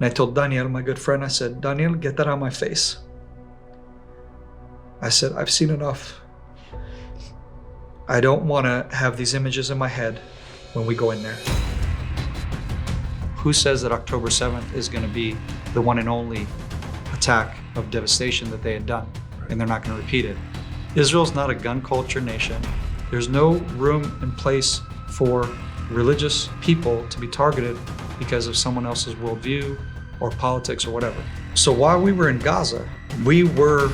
And I told Daniel, my good friend, I said, Daniel, get that out of my face. I said, I've seen enough. I don't want to have these images in my head when we go in there. Who says that October 7th is going to be the one and only attack of devastation that they had done, and they're not going to repeat it? Israel's not a gun culture nation. There's no room and place for religious people to be targeted because of someone else's worldview or politics or whatever. So while we were in Gaza, we were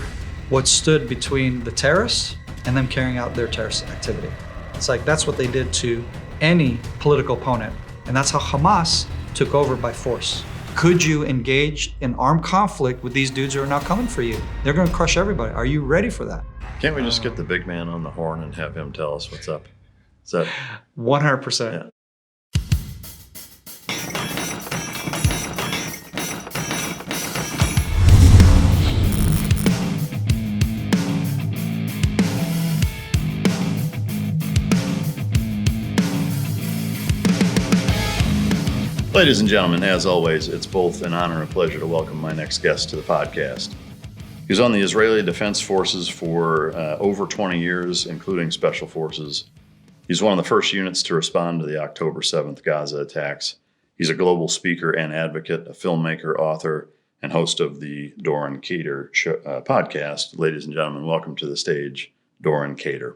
what stood between the terrorists and them carrying out their terrorist activity. It's like that's what they did to any political opponent. And that's how Hamas took over by force. Could you engage in armed conflict with these dudes who are now coming for you? They're going to crush everybody. Are you ready for that? Can't we just get the big man on the horn and have him tell us what's up? Is that 100%? Yeah. Ladies and gentlemen, as always, it's both an honor and a pleasure to welcome my next guest to the podcast. He was on the Israeli Defense Forces for over 20 years, including Special Forces. He's one of the first units to respond to the October 7th Gaza attacks. He's a global speaker and advocate, a filmmaker, author, and host of the Doron Keidar podcast. Ladies and gentlemen, welcome to the stage, Doron Keidar.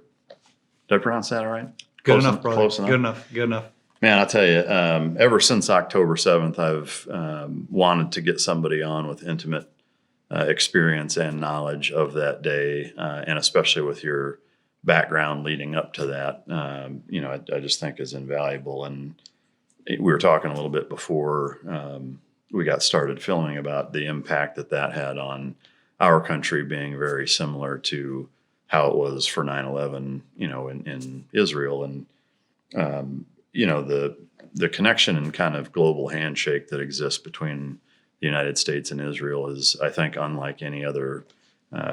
Did I pronounce that all right? Good enough, brother. Close enough? Good enough. Man, I'll tell you, ever since October 7th, I've wanted to get somebody on with intimate experience and knowledge of that day, and especially with your background leading up to that, I just think is invaluable. And we were talking a little bit before we got started filming about the impact that had on our country, being very similar to how it was for 9/11, in Israel. And the connection and kind of global handshake that exists between the United States and Israel is, I think, unlike any other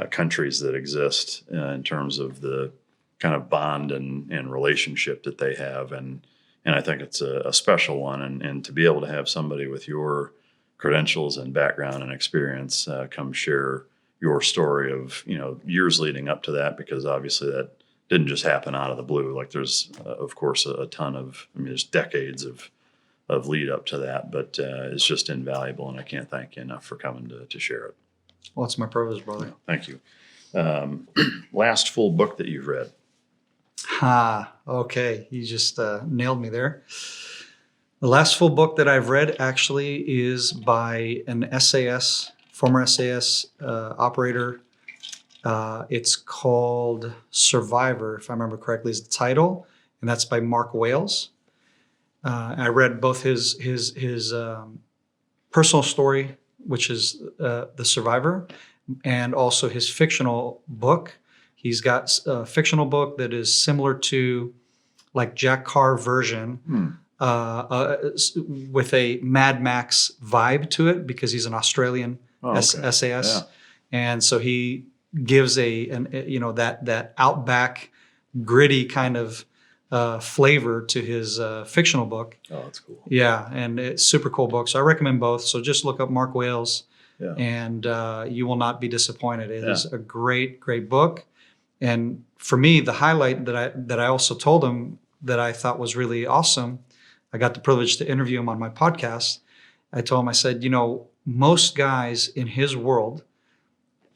countries that exist in terms of the kind of bond and relationship that they have. And I think it's a special one. And to be able to have somebody with your credentials and background and experience come share your story of, years leading up to that, because obviously that didn't just happen out of the blue. Like there's, of course, a ton of, there's decades of lead up to that, but it's just invaluable, and I can't thank you enough for coming to share it. Well, it's my privilege, brother. Thank you. Last full book that you've read? Okay. You just nailed me there. The last full book that I've read actually is by an SAS, former SAS operator. It's called Survivor, if I remember correctly, is the title, and that's by Mark Wales. I read both his personal story, which is The Survivor, and also his fictional book. He's got a fictional book that is similar to like Jack Carr version, with a Mad Max vibe to it, because he's an Australian SAS, yeah. And so he gives that outback gritty kind of flavor to his fictional book. Oh, that's cool. Yeah, and it's super cool book. So I recommend both. So just look up Mark Wales, and you will not be disappointed. It is a great, great book. And for me, the highlight that I also told him that I thought was really awesome, I got the privilege to interview him on my podcast. I told him, I said, most guys in his world,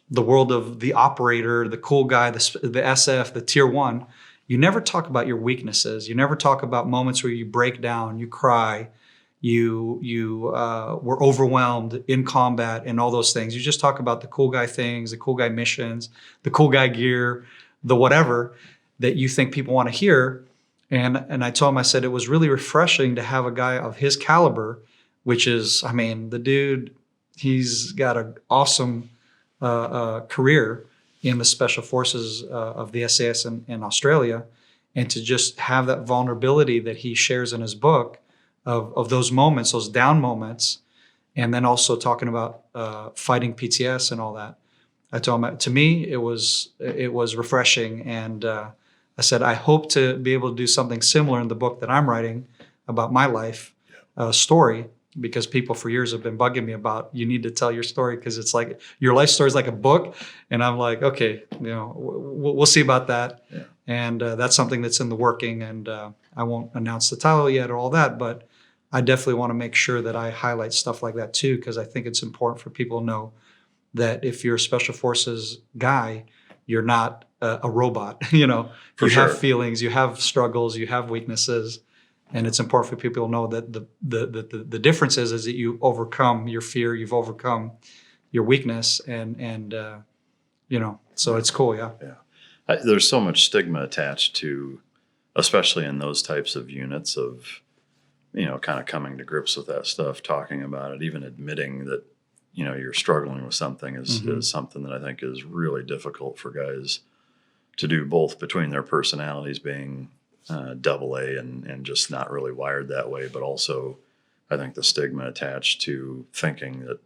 the world of the operator, the cool guy, the SF, the tier one, you never talk about your weaknesses. You never talk about moments where you break down, you cry, you were overwhelmed in combat and all those things. You just talk about the cool guy things, the cool guy missions, the cool guy gear, the whatever that you think people want to hear. And I told him, I said, it was really refreshing to have a guy of his caliber, which is, the dude, he's got an awesome career in the special forces of the SAS in Australia, and to just have that vulnerability that he shares in his book of those moments, those down moments, and then also talking about fighting PTS and all that. I told him, to me, it was refreshing, and I said, I hope to be able to do something similar in the book that I'm writing about my life story, because people for years have been bugging me about, you need to tell your story because it's like your life story is like a book. And I'm like, okay, we'll see about that. Yeah. And that's something that's in the working. And I won't announce the title yet or all that, but I definitely want to make sure that I highlight stuff like that too, because I think it's important for people to know that if you're a special forces guy, you're not a robot. You For sure. have feelings, you have struggles, you have weaknesses. And it's important for people to know that the difference is that you overcome your fear, you've overcome your weakness, and so it's cool, yeah. Yeah, there's so much stigma attached to, especially in those types of units, of kind of coming to grips with that stuff, talking about it, even admitting that you're struggling with something is something that I think is really difficult for guys to do, both between their personalities being double A and just not really wired that way, but also I think the stigma attached to thinking that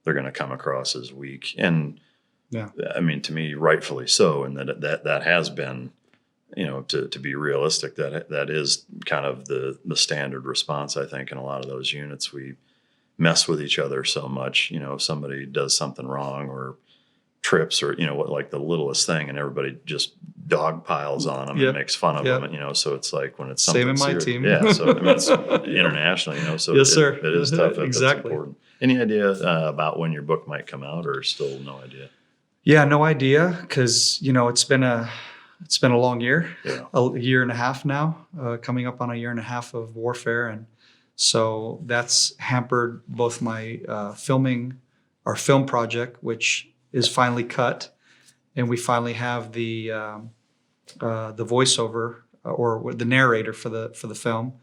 they're going to come across as weak. And I mean, to me, rightfully so. And that has been, to be realistic, that is kind of the standard response. I think in a lot of those units, we mess with each other so much. If somebody does something wrong or trips or like the littlest thing, and everybody just dog piles on them and makes fun of them. So it's like when it's something same in my serious, team. So I mean, it's international. So yes, sir. It is tough. Exactly. That's important. Any idea about when your book might come out, or still no idea? Yeah, no idea, because it's been a long year, a year and a half now, coming up on a year and a half of warfare, and so that's hampered both my our film project, which is finally cut, and we finally have the voiceover or the narrator for the film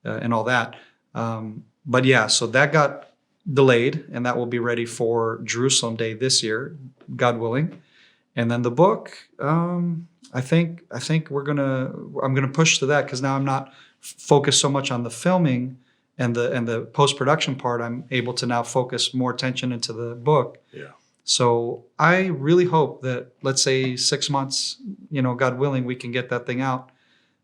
and all that. But yeah, so that got delayed, and that will be ready for Jerusalem Day this year, God willing. And then the book, I think I'm gonna push to that, because now I'm not focused so much on the filming and the post-production part. I'm able to now focus more attention into the book. Yeah. So I really hope that, let's say 6 months, God willing, we can get that thing out,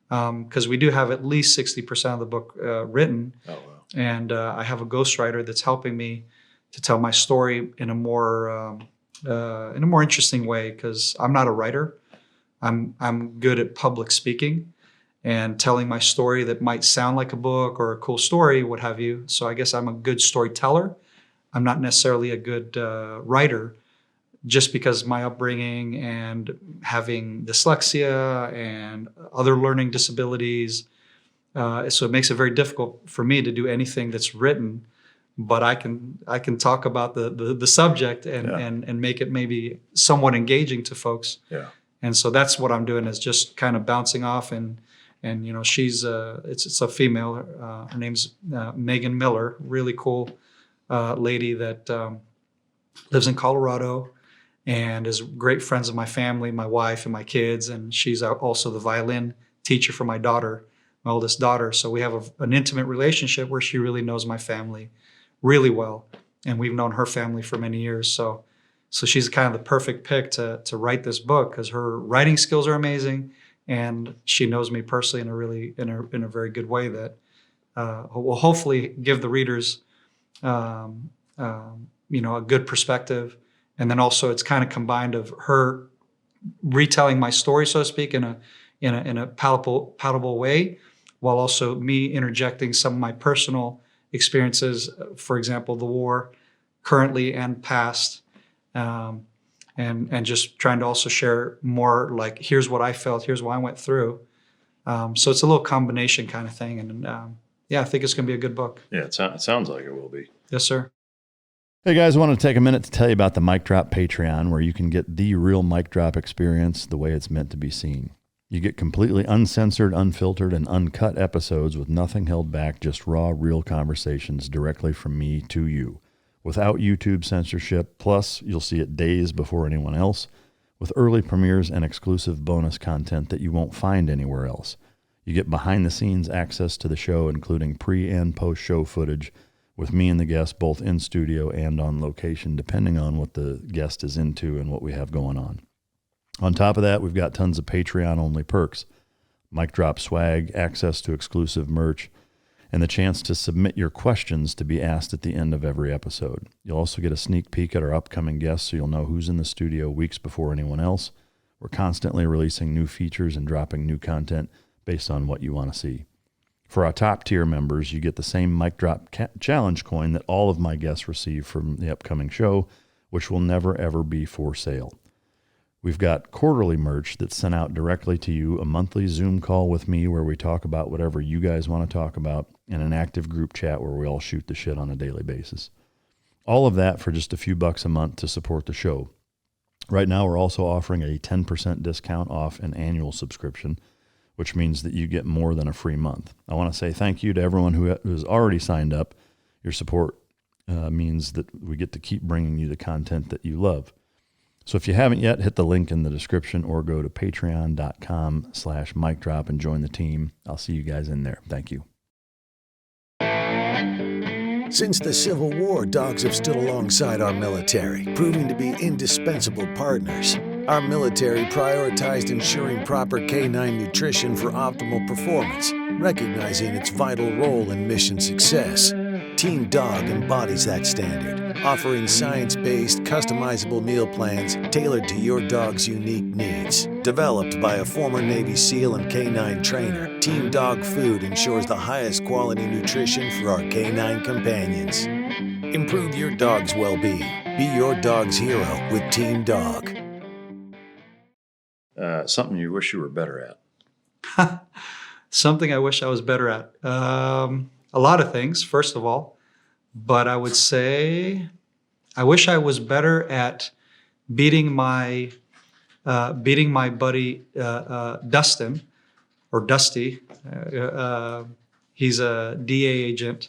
because we do have at least 60% of the book written. Oh, wow. And I have a ghostwriter that's helping me to tell my story in a more interesting way, because I'm not a writer. I'm good at public speaking and telling my story that might sound like a book or a cool story, what have you. So I guess I'm a good storyteller. I'm not necessarily a good writer, just because my upbringing and having dyslexia and other learning disabilities. So it makes it very difficult for me to do anything that's written, but I can talk about the subject and make it maybe somewhat engaging to folks. Yeah. And so that's what I'm doing, is just kind of bouncing off, and she's it's a female. Her name's Megan Miller, really cool lady that lives in Colorado and is great friends of my family, my wife and my kids, and she's also the violin teacher for my daughter, my oldest daughter. So we have an intimate relationship where she really knows my family really well, and we've known her family for many years. So she's kind of the perfect pick to write this book, because her writing skills are amazing, and she knows me personally in a very good way that will hopefully give the readers a good perspective. And then also it's kind of combined of her retelling my story, so to speak, in a palatable way, while also me interjecting some of my personal experiences, for example, the war currently and past, and just trying to also share more, like, here's what I felt, here's what I went through. So it's a little combination kind of thing. And I think it's going to be a good book. Yeah, it sounds like it will be. Yes, sir. Hey guys, I want to take a minute to tell you about the Mic Drop Patreon, where you can get the real mic drop experience the way it's meant to be seen. You get completely uncensored, unfiltered, and uncut episodes with nothing held back, just raw, real conversations directly from me to you, without YouTube censorship. Plus, you'll see it days before anyone else, with early premieres and exclusive bonus content that you won't find anywhere else. You get behind-the-scenes access to the show, including pre- and post-show footage, with me and the guest both in studio and on location, depending on what the guest is into and what we have going on. On top of that, we've got tons of Patreon-only perks, mic drop swag, access to exclusive merch, and the chance to submit your questions to be asked at the end of every episode. You'll also get a sneak peek at our upcoming guests, so you'll know who's in the studio weeks before anyone else. We're constantly releasing new features and dropping new content based on what you want to see. For our top tier members, you get the same Mic Drop Challenge coin that all of my guests receive from the upcoming show, which will never ever be for sale. We've got quarterly merch that's sent out directly to you, a monthly Zoom call with me where we talk about whatever you guys want to talk about, and an active group chat where we all shoot the shit on a daily basis. All of that for just a few bucks a month to support the show. Right now, we're also offering a 10% discount off an annual subscription, which means that you get more than a free month. I want to say thank you to everyone who has already signed up. Your support means that we get to keep bringing you the content that you love. So if you haven't yet, hit the link in the description or go to patreon.com/micdrop and join the team. I'll see you guys in there. Thank you. Since the Civil War, dogs have stood alongside our military, proving to be indispensable partners. Our military prioritized ensuring proper canine nutrition for optimal performance, recognizing its vital role in mission success. Team Dog embodies that standard, offering science-based, customizable meal plans tailored to your dog's unique needs. Developed by a former Navy SEAL and canine trainer, Team Dog Food ensures the highest quality nutrition for our canine companions. Improve your dog's well-being. Be your dog's hero with Team Dog. Something you wish you were better at. Something I wish I was better at. A lot of things, first of all, but I would say I wish I was better at beating my buddy Dustin or Dusty. He's a DA agent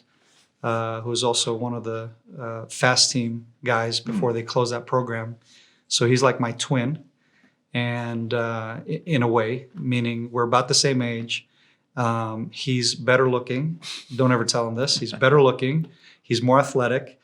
who's also one of the fast team guys before they close that program. So he's like my twin, and in a way, meaning we're about the same age. He's better looking. Don't ever tell him this. He's better looking. He's more athletic,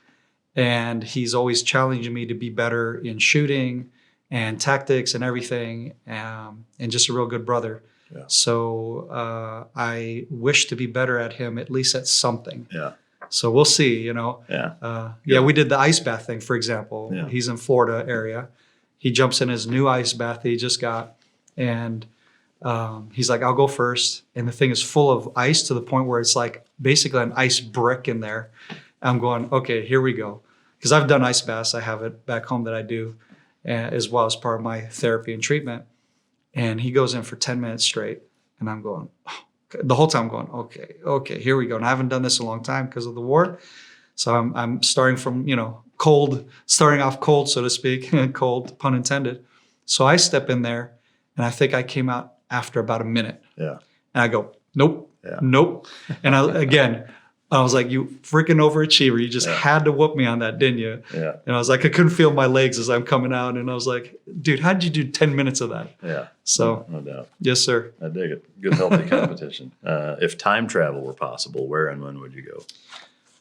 and he's always challenging me to be better in shooting and tactics and everything, and just a real good brother. Yeah. So I wish to be better at him, at least at something. Yeah. So we'll see, you know. Yeah. We did the ice bath thing, for example. Yeah. He's in Florida area. He jumps in his new ice bath that he just got, and he's like, I'll go first. And the thing is full of ice to the point where it's like basically an ice brick in there. I'm going, okay, here we go. Because I've done ice baths. I have it back home that I do as well as part of my therapy and treatment. And he goes in for 10 minutes straight. And I'm going, the whole time I'm going, okay, here we go. And I haven't done this in a long time because of the war. So I'm starting from, starting off cold, so to speak, cold, pun intended. So I step in there, and I think I came out after about a minute. Yeah. And I go, nope, Yeah. nope. And I was like, you freaking overachiever. You just had to whoop me on that, didn't you? Yeah. And I was like, I couldn't feel my legs as I'm coming out. And I was like, dude, how'd you do 10 minutes of that? Yeah. So, no doubt. Yes, sir. I dig it. Good, healthy competition. If time travel were possible, where and when would you go?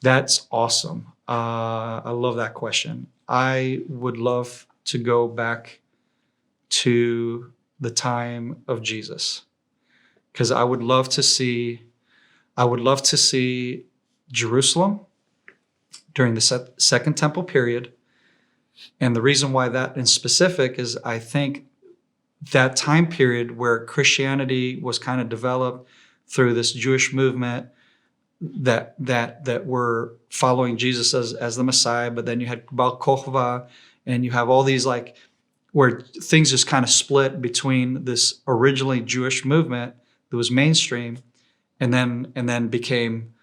That's awesome. I love that question. I would love to go back to the time of Jesus, because I would love to see Jerusalem during the Second Temple period. And the reason why that in specific is I think that time period where Christianity was kind of developed through this Jewish movement that were following Jesus as the Messiah, but then you had Bar Kokhba, and you have all these like where things just kind of split between this originally Jewish movement that was mainstream, and then became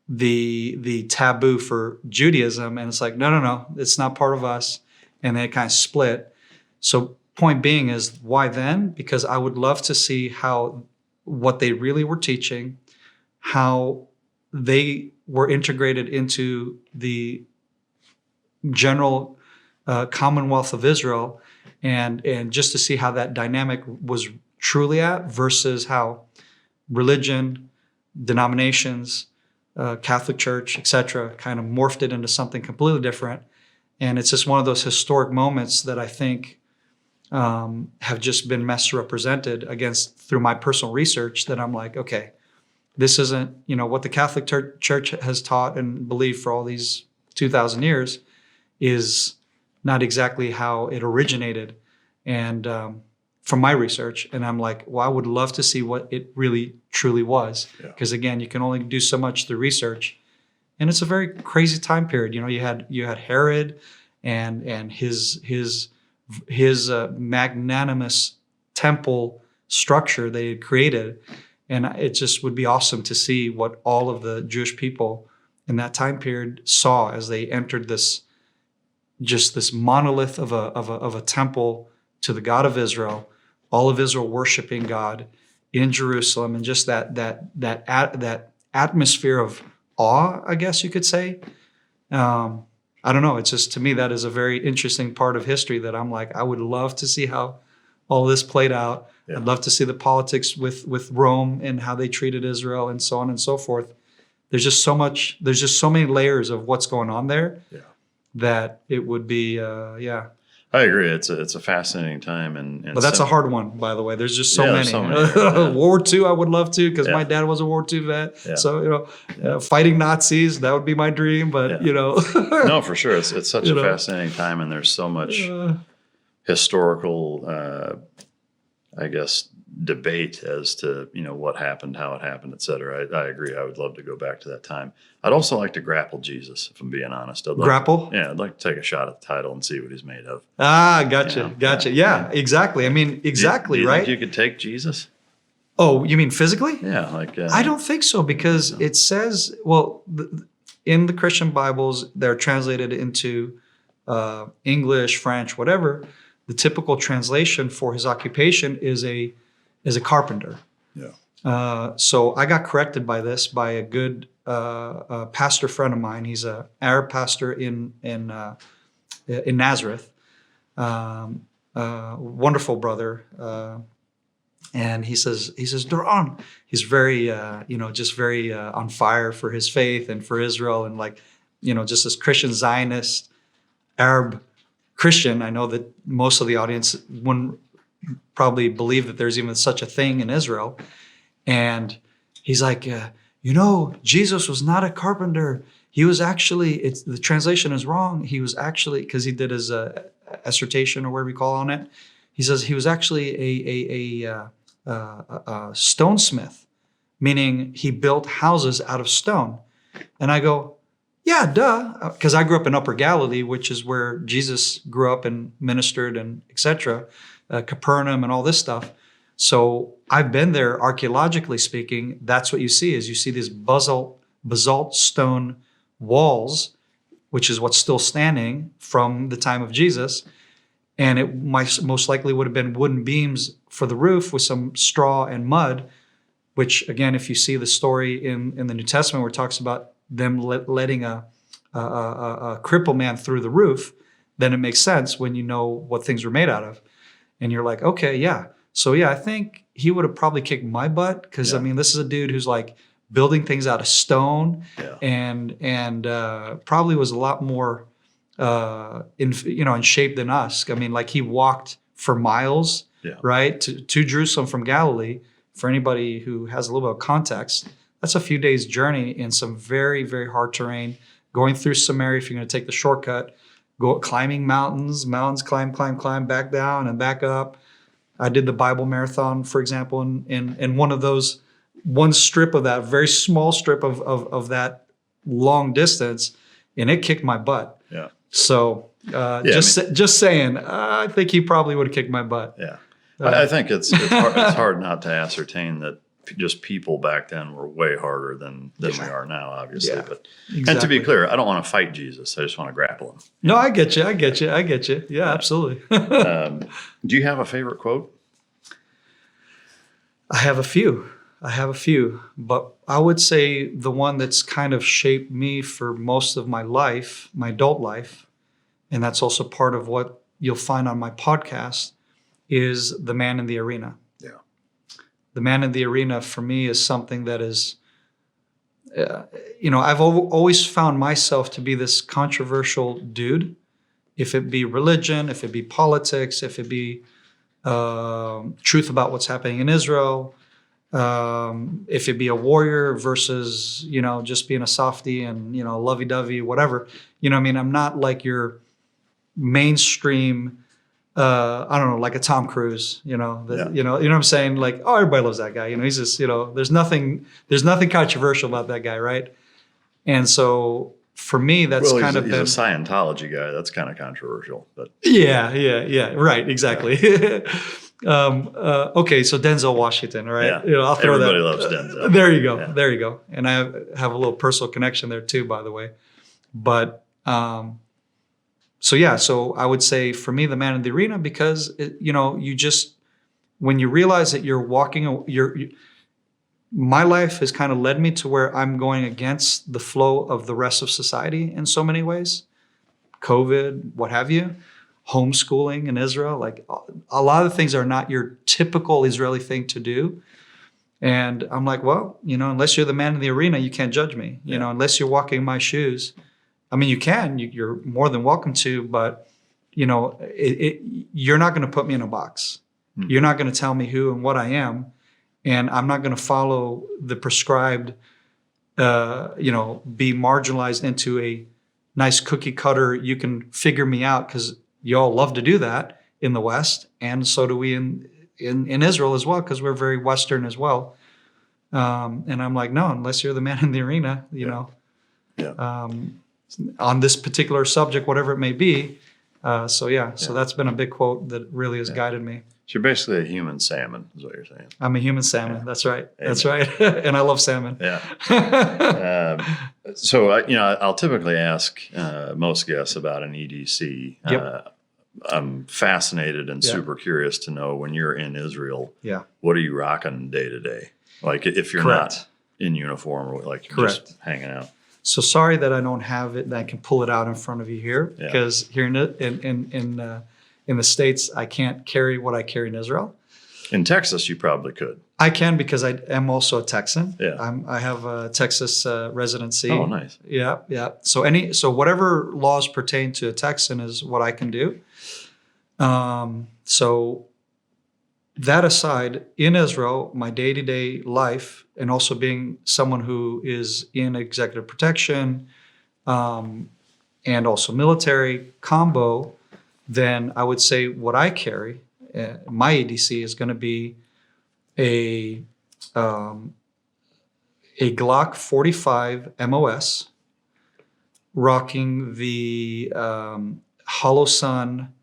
the taboo for Judaism, and it's like no, it's not part of us, and then it kind of split. So point being is why then? Because I would love to see what they really were teaching, how they were integrated into the general Commonwealth of Israel, and just to see how that dynamic was truly at versus how religion, denominations, Catholic Church, etc., kind of morphed it into something completely different. And it's just one of those historic moments that I think have just been misrepresented through my personal research, that I'm like, okay, this isn't, what the Catholic Church has taught and believed for all these 2,000 years is not exactly how it originated. And from my research, and I'm like, well, I would love to see what it really truly was. Because again, you can only do so much through research. And it's a very crazy time period. You had Herod and his magnanimous temple structure they had created. And it just would be awesome to see what all of the Jewish people in that time period saw as they entered this monolith of a temple to the God of Israel, all of Israel worshiping God in Jerusalem, and just that atmosphere of awe, I guess you could say. I don't know. It's just, to me, that is a very interesting part of history that I'm like, I would love to see how all this played out. Yeah. I'd love to see the politics with Rome and how they treated Israel and so on and so forth. There's just so many layers of what's going on there that it would be, I agree. It's a fascinating time. But that's a hard one, by the way. There's just so many. World War II, I would love to, because my dad was a World War II vet. Yeah. So, fighting Nazis, that would be my dream. But, No, for sure. It's such a fascinating time, and there's so much historical, I guess, debate as to, what happened, how it happened, et cetera. I agree. I would love to go back to that time. I'd also like to grapple Jesus, if I'm being honest. Grapple? I'd like to take a shot at the title and see what he's made of. Gotcha. Yeah, exactly. I mean, exactly, do you right? think you could take Jesus? Oh, you mean physically? Yeah, I don't think so, because it says, in the Christian Bibles, they're translated into English, French, whatever. The typical translation for his occupation is a carpenter. Yeah. So I got corrected by a good pastor friend of mine. He's an Arab pastor in Nazareth. Wonderful brother. And he says, Doron, he's very, just very on fire for his faith and for Israel, and just this Christian Zionist Arab Christian. I know that most of the audience wouldn't probably believe that there's even such a thing in Israel. And he's like, Jesus was not a carpenter. He was actually, the translation is wrong. He was actually, because he did his assertion or whatever you call on it. He says he was actually a stonesmith, meaning he built houses out of stone. And I go, yeah, duh, because I grew up in Upper Galilee, which is where Jesus grew up and ministered and etc., Capernaum and all this stuff. So I've been there. Archaeologically speaking, that's what you see these basalt stone walls, which is what's still standing from the time of Jesus. And it most likely would have been wooden beams for the roof with some straw and mud, which, again, if you see the story in the New Testament where it talks about them letting a crippled man through the roof, then it makes sense when you know what things were made out of. And you're like, okay, yeah. So, I think he would have probably kicked my butt, because, this is a dude who's building things out of stone and probably was a lot more in shape than us. He walked for miles, right, to Jerusalem from Galilee. For anybody who has a little bit of context, that's a few days' journey in some very, very hard terrain, going through Samaria if you're going to take the shortcut, climbing mountains, climb, back down and back up. I did the Bible marathon, for example, in one of those, one strip of that, very small strip of that long distance, and it kicked my butt. Yeah. So just saying, I think he probably would have kicked my butt. Yeah. I think it's hard not to ascertain that just people back then were way harder than we are now, obviously. Yeah, but exactly. And to be clear, I don't want to fight Jesus. I just want to grapple him. No, I get you. Yeah, absolutely. Do you have a favorite quote? I have a few, but I would say the one that's kind of shaped me for most of my life, my adult life, and that's also part of what you'll find on my podcast, is the man in the arena. Yeah. The man in the arena for me is something that is, I've always found myself to be this controversial dude, if it be religion, if it be politics, if it be truth about what's happening in Israel. if it be a warrior versus, just being a softie and, lovey-dovey, whatever. I mean, I'm not like your mainstream, I don't know, like a Tom Cruise, you know what I'm saying? Like, oh, everybody loves that guy. He's just, there's nothing controversial about that guy, right? And so for me, that's he's kind of a been Scientology guy. That's kind of controversial, but yeah, right, exactly. Okay, so Denzel Washington, right? Yeah. I'll throw Everybody that. loves Denzel. There you go, Yeah. there you go. And I have a little personal connection there too, by the way. But so I would say for me, the man in the arena, because you just, when you realize that you're walking, my life has kind of led me to where I'm going against the flow of the rest of society in so many ways. COVID, what have you, homeschooling in Israel, like a lot of things are not your typical Israeli thing to do. And I'm like, well, unless you're the man in the arena, you can't judge me. Unless you're walking my shoes. I mean, you can, you're more than welcome to, but you're not going to put me in a box. Mm-hmm. You're not going to tell me who and what I am. And I'm not going to follow the prescribed, be marginalized into a nice cookie cutter. You can figure me out, because you all love to do that in the West. And so do we in Israel as well, because we're very Western as well. And I'm like, no, unless you're the man in the arena, on this particular subject, whatever it may be. So that's been a big quote that really has guided me. So you're basically a human salmon, is what you're saying. I'm a human salmon. Yeah. That's right. Amen. That's right. And I love salmon. Yeah. So I'll typically ask most guests about an EDC. Yep. I'm fascinated and super curious to know, when you're in Israel, what are you rocking day to day? Like if you're not in uniform, or like just hanging out. So sorry that I don't have it, that I can pull it out in front of you here, because here in the States, I can't carry what I carry in Israel. In Texas, you probably could. I can, because I am also a Texan. Yeah. I have a Texas residency. Oh, nice. Yeah. So whatever laws pertain to a Texan is what I can do. So that aside, in Israel, my day-to-day life, and also being someone who is in executive protection, and also military combo, then I would say what I carry, my ADC, is going to be a Glock 45 MOS, rocking the Hollow Sun.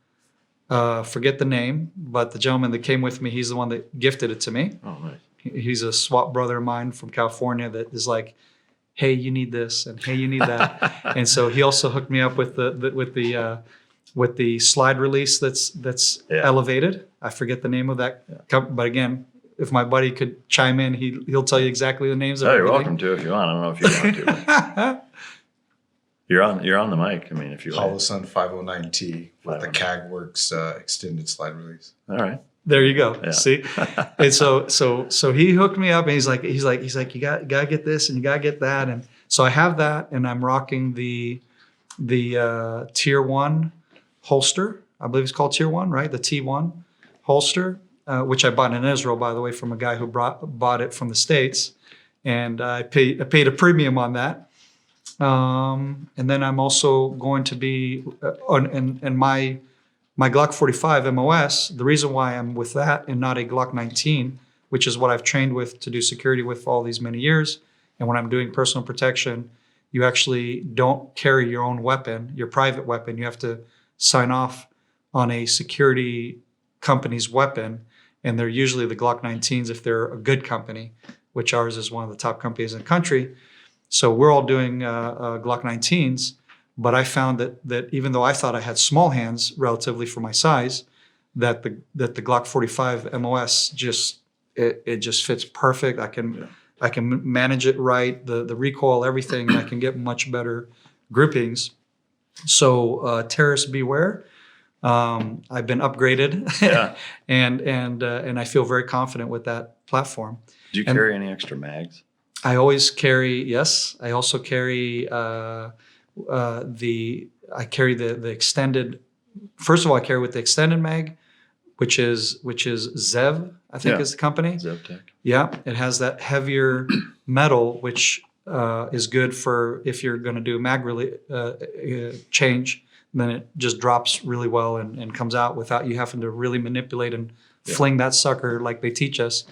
Forget the name, but the gentleman that came with me, he's the one that gifted it to me. Oh, nice. He's a SWAT brother of mine from California that is like, hey, you need this, and hey, you need that. And so he also hooked me up with the slide release that's elevated. I forget the name of that, but again, if my buddy could chime in, he'll tell you exactly the names of everything. You're welcome to if you want. I don't know if you want to. You're on the mic. I mean, if you Hollow Sun 509T with the CAGWorks extended slide release. All right. There you go. Yeah. See, and so he hooked me up, and he's like, you gotta get this and you gotta get that, and so I have that, and I'm rocking the Tier 1 holster. I believe it's called Tier 1, right? The T1 holster, which I bought in Israel, by the way, from a guy who bought it from the States, and I paid a premium on that. And then I'm also going to be and my Glock 45 MOS. The reason why I'm with that and not a Glock 19, which is what I've trained with to do security with for all these many years, and when I'm doing personal protection, you actually don't carry your own weapon, your private weapon. You have to sign off on a security company's weapon, and they're usually the Glock 19s if they're a good company, which ours is one of the top companies in the country. So we're all doing Glock 19s, but I found that even though I thought I had small hands relatively for my size, that the Glock 45 MOS just fits perfect. I can manage it right, the recoil, everything, and I can get much better grippings. So terrorists beware. I've been upgraded, and I feel very confident with that platform. Do you carry any extra mags? I always carry, yes. I also carry the extended. First of all, I carry with the extended mag, which is Zev, I think is the company. ZevTech. Yeah, it has that heavier metal, which is good for if you're going to do mag change. Then it just drops really well and comes out without you having to really manipulate and fling that sucker like they teach us.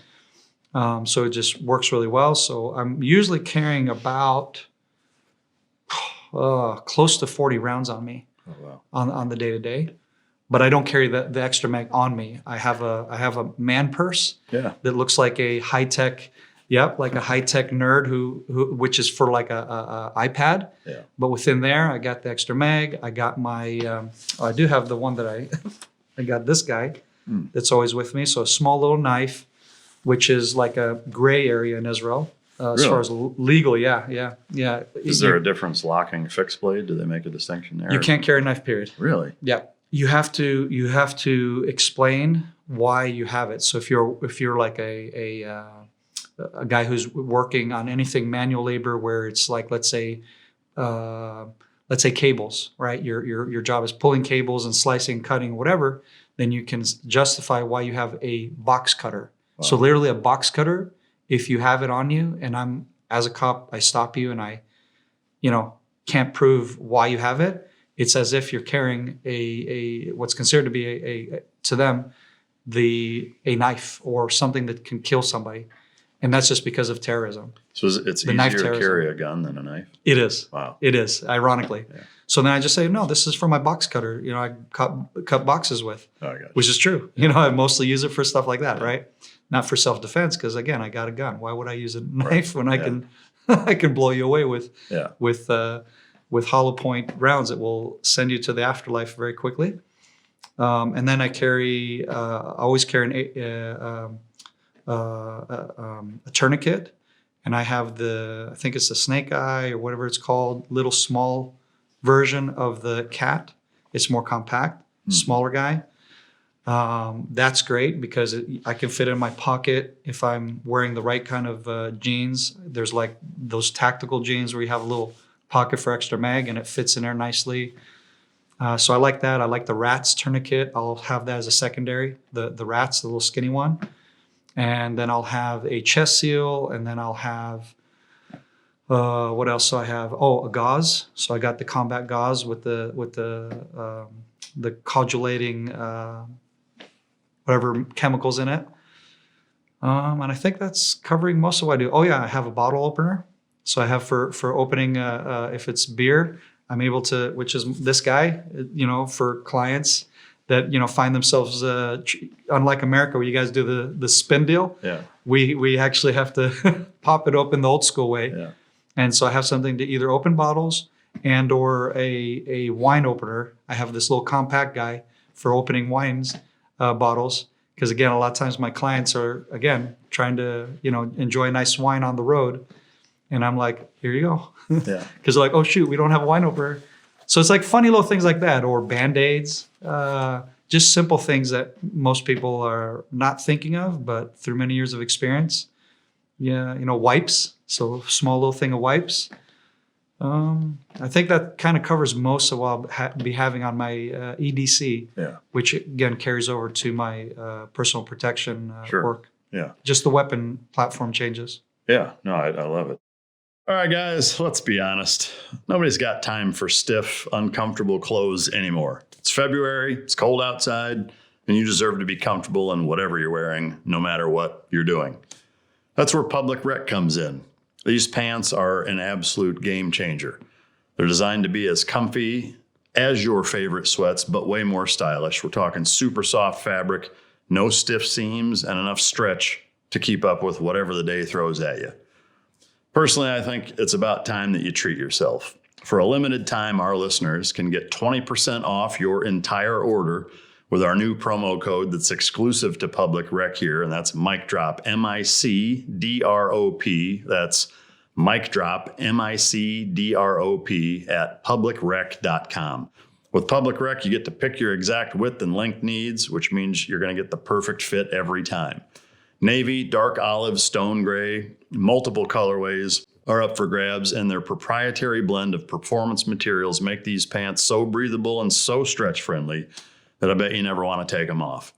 So it just works really well. So I'm usually carrying about close to 40 rounds on me on the day-to-day. But I don't carry the extra mag on me. I have a man purse that looks like a high-tech, like a high-tech nerd who which is for like a iPad. Yeah. But within there, I got the extra mag. I got my, I do have the one that I got this guy that's always with me. So a small little knife, which is like a gray area in Israel. As far as legal, yeah. Is there a difference locking fixed blade? Do they make a distinction there? You can't carry a knife, period. Really? Yeah. You have to explain why you have it. So if you're like a guy who's working on anything manual labor where it's like let's say cables, right? Your job is pulling cables and slicing, cutting, whatever. Then you can justify why you have a box cutter. Wow. So literally a box cutter. If you have it on you, and I'm as a cop, I stop you and I, can't prove why you have it. It's as if you're carrying a what's considered to be to them a knife or something that can kill somebody, and that's just because of terrorism. So it's easier to carry a gun than a knife? It is. Wow. It is, ironically. Yeah. So then I just say, no, this is for my box cutter. I cut boxes with, which is true. I mostly use it for stuff like that, right? Not for self-defense, because again, I got a gun. Why would I use a knife when I can blow you away with hollow point rounds that will send you to the afterlife very quickly. And then I always carry a tourniquet, and I have I think it's the snake eye or whatever it's called, little small version of the cat. It's more compact, smaller guy. That's great because I can fit it in my pocket if I'm wearing the right kind of jeans. There's like those tactical jeans where you have a little pocket for extra mag and it fits in there nicely. So I like that. I like the rats tourniquet. I'll have that as a secondary, the rats, the little skinny one. And then I'll have a chest seal, and then I'll have, what else do I have? Oh, a gauze. So I got the combat gauze with the coagulating, whatever chemicals in it. And I think that's covering most of what I do. Oh yeah, I have a bottle opener. So I have for opening, if it's beer, I'm able to, which is this guy, for clients that, find themselves, unlike America where you guys do the spin deal. Yeah. We actually have to pop it open the old school way. Yeah. And so I have something to either open bottles and or a wine opener. I have this little compact guy for opening wines, bottles. Because again, a lot of times my clients are, again, trying to, enjoy a nice wine on the road. And I'm like, here you go. Yeah. Because they're like, oh, shoot, we don't have a wine opener. So it's like funny little things like that, or Band-Aids, just simple things that most people are not thinking of, but through many years of experience. Yeah, wipes. So small little thing of wipes. I think that kind of covers most of what I'll be having on my EDC, which again carries over to my personal protection work. Yeah. Just the weapon platform changes. Yeah, no, I love it. All right, guys, let's be honest. Nobody's got time for stiff, uncomfortable clothes anymore. It's February, it's cold outside, and you deserve to be comfortable in whatever you're wearing, no matter what you're doing. That's where Public Rec comes in. These pants are an absolute game changer. They're designed to be as comfy as your favorite sweats, but way more stylish. We're talking super soft fabric, no stiff seams, and enough stretch to keep up with whatever the day throws at you. Personally, I think it's about time that you treat yourself. For a limited time, our listeners can get 20% off your entire order with our new promo code that's exclusive to Public Rec here, and that's Mic Drop, MICDROP. That's Mic Drop, MICDROP at publicrec.com. With Public Rec, you get to pick your exact width and length needs, which means you're going to get the perfect fit every time. Navy, dark olive, stone gray, multiple colorways are up for grabs, and their proprietary blend of performance materials make these pants so breathable and so stretch friendly that I bet you never want to take them off.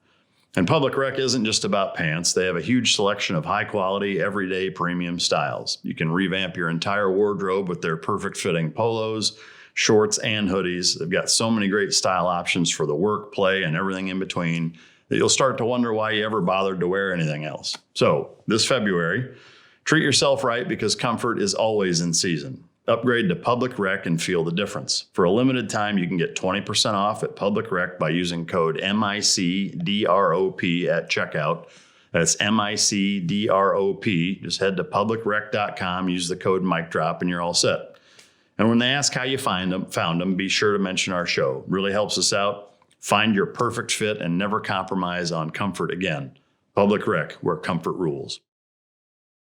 And Public Rec isn't just about pants. They have a huge selection of high quality, everyday premium styles. You can revamp your entire wardrobe with their perfect fitting polos, shorts, and hoodies. They've got so many great style options for the work, play, and everything in between that you'll start to wonder why you ever bothered to wear anything else. So this February, treat yourself right because comfort is always in season. Upgrade to Public Rec and feel the difference. For a limited time, you can get 20% off at Public Rec by using code MICDROP at checkout. That's MICDROP. Just head to publicrec.com, use the code MicDrop, and you're all set. And when they ask how you found them, be sure to mention our show. Really helps us out. Find your perfect fit and never compromise on comfort again. Public Rec, where comfort rules.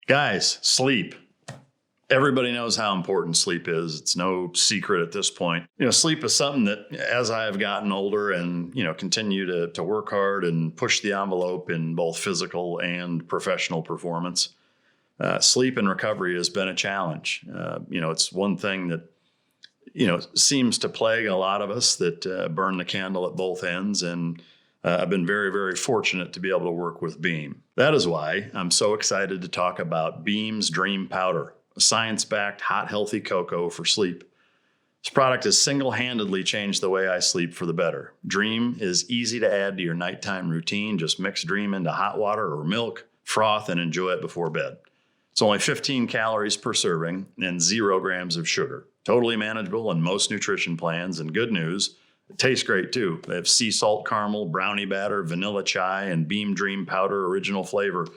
Guys, sleep. Everybody knows how important sleep is. It's no secret at this point. Sleep is something that as I have gotten older and, continue to work hard and push the envelope in both physical and professional performance, sleep and recovery has been a challenge. It's one thing that, seems to plague a lot of us that burn the candle at both ends. And I've been very, very fortunate to be able to work with Beam. That is why I'm so excited to talk about Beam's Dream Powder, a science-backed, hot, healthy cocoa for sleep. This product has single-handedly changed the way I sleep for the better. Dream is easy to add to your nighttime routine. Just mix Dream into hot water or milk, froth, and enjoy it before bed. It's only 15 calories per serving and 0 grams of sugar. Totally manageable in most nutrition plans, and good news, it tastes great too. They have sea salt caramel, brownie batter, vanilla chai, and Beam Dream Powder original flavor.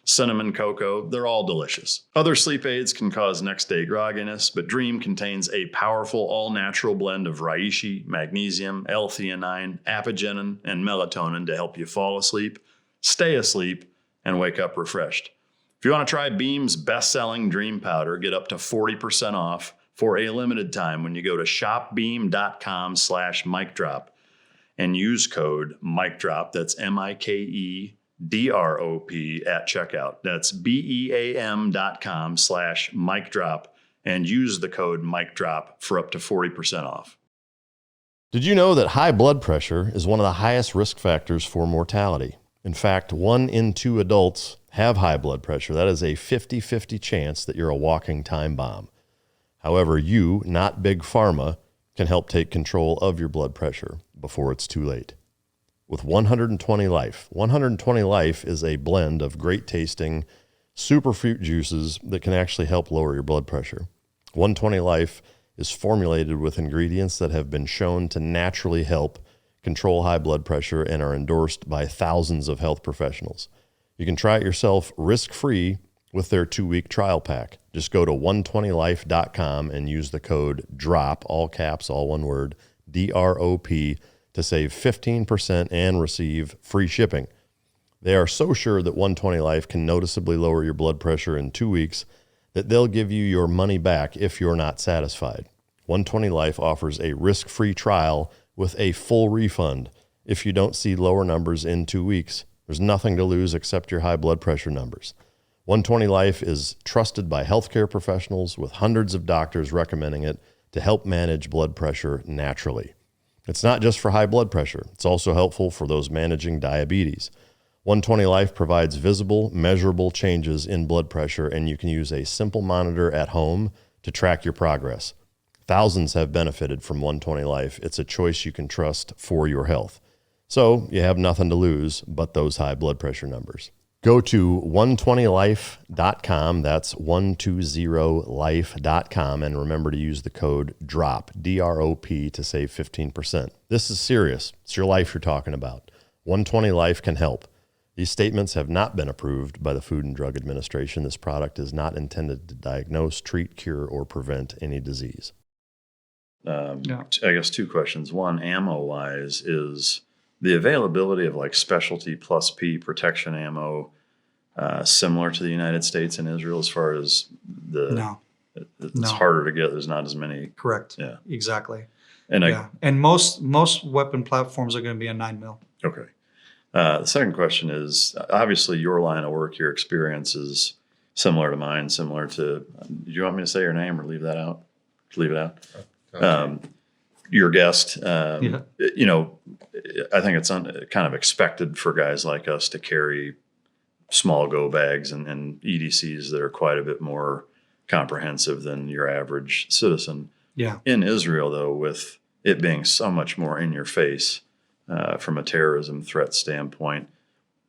Cinnamon cocoa, they're all delicious. Other sleep aids can cause next day grogginess, but Dream contains a powerful all-natural blend of reishi, magnesium, L-theanine, apigenin, and melatonin to help you fall asleep, stay asleep, and wake up refreshed. If you want to try Beam's best-selling Dream Powder, get up to 40% off for a limited time when you go to shopbeam.com/MicDrop and use code MicDrop. That's MIKEDROP at checkout. That's BEAM.com/MicDrop and use the code MicDrop for up to 40% off. Did you know that high blood pressure is one of the highest risk factors for mortality? In fact, 1 in 2 adults have high blood pressure. That is a 50-50 chance that you're a walking time bomb. However, you, not Big Pharma, can help take control of your blood pressure before it's too late. With 120 Life. 120 Life is a blend of great tasting superfruit juices that can actually help lower your blood pressure. 120 Life is formulated with ingredients that have been shown to naturally help control high blood pressure and are endorsed by thousands of health professionals. You can try it yourself risk-free with their 2-week trial pack. Just go to 120life.com and use the code DROP, all caps, all one word, DROP, to save 15% and receive free shipping. They are so sure that 120 Life can noticeably lower your blood pressure in 2 weeks that they'll give you your money back if you're not satisfied. 120 Life offers a risk-free trial with a full refund if you don't see lower numbers in 2 weeks. There's nothing to lose except your high blood pressure numbers. 120 Life is trusted by healthcare professionals with hundreds of doctors recommending it to help manage blood pressure naturally. It's not just for high blood pressure. It's also helpful for those managing diabetes. 120 Life provides visible, measurable changes in blood pressure, and you can use a simple monitor at home to track your progress. Thousands have benefited from 120 Life. It's a choice you can trust for your health. So you have nothing to lose but those high blood pressure numbers. Go to 120life.com. That's 120life.com. And remember to use the code DROP, D-R-O-P, to save 15%. This is serious. It's your life you're talking about. 120 Life can help. These statements have not been approved by the Food and Drug Administration. This product is not intended to diagnose, treat, cure, or prevent any disease. I guess 2 questions. One, ammo-wise, is the availability of like specialty plus P protection ammo similar to the United States and Israel as far as it's harder to get. There's not as many. Correct. Yeah. Exactly. And and most weapon platforms are going to be a 9mm. Okay. The second question is, obviously your line of work, your experience is similar to mine, similar to, do you want me to say your name or leave that out? Leave it out. your guest. You know, I think it's kind of expected for guys like us to carry small go bags and EDCs that are quite a bit more comprehensive than your average citizen. Yeah. In Israel, though, with it being so much more in your face from a terrorism threat standpoint,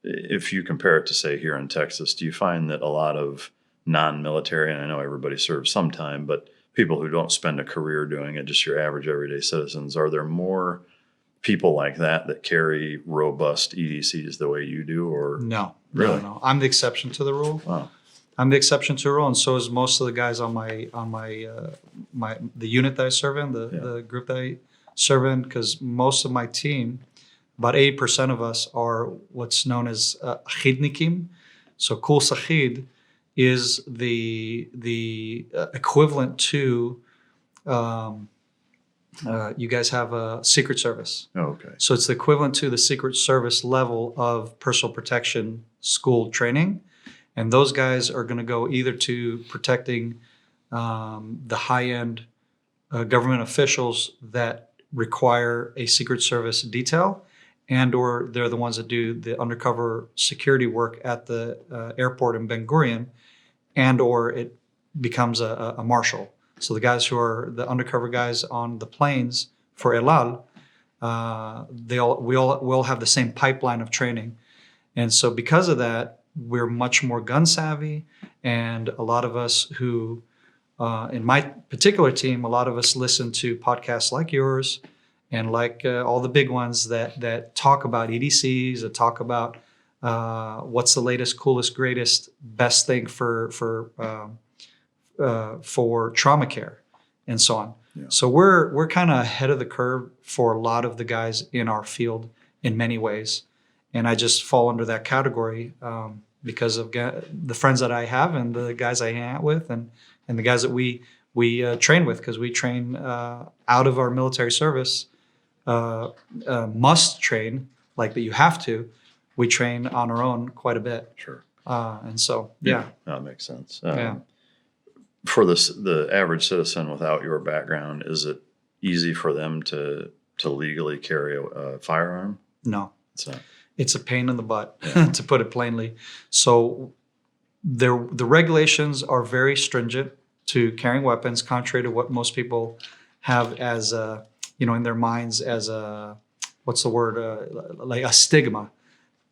if you compare it to, say, here in Texas, do you find that a lot of non-military, and I know everybody serves sometime, but people who don't spend a career doing it, just your average everyday citizens, are there more people like that carry robust EDCs the way you do, or No, really? no. I'm the exception to the rule. Wow. I'm the exception to the rule, and so is most of the guys on the unit that I serve in, the group that I serve in, because most of my team, about 80% of us, are what's known as chidnikim. So kul sachid is the equivalent to you guys have a Secret Service. Oh, okay. So it's the equivalent to the Secret Service level of personal protection school training. And those guys are going to go either to protecting the high-end government officials that require a Secret Service detail, and or they're the ones that do the undercover security work at the airport in Ben Gurion, and or it becomes a marshal. So the guys who are the undercover guys on the planes for El Al, we all have the same pipeline of training. And so because of that, we're much more gun savvy, and a lot of us who, in my particular team, a lot of us listen to podcasts like yours and like all the big ones that talk about EDCs, that talk about what's the latest, coolest, greatest, best thing for trauma care and so on. Yeah. So we're kind of ahead of the curve for a lot of the guys in our field in many ways. And I just fall under that category because of the friends that I have and the guys I hang out with and the guys that we train with, because we train out of our military service, must train, like that you have to. We train on our own quite a bit. Sure. And so, yeah. That makes sense. Yeah. For the average citizen without your background, is it easy for them to legally carry a firearm? No. It's not. It's a pain in the butt, to put it plainly. So the regulations are very stringent to carrying weapons, contrary to what most people have as in their minds as like a stigma.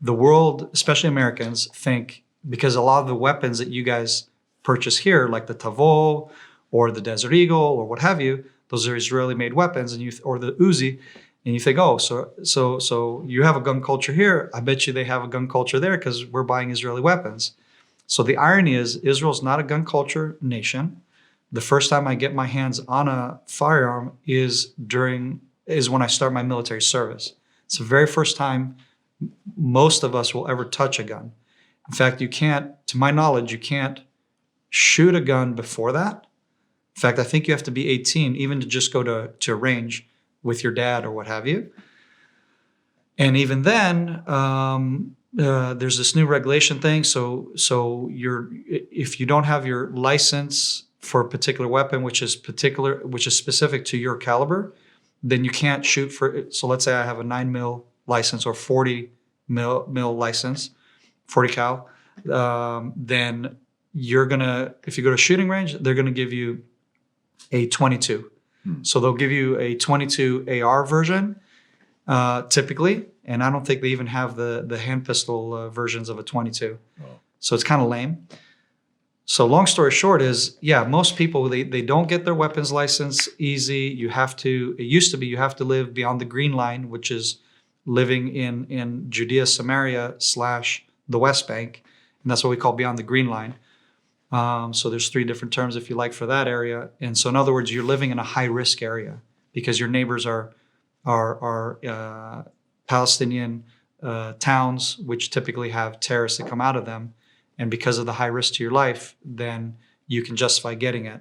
The world, especially Americans, think because a lot of the weapons that you guys purchase here, like the Tavo or the Desert Eagle or what have you, those are Israeli-made weapons, or the Uzi. And you think, oh, so you have a gun culture here. I bet you they have a gun culture there because we're buying Israeli weapons. So the irony is Israel's not a gun culture nation. The first time I get my hands on a firearm is when I start my military service. It's the very first time most of us will ever touch a gun. In fact, to my knowledge, you can't shoot a gun before that. In fact, I think you have to be 18 even to just go to a range with your dad or what have you. And even then, there's this new regulation thing. So if you don't have your license for a particular weapon, which is specific to your caliber, then you can't shoot for it. So let's say I have a 9mm license or 40 mil license, 40 cal. Then if you go to a shooting range, they're gonna give you a 22. So they'll give you a 22 AR version, typically, and I don't think they even have the hand pistol versions of a 22. Oh. So it's kind of lame. So long story short is, most people, they don't get their weapons license easy. It used to be you have to live beyond the green line, which is living in Judea, Samaria / the West Bank, and that's what we call beyond the green line. So there's 3 different terms, if you like, for that area. And so in other words, you're living in a high risk area because your neighbors are Palestinian towns, which typically have terrorists that come out of them. And because of the high risk to your life, then you can justify getting it.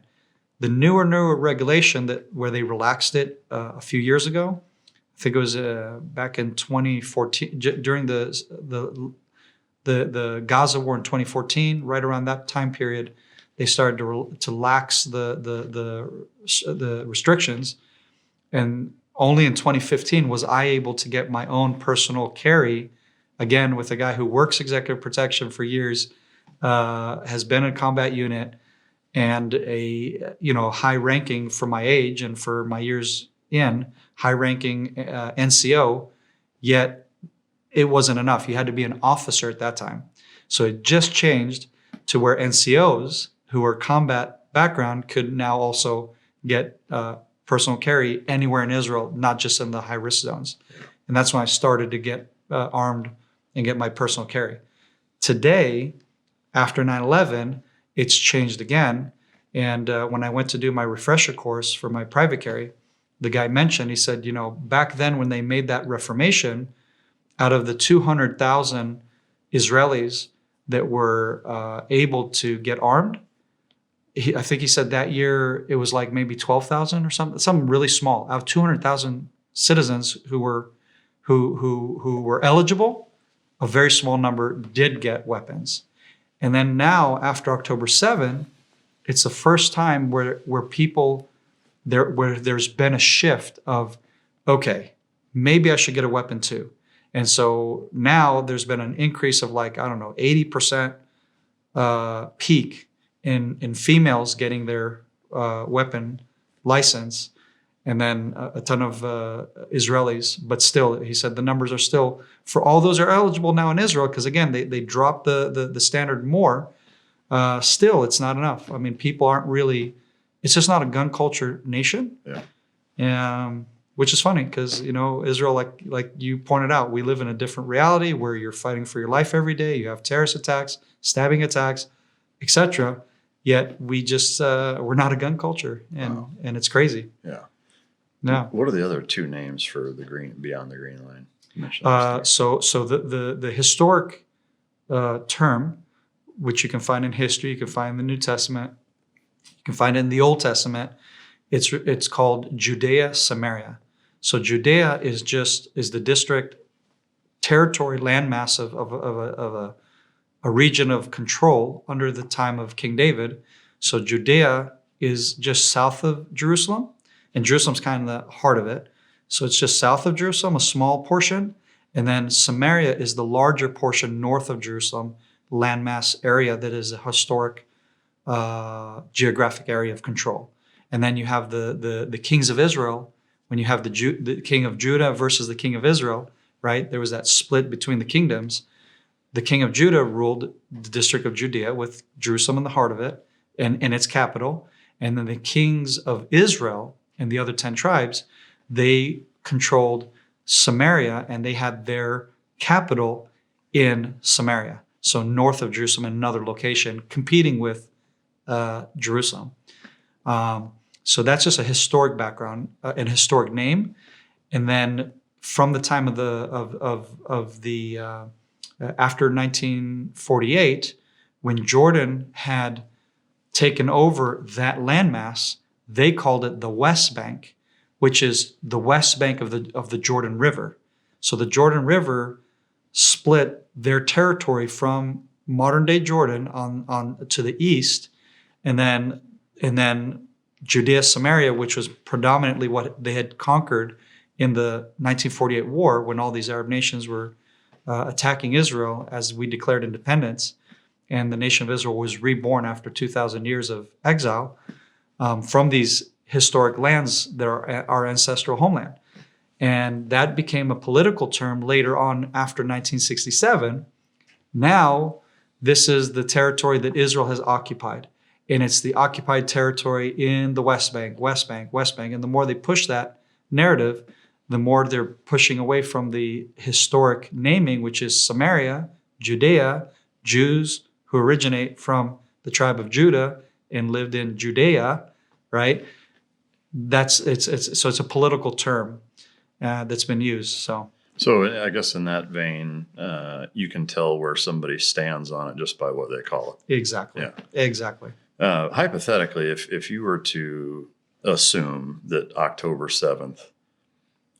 The newer regulation where they relaxed it a few years ago, I think it was back in 2014, during the Gaza war in 2014, right around that time period, they started to lax the restrictions, and only in 2015 was I able to get my own personal carry, again, with a guy who works executive protection for years, has been in a combat unit, and a high ranking for my age and for my years in, high ranking NCO, yet it wasn't enough. You had to be an officer at that time. So it just changed to where NCOs who are combat background could now also get personal carry anywhere in Israel, not just in the high risk zones. And that's when I started to get armed and get my personal carry. Today, after 9/11, it's changed again. And when I went to do my refresher course for my private carry, the guy mentioned, he said, back then when they made that reformation, out of the 200,000 Israelis that were able to get armed, I think he said that year it was like maybe 12,000 or something really small. Out of 200,000 citizens who were eligible, a very small number did get weapons. And then now, after October 7, it's the first time where people where there's been a shift of, okay, maybe I should get a weapon too. And so now there's been an increase of 80% peak in females getting their weapon license, and then a ton of Israelis. But still, he said the numbers are still, for all those are eligible now in Israel, because again, they dropped the standard more. Still, it's not enough. I mean, people aren't really, it's just not a gun culture nation. Yeah. Which is funny because, Israel, like you pointed out, we live in a different reality where you're fighting for your life every day. You have terrorist attacks, stabbing attacks, etc. Yet we just, we're not a gun culture, and it's crazy. Yeah. Yeah. What are the other two names for the green, beyond the green line? So the historic term, which you can find in history, you can find in the New Testament, you can find it in the Old Testament. It's called Judea Samaria. So Judea is the district, territory, landmass of a region of control under the time of King David. So Judea is just south of Jerusalem, and Jerusalem's kind of the heart of it. So it's just south of Jerusalem, a small portion, and then Samaria is the larger portion north of Jerusalem, landmass area that is a historic geographic area of control. And then you have the kings of Israel. When you have the king of Judah versus the king of Israel, right? There was that split between the kingdoms. The king of Judah ruled the district of Judea with Jerusalem in the heart of it and its capital. And then the kings of Israel and the other 10 tribes, they controlled Samaria, and they had their capital in Samaria. So north of Jerusalem in another location, competing with Jerusalem. So that's just a historic background, an historic name. And then from the time of the after 1948, when Jordan had taken over that landmass, they called it the West Bank, which is the west bank of the Jordan River. So the Jordan River split their territory from modern day Jordan on to the east, and then Judea Samaria, which was predominantly what they had conquered in the 1948 war, when all these Arab nations were attacking Israel as we declared independence, and the nation of Israel was reborn after 2,000 years of exile from these historic lands that are our ancestral homeland. And that became a political term later on after 1967. Now, this is the territory that Israel has occupied. And it's the occupied territory in the West Bank, West Bank, West Bank. And the more they push that narrative, the more they're pushing away from the historic naming, which is Samaria, Judea, Jews who originate from the tribe of Judah and lived in Judea, right? So it's a political term that's been used. So I guess in that vein, you can tell where somebody stands on it just by what they call it. Exactly. Yeah. Exactly. Hypothetically, if you were to assume that October 7th,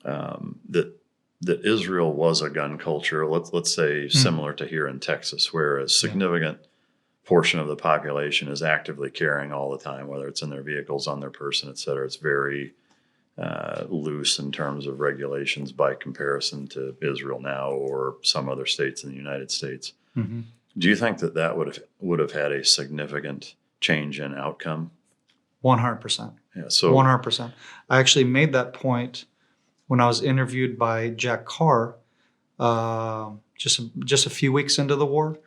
that Israel was a gun culture, let's say similar to here in Texas, where a significant portion of the population is actively carrying all the time, whether it's in their vehicles, on their person, et cetera. It's very loose in terms of regulations by comparison to Israel now or some other states in the United States. Mm-hmm. Do you think that would have had a significant change in outcome? 100%. Yeah. So 100%. I actually made that point when I was interviewed by Jack Carr just a few weeks into the war.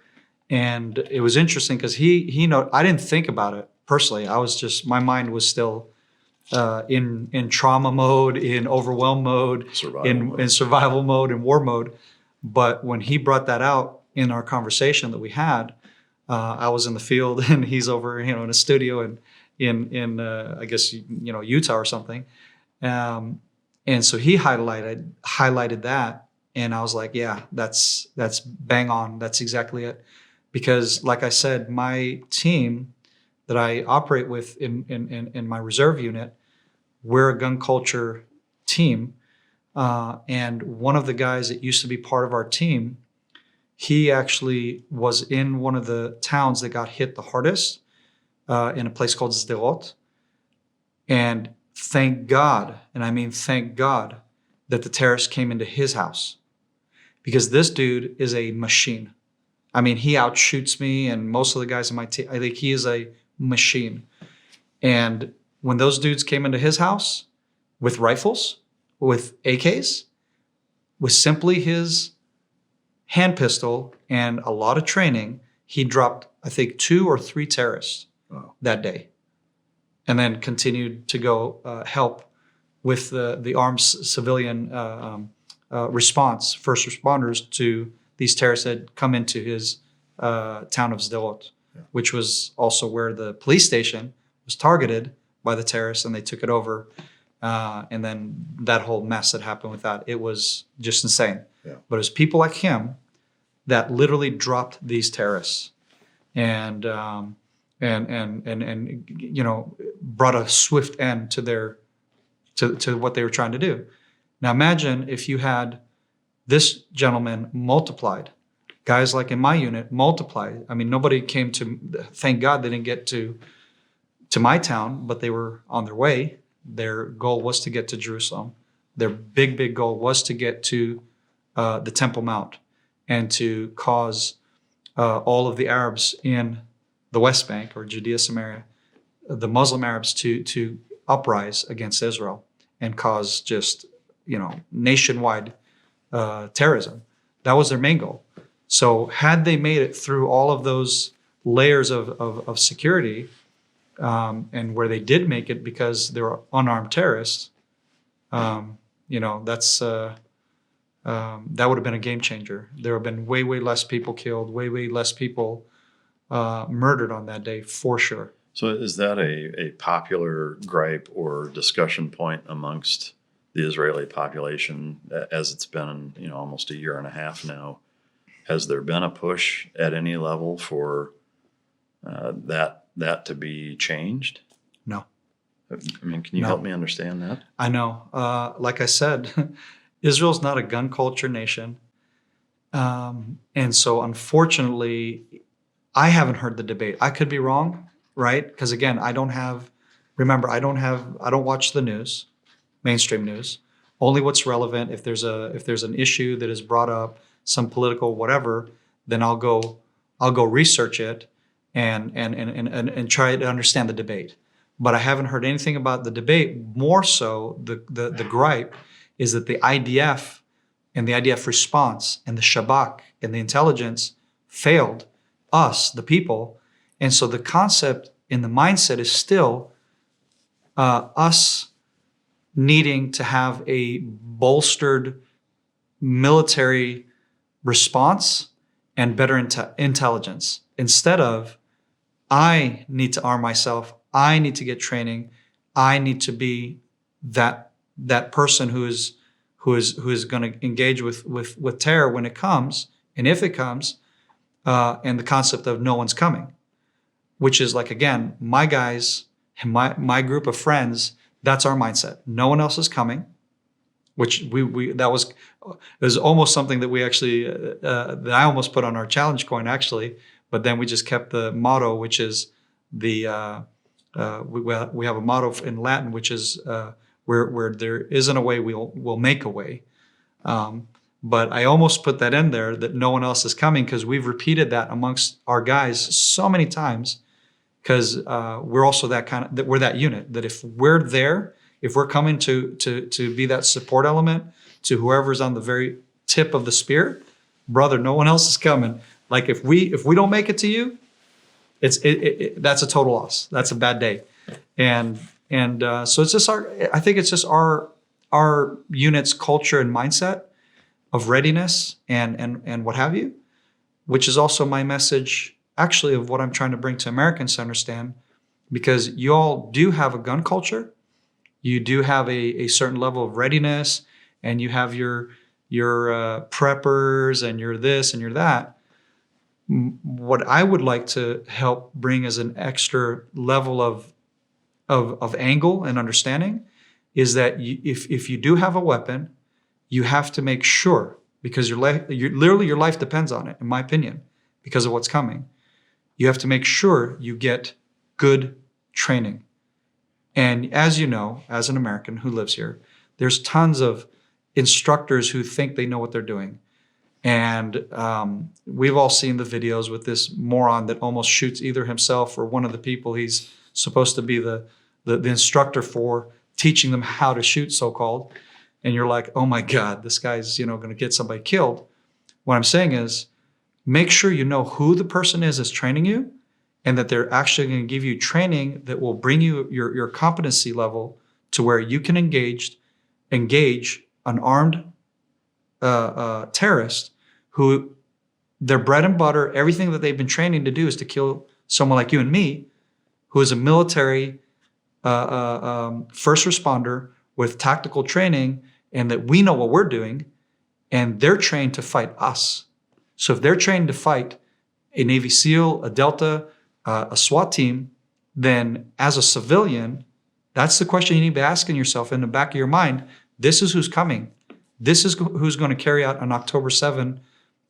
And it was interesting because I didn't think about it personally. My mind was still in trauma mode, in overwhelm mode, in survival mode, in war mode. But when he brought that out in our conversation that we had, I was in the field and he's over, in a studio in I guess, Utah or something. And so he highlighted that. And I was like, yeah, that's bang on. That's exactly it. Because like I said, my team that I operate with in my reserve unit, we're a gun culture team. And one of the guys that used to be part of our team, he actually was in one of the towns that got hit the hardest, in a place called Sderot. And thank God, and I mean thank God, that the terrorists came into his house. Because this dude is a machine. I mean, he outshoots me and most of the guys in my team. I think he is a machine. And when those dudes came into his house with rifles, with AKs, with simply his hand pistol and a lot of training, he dropped, I think, 2 or 3 terrorists that day. And then continued to go help with the armed civilian response, first responders to these terrorists that had come into his town of Sderot, which was also where the police station was targeted by the terrorists, and they took it over. And then that whole mess that happened with that, it was just insane. Yeah. But it was people like him that literally dropped these terrorists and brought a swift end to their to what they were trying to do. Now imagine if you had this gentleman multiplied, guys like in my unit multiplied. I mean, nobody came to, thank God they didn't get to my town, but they were on their way. Their goal was to get to Jerusalem. Their big goal was to get to the Temple Mount and to cause all of the Arabs in the West Bank or Judea, Samaria, the Muslim Arabs to uprise against Israel and cause just, nationwide terrorism. That was their main goal. So had they made it through all of those layers of security, and where they did make it because they were unarmed terrorists, that's that would have been a game changer. There would have been way less people killed, way less people murdered on that day, for sure. So is that a popular gripe or discussion point amongst the Israeli population as it's been, almost a year and a half now? Has there been a push at any level for that to be changed? No. I mean, can you help me understand that? I know. Like I said, Israel's not a gun culture nation. And so unfortunately, I haven't heard the debate. I could be wrong, right? Because again, I don't watch the news, mainstream news. Only what's relevant. If there's an issue that is brought up, some political whatever, then I'll go research it and try to understand the debate. But I haven't heard anything about the debate. More so, the gripe is that the IDF and the IDF response and the Shabak and the intelligence failed us, the people. And so the concept in the mindset is still us needing to have a bolstered military response and better intelligence, instead of I need to arm myself, I need to get training, I need to be that person who is going to engage with terror when it comes and if it comes, and the concept of no one's coming, which is like, again, my guys and my group of friends, that's our mindset. No one else is coming. Which it was almost something that we actually that I almost put on our challenge coin actually, but then we just kept the motto, which is we have a motto in Latin, which is where there isn't a way, we'll make a way. But I almost put that in there that no one else is coming, because we've repeated that amongst our guys so many times, because we're also we're that unit that if we're there, if we're coming to be that support element to whoever's on the very tip of the spear, brother, no one else is coming. Like if we don't make it to you, that's a total loss. That's a bad day. And so it's just I think it's just our unit's culture and mindset of readiness and what have you, which is also my message actually of what I'm trying to bring to Americans to understand, because you all do have a gun culture. You do have a certain level of readiness, and you have your preppers and your this and your that. What I would like to help bring as an extra level of angle and understanding is that if you do have a weapon, you have to make sure, because your life depends on it, in my opinion, because of what's coming. You have to make sure you get good training. And as you know, as an American who lives here, there's tons of instructors who think they know what they're doing. And we've all seen the videos with this moron that almost shoots either himself or one of the people he's supposed to be the instructor for, teaching them how to shoot, so-called. And you're like, oh my God, this guy's going to get somebody killed. What I'm saying is, make sure you know who the person is that's training you, and that they're actually going to give you training that will bring you your competency level to where you can engage an armed terrorist who their bread and butter, everything that they've been training to do is to kill someone like you and me, who is a military first responder with tactical training, and that we know what we're doing, and they're trained to fight us. So if they're trained to fight a Navy SEAL, a Delta, a SWAT team, then as a civilian, that's the question you need to be asking yourself in the back of your mind. This is who's coming. This is who's going to carry out an October 7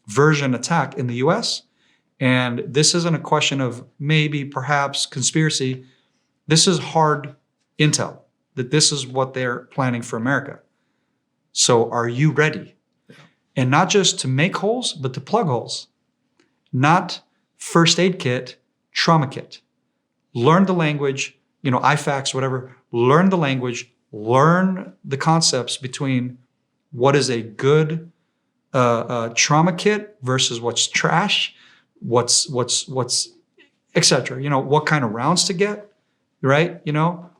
version attack in the US. And this isn't a question of maybe, perhaps, conspiracy. This is hard intel, that this is what they're planning for America. So are you ready? And not just to make holes, but to plug holes. Not first aid kit, trauma kit. Learn the language, IFACs, whatever. Learn the language, learn the concepts between what is a good trauma kit versus what's trash, what's etc. What kind of rounds to get, right?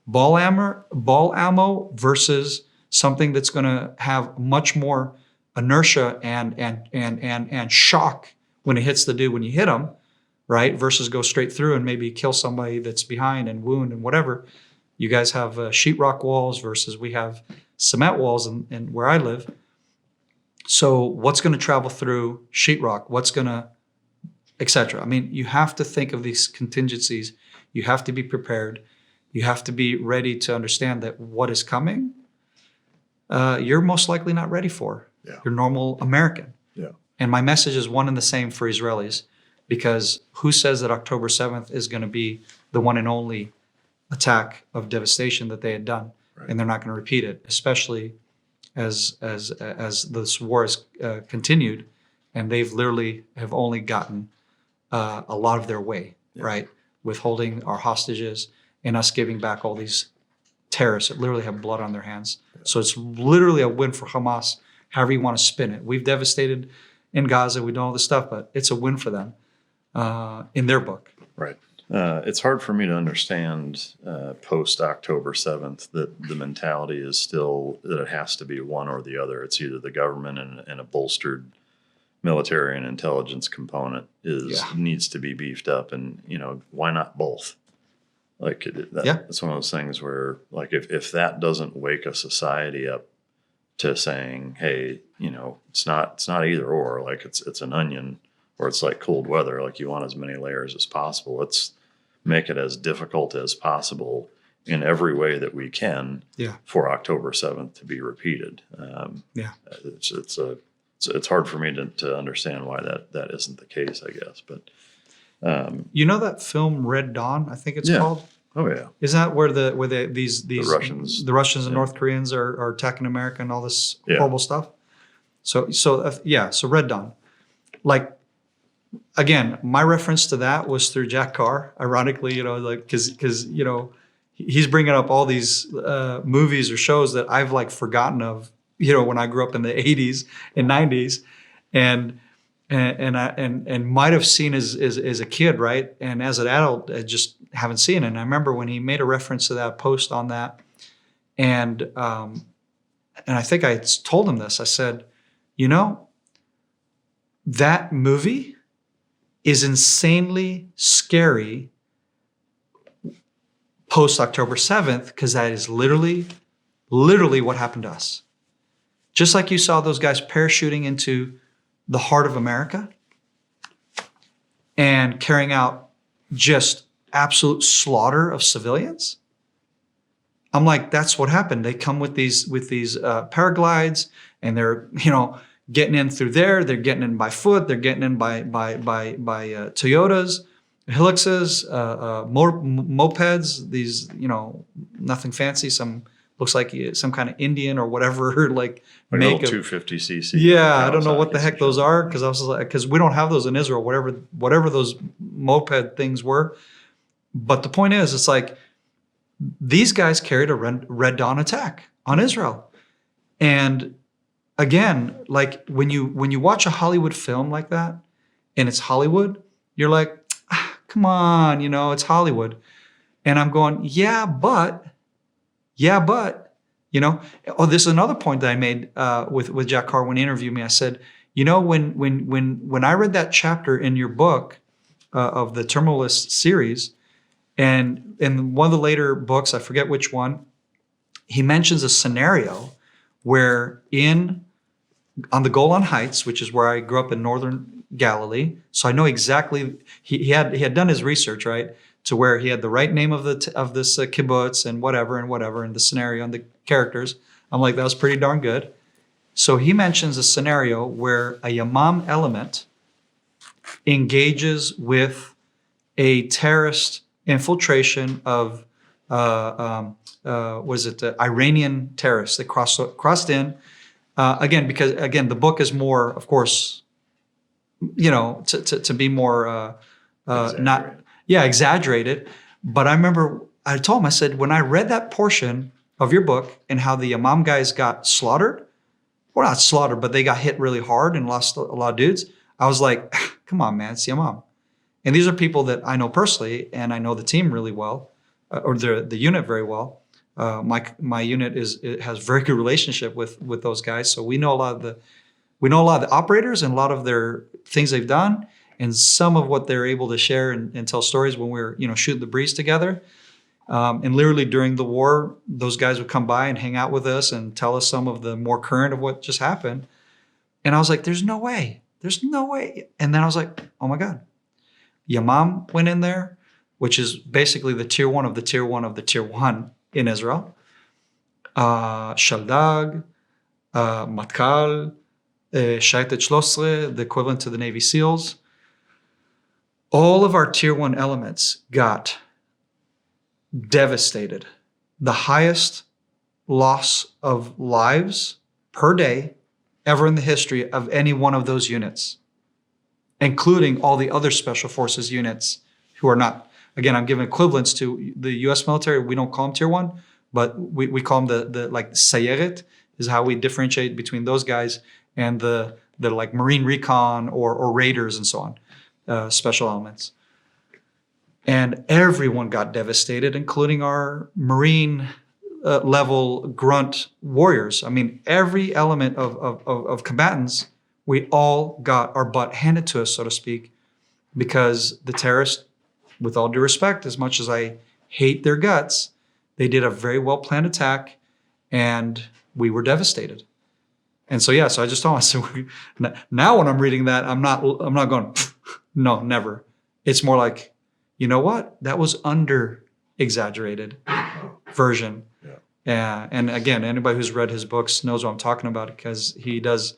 Ball ammo versus something that's going to have much more inertia and shock when it hits the dude when you hit him, right? Versus go straight through and maybe kill somebody that's behind and wound and whatever. You guys have sheetrock walls versus we have cement walls in where I live. So what's going to travel through sheetrock? What's going to, etc. I mean, you have to think of these contingencies. You have to be prepared. You have to be ready to understand that what is coming, you're most likely not ready for. Yeah. You're normal American. Yeah. And my message is one and the same for Israelis, because who says that October 7th is going to be the one and only attack of devastation that they had done, right? And they're not going to repeat it, especially as this war has continued, and they've literally have only gotten a lot of their way, right? With holding our hostages and us giving back all these terrorists that literally have blood on their hands. So it's literally a win for Hamas, however you want to spin it. We've devastated in Gaza, we do all this stuff, but it's a win for them in their book. Right. It's hard for me to understand post October 7th that the mentality is still that it has to be one or the other. It's either the government and a bolstered military and intelligence component needs to be beefed up, and why not both? Like that's one of those things where, like, if that doesn't wake a society up to saying, hey, it's not either or, like it's an onion, or it's like cold weather, like you want as many layers as possible. Let's make it as difficult as possible in every way that we can for October 7th to be repeated. It's hard for me to understand why that isn't the case, I guess. But that film Red Dawn, I think it's called? Oh yeah. Isn't that where these The Russians. the Russians and Yeah. North Koreans are attacking America and all this Yeah. horrible stuff? So Red Dawn. Like, again, my reference to that was through Jack Carr. Ironically, because he's bringing up all these movies or shows that I've like forgotten of. When I grew up in the '80s and '90s, and might have seen as a kid, right? And as an adult, I just haven't seen it. And I remember when he made a reference to that post on that, and I think I told him this. I said, that movie is insanely scary post October 7th, because that is literally what happened to us. Just like you saw those guys parachuting into the heart of America and carrying out just absolute slaughter of civilians. I'm like, that's what happened. They come with these paraglides, and they're getting in through there. They're getting in by foot. They're getting in by Toyotas, Hiluxes, mopeds. These nothing fancy. Looks like some kind of Indian or whatever, like Like make of 250cc. Yeah, I don't know what the heck those are, because we don't have those in Israel. Whatever those moped things were, but the point is, it's like these guys carried a Red Dawn attack on Israel, and again, like when you watch a Hollywood film like that, and it's Hollywood, you're like, come on, it's Hollywood, and I'm going, yeah, but. This is another point that I made with Jack Carr when he interviewed me. I said, when I read that chapter in your book of the Terminalist series, and in one of the later books, I forget which one, he mentions a scenario where on the Golan Heights, which is where I grew up in northern Galilee, so I know exactly. He had done his research, right, to where he had the right name of this kibbutz and whatever, and the scenario and the characters. I'm like, that was pretty darn good. So he mentions a scenario where a Yamam element engages with a terrorist infiltration of Iranian terrorists that crossed in because the book is more, of course, to be more exaggerated. But I remember I told him, I said, when I read that portion of your book and how the Yamam guys got slaughtered, well, not slaughtered, but they got hit really hard and lost a lot of dudes. I was like, come on, man, it's Yamam. And these are people that I know personally, and I know the team really well, or the unit very well. My unit has very good relationship with those guys, so we know a lot of the operators and a lot of their things they've done, and some of what they're able to share and tell stories when we're shooting the breeze together. And literally during the war, those guys would come by and hang out with us and tell us some of the more current of what just happened. And I was like, there's no way. And then I was like, oh my God. Yamam went in there, which is basically the tier one of the tier one of the tier one in Israel. Shaldag, Matkal, Shaitet Shlosre, the equivalent to the Navy SEALs. All of our tier one elements got devastated. The highest loss of lives per day ever in the history of any one of those units, including all the other special forces units who are not. Again, I'm giving equivalents to the U.S. military. We don't call them tier one, but we call them the Sayeret is how we differentiate between those guys and the like Marine Recon or Raiders and so on, special elements. And everyone got devastated, including our Marine level grunt warriors. I mean, every element of combatants, we all got our butt handed to us, so to speak, because the terrorists, with all due respect, as much as I hate their guts, they did a very well planned attack, and we were devastated. And so I just told myself, now when I'm reading that, I'm not going, no, never. It's more like, you know what? That was under exaggerated version. Yeah. And again, anybody who's read his books knows what I'm talking about, because he does,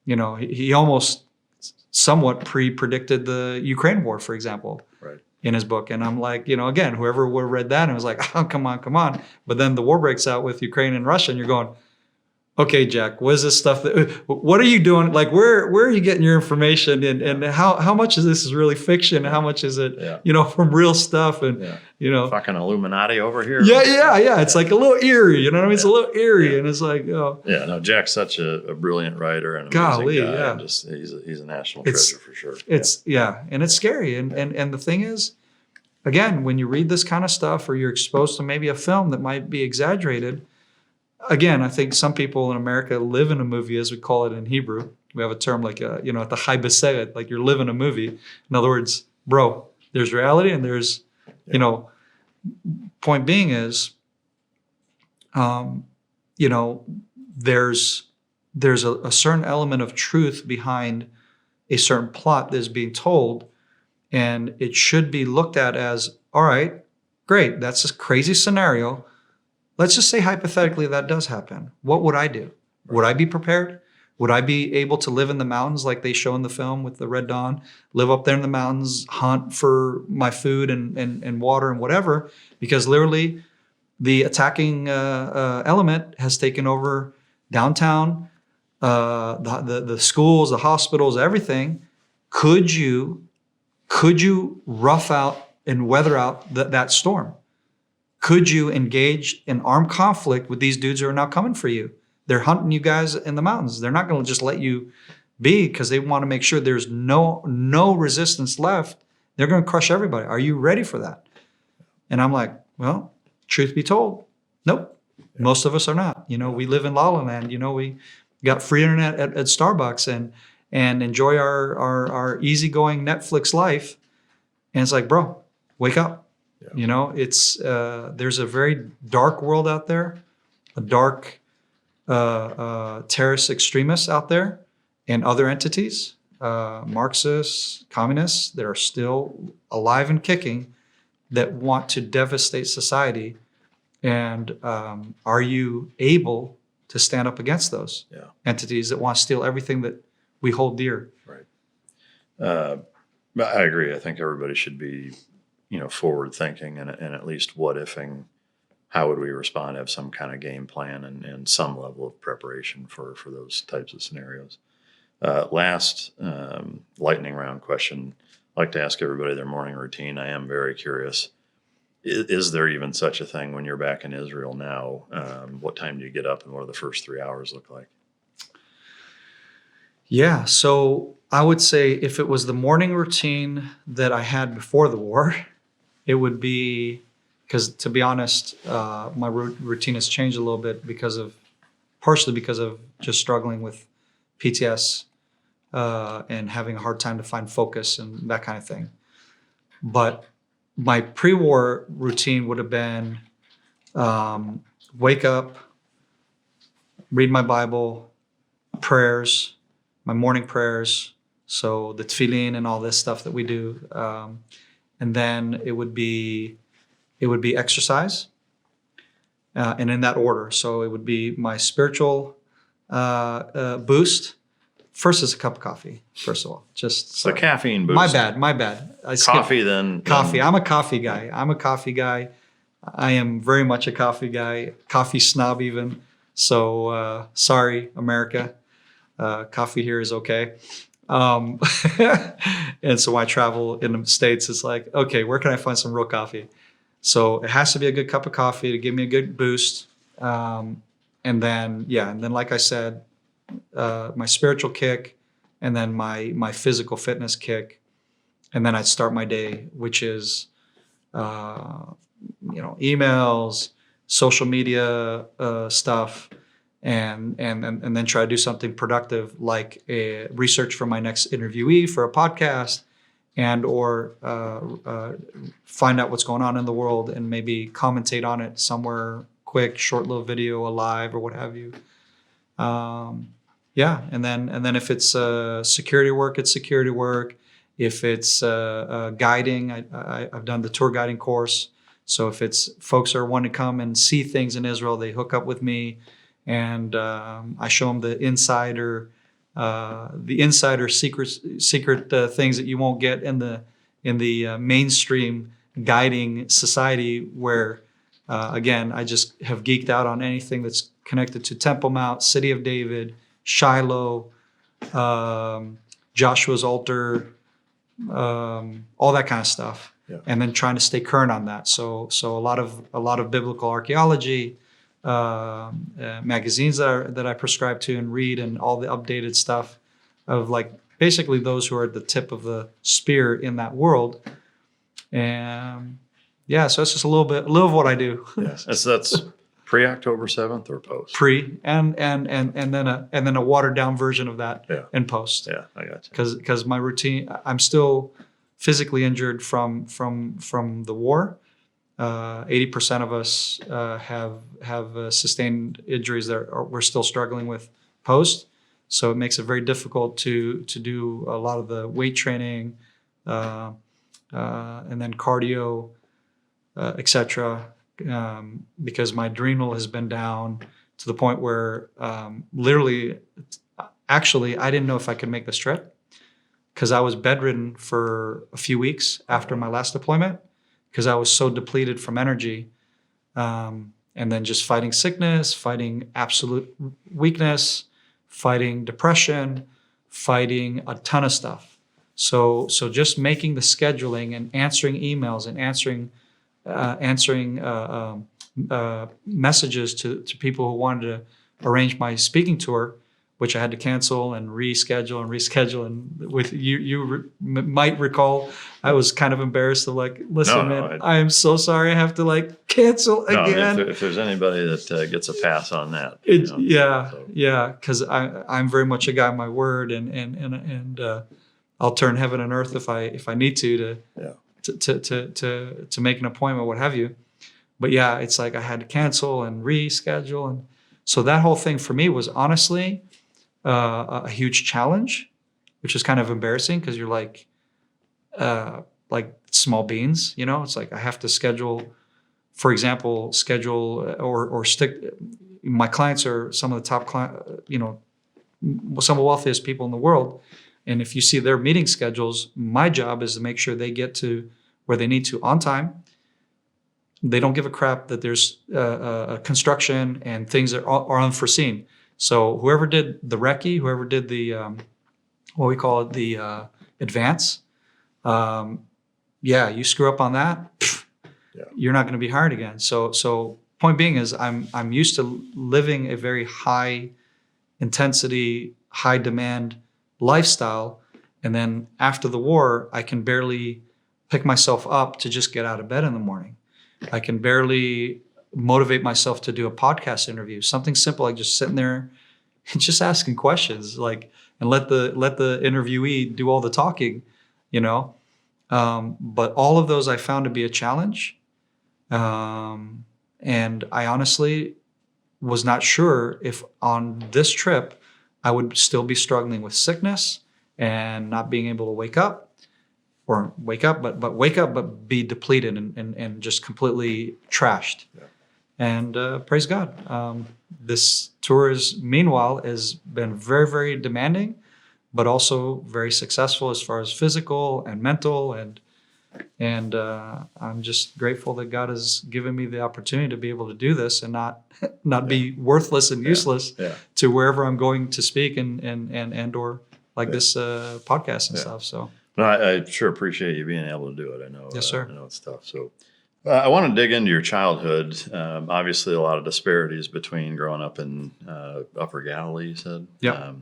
he almost somewhat predicted the Ukraine war, for example. Right. in his book. And I'm like, again, whoever would have read that and was like, oh, come on. But then the war breaks out with Ukraine and Russia, and you're going, okay, Jack, what is this stuff what are you doing? Like, where are you getting your information, and how much of this is really fiction, and how much is it, from real stuff, and fucking Illuminati over here. Yeah. It's like a little eerie, you know what I mean? It's a little eerie, and it's like, Yeah, no, Jack's such a brilliant writer and amazing guy. And just he's a national treasure for sure. It's and it's scary, and the thing is, again, when you read this kind of stuff, or you're exposed to maybe a film that might be exaggerated. Again, I think some people in America live in a movie, as we call it in Hebrew. We have a term like, at the high besed, like you're living a movie. In other words, bro, there's reality and there's, point being is, there's a certain element of truth behind a certain plot that's being told, and it should be looked at as, all right, great, that's a crazy scenario. Let's just say hypothetically that does happen. What would I do? Would I be prepared? Would I be able to live in the mountains like they show in the film with the Red Dawn, live up there in the mountains, hunt for my food and water and whatever? Because literally the attacking element has taken over downtown, the schools, the hospitals, everything. Could you rough out and weather out that storm? Could you engage in armed conflict with these dudes who are now coming for you? They're hunting you guys in the mountains. They're not going to just let you be, because they want to make sure there's no resistance left. They're going to crush everybody. Are you ready for that? And I'm like, well, truth be told, nope. Most of us are not. We live in La La Land. We got free internet at Starbucks and enjoy our easygoing Netflix life. And it's like, bro, wake up. It's there's a very dark world out there, a dark terrorist extremists out there, and other entities, Marxists, communists, that are still alive and kicking, that want to devastate society. And are you able to stand up against those entities that want to steal everything that we hold dear? Right. I agree. I think everybody should be forward thinking and at least what ifing, how would we respond, have some kind of game plan and some level of preparation for those types of scenarios. Last lightning round question. I like to ask everybody their morning routine. I am very curious. Is there even such a thing when you're back in Israel now? What time do you get up, and what do the first 3 hours look like? Yeah, so I would say if it was the morning routine that I had before the war, it would be, because to be honest, my routine has changed a little bit partially because of just struggling with PTS and having a hard time to find focus and that kind of thing. But my pre-war routine would have been wake up, read my Bible, prayers, my morning prayers, so the tefillin and all this stuff that we do, and then it would be exercise, and in that order. So it would be my spiritual boost. First is a cup of coffee. First of all, just the caffeine boost. My bad. Coffee then. Coffee. I'm a coffee guy. I am very much a coffee guy. Coffee snob even. So sorry, America. Coffee here is okay. And so when I travel in the States, it's like, okay, where can I find some real coffee? So it has to be a good cup of coffee to give me a good boost. And then like I said, my spiritual kick, and then my physical fitness kick. And then I'd start my day, which is, emails, social media stuff, and then try to do something productive, like a research for my next interviewee for a podcast, and or find out what's going on in the world and maybe commentate on it somewhere quick, short little video, a live or what have you. And then if it's security work, it's security work. If it's guiding, I've done the tour guiding course. So if it's folks are wanting to come and see things in Israel, they hook up with me, and I show them the insider secret things that you won't get in mainstream guiding society where, again, I just have geeked out on anything that's connected to Temple Mount, City of David, Shiloh, Joshua's altar, all that kind of stuff, and then trying to stay current on that. So a lot of biblical archaeology, magazines that I prescribe to and read, and all the updated stuff of like basically those who are at the tip of the spear in that world. And so it's just a little of what I do. Yes, that's pre-October 7th or post? Pre and then a watered down version of that in post. Yeah, I got you. Because my routine, I'm still physically injured from the war. 80% of us have sustained injuries that we're still struggling with post. So it makes it very difficult to do a lot of the weight training, and then cardio, etc. Because my adrenal has been down to the point where literally, actually, I didn't know if I could make this trip because I was bedridden for a few weeks after my last deployment because I was so depleted from energy, and then just fighting sickness, fighting absolute weakness, fighting depression, fighting a ton of stuff. So just making the scheduling and answering emails and answering messages to people who wanted to arrange my speaking tour, which I had to cancel and reschedule. And with you might recall, I was kind of embarrassed to like, listen, man, I am so sorry. I have to like cancel again. If there's anybody that gets a pass on that, because I'm very much a guy of my word, and I'll turn heaven and earth if I need to make an appointment, what have you. But yeah, it's like I had to cancel and reschedule, and so that whole thing for me was honestly a huge challenge, which is kind of embarrassing because you're like small beans, It's like I have to schedule, for example, or stick. My clients are some of the top some of the wealthiest people in the world. And if you see their meeting schedules, my job is to make sure they get to where they need to on time. They don't give a crap that there's construction and things that are unforeseen. So whoever did the recce, whoever did the, what we call it, the advance, you screw up on that, you're not going to be hired again. So point being is I'm used to living a very high intensity, high demand lifestyle. And then after the war, I can barely pick myself up to just get out of bed in the morning. I can barely motivate myself to do a podcast interview, something simple like just sitting there and just asking questions, and let the interviewee do all the talking, But all of those I found to be a challenge. And I honestly was not sure if on this trip I would still be struggling with sickness and not being able to wake up, but be depleted and just completely trashed. Yeah. And praise God. This tour meanwhile has been very, very demanding, but also very successful as far as physical and mental. And I'm just grateful that God has given me the opportunity to be able to do this and not be worthless and useless to wherever I'm going to speak and or like this podcast and stuff. So. No, I sure appreciate you being able to do it. I know. Yes, sir. I know it's tough. So I want to dig into your childhood. Obviously, a lot of disparities between growing up in Upper Galilee, you said. Yeah.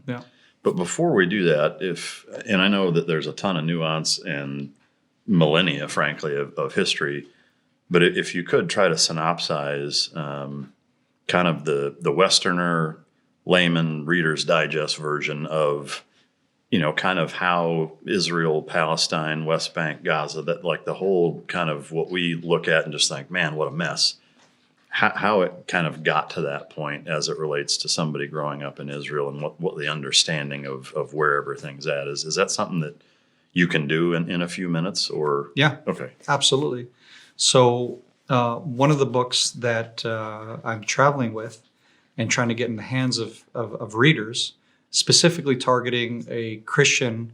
But before we do that, and I know that there's a ton of nuance and millennia, frankly, of history, but if you could try to synopsize kind of the Westerner layman Reader's Digest version of kind of how Israel, Palestine, West Bank, Gaza, that like the whole kind of what we look at and just think, man, what a mess. How it kind of got to that point as it relates to somebody growing up in Israel and what the understanding of where everything's at is. Is that something that you can do in a few minutes or? Yeah. Okay. Absolutely. So one of the books that I'm traveling with and trying to get in the hands of readers, specifically targeting a Christian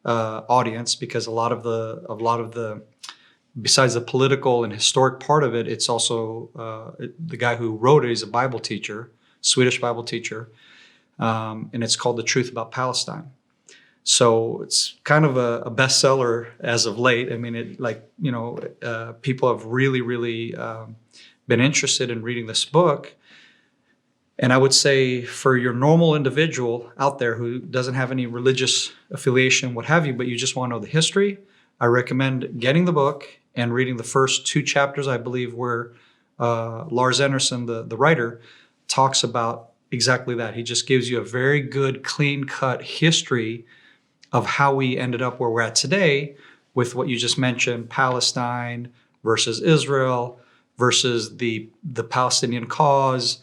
audience, because a lot of the besides the political and historic part of it, it's also the guy who wrote it is a Bible teacher, Swedish Bible teacher, and it's called The Truth About Palestine. So it's kind of a bestseller as of late. I mean, people have really been interested in reading this book. And I would say for your normal individual out there who doesn't have any religious affiliation, what have you, but you just want to know the history, I recommend getting the book and reading the first 2 chapters, I believe, where Lars Anderson, the writer, talks about exactly that. He just gives you a very good, clean-cut history of how we ended up where we're at today with what you just mentioned, Palestine versus Israel versus the Palestinian cause,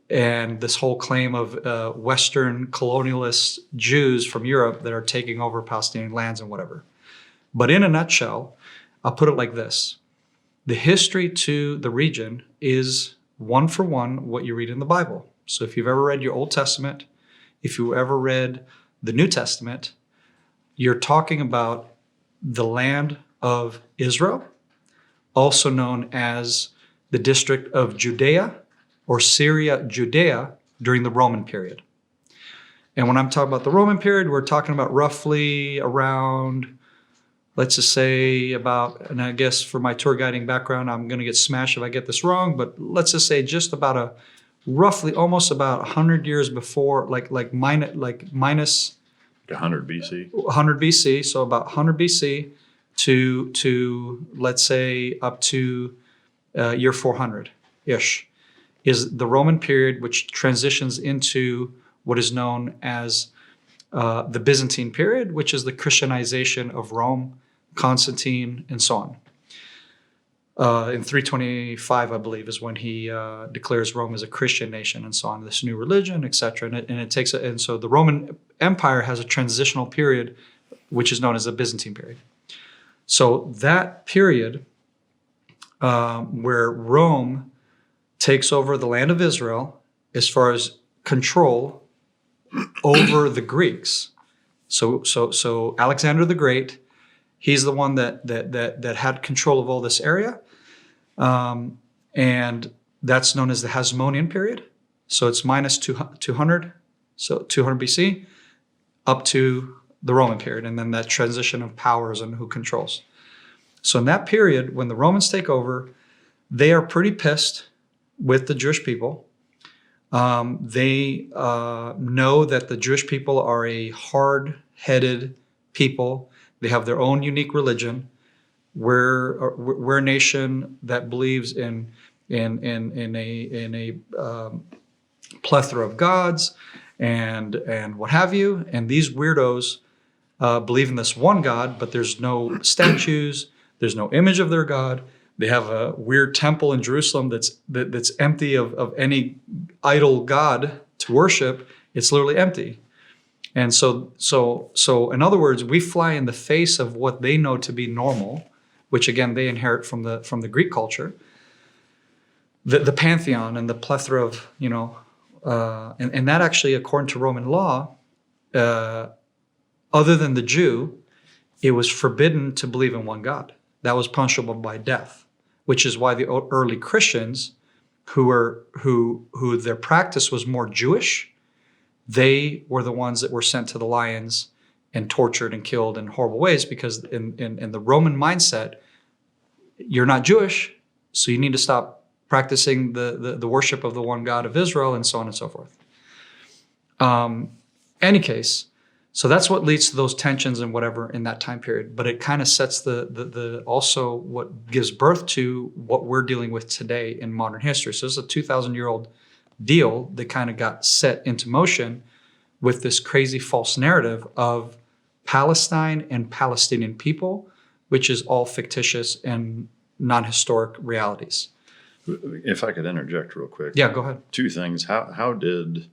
and this whole claim of Western colonialist Jews from Europe that are taking over Palestinian lands and whatever. But in a nutshell, I'll put it like this. The history to the region is one for one what you read in the Bible. So if you've ever read your Old Testament, if you ever read the New Testament, you're talking about the land of Israel, also known as the district of Judea or Syria, Judea, during the Roman period. And when I'm talking about the Roman period, we're talking about roughly around, let's just say about, and I guess for my tour guiding background, I'm going to get smashed if I get this wrong, but let's just say just about roughly almost about 100 years before, minus 100 BC. 100 BC, so about 100 BC to let's say up to year 400-ish is the Roman period, which transitions into what is known as the Byzantine period, which is the Christianization of Rome, Constantine, and so on. In 325, I believe, is when he declares Rome as a Christian nation and so on, this new religion, etc. And so the Roman Empire has a transitional period, which is known as the Byzantine period. So that period where Rome takes over the land of Israel as far as control over the Greeks. So Alexander the Great, he's the one that had control of all this area. And that's known as the Hasmonean period. So it's minus 200, so 200 BC, up to the Roman period, and then that transition of powers and who controls. So in that period, when the Romans take over, they are pretty pissed with the Jewish people. They know that the Jewish people are a hard-headed people. They have their own unique religion. We're a nation that believes in a plethora of gods and what have you. And these weirdos believe in this one God, but there's no statues, there's no image of their God. They have a weird temple in Jerusalem that's empty of any idol god to worship. It's literally empty. And so in other words, we fly in the face of what they know to be normal, which again they inherit from the Greek culture, the pantheon and the plethora of and that actually, according to Roman law, other than the Jew, it was forbidden to believe in one God. That was punishable by death, which is why the early Christians, who their practice was more Jewish, they were the ones that were sent to the lions and tortured and killed in horrible ways, because in the Roman mindset, you're not Jewish, so you need to stop practicing the worship of the one God of Israel, and so on and so forth. Any case, so that's what leads to those tensions and whatever in that time period. But it kind of sets the also what gives birth to what we're dealing with today in modern history. So it's a 2,000-year-old deal that kind of got set into motion with this crazy false narrative of Palestine and Palestinian people, which is all fictitious and non-historic realities. If I could interject real quick. Yeah, go ahead. 2 things. How did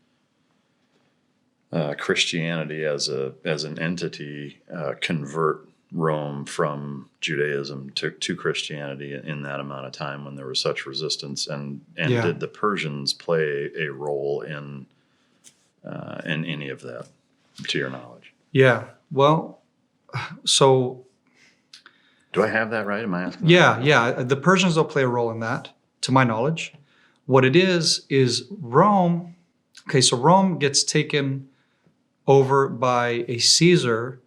Christianity as an entity convert Rome from Judaism to Christianity in that amount of time when there was such resistance? And did the Persians play a role in any of that, to your knowledge? Yeah. Well, so Do I have that right? Am I asking? yeah, the Persians don't play a role in that, to my knowledge. What it is Rome. Okay, so Rome gets taken over by a Caesar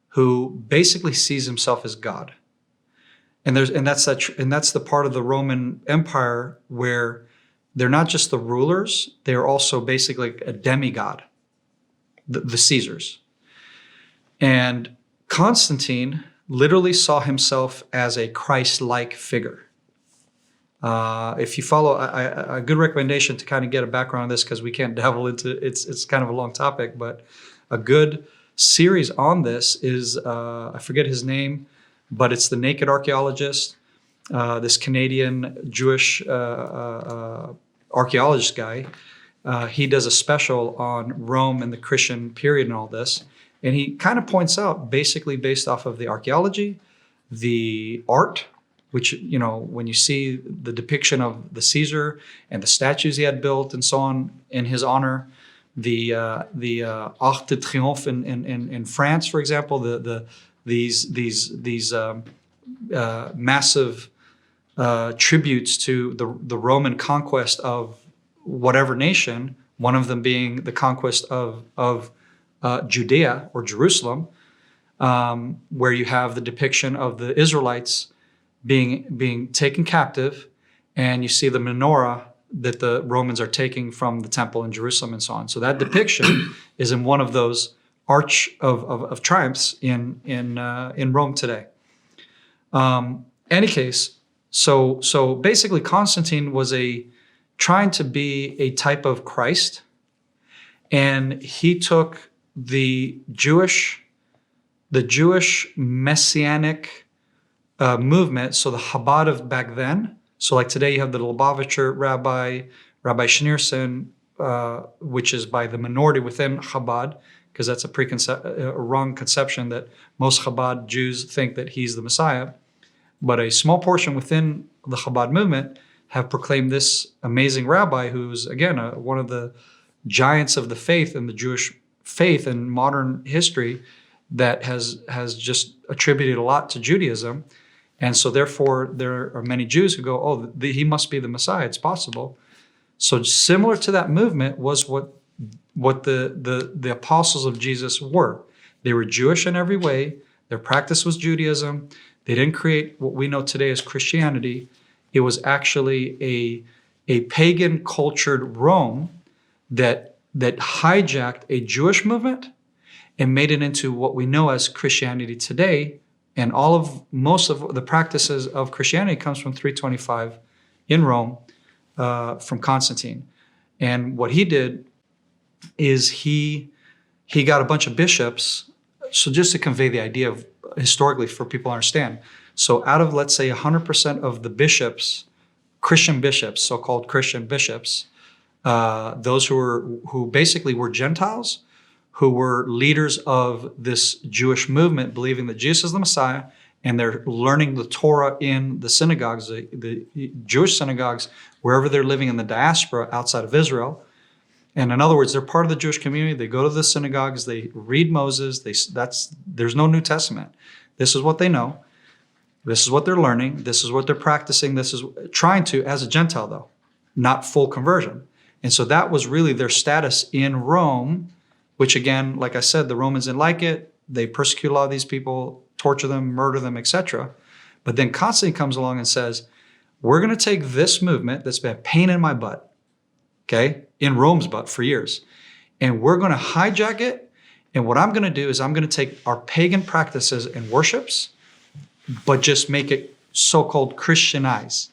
who basically sees himself as God. And that's the part of the Roman Empire where they're not just the rulers, they're also basically a demigod, the Caesars. And Constantine literally saw himself as a Christ-like figure. If you follow, a good recommendation to kind of get a background on this, because we can't delve into it's kind of a long topic, but a good series on this is, I forget his name, but it's the Naked Archaeologist, this Canadian Jewish archaeologist guy. He does a special on Rome and the Christian period and all this. And he kind of points out, basically based off of the archaeology, the art, which, when you see the depiction of the Caesar and the statues he had built and so on in his honor, the Arc de Triomphe in France, for example, these massive tributes to the Roman conquest of whatever nation, one of them being the conquest of Judea or Jerusalem, where you have the depiction of the Israelites being taken captive, and you see the menorah that the Romans are taking from the temple in Jerusalem and so on. So that depiction is in one of those arch of triumphs in Rome today. Any case, so basically Constantine was trying to be a type of Christ, and he took the Jewish messianic movement, so the Chabad of back then. So like today you have the Lubavitcher Rabbi Schneerson, which is by the minority within Chabad, because that's a wrong conception that most Chabad Jews think that he's the Messiah. But a small portion within the Chabad movement have proclaimed this amazing rabbi who's, again, one of the giants of the faith and the Jewish faith in modern history that has just attributed a lot to Judaism. And so therefore, there are many Jews who go, oh, he must be the Messiah. It's possible. So similar to that movement was what the apostles of Jesus were. They were Jewish in every way. Their practice was Judaism. They didn't create what we know today as Christianity. It was actually a pagan cultured Rome that hijacked a Jewish movement and made it into what we know as Christianity today. And most of the practices of Christianity comes from 325 in Rome, from Constantine. And what he did is he got a bunch of bishops. So just to convey the idea of historically for people to understand. So out of, let's say, 100% of the bishops, Christian bishops, so-called Christian bishops, those who basically were Gentiles, who were leaders of this Jewish movement, believing that Jesus is the Messiah, and they're learning the Torah in the synagogues, the Jewish synagogues, wherever they're living in the diaspora outside of Israel. And in other words, they're part of the Jewish community. They go to the synagogues, they read Moses. There's no New Testament. This is what they know. This is what they're learning. This is what they're practicing. This is trying to, as a Gentile though, not full conversion. And so that was really their status in Rome, which again, like I said, the Romans didn't like it. They persecute a lot of these people, torture them, murder them, etc. But then Constantine comes along and says, we're going to take this movement that's been a pain in my butt, okay, in Rome's butt for years, and we're going to hijack it. And what I'm going to do is I'm going to take our pagan practices and worships, but just make it so-called Christianize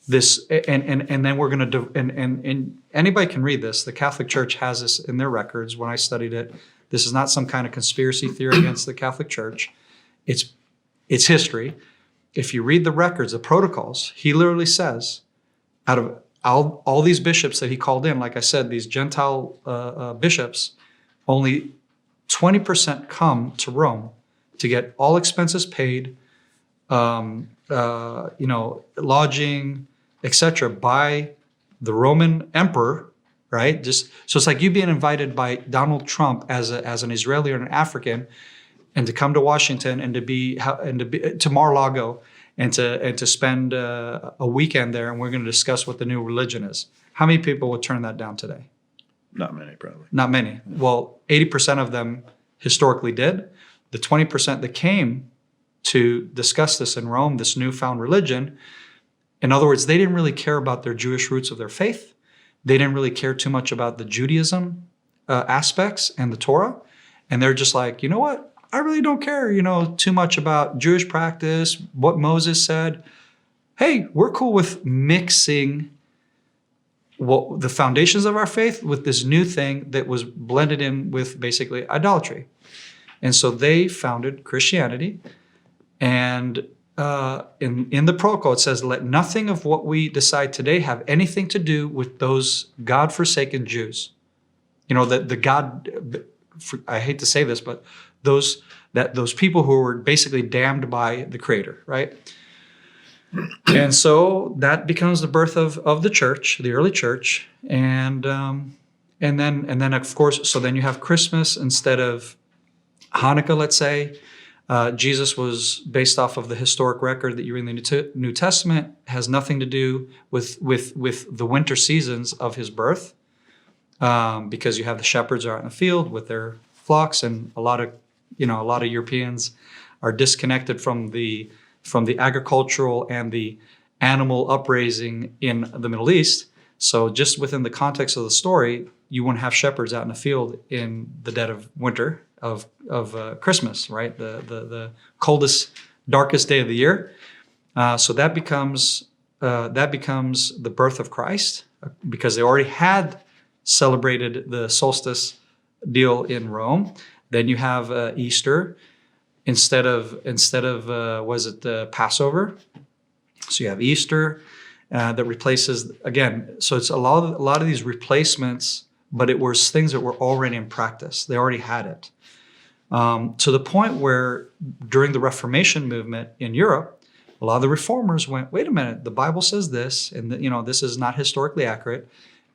this. And then we're going to and anybody can read this. The Catholic Church has this in their records. When I studied it, this is not some kind of conspiracy theory against the Catholic Church. It's history. If you read the records, the protocols, he literally says, out of all these bishops that he called in, like I said, these Gentile bishops, only 20% come to Rome to get all expenses paid, lodging, etc., by the Roman emperor, right? So it's like you being invited by Donald Trump as an Israeli or an African and to come to Washington and to Mar-a-Lago and to spend a weekend there, and we're going to discuss what the new religion is. How many people would turn that down today? Not many, probably. Not many. Well, 80% of them historically did. The 20% that came to discuss this in Rome, this newfound religion, in other words, they didn't really care about their Jewish roots of their faith. They didn't really care too much about the Judaism aspects and the Torah. And they're just like, you know what? I really don't care, too much about Jewish practice, what Moses said. Hey, we're cool with mixing the foundations of our faith with this new thing that was blended in with basically idolatry. And so they founded Christianity. And in the protocol, it says, let nothing of what we decide today have anything to do with those God-forsaken Jews. The God, I hate to say this, but those people who were basically damned by the Creator, right? And so that becomes the birth of the church, the early church, and then of course, so then you have Christmas instead of Hanukkah, let's say. Jesus was based off of the historic record that you read in the New Testament, has nothing to do with the winter seasons of his birth, because you have the shepherds are out in the field with their flocks, and a lot of Europeans are disconnected from the agricultural and the animal upraising in the Middle East. So just within the context of the story, you wouldn't have shepherds out in the field in the dead of winter of Christmas, right? The coldest, darkest day of the year. So that becomes the birth of Christ, because they already had celebrated the solstice deal in Rome. Then you have Easter instead of was it Passover? So you have Easter that replaces again. So it's a lot of these replacements, but it was things that were already in practice. They already had it. To the point where during the Reformation movement in Europe, a lot of the reformers went, wait a minute, the Bible says this, and this is not historically accurate.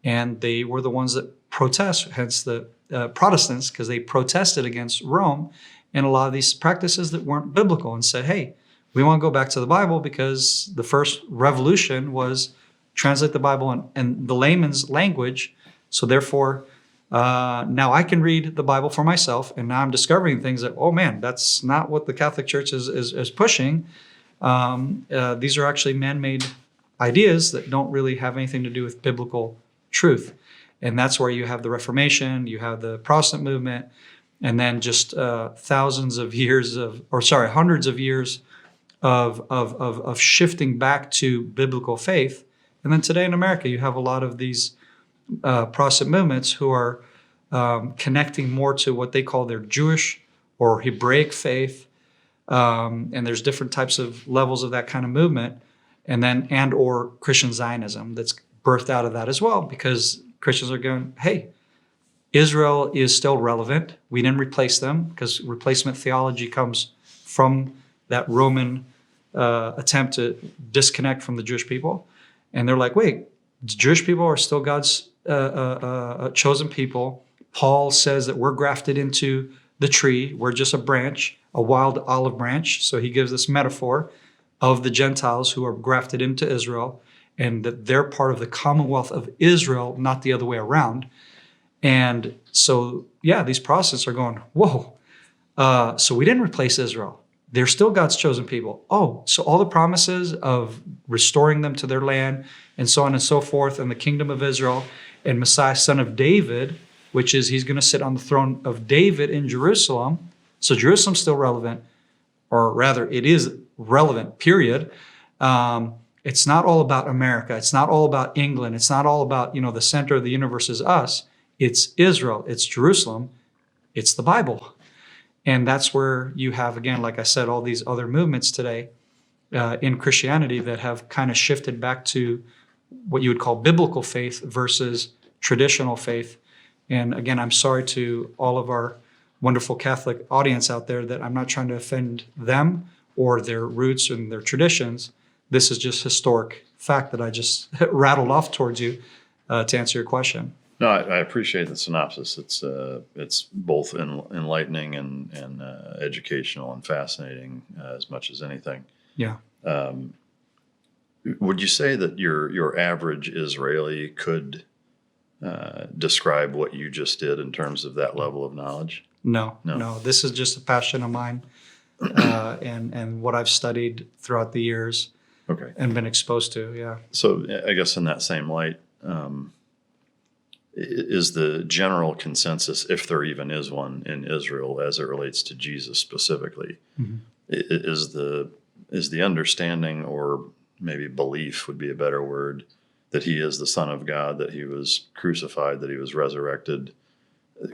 And they were the ones that protest, hence the Protestants, because they protested against Rome and a lot of these practices that weren't biblical, and said, hey, we want to go back to the Bible, because the first revolution was translate the Bible in the layman's language. So therefore, now I can read the Bible for myself, and now I'm discovering things that, oh man, that's not what the Catholic Church is pushing. These are actually man-made ideas that don't really have anything to do with biblical truth. And that's where you have the Reformation, you have the Protestant movement, and then just hundreds of years of shifting back to biblical faith. And then today in America, you have a lot of these Protestant movements who are connecting more to what they call their Jewish or Hebraic faith. And there's different types of levels of that kind of movement, and or Christian Zionism that's birthed out of that as well, because Christians are going, hey, Israel is still relevant. We didn't replace them, because replacement theology comes from that Roman attempt to disconnect from the Jewish people. And they're like, wait, the Jewish people are still God's chosen people. Paul says that we're grafted into the tree. We're just a branch, a wild olive branch. So he gives this metaphor of the Gentiles who are grafted into Israel, and that they're part of the commonwealth of Israel, not the other way around. And so, yeah, these Protestants are going, whoa, so we didn't replace Israel. They're still God's chosen people. Oh, so all the promises of restoring them to their land and so on and so forth, and the kingdom of Israel and Messiah, son of David, which is he's going to sit on the throne of David in Jerusalem. So Jerusalem's still relevant, or rather it is relevant, period. It's not all about America. It's not all about England. It's not all about, the center of the universe is us. It's Israel. It's Jerusalem. It's the Bible. And that's where you have, again, like I said, all these other movements today in Christianity that have kind of shifted back to what you would call biblical faith versus traditional faith. And again, I'm sorry to all of our wonderful Catholic audience out there that I'm not trying to offend them or their roots and their traditions. This is just historic fact that I just rattled off towards you to answer your question. No, I appreciate the synopsis. It's both enlightening and educational and fascinating as much as anything. Yeah. Would you say that your average Israeli could describe what you just did in terms of that level of knowledge? No. This is just a passion of mine, and what I've studied throughout the years. Okay. And been exposed to. Yeah. So I guess in that same light, is the general consensus, if there even is one in Israel as it relates to Jesus specifically, is the understanding, or maybe belief would be a better word, that he is the Son of God, that he was crucified, that he was resurrected,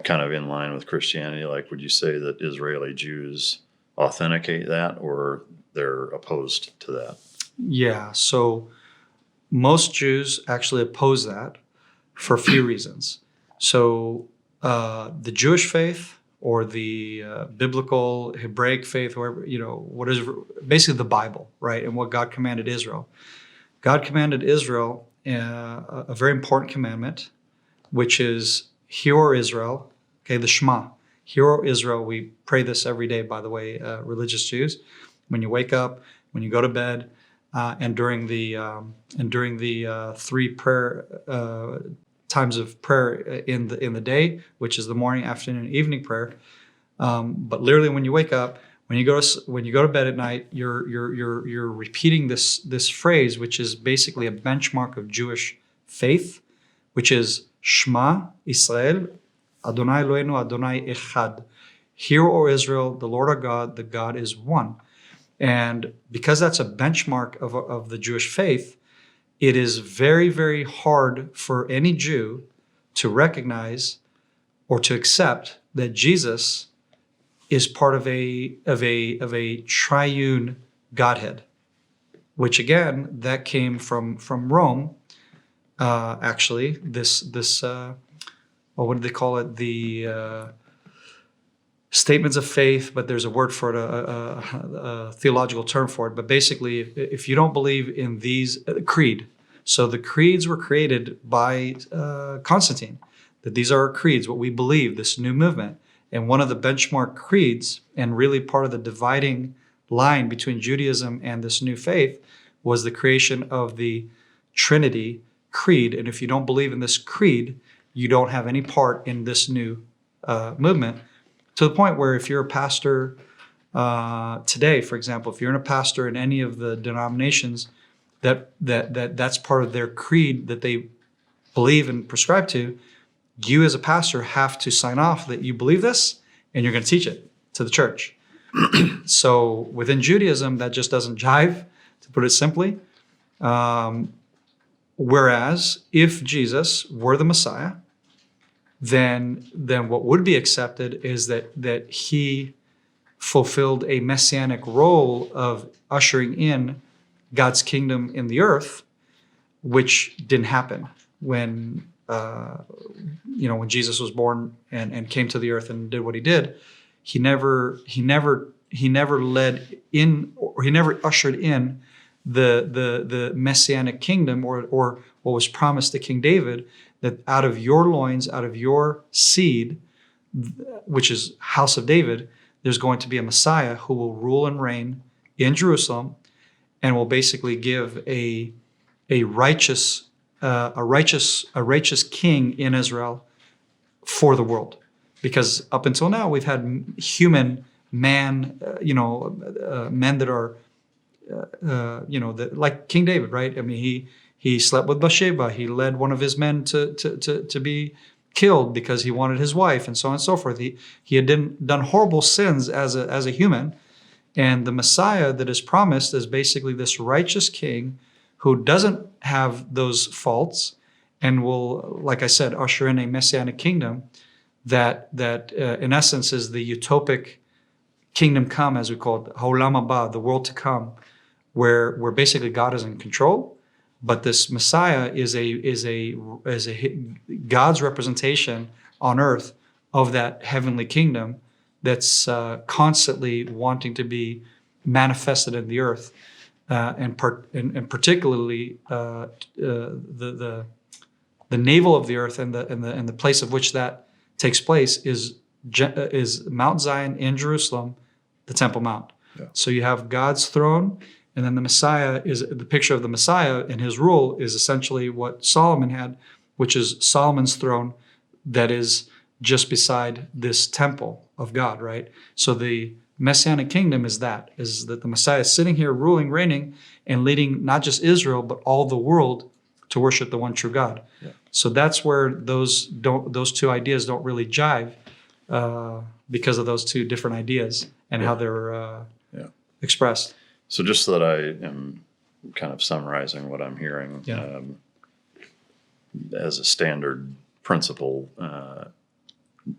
kind of in line with Christianity? Like, would you say that Israeli Jews authenticate that, or they're opposed to that? Yeah. So most Jews actually oppose that for a few reasons. So the Jewish faith, or the biblical Hebraic faith, or what is basically the Bible, right? And what God commanded Israel. God commanded Israel a very important commandment, which is, Hear, O Israel, okay, the Shema. Hear, O Israel. We pray this every day, by the way, religious Jews. When you wake up, when you go to bed, and during the three prayer times of prayer in the day, which is the morning, afternoon, and evening prayer. But literally, when you wake up, when you go to bed at night, you're repeating this phrase, which is basically a benchmark of Jewish faith, which is Shema Israel, Adonai Eloheinu, Adonai Echad. Hear, O Israel, the Lord our God, the God is one. And because that's a benchmark of the Jewish faith, it is very, very hard for any Jew to recognize or to accept that Jesus is part of a triune Godhead, which again, that came from Rome. Actually, what do they call it? The statements of faith, but there's a word for it, a theological term for it. But basically, if you don't believe in these, creed. So the creeds were created by Constantine, that these are our creeds, what we believe, this new movement. And one of the benchmark creeds, and really part of the dividing line between Judaism and this new faith, was the creation of the Trinity creed. And if you don't believe in this creed, you don't have any part in this new movement. To the point where if you're a pastor today, for example, if you're a pastor in any of the denominations that's part of their creed that they believe and prescribe to, you as a pastor have to sign off that you believe this and you're going to teach it to the church. So within Judaism, that just doesn't jive, to put it simply. Whereas if Jesus were the Messiah, then what would be accepted is that he fulfilled a messianic role of ushering in God's kingdom in the earth, which didn't happen when Jesus was born and came to the earth and did what he did. He never led in, or he never ushered in the messianic kingdom, or what was promised to King David, that out of your loins, out of your seed, which is house of David, there's going to be a Messiah who will rule and reign in Jerusalem, and will basically give a righteous king in Israel for the world. Because up until now, we've had human men that are like King David, right? I mean, he slept with Bathsheba. He led one of his men to be killed because he wanted his wife, and so on and so forth. He had done horrible sins as a human, and the Messiah that is promised is basically this righteous king who doesn't have those faults and will, like I said, usher in a messianic kingdom that in essence is the utopic kingdom come, as we call it, Ha'olam Haba, the world to come, where basically God is in control, but this Messiah is a God's representation on earth of that heavenly kingdom that's constantly wanting to be manifested in the earth, and particularly the the navel of the earth and the place of which that takes place is Mount Zion in Jerusalem, the Temple Mount. Yeah. So you have God's throne, and then the Messiah is the picture of the Messiah, and his rule is essentially what Solomon had, which is Solomon's throne that is just beside this temple of God, right? So the Messianic kingdom is that the Messiah is sitting here ruling, reigning, and leading not just Israel, but all the world to worship the one true God. Yeah. So that's where those two ideas don't really jive because of those two different ideas and how they're expressed. So just so that I am kind of summarizing what I'm hearing, as a standard principle,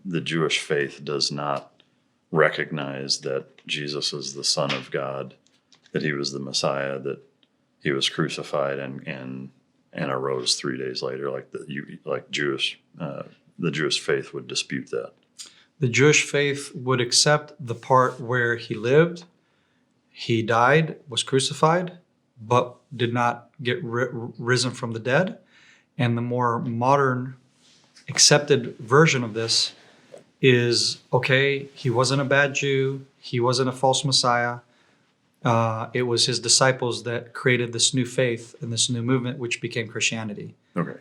the Jewish faith does not recognize that Jesus is the Son of God, that he was the Messiah, that he was crucified and arose 3 days later, the Jewish faith would dispute that. The Jewish faith would accept the part where he lived, he died, was crucified, but did not get risen from the dead. And the more modern accepted version of this is, okay, he wasn't a bad Jew, he wasn't a false Messiah. It was his disciples that created this new faith and this new movement, which became Christianity. Okay.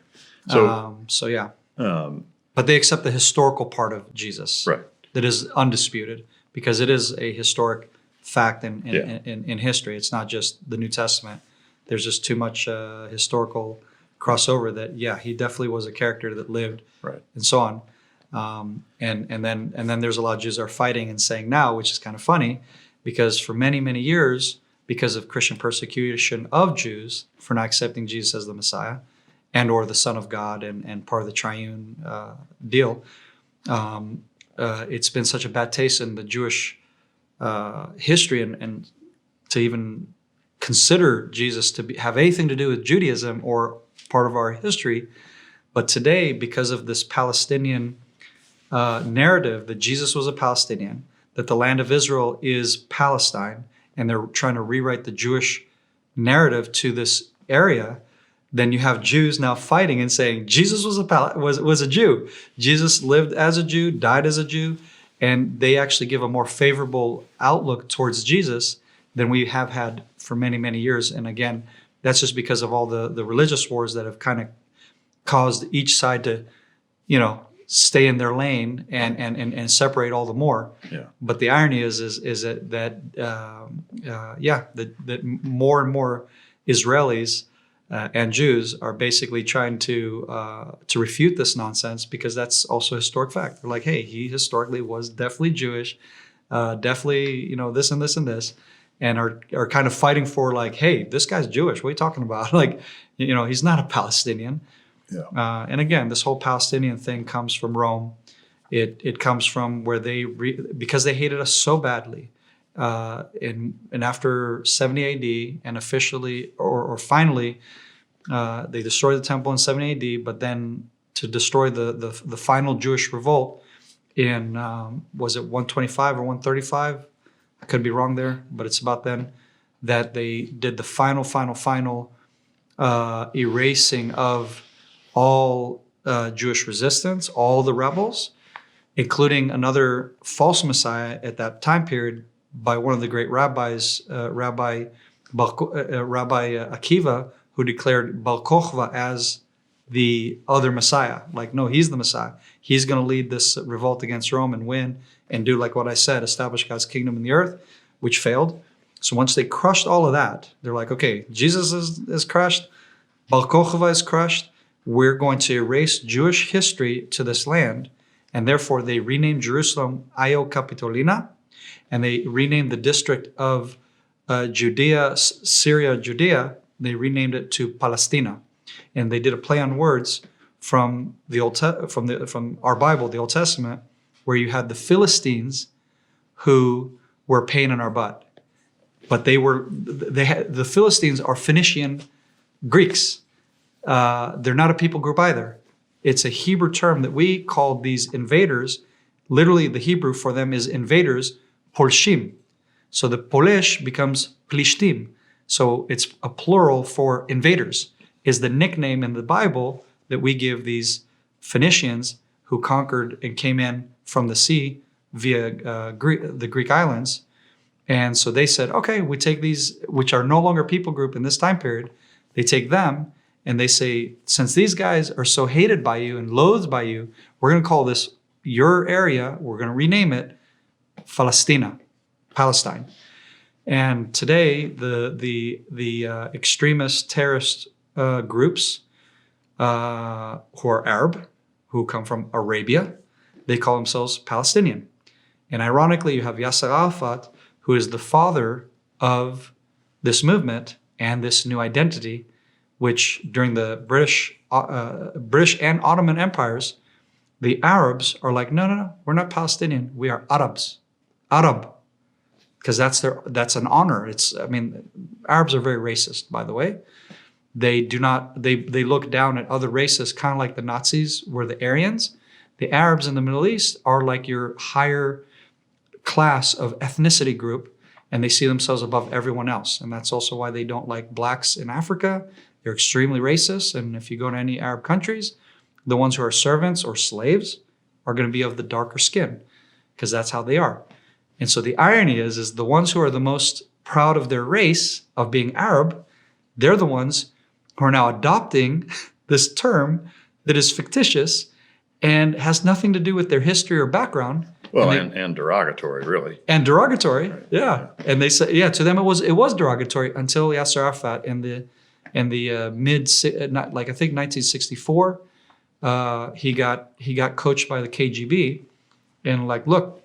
But they accept the historical part of Jesus, right, that is undisputed, because it is a historic fact in history. It's not just the New Testament. There's just too much historical crossover that, he definitely was a character that lived, right, and so on. And then there's a lot of Jews that are fighting and saying now, which is kind of funny, because for many, many years, because of Christian persecution of Jews for not accepting Jesus as the Messiah and or the Son of God and part of the triune deal, it's been such a bad taste in the Jewish history and to even consider Jesus to have anything to do with Judaism or part of our history. But today, because of this Palestinian narrative that Jesus was a Palestinian, that the land of Israel is Palestine, and they're trying to rewrite the Jewish narrative to this area, then you have Jews now fighting and saying Jesus was a Jew. Jesus lived as a Jew, died as a Jew, and they actually give a more favorable outlook towards Jesus than we have had for many, many years. And again, that's just because of all the religious wars that have kind of caused each side to, stay in their lane and separate all the more. Yeah. But the irony is that more and more Israelis and Jews are basically trying to refute this nonsense, because that's also a historic fact. They're like, hey, he historically was definitely Jewish, definitely this and this and this, and are kind of fighting for like, hey, this guy's Jewish. What are you talking about? Like, he's not a Palestinian. Yeah. And again, this whole Palestinian thing comes from Rome. It comes from where because they hated us so badly. And after 70 AD, and officially or finally, they destroyed the temple in 70 AD. But then to destroy the final Jewish revolt in was it 125 or 135? I could be wrong there, but it's about then that they did the final erasing of all Jewish resistance, all the rebels, including another false Messiah at that time period by one of the great rabbis, Rabbi Akiva, who declared Bar Kokhba as the other Messiah. Like, no, he's the Messiah. He's going to lead this revolt against Rome and win and do like what I said, establish God's kingdom in the earth, which failed. So once they crushed all of that, they're like, okay, Jesus is crushed, Bar Kokhba is crushed. We're going to erase Jewish history to this land. And therefore, they renamed Jerusalem Io Capitolina, and they renamed the district of Syria, Judea. They renamed it to Palestina, and they did a play on words from from our Bible, the Old Testament, where you had the Philistines who were a pain in our butt, but the Philistines are Phoenician Greeks. They're not a people group either. It's a Hebrew term that we call these invaders. Literally, the Hebrew for them is invaders, polshim. So the Polish becomes plishtim. So it's a plural for invaders. Is the nickname in the Bible that we give these Phoenicians who conquered and came in from the sea via the Greek islands. And so they said, okay, we take these, which are no longer people group in this time period, they take them and they say, since these guys are so hated by you and loathed by you, we're going to call this your area, we're going to rename it Palestine. And today, the extremist terrorist groups who are Arab, who come from Arabia, they call themselves Palestinian. And ironically, you have Yasser Arafat, who is the father of this movement and this new identity, which during the British and Ottoman empires, the Arabs are like, no, we're not Palestinian, we are Arabs, Arab, because that's an honor. Arabs are very racist, by the way. They look down at other races, kind of like the Nazis were the Aryans. The Arabs in the Middle East are like your higher class of ethnicity group, and they see themselves above everyone else. And that's also why they don't like blacks in Africa. They're extremely racist. And if you go to any Arab countries, the ones who are servants or slaves are going to be of the darker skin, because that's how they are. And so the irony is the ones who are the most proud of their race, of being Arab, they're the ones who are now adopting this term that is fictitious and has nothing to do with their history or background. Well, and derogatory, really. And derogatory, yeah. And they say, to them it was derogatory until Yasser Arafat in the mid, like I think 1964, he got coached by the KGB, and like, look,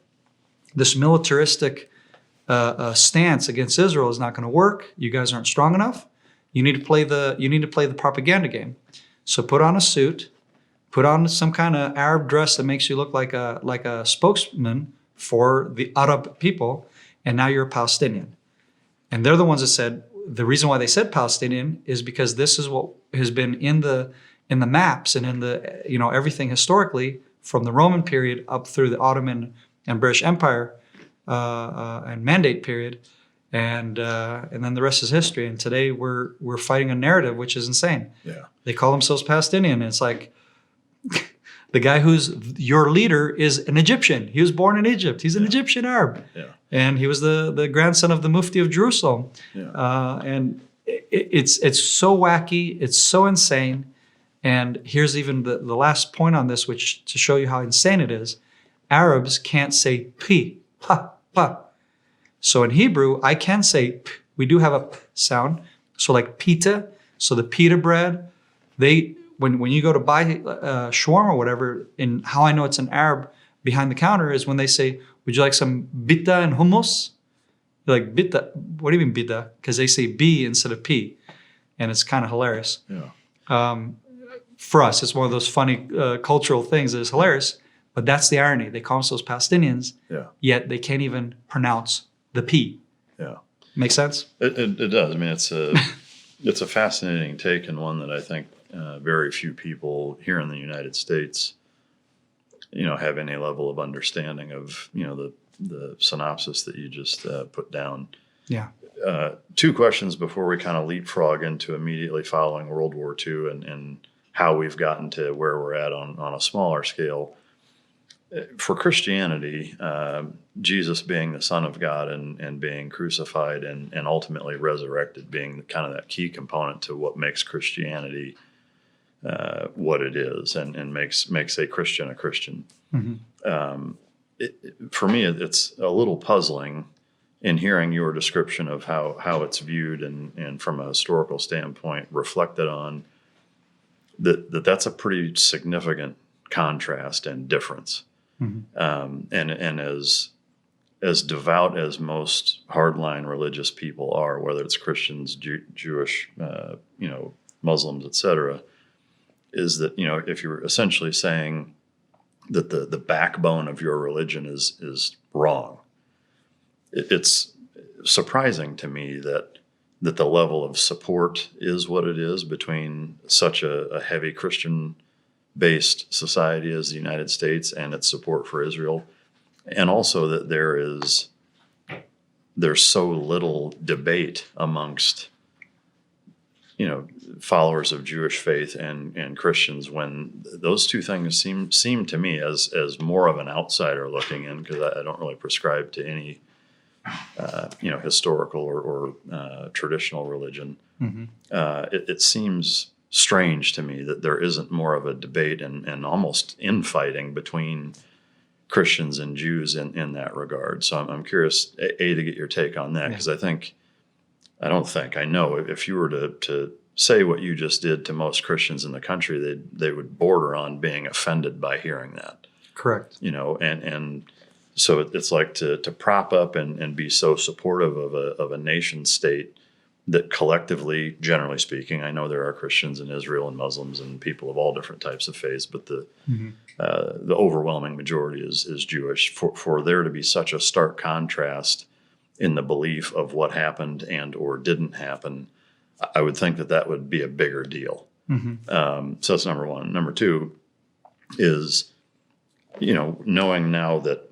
this militaristic stance against Israel is not going to work. You guys aren't strong enough. You need to play the propaganda game. So put on a suit, put on some kind of Arab dress that makes you look like a spokesman for the Arab people, and now you're a Palestinian. And they're the ones that said the reason why they said Palestinian is because this is what has been in the maps and in the everything historically from the Roman period up through the Ottoman and British Empire and Mandate period, and then the rest is history. And today we're fighting a narrative which is insane. Yeah, they call themselves Palestinian. And it's like the guy who's your leader is an Egyptian. He was born in Egypt. He's an Egyptian Arab, and he was the grandson of the Mufti of Jerusalem. And it's so wacky. It's so insane. And here's even the last point on this, which to show you how insane it is. Arabs can't say p, pa, pa. So in Hebrew, I can say p. We do have a p sound. So like pita, so the pita bread, when you go to buy shawarma or whatever, and how I know it's an Arab behind the counter is when they say, would you like some bita and hummus? You're like, bita, what do you mean bita? Because they say B instead of P. And it's kind of hilarious. Yeah. For us, it's one of those funny cultural things that is hilarious. But that's the irony. They call themselves Palestinians, yet they can't even pronounce the P. Yeah. Make sense? It does. I mean, it's a fascinating take, and one that I think very few people here in the United States, have any level of understanding of, the synopsis that you just put down. Yeah. Two questions before we kind of leapfrog into immediately following World War II and how we've gotten to where we're at on a smaller scale. For Christianity, Jesus being the Son of God and being crucified and ultimately resurrected being kind of that key component to what makes Christianity what it is and makes a Christian a Christian. Mm-hmm. For me, it's a little puzzling in hearing your description of how it's viewed and from a historical standpoint reflected on that's a pretty significant contrast and difference. Mm-hmm. And as devout as most hardline religious people are, whether it's Christians, Jewish, Muslims, etc., is that if you're essentially saying that the backbone of your religion is wrong, it's surprising to me that the level of support is what it is between such a heavy Christian-based society as the United States and its support for Israel, and also that there's so little debate amongst followers of Jewish faith and Christians, when those two things seem to me as more of an outsider looking in, because I don't really prescribe to any historical or traditional religion. Mm-hmm. It seems strange to me that there isn't more of a debate and almost infighting between Christians and Jews in that regard. So I'm curious, to get your take on that, because I know if you were to say what you just did to most Christians in the country, they would border on being offended by hearing that. Correct. And so it's like to prop up and be so supportive of a nation state that collectively, generally speaking, I know there are Christians in Israel and Muslims and people of all different types of faiths, but the overwhelming majority is Jewish. For there to be such a stark contrast in the belief of what happened and or didn't happen, I would think that would be a bigger deal. Mm-hmm. So that's number one. Number two is, knowing now that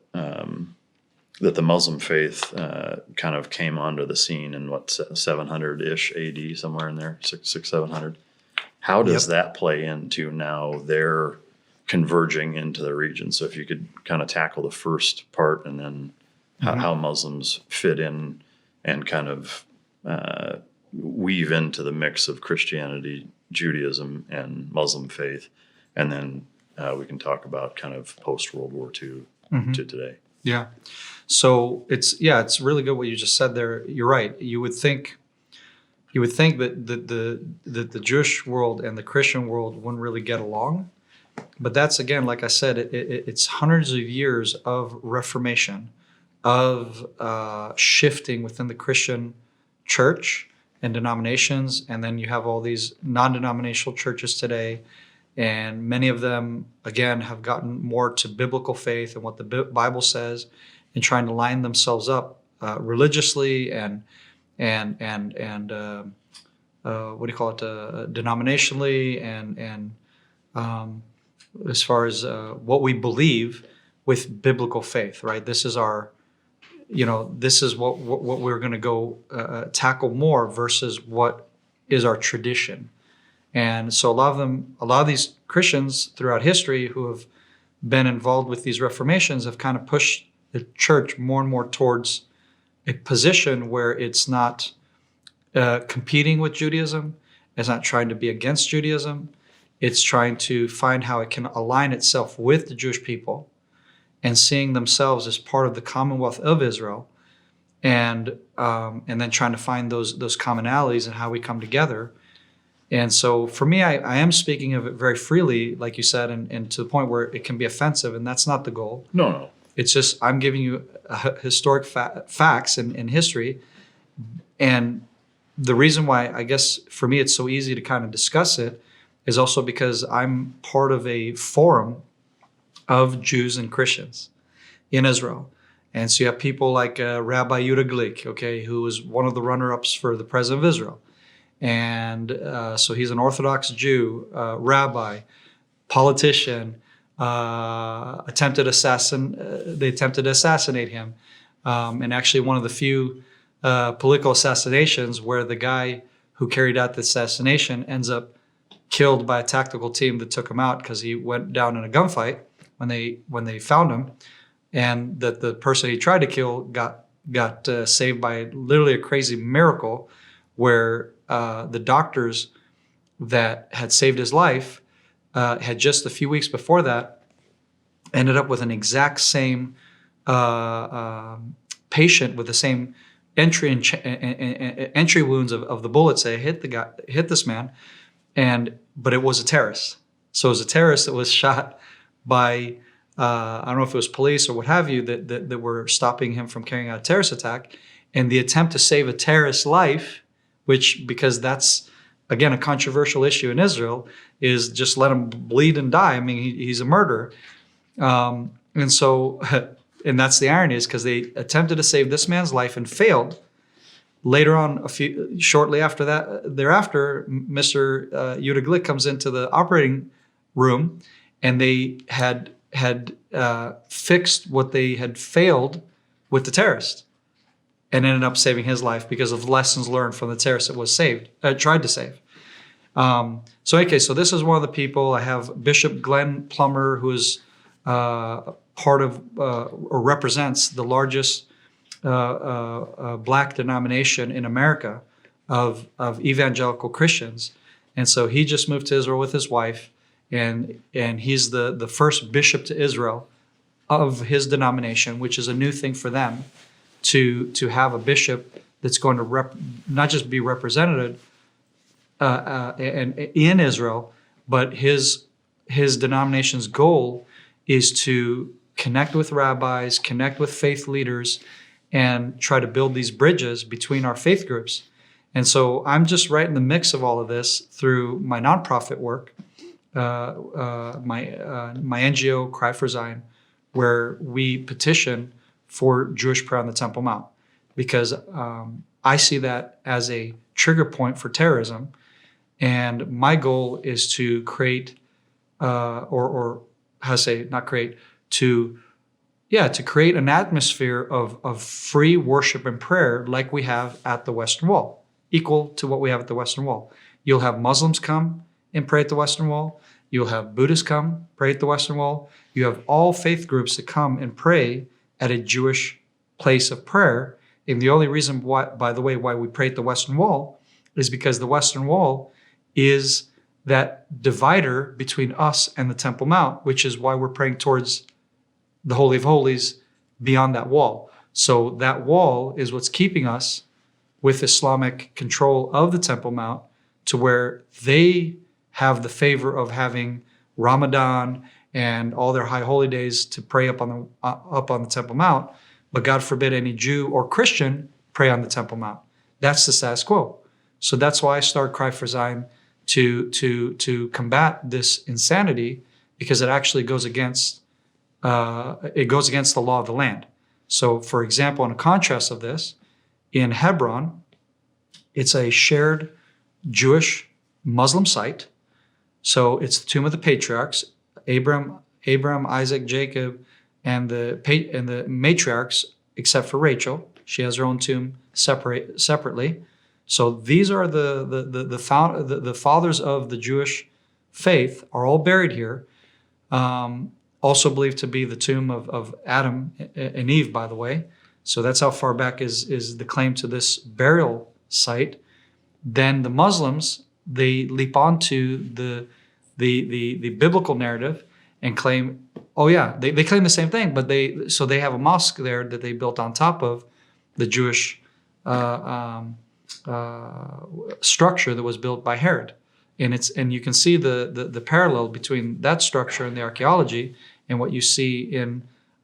that the Muslim faith kind of came onto the scene in 700-ish AD, somewhere in there, 700. How does that play into now their converging into the region? So if you could kind of tackle the first part, and then how Muslims fit in and kind of weave into the mix of Christianity, Judaism, and Muslim faith, and then we can talk about kind of post-World War II to today. Yeah. So it's really good what you just said there. You're right. You would think that the Jewish world and the Christian world wouldn't really get along. But that's, again, like I said, it's hundreds of years of reformation, of shifting within the Christian church and denominations. And then you have all these non-denominational churches today. And many of them, again, have gotten more to biblical faith and what the Bible says, and trying to line themselves up religiously and what do you call it, denominationally, and as far as what we believe with biblical faith, right? This is our, this is what we're going to go tackle more versus what is our tradition. And so a lot of these Christians throughout history who have been involved with these reformations have kind of pushed the church more and more towards a position where it's not competing with Judaism, it's not trying to be against Judaism, it's trying to find how it can align itself with the Jewish people and seeing themselves as part of the Commonwealth of Israel, and then trying to find those commonalities and how we come together. And so for me, I am speaking of it very freely, like you said, and to the point where it can be offensive, and that's not the goal. No. It's just I'm giving you historic facts in history. And the reason why, I guess, for me it's so easy to kind of discuss it is also because I'm part of a forum of Jews and Christians in Israel. And so you have people like Rabbi Yehuda Glick, who was one of the runner-ups for the President of Israel. And so he's an Orthodox Jew, rabbi, politician, they attempted to assassinate him. And actually one of the few political assassinations where the guy who carried out the assassination ends up killed by a tactical team that took him out because he went down in a gunfight when they found him, and that the person he tried to kill got saved by literally a crazy miracle where the doctors that had saved his life had just a few weeks before that ended up with an exact same patient with the same entry wounds of the bullets that hit this man, but it was a terrorist. So it was a terrorist that was shot by I don't know if it was police or what have you that were stopping him from carrying out a terrorist attack, and the attempt to save a terrorist's life, which, because that's again a controversial issue in Israel, is just let him bleed and die. I mean, he's a murderer. And so, and that's the irony, is because they attempted to save this man's life and failed. Later on, shortly after that, thereafter, Mr. Yehuda Glick comes into the operating room, and they had fixed what they had failed with the terrorist, and ended up saving his life because of lessons learned from the terrorist that was tried to save. So this is one of the people. I have Bishop Glenn Plummer, who is part of or represents the largest black denomination in America of evangelical Christians. And so he just moved to Israel with his wife, and he's the first bishop to Israel of his denomination, which is a new thing for them to have a bishop that's going to not just be represented in Israel, but his denomination's goal is to connect with rabbis, connect with faith leaders, and try to build these bridges between our faith groups. And so I'm just right in the mix of all of this through my nonprofit work, my NGO, Cry for Zion, where we petition for Jewish prayer on the Temple Mount, because I see that as a trigger point for terrorism. And my goal is to create, to create an atmosphere of free worship and prayer like we have at the Western Wall, equal to what we have at the Western Wall. You'll have Muslims come and pray at the Western Wall. You'll have Buddhists come, pray at the Western Wall. You have all faith groups that come and pray at a Jewish place of prayer. And the only reason why, by the way, why we pray at the Western Wall is because the Western Wall is that divider between us and the Temple Mount, which is why we're praying towards the Holy of Holies beyond that wall. So that wall is what's keeping us with Islamic control of the Temple Mount, to where they have the favor of having Ramadan and all their high holy days to pray up on the Temple Mount, but God forbid any Jew or Christian pray on the Temple Mount. That's the status quo. So that's why I started Cry for Zion, to combat this insanity, because it actually goes against the law of the land. So, for example, in a contrast of this, in Hebron, it's a shared Jewish-Muslim site. So it's the tomb of the patriarchs, Abram, Isaac, Jacob, and the matriarchs, except for Rachel. She has her own tomb separately. So these are the fathers of the Jewish faith are all buried here. Also believed to be the tomb of Adam and Eve, by the way. So that's how far back is the claim to this burial site. Then the Muslims, they leap onto the biblical narrative and claim, oh yeah, they claim the same thing, but they have a mosque there that they built on top of the Jewish structure that was built by Herod. And you can see the parallel between that structure and the archaeology and what you see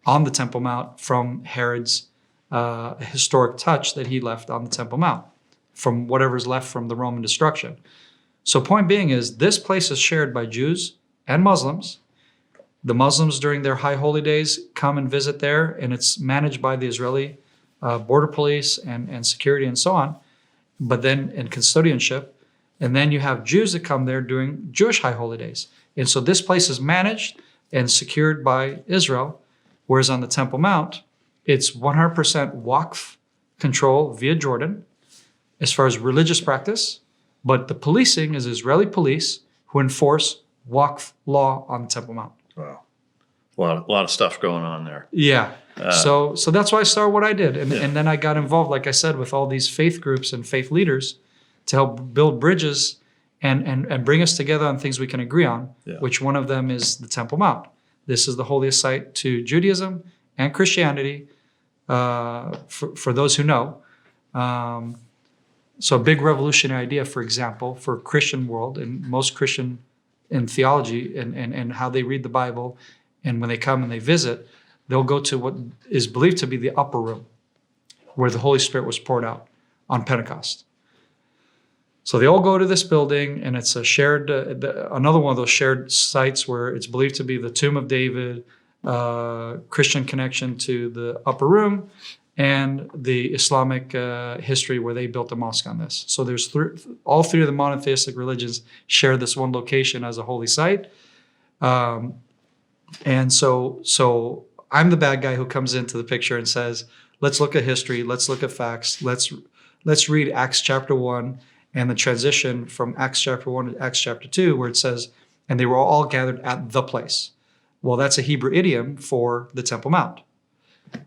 on the Temple Mount from Herod's historic touch that he left on the Temple Mount, from whatever's left from the Roman destruction. So point being is, this place is shared by Jews and Muslims. The Muslims during their high holy days come and visit there, and it's managed by the Israeli border police and security and so on, but then in custodianship. And then you have Jews that come there during Jewish high holy days. And so this place is managed and secured by Israel, whereas on the Temple Mount, it's 100% Waqf control via Jordan as far as religious practice, but the policing is Israeli police who enforce Waqf law on the Temple Mount. Wow. A lot of stuff going on there. Yeah. So that's why I started what I did. And then I got involved, like I said, with all these faith groups and faith leaders to help build bridges and bring us together on things we can agree on, which one of them is the Temple Mount. This is the holiest site to Judaism and Christianity, for those who know. So a big revolutionary idea, for example, for Christian world and most Christian in theology and how they read the Bible. And when they come and they visit, they'll go to what is believed to be the upper room, where the Holy Spirit was poured out on Pentecost. So they all go to this building, and it's a shared, another one of those shared sites where it's believed to be the tomb of David, Christian connection to the upper room, and the Islamic history where they built a mosque on this. So there's all three of the monotheistic religions share this one location as a holy site. And so I'm the bad guy who comes into the picture and says, let's look at history, let's look at facts, let's read Acts chapter 1 and the transition from Acts chapter 1 to Acts chapter 2, where it says, and they were all gathered at the place. Well, that's a Hebrew idiom for the Temple Mount.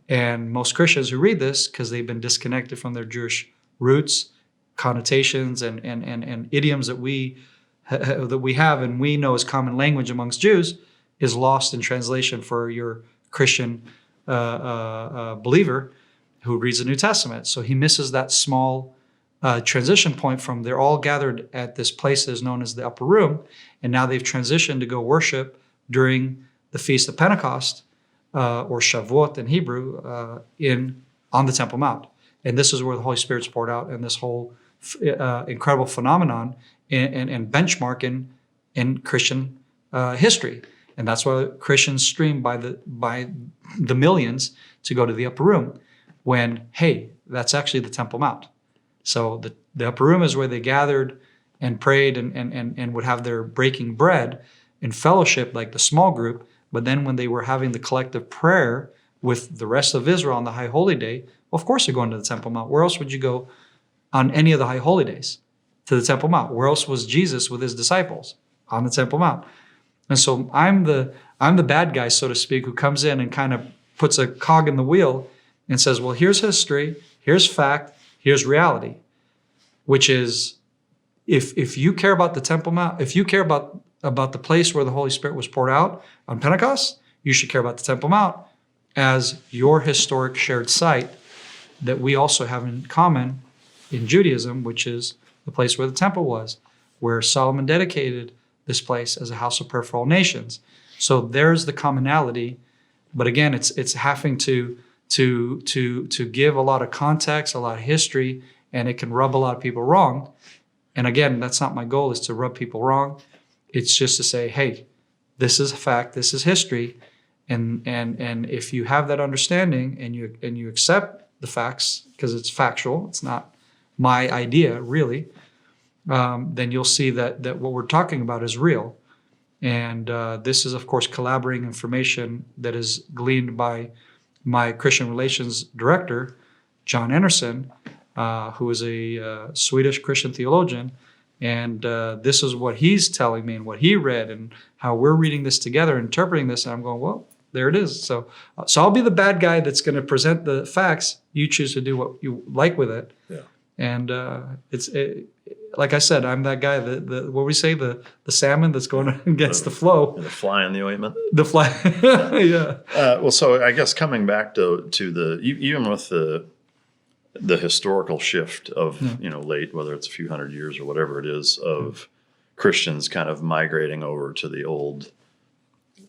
And most Christians who read this, because they've been disconnected from their Jewish roots, connotations, and idioms that we have and we know as common language amongst Jews, is lost in translation for your Christian believer who reads the New Testament. So he misses that small transition point from they're all gathered at this place that is known as the upper room, and now they've transitioned to go worship during the Feast of Pentecost, or Shavuot in Hebrew, on the Temple Mount. And this is where the Holy Spirit's poured out, and this whole incredible phenomenon and benchmark in Christian history. And that's why Christians stream by the millions to go to the upper room, when, hey, that's actually the Temple Mount. So the upper room is where they gathered and prayed and would have their breaking bread in fellowship, like the small group. But then when they were having the collective prayer with the rest of Israel on the High Holy Day, well, of course they're going to the Temple Mount. Where else would you go on any of the High Holy Days? To the Temple Mount. Where else was Jesus with his disciples? On the Temple Mount. And so I'm the bad guy, so to speak, who comes in and kind of puts a cog in the wheel and says, well, here's history, here's fact, here's reality, which is if you care about the Temple Mount, if you care about the place where the Holy Spirit was poured out on Pentecost, you should care about the Temple Mount as your historic shared site that we also have in common in Judaism, which is the place where the temple was, where Solomon dedicated this place as a house of prayer for all nations. So there's the commonality, but again, it's having to give a lot of context, a lot of history, and it can rub a lot of people wrong. And again, that's not my goal, is to rub people wrong. It's just to say, hey, this is a fact, this is history, and if you have that understanding and you accept the facts because it's factual, it's not my idea really, then you'll see that what we're talking about is real. And this is, of course, collaborating information that is gleaned by my Christian relations director, John Anderson, who is a Swedish Christian theologian. And this is what he's telling me and what he read and how we're reading this together, interpreting this. And I'm going, well, there it is. So I'll be the bad guy that's going to present the facts. You choose to do what you like with it. Yeah. And like I said, I'm that guy, what we say, the salmon that's going against the flow. The fly in the ointment. The fly, yeah. Well, so I guess coming back to even with the historical shift of, late, whether it's a few hundred years or whatever it is, of Christians kind of migrating over to the Old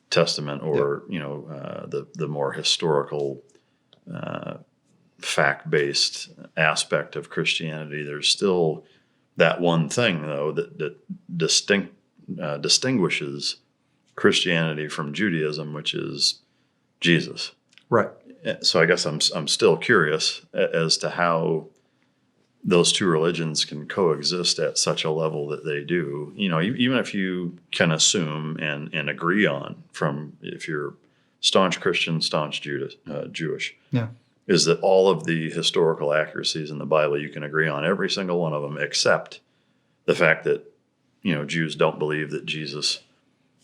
Testament or, the more historical, fact-based aspect of Christianity, there's still that one thing, though, that distinguishes Christianity from Judaism, which is Jesus. Right. So I guess I'm still curious as to how those two religions can coexist at such a level that they do. Even if you can assume and agree on, from if you're staunch Christian, staunch Jewish, yeah, is that all of the historical accuracies in the Bible you can agree on, every single one of them, except the fact that Jews don't believe that Jesus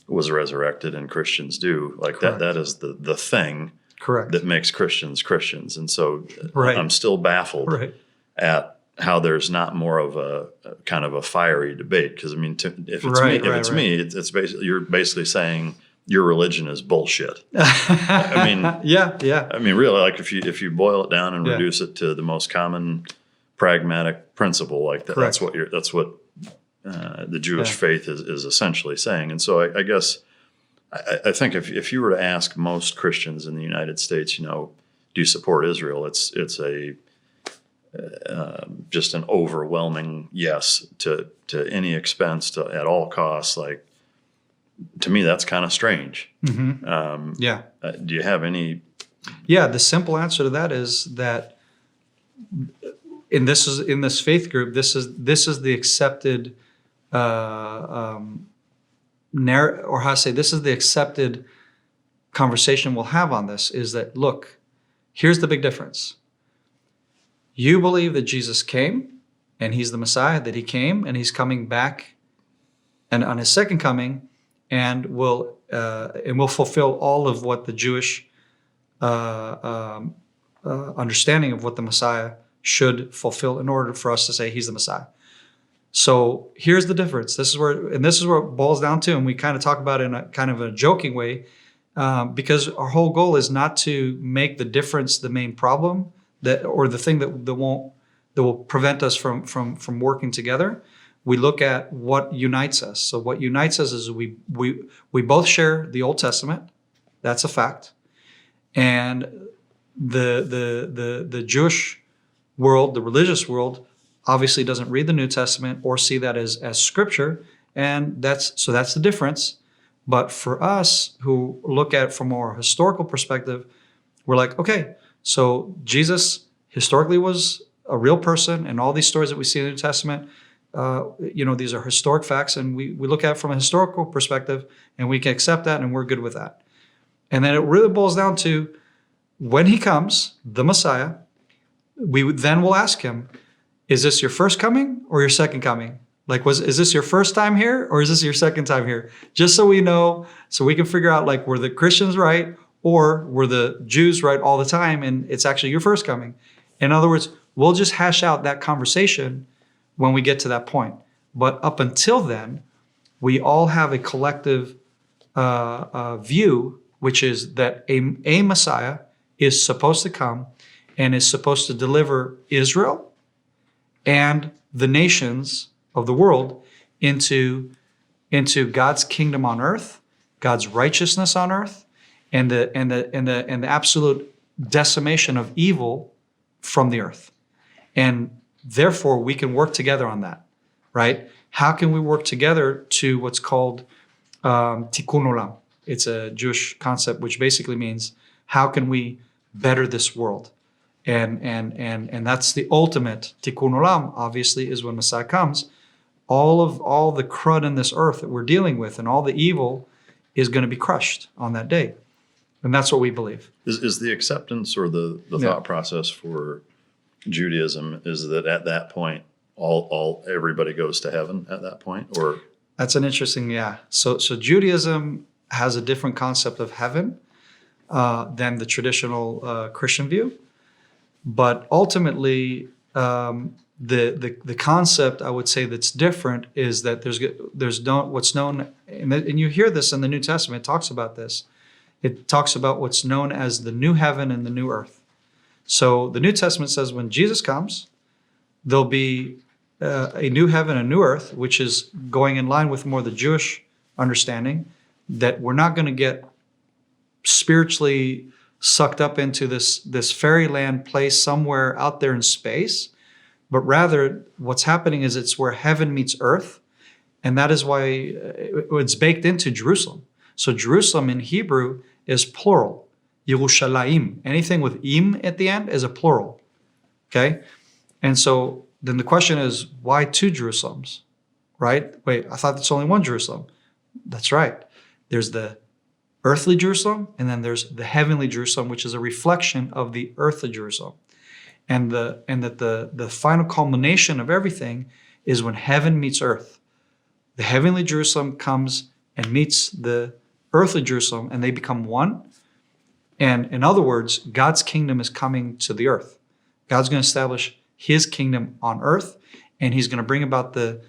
was resurrected and Christians do. Like Correct. that is the thing. Correct. That makes Christians Christians. And so right. I'm still baffled right. at how there's not more of a kind of a fiery debate. Because I mean, if it's me, it's basically, you're basically saying your religion is bullshit. I mean, yeah. I mean, really, like if you boil it down and reduce it to the most common pragmatic principle, like that, that's what the Jewish faith is essentially saying. And so I guess I think if you were to ask most Christians in the United States, do you support Israel? It's a just an overwhelming yes to any expense, at all costs. Like, to me, that's kind of strange. Mm-hmm. Do you have any? Yeah, the simple answer to that is that in this faith group, this is the accepted this is the accepted conversation we'll have on this, is that, look, here's the big difference. You believe that Jesus came and he's the Messiah, that he came and he's coming back and on his second coming and will fulfill all of what the Jewish understanding of what the Messiah should fulfill in order for us to say he's the Messiah. So here's the difference. This is where it boils down to, and we kind of talk about it in a kind of a joking way, because our whole goal is not to make the difference the main problem, or the thing that will prevent us from working together. We look at what unites us. So what unites us is we both share the Old Testament. That's a fact. And the Jewish world, the religious world, obviously doesn't read the New Testament or see that as scripture, and that's the difference. But for us who look at it from a more historical perspective, we're like, okay, so Jesus historically was a real person, and all these stories that we see in the New Testament, these are historic facts, and we look at it from a historical perspective, and we can accept that, and we're good with that. And then it really boils down to, when he comes, the Messiah, we then will ask him, is this your first coming or your second coming? Like, is this your first time here or is this your second time here? Just so we know, so we can figure out, like, were the Christians right or were the Jews right all the time and it's actually your first coming? In other words, we'll just hash out that conversation when we get to that point. But up until then, we all have a collective view, which is that a Messiah is supposed to come and is supposed to deliver Israel and the nations of the world into God's kingdom on earth, God's righteousness on earth, and the absolute decimation of evil from the earth. And therefore, we can work together on that, right? How can we work together to what's called tikkun olam? It's a Jewish concept which basically means, how can we better this world? And that's the ultimate tikkun olam, obviously, is when Messiah comes. All the crud in this earth that we're dealing with and all the evil is going to be crushed on that day. And that's what we believe. Is the acceptance or the thought process for Judaism is that at that point, everybody goes to heaven at that point? Or that's an interesting, yeah. So Judaism has a different concept of heaven than the traditional Christian view. But ultimately, the concept, I would say, that's different is that there's what's known, and you hear this in the New Testament, it talks about this. It talks about what's known as the new heaven and the new earth. So the New Testament says when Jesus comes, there'll be a new heaven, a new earth, which is going in line with more the Jewish understanding, that we're not going to get spiritually sucked up into this fairyland place somewhere out there in space, but rather what's happening is it's where heaven meets earth, and that is why it's baked into Jerusalem. So Jerusalem in Hebrew is plural, Yerushalayim. Anything with im at the end is a plural, okay? And so then the question is, why two Jerusalems, right? Wait, I thought it's only one Jerusalem. That's right. There's the earthly Jerusalem, and then there's the heavenly Jerusalem, which is a reflection of the earthly Jerusalem. And that the final culmination of everything is when heaven meets earth. The heavenly Jerusalem comes and meets the earthly Jerusalem, and they become one. And in other words, God's kingdom is coming to the earth. God's going to establish his kingdom on earth, and he's going to bring about the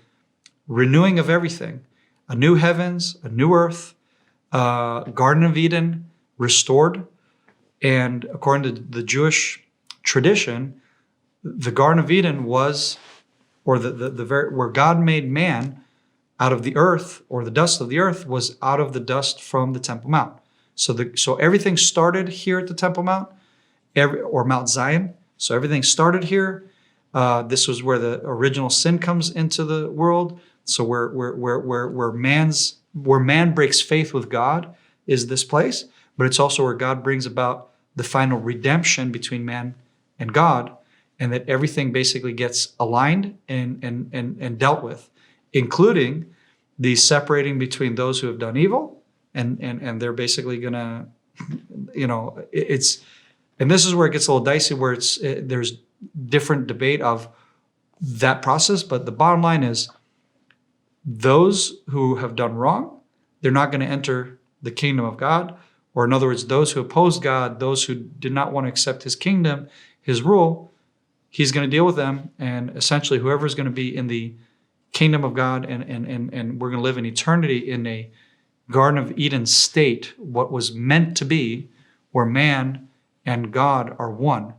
renewing of everything. A new heavens, a new earth, Garden of Eden restored. And according to the Jewish tradition, the Garden of Eden was, or where God made man out of the earth, or the dust of the earth, was out of the dust from the Temple Mount. So everything started here at the Temple Mount, or Mount Zion. So everything started here. This was where the original sin comes into the world. So where man breaks faith with God is this place, but it's also where God brings about the final redemption between man and God, and that everything basically gets aligned and dealt with, including the separating between those who have done evil and they're basically gonna, it's, and this is where it gets a little dicey, where there's different debate of that process. But the bottom line is, those who have done wrong, they're not going to enter the kingdom of God. Or in other words, those who oppose God, those who did not want to accept his kingdom, his rule, he's going to deal with them. And essentially, whoever is going to be in the kingdom of God and we're going to live in eternity in a Garden of Eden state, what was meant to be, where man and God are one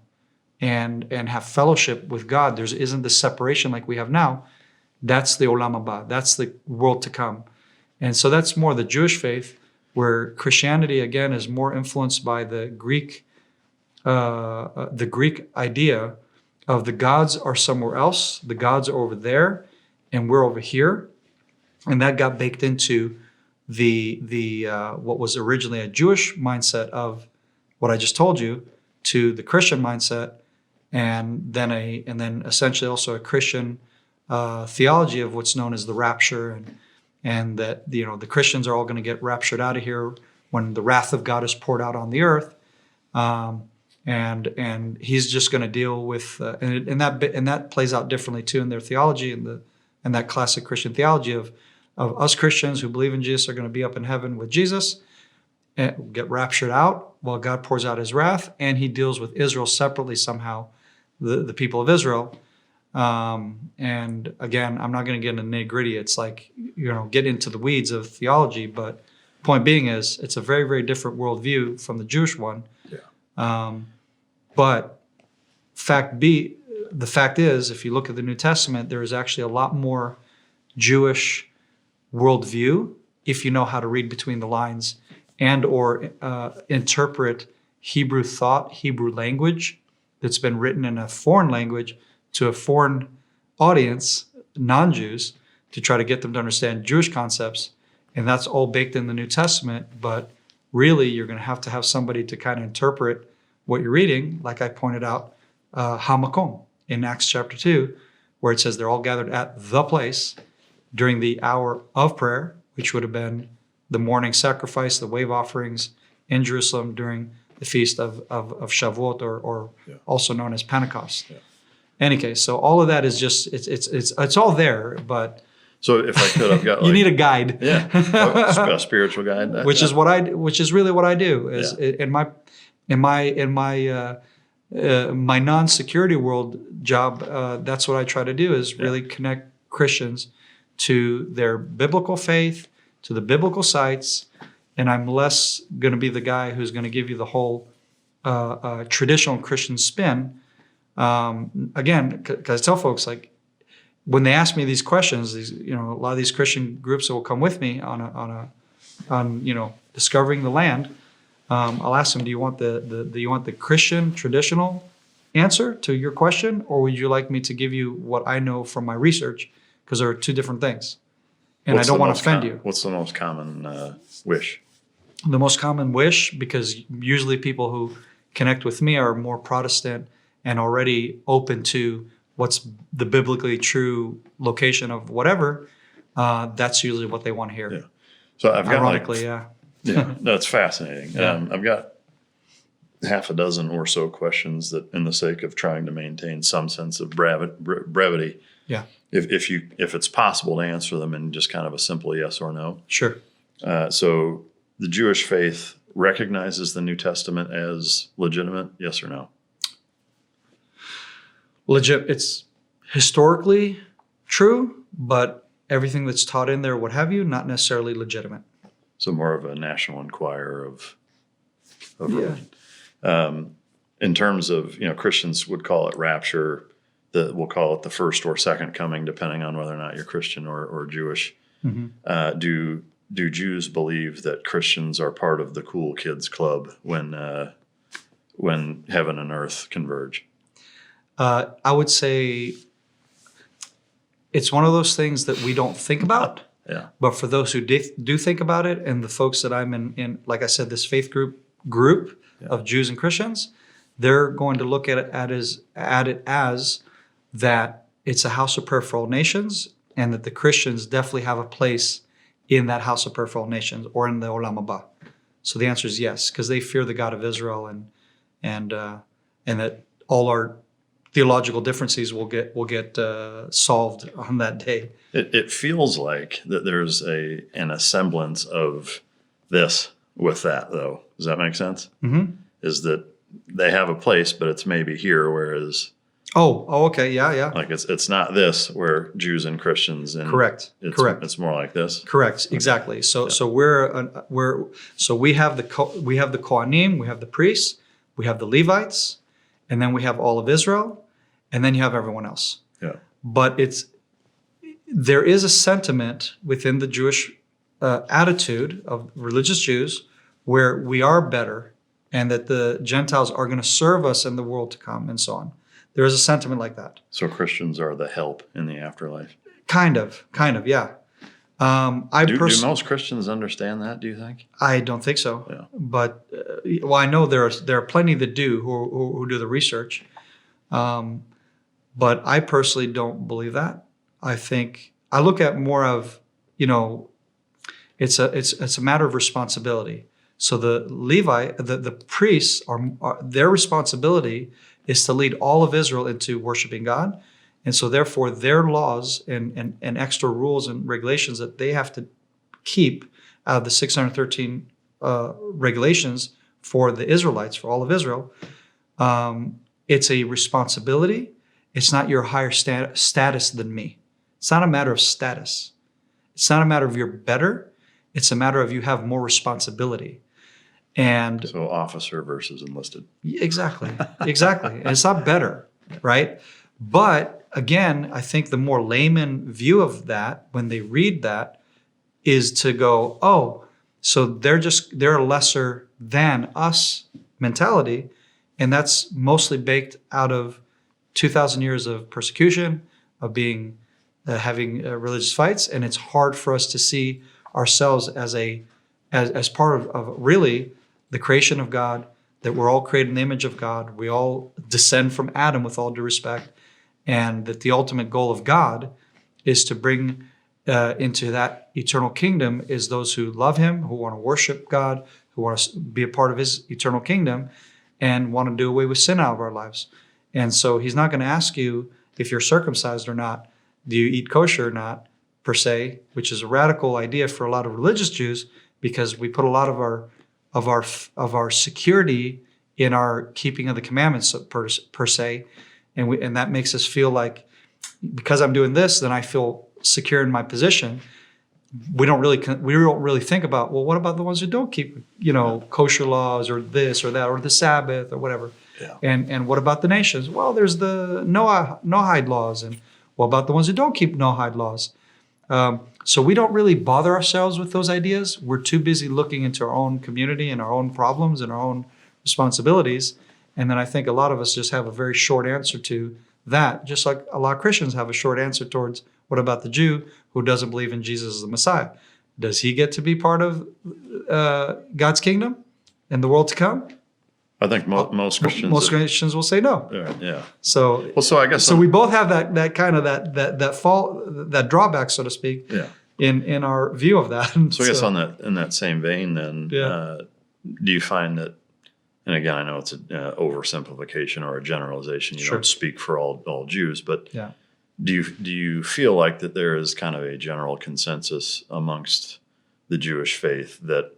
and have fellowship with God. There isn't this separation like we have now. That's the Olam Haba. That's the world to come. And so that's more the Jewish faith, where Christianity, again, is more influenced by the Greek idea of the gods are somewhere else, the gods are over there, and we're over here. And that got baked into the what was originally a Jewish mindset of what I just told you, to the Christian mindset, and then essentially also a Christian theology of what's known as the rapture, and that the Christians are all going to get raptured out of here when the wrath of God is poured out on the earth, and he's just going to deal with and that plays out differently too in their theology and that classic Christian theology of us Christians who believe in Jesus are going to be up in heaven with Jesus and get raptured out while God pours out his wrath, and he deals with Israel separately somehow, the people of Israel. And again, I'm not going to get into nitty gritty. It's like, get into the weeds of theology, but point being is it's a very, very different worldview from the Jewish one. Yeah. But the fact is, if you look at the New Testament, there is actually a lot more Jewish worldview if you know how to read between the lines and or interpret Hebrew thought, Hebrew language that's been written in a foreign language to a foreign audience, non-Jews, to try to get them to understand Jewish concepts. And that's all baked in the New Testament. But really, you're going to have somebody to kind of interpret what you're reading, like I pointed out, Hamakom in Acts chapter 2, where it says they're all gathered at the place during the hour of prayer, which would have been the morning sacrifice, the wave offerings in Jerusalem during the feast of Shavuot, or also known as Pentecost. Yeah. Any case, so all of that is just it's all there, but so if I could, I've got you need a guide, a spiritual guide, which is really what I do. Is in my non-security world job, that's what I try to do, is really connect Christians to their biblical faith, to the biblical sites, and I'm less going to be the guy who's going to give you the whole traditional Christian spin. Again, because I tell folks, like, when they ask me these questions, a lot of these Christian groups that will come with me on discovering the land, I'll ask them, do you want the Christian traditional answer to your question, or would you like me to give you what I know from my research? Because there are two different things, and I don't want to offend you. What's the most common wish? The most common wish, because usually people who connect with me are more Protestant and already open to what's the biblically true location of whatever, that's usually what they want to hear. Yeah. So I've got ironically, that's fascinating. Yeah. I've got half a dozen or so questions that, in the sake of trying to maintain some sense of brevity, if it's possible to answer them in just kind of a simple yes or no. Sure. So the Jewish faith recognizes the New Testament as legitimate, yes or no? It's historically true, but everything that's taught in there, what have you, not necessarily legitimate. So more of a National Enquirer of religion. In terms of, Christians would call it rapture, we'll call it the first or second coming, depending on whether or not you're Christian or Jewish. Mm-hmm. Do Jews believe that Christians are part of the cool kids club when heaven and earth converge? I would say it's one of those things that we don't think about. Yeah. But for those who do think about it, and the folks that I'm in, like I said, this faith group of Jews and Christians, they're going to look at it as that it's a house of prayer for all nations, and that the Christians definitely have a place in that house of prayer for all nations, or in the Olam Haba. So the answer is yes, because they fear the God of Israel, and that all our theological differences will get solved on that day. It feels like that there's an semblance of this with that, though. Does that make sense? Mm-hmm. Is that they have a place, but it's maybe here, whereas Okay, yeah. like it's not this where Jews and Christians and Correct. It's more like this. Correct. Exactly. So we have the Kohanim, we have the priests, we have the Levites, and then we have all of Israel, and then you have everyone else. Yeah. But there is a sentiment within the Jewish attitude of religious Jews where we are better, and that the Gentiles are going to serve us in the world to come, and so on. There is a sentiment like that. So Christians are the help in the afterlife. Kind of, yeah. Do most Christians understand that, do you think? I don't think so. Yeah. But I know there are plenty that do who do the research. But I personally don't believe that. I think I look at more of, it's a matter of responsibility. So the priests are their responsibility is to lead all of Israel into worshiping God. And so therefore their laws and extra rules and regulations that they have to keep out of the 613 regulations for the Israelites, for all of Israel, it's a responsibility. It's not your higher status than me. It's not a matter of status. It's not a matter of you're better. It's a matter of you have more responsibility. And so officer versus enlisted. Exactly. And it's not better, right? But again, I think the more layman view of that, when they read that, is to go, oh, so they're a lesser than us mentality. And that's mostly baked out of 2,000 years of persecution, of being having religious fights. And it's hard for us to see ourselves as part of really the creation of God, that we're all created in the image of God. We all descend from Adam with all due respect, and that the ultimate goal of God is to bring into that eternal kingdom is those who love him, who want to worship God, who want to be a part of his eternal kingdom, and want to do away with sin out of our lives. And so he's not going to ask you if you're circumcised or not, do you eat kosher or not, per se, which is a radical idea for a lot of religious Jews, because we put a lot of our security in our keeping of the commandments per se, and that makes us feel like because I'm doing this, then I feel secure in my position. We don't really think about, well, what about the ones who don't keep kosher laws or this or that or the Sabbath or whatever, and what about the nations? Well, there's the Noahide laws, and what about the ones who don't keep Noahide laws? So we don't really bother ourselves with those ideas. We're too busy looking into our own community and our own problems and our own responsibilities. And then I think a lot of us just have a very short answer to that, just like a lot of Christians have a short answer towards what about the Jew who doesn't believe in Jesus as the Messiah? Does he get to be part of God's kingdom and the world to come? I think most Christians will say no. Yeah. So I guess we both have that kind of that drawback, so to speak. Yeah. In our view of that. So I guess in that same vein, then, do you find that? And again, I know it's an oversimplification or a generalization. You don't speak for all Jews, but do you feel like that there is kind of a general consensus amongst the Jewish faith that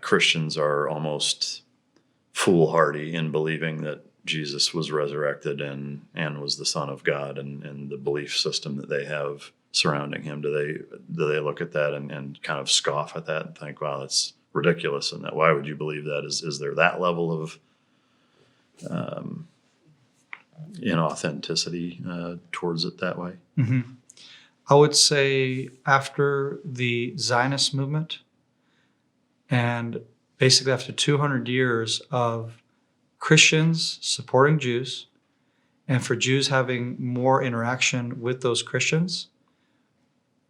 Christians are almost foolhardy in believing that Jesus was resurrected and was the Son of God, and the belief system that they have surrounding him? Do they look at that and kind of scoff at that and think, wow, that's ridiculous, and that why would you believe that? Is there that level of authenticity towards it that way? Mm-hmm. I would say after the Zionist movement, and basically after 200 years of Christians supporting Jews, and for Jews having more interaction with those Christians,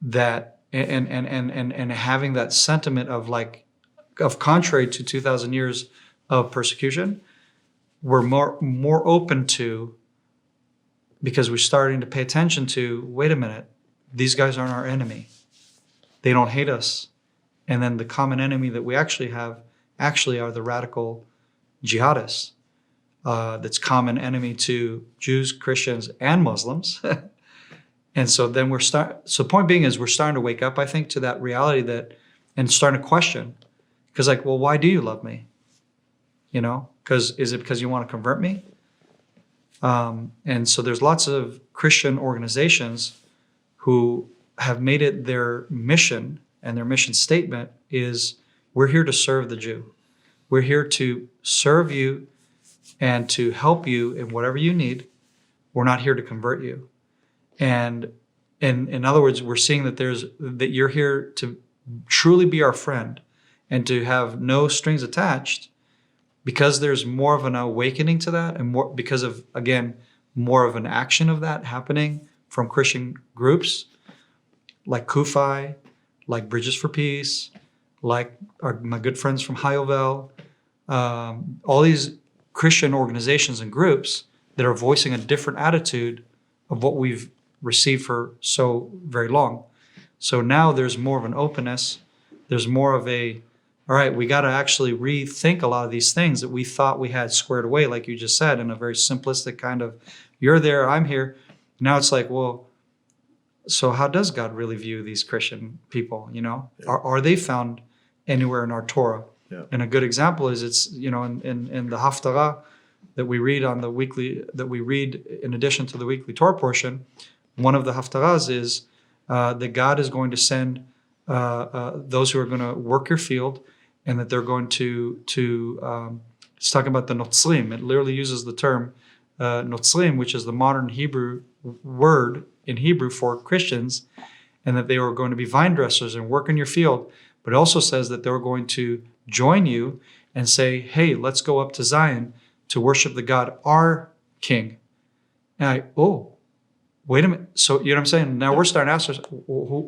that and having that sentiment of contrary to 2,000 years of persecution, we're more open to, because we're starting to pay attention to, wait a minute, these guys aren't our enemy. They don't hate us. And then the common enemy that we actually have are the radical jihadists. that's common enemy to Jews, Christians, and Muslims. And so then so point being is we're starting to wake up, I think, to that reality and starting to question. Because like, well, why do you love me? You know, is it because you want to convert me? And so there's lots of Christian organizations who have made it their mission, and their mission statement is, we're here to serve the Jew. We're here to serve you and to help you in whatever you need. We're not here to convert you. And in other words, we're seeing that you're here to truly be our friend and to have no strings attached, because there's more of an awakening to that, and more because of, again, more of an action of that happening from Christian groups like Kufi, like Bridges for Peace, like my good friends from Hayovel, all these Christian organizations and groups that are voicing a different attitude of what we've received for so very long. So now there's more of an openness. There's more of all right, we got to actually rethink a lot of these things that we thought we had squared away, like you just said, in a very simplistic kind of, you're there, I'm here. Now it's like, well, so how does God really view these Christian people? You know, are they found anywhere in our Torah? Yeah. And a good example is it's, you know, in the Haftarah that we read in addition to the weekly Torah portion, one of the Haftarahs is that God is going to send those who are going to work your field, and that they're going to it's talking about the Notzrim. It literally uses the term Notzrim, which is the modern Hebrew word in Hebrew for Christians, and that they were going to be vine dressers and work in your field. But it also says that they were going to join you and say, hey, let's go up to Zion to worship the God, our King. And wait a minute. So, you know what I'm saying? Now we're starting to ask ourselves,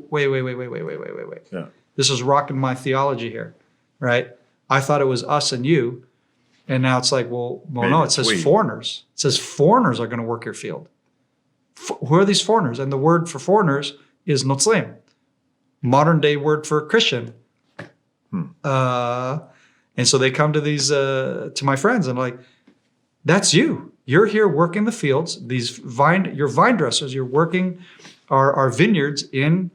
wait. Yeah. This is rocking my theology here, right? I thought it was us and you. And now it's like, well no, it says foreigners. It says foreigners are going to work your field. Who are these foreigners? And the word for foreigners is Notzlim, modern day word for Christian. And so they come to these, to my friends, and like, that's you. You're here working the fields. You're vine dressers. You're working our vineyards in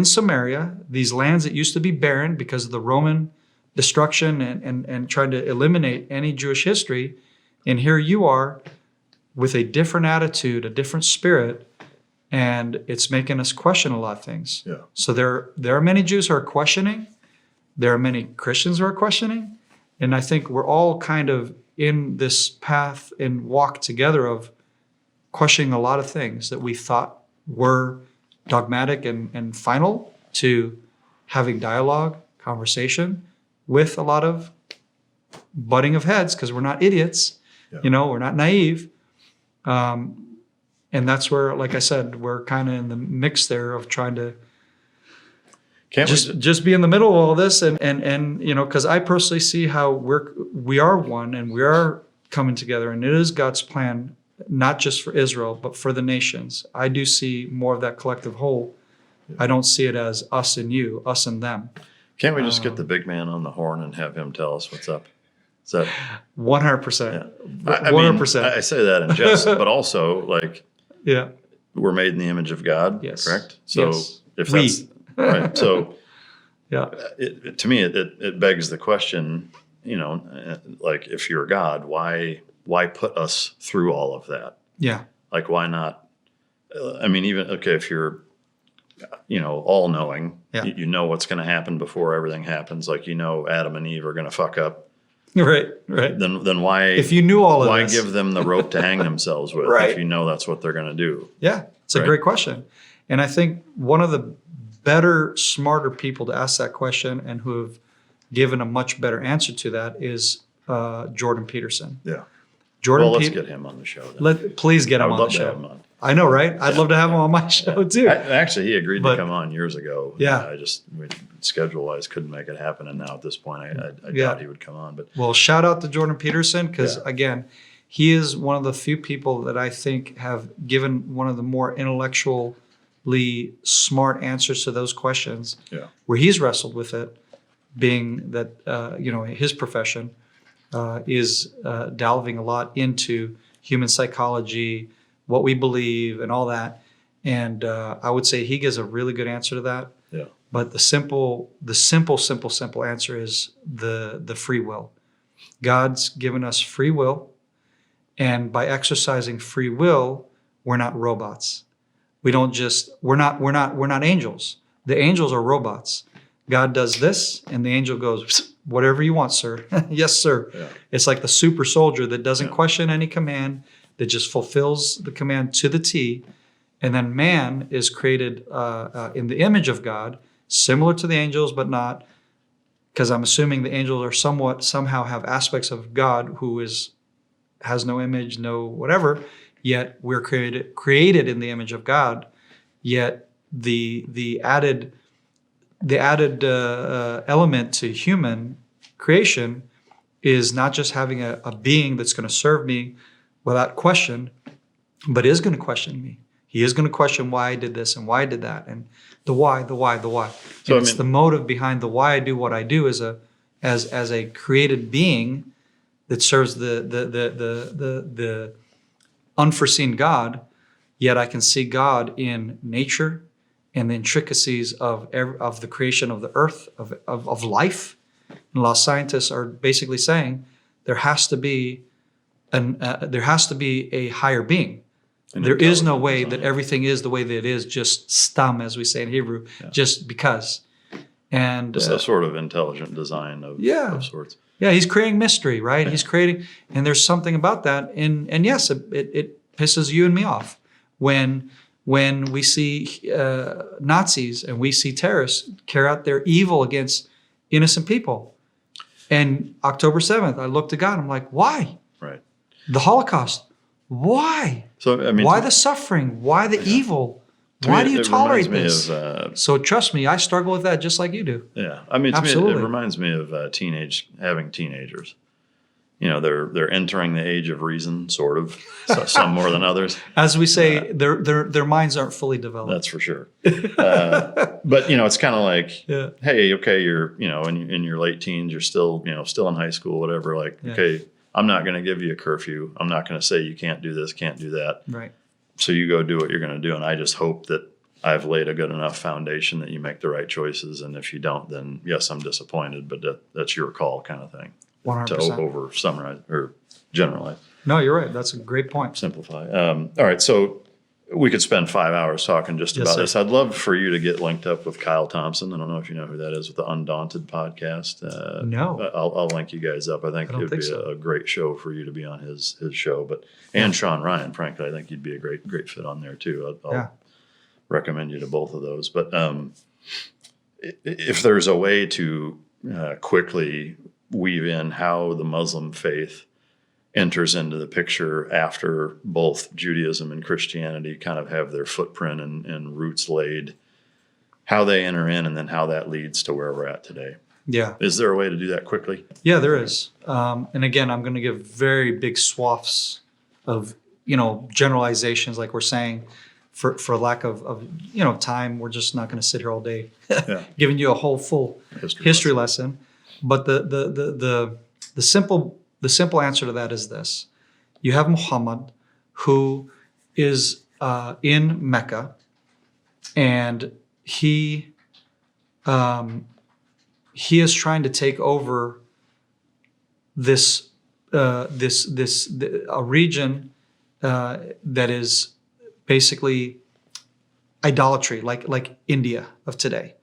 Samaria, these lands that used to be barren because of the Roman destruction and trying to eliminate any Jewish history. And here you are with a different attitude, a different spirit, and it's making us question a lot of things. Yeah. So there are many Jews who are questioning. There are many Christians who are questioning. And I think we're all kind of in this path and walk together of questioning a lot of things that we thought were dogmatic and final, to having dialogue, conversation with a lot of butting of heads, because we're not idiots, you know, we're not naive. And that's where, like I said, we're kind of in the mix there of trying to just be in the middle of all this, and you know, because I personally see how we are one, and we are coming together, and it is God's plan, not just for Israel, but for the nations. I do see more of that collective whole. I don't see it as us and you, us and them. Can't we just get the big man on the horn and have him tell us what's up? Is that 100%? 100%. I say that in jest, but also like, yeah, we're made in the image of God. Yes. Correct. So yes. If that's right, so yeah, to me it begs the question, you know, like, if you're God, why put us through all of that? Yeah. Like, why not? I mean, even if you're, you know, all knowing, you know what's going to happen before everything happens. Like, you know, Adam and Eve are going to fuck up. Right. Then why? If you knew all of why this, give them the rope to hang themselves with? Right. If you know that's what they're going to do. Yeah, it's a great question, and I think one of the better, smarter people to ask that question, and who have given a much better answer to that, is Jordan Peterson. Yeah. Jordan. Well, let's get him on the show then. Please get him on the show. I would love to have him on. I know, right? I'd love to have him on my show too. Actually, he agreed to come on years ago. Yeah. I just, schedule-wise, couldn't make it happen. And now at this point, I doubt he would come on. But well, shout out to Jordan Peterson, because again, he is one of the few people that I think have given one of the more intellectually smart answers to those questions, where he's wrestled with it, being that, you know, his profession. is delving a lot into human psychology, what we believe, and all that. And I would say he gives a really good answer to that. Yeah. But the simple answer is the free will. God's given us free will, and by exercising free will, we're not robots. We're not angels. The angels are robots. God does this, and the angel goes, whatever you want, sir. Yes, sir. Yeah. It's like the super soldier that doesn't Yeah. question any command, that just fulfills the command to the T. And then man is created in the image of God, similar to the angels, but not, because I'm assuming the angels are somehow have aspects of God who has no image, no whatever, yet we're created in the image of God. Yet the added element to human creation is not just having a being that's going to serve me without question, but is going to question me. He is going to question why I did this and why I did that, and the why. So it's the motive behind the why I do what I do as a created being that serves the unforeseen God. Yet I can see God in nature and the intricacies of the creation of the earth, of life. And a lot of scientists are basically saying there has to be a higher being. There is no way that everything is the way that it is, just stam, as we say in Hebrew, just because. And it's a sort of intelligent design of sorts. Yeah, he's creating mystery, right? Yeah. He's creating, and there's something about that. And yes, it pisses you and me off when we see Nazis and we see terrorists carry out their evil against innocent people. And October 7th, I looked to God, I'm like, why? Right. The Holocaust. Why? So I mean, why the suffering? Why the evil? Why do you tolerate this? So trust me, I struggle with that just like you do. Yeah, I mean, to Absolutely. me, it reminds me of having teenagers. You know, they're entering the age of reason, sort of. Some more than others. As we say, their minds aren't fully developed. That's for sure. But you know, it's kind of like, hey, okay, you're in your late teens, you're still in high school, whatever. Like, okay, I'm not going to give you a curfew. I'm not going to say you can't do this, can't do that. Right. So you go do what you're going to do, and I just hope that I've laid a good enough foundation that you make the right choices. And if you don't, then yes, I'm disappointed, but that's your call, kind of thing. 100%. To over summarize or generalize. No, you're right. That's a great point. Simplify. All right, so we could spend 5 hours talking just about this. I'd love for you to get linked up with Kyle Thompson. I don't know if you know who that is, with the Undaunted podcast. No. I'll link you guys up. I think it would be a great show for you to be on his show. And Sean Ryan, frankly, I think you'd be a great fit on there too. I'll recommend you to both of those. But if there's a way to quickly weave in how the Muslim faith enters into the picture after both Judaism and Christianity kind of have their footprint and roots laid, how they enter in, and then how that leads to where we're at today. Yeah. Is there a way to do that quickly? Yeah, there is. And again, I'm going to give very big swaths of, generalizations, like we're saying, for lack of time. We're just not going to sit here all day giving you a whole full history lesson. But the simple answer to that is this: you have Muhammad, who is in Mecca, and he is trying to take over this a region that is basically idolatry, like India of today,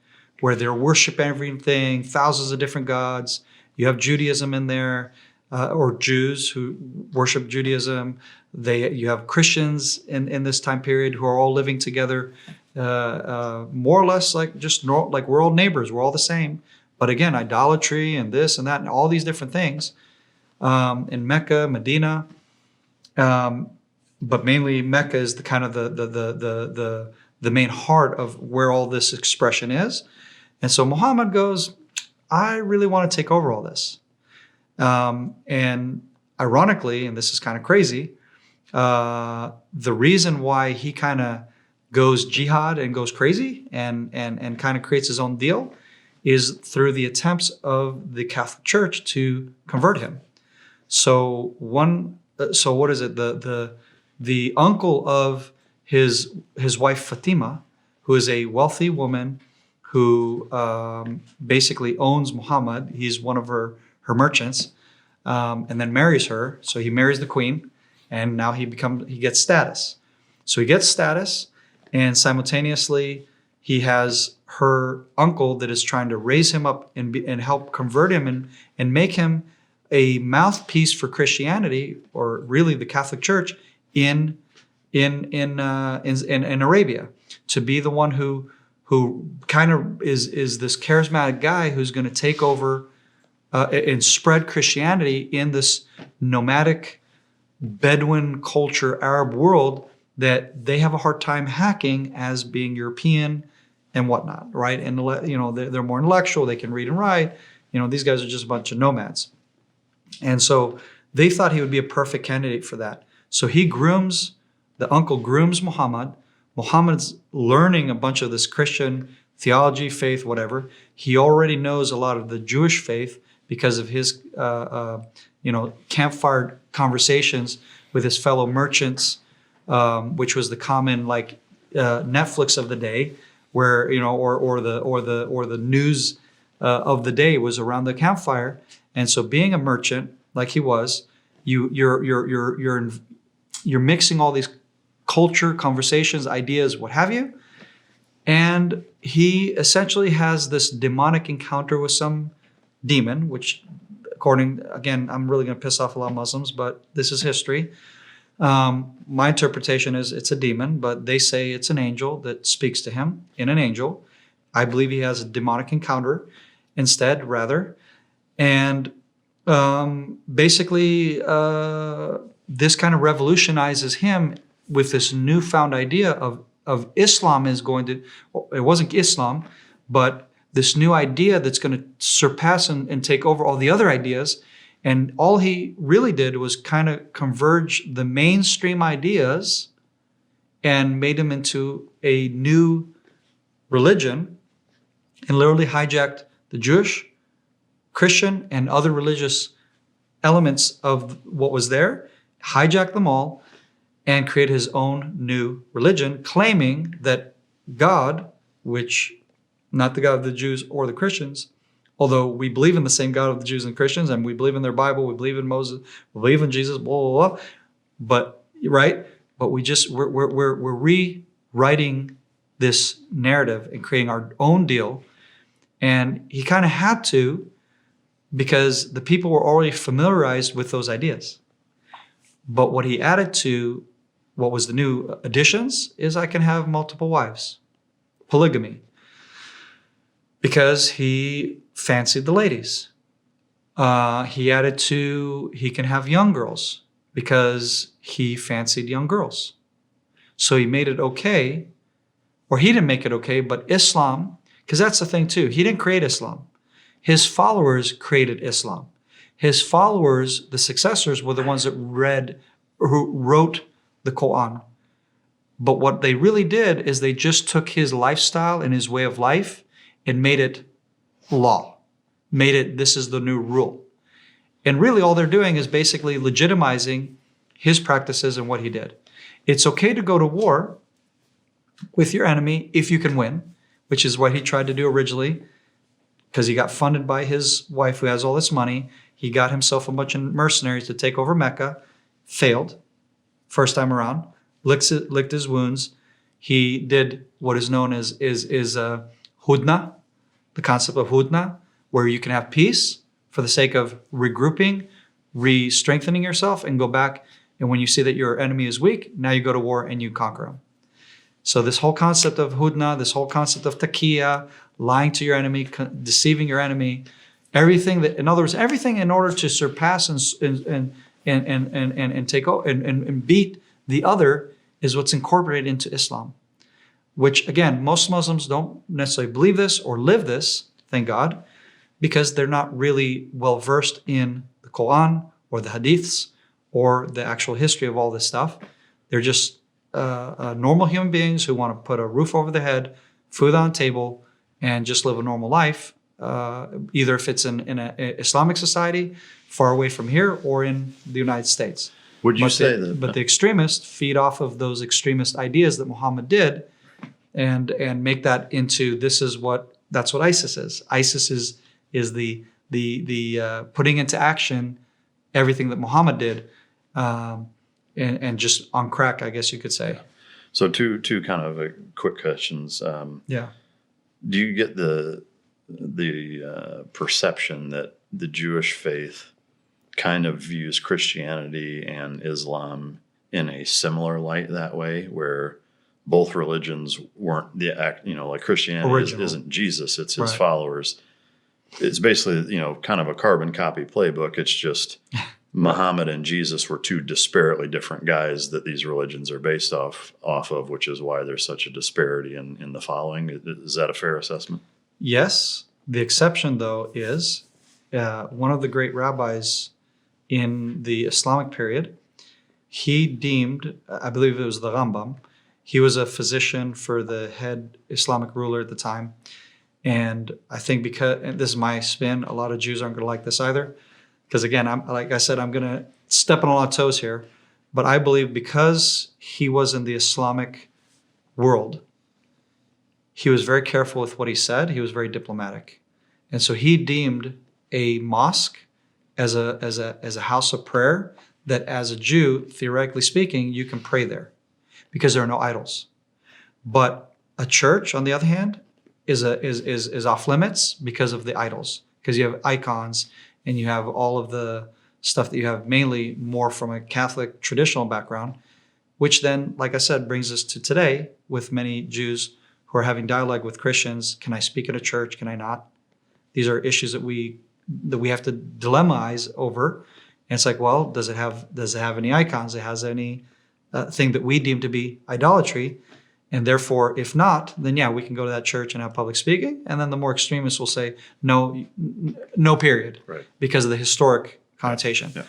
where they're worshiping everything, thousands of different gods. You have Judaism in there, or Jews who worship Judaism. You have Christians in this time period who are all living together, more or less like we're all neighbors. We're all the same. But again, idolatry and this and that and all these different things in Mecca, Medina, but mainly Mecca is the kind of the main heart of where all this expression is. And so Muhammad goes, I really want to take over all this. And ironically, and this is kind of crazy, the reason why he kind of goes jihad and goes crazy and kind of creates his own deal is through the attempts of the Catholic Church to convert him. So so what is it? The uncle of his wife Fatima, who is a wealthy woman who basically owns Muhammad. He's one of her merchants, and then marries her. So he marries the queen, and now he gets status. So he gets status, and simultaneously he has her uncle that is trying to raise him up and help convert him and make him a mouthpiece for Christianity, or really the Catholic Church in Arabia, to be the one who kind of is this charismatic guy who's going to take over and spread Christianity in this nomadic Bedouin culture Arab world that they have a hard time hacking as being European and whatnot, right? And they're more intellectual, they can read and write. These guys are just a bunch of nomads. And so they thought he would be a perfect candidate for that. So the uncle grooms Muhammad. Muhammad's learning a bunch of this Christian theology, faith, whatever. He already knows a lot of the Jewish faith because of his, campfire conversations with his fellow merchants, which was the common Netflix of the day, where or the news of the day was around the campfire. And so, being a merchant like he was, you're mixing all these culture, conversations, ideas, what have you. And he essentially has this demonic encounter with some demon, which again, I'm really going to piss off a lot of Muslims, but this is history. My interpretation is it's a demon, but they say it's an angel that speaks to him in an angel. I believe he has a demonic encounter instead, rather. And basically, this kind of revolutionizes him with this newfound idea of Islam is going to, it wasn't Islam, but this new idea that's going to surpass and take over all the other ideas. And all he really did was kind of converge the mainstream ideas and made them into a new religion, and literally hijacked the Jewish, Christian, and other religious elements of what was there, hijacked them all, and create his own new religion, claiming that God, which not the God of the Jews or the Christians, although we believe in the same God of the Jews and Christians, and we believe in their Bible, we believe in Moses, we believe in Jesus, blah, blah, blah. But we're rewriting this narrative and creating our own deal. And he kind of had to, because the people were already familiarized with those ideas. But what he added to what was the new additions is I can have multiple wives, polygamy, because he fancied the ladies. He added he can have young girls because he fancied young girls. So he made it okay, or he didn't make it okay, but Islam, because that's the thing too, he didn't create Islam. His followers created Islam. His followers, the successors, were the ones that wrote the Quran. But what they really did is they just took his lifestyle and his way of life and made it law, made it, this is the new rule. And really all they're doing is basically legitimizing his practices and what he did. It's okay to go to war with your enemy if you can win, which is what he tried to do originally, because he got funded by his wife who has all this money. He got himself a bunch of mercenaries to take over Mecca, failed first time around, licked his wounds. He did what is known as hudna, the concept of hudna, where you can have peace for the sake of regrouping, re-strengthening yourself, and go back. And when you see that your enemy is weak, now you go to war and you conquer him. So this whole concept of hudna, this whole concept of taqiyya, lying to your enemy, deceiving your enemy, everything that, in other words, everything in order to surpass and take over and beat the other is what's incorporated into Islam. Which again, most Muslims don't necessarily believe this or live this, thank God, because they're not really well versed in the Quran or the Hadiths or the actual history of all this stuff. They're just normal human beings who want to put a roof over their head, food on the table, and just live a normal life. Either if it's in an Islamic society, far away from here or in the United States. Would you But say the, that? But the extremists feed off of those extremist ideas that Muhammad did, and make that into that's what ISIS is. ISIS is the putting into action everything that Muhammad did, and just on crack, I guess you could say. So two kind of quick questions. Yeah. Do you get the perception that the Jewish faith kind of views Christianity and Islam in a similar light that way, where both religions weren't like Christianity isn't Jesus, it's his followers. It's basically, kind of a carbon copy playbook. It's just Muhammad and Jesus were two disparately different guys that these religions are based off of, which is why there's such a disparity in the following. Is that a fair assessment? Yes. The exception, though, is one of the great rabbis in the Islamic period. He deemed, I believe it was the Rambam, he was a physician for the head Islamic ruler at the time. And I think and this is my spin, a lot of Jews aren't going to like this either. Because again, I'm going to step on a lot of toes here. But I believe because he was in the Islamic world, he was very careful with what he said. He was very diplomatic. And so he deemed a mosque as a house of prayer that as a Jew, theoretically speaking, you can pray there because there are no idols. But a church, on the other hand, is off limits because of the idols, because you have icons and you have all of the stuff that you have mainly more from a Catholic traditional background, which then, like I said, brings us to today with many Jews who are having dialogue with Christians. Can I speak at a church? Can I not? These are issues that we have to dilemmize over. And it's like, well, does it have any icons? It has any thing that we deem to be idolatry? And therefore, if not, then yeah, we can go to that church and have public speaking. And then the more extremists will say, no, period, right, because of the historic connotation. Yeah.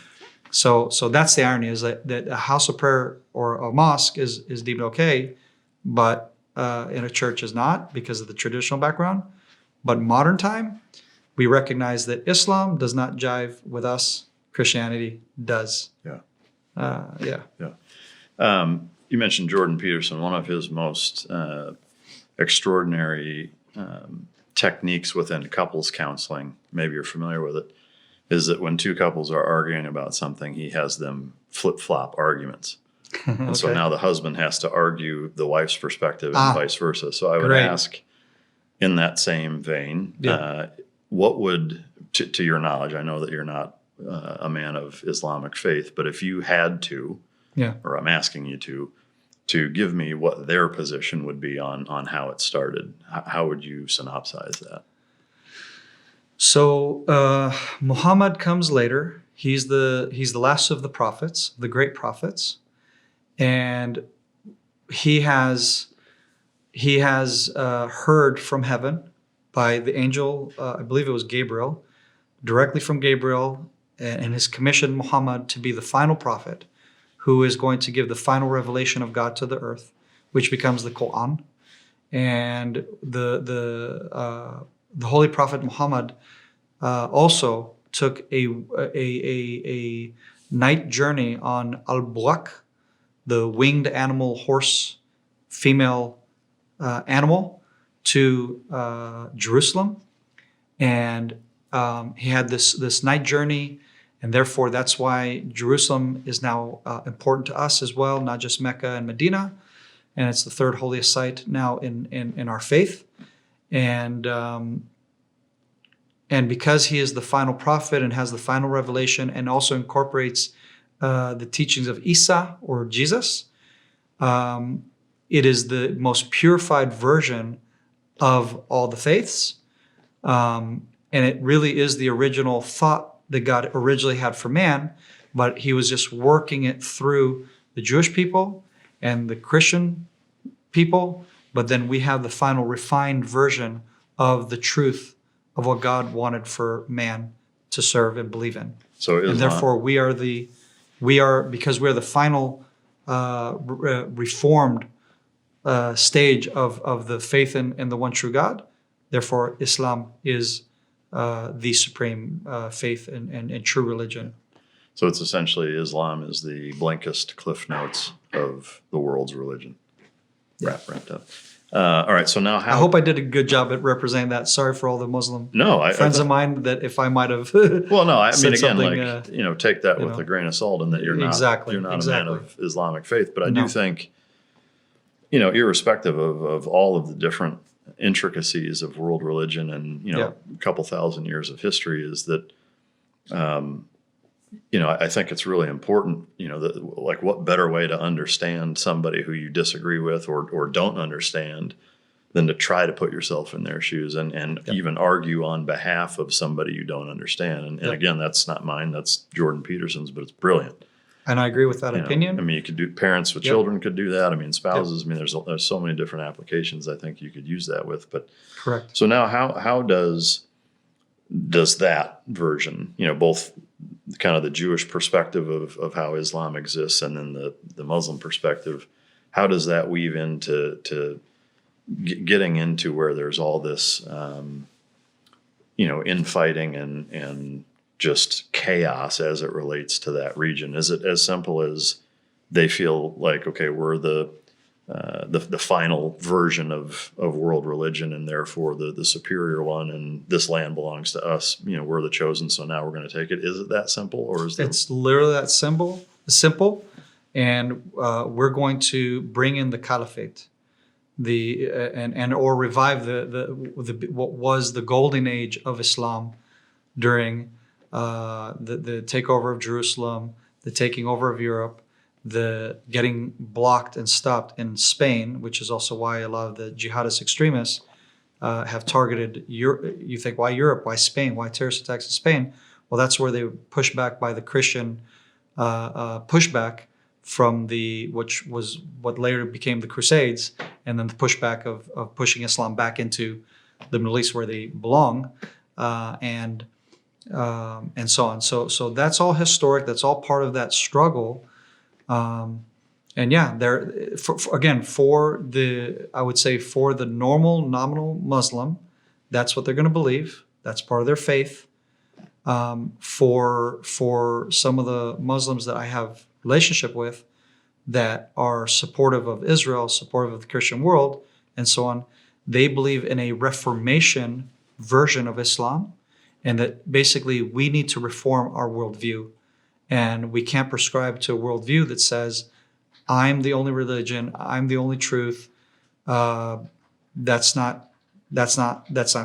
So that's the irony, is that a house of prayer or a mosque is deemed okay, but in a church is not because of the traditional background. But modern time, we recognize that Islam does not jive with us. Christianity does. Yeah. You mentioned Jordan Peterson. One of his most extraordinary techniques within couples counseling, maybe you're familiar with it, is that when two couples are arguing about something, he has them flip-flop arguments. And so now the husband has to argue the wife's perspective and vice versa. So I would ask, in that same vein, what would, to your knowledge, I know that you're not a man of Islamic faith, but if you had to, or I'm asking you to give me what their position would be on how it started, how would you synopsize that? So Muhammad comes later. He's the last of the prophets, the great prophets, and he has heard from heaven by the angel, I believe it was Gabriel, directly from Gabriel, and has commissioned Muhammad to be the final prophet who is going to give the final revelation of God to the earth, which becomes the Quran. And the Holy Prophet Muhammad also took a night journey on al-Buraq, the winged animal, horse, female animal, to Jerusalem. And he had this night journey, and therefore that's why Jerusalem is now important to us as well, not just Mecca and Medina. And it's the third holiest site now in our faith. And because he is the final prophet and has the final revelation and also incorporates the teachings of Isa or Jesus, it is the most purified version of all the faiths. And it really is the original thought that God originally had for man, but he was just working it through the Jewish people and the Christian people. But then we have the final refined version of the truth of what God wanted for man to serve and believe in. So and therefore because we're the final reformed stage of the faith in the one true God. Therefore, Islam is the supreme faith and true religion. So it's essentially Islam is the Blinkist Cliff Notes of the world's religion. Wrapped up. All right, so now I hope I did a good job at representing that. Sorry for all the Muslim friends of mine that if I might have. Well, no, I mean again, like take that with a grain of salt, and that you're not a man of Islamic faith. But I do think, irrespective of all of the different intricacies of world religion and a couple thousand years of history, is that I think it's really important, that like what better way to understand somebody who you disagree with or don't understand than to try to put yourself in their shoes and even argue on behalf of somebody you don't understand. And again, that's not mine, that's Jordan Peterson's, but it's brilliant. And I agree with that opinion. I mean, you could do parents with children could do that. I mean, spouses. I mean, there's so many different applications I think you could use that with. But correct. So now, how does that version, both kind of the Jewish perspective of how Islam exists and then the Muslim perspective, how does that weave into getting into where there's all this, infighting and just chaos as it relates to that region? Is it as simple as they feel like, okay, we're the final version of world religion and therefore the superior one, and this land belongs to us, we're the chosen, so now we're going to take it? Is it that simple, or is it's literally that simple, and we're going to bring in the caliphate, or revive the what was the golden age of Islam during the takeover of Jerusalem, the taking over of Europe, the getting blocked and stopped in Spain, which is also why a lot of the jihadist extremists have targeted Europe. You think, why Europe? Why Spain? Why terrorist attacks in Spain? Well, that's where they were pushed back by the Christian pushback from which was what later became the Crusades, and then the pushback of pushing Islam back into the Middle East where they belong, and so on. So that's all historic. That's all part of that struggle. There I would say for the normal nominal Muslim, that's what they're going to believe. That's part of their faith. For some of the Muslims that I have relationship with that are supportive of Israel, supportive of the Christian world, and so on, they believe in a Reformation version of Islam, and that basically we need to reform our worldview. And we can't prescribe to a worldview that says, I'm the only religion, I'm the only truth. That's not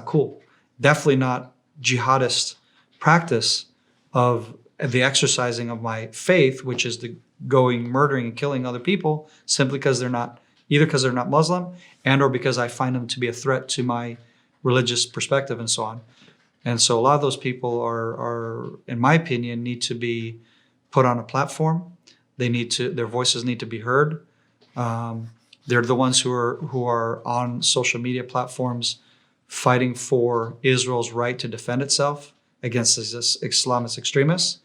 cool. Definitely not jihadist practice of the exercising of my faith, which is the going, murdering, and killing other people simply because they're not Muslim, and or because I find them to be a threat to my religious perspective and so on. And so a lot of those people are, in my opinion, need to be put on a platform. Their voices need to be heard. They're the ones who are on social media platforms fighting for Israel's right to defend itself against this Islamist extremists.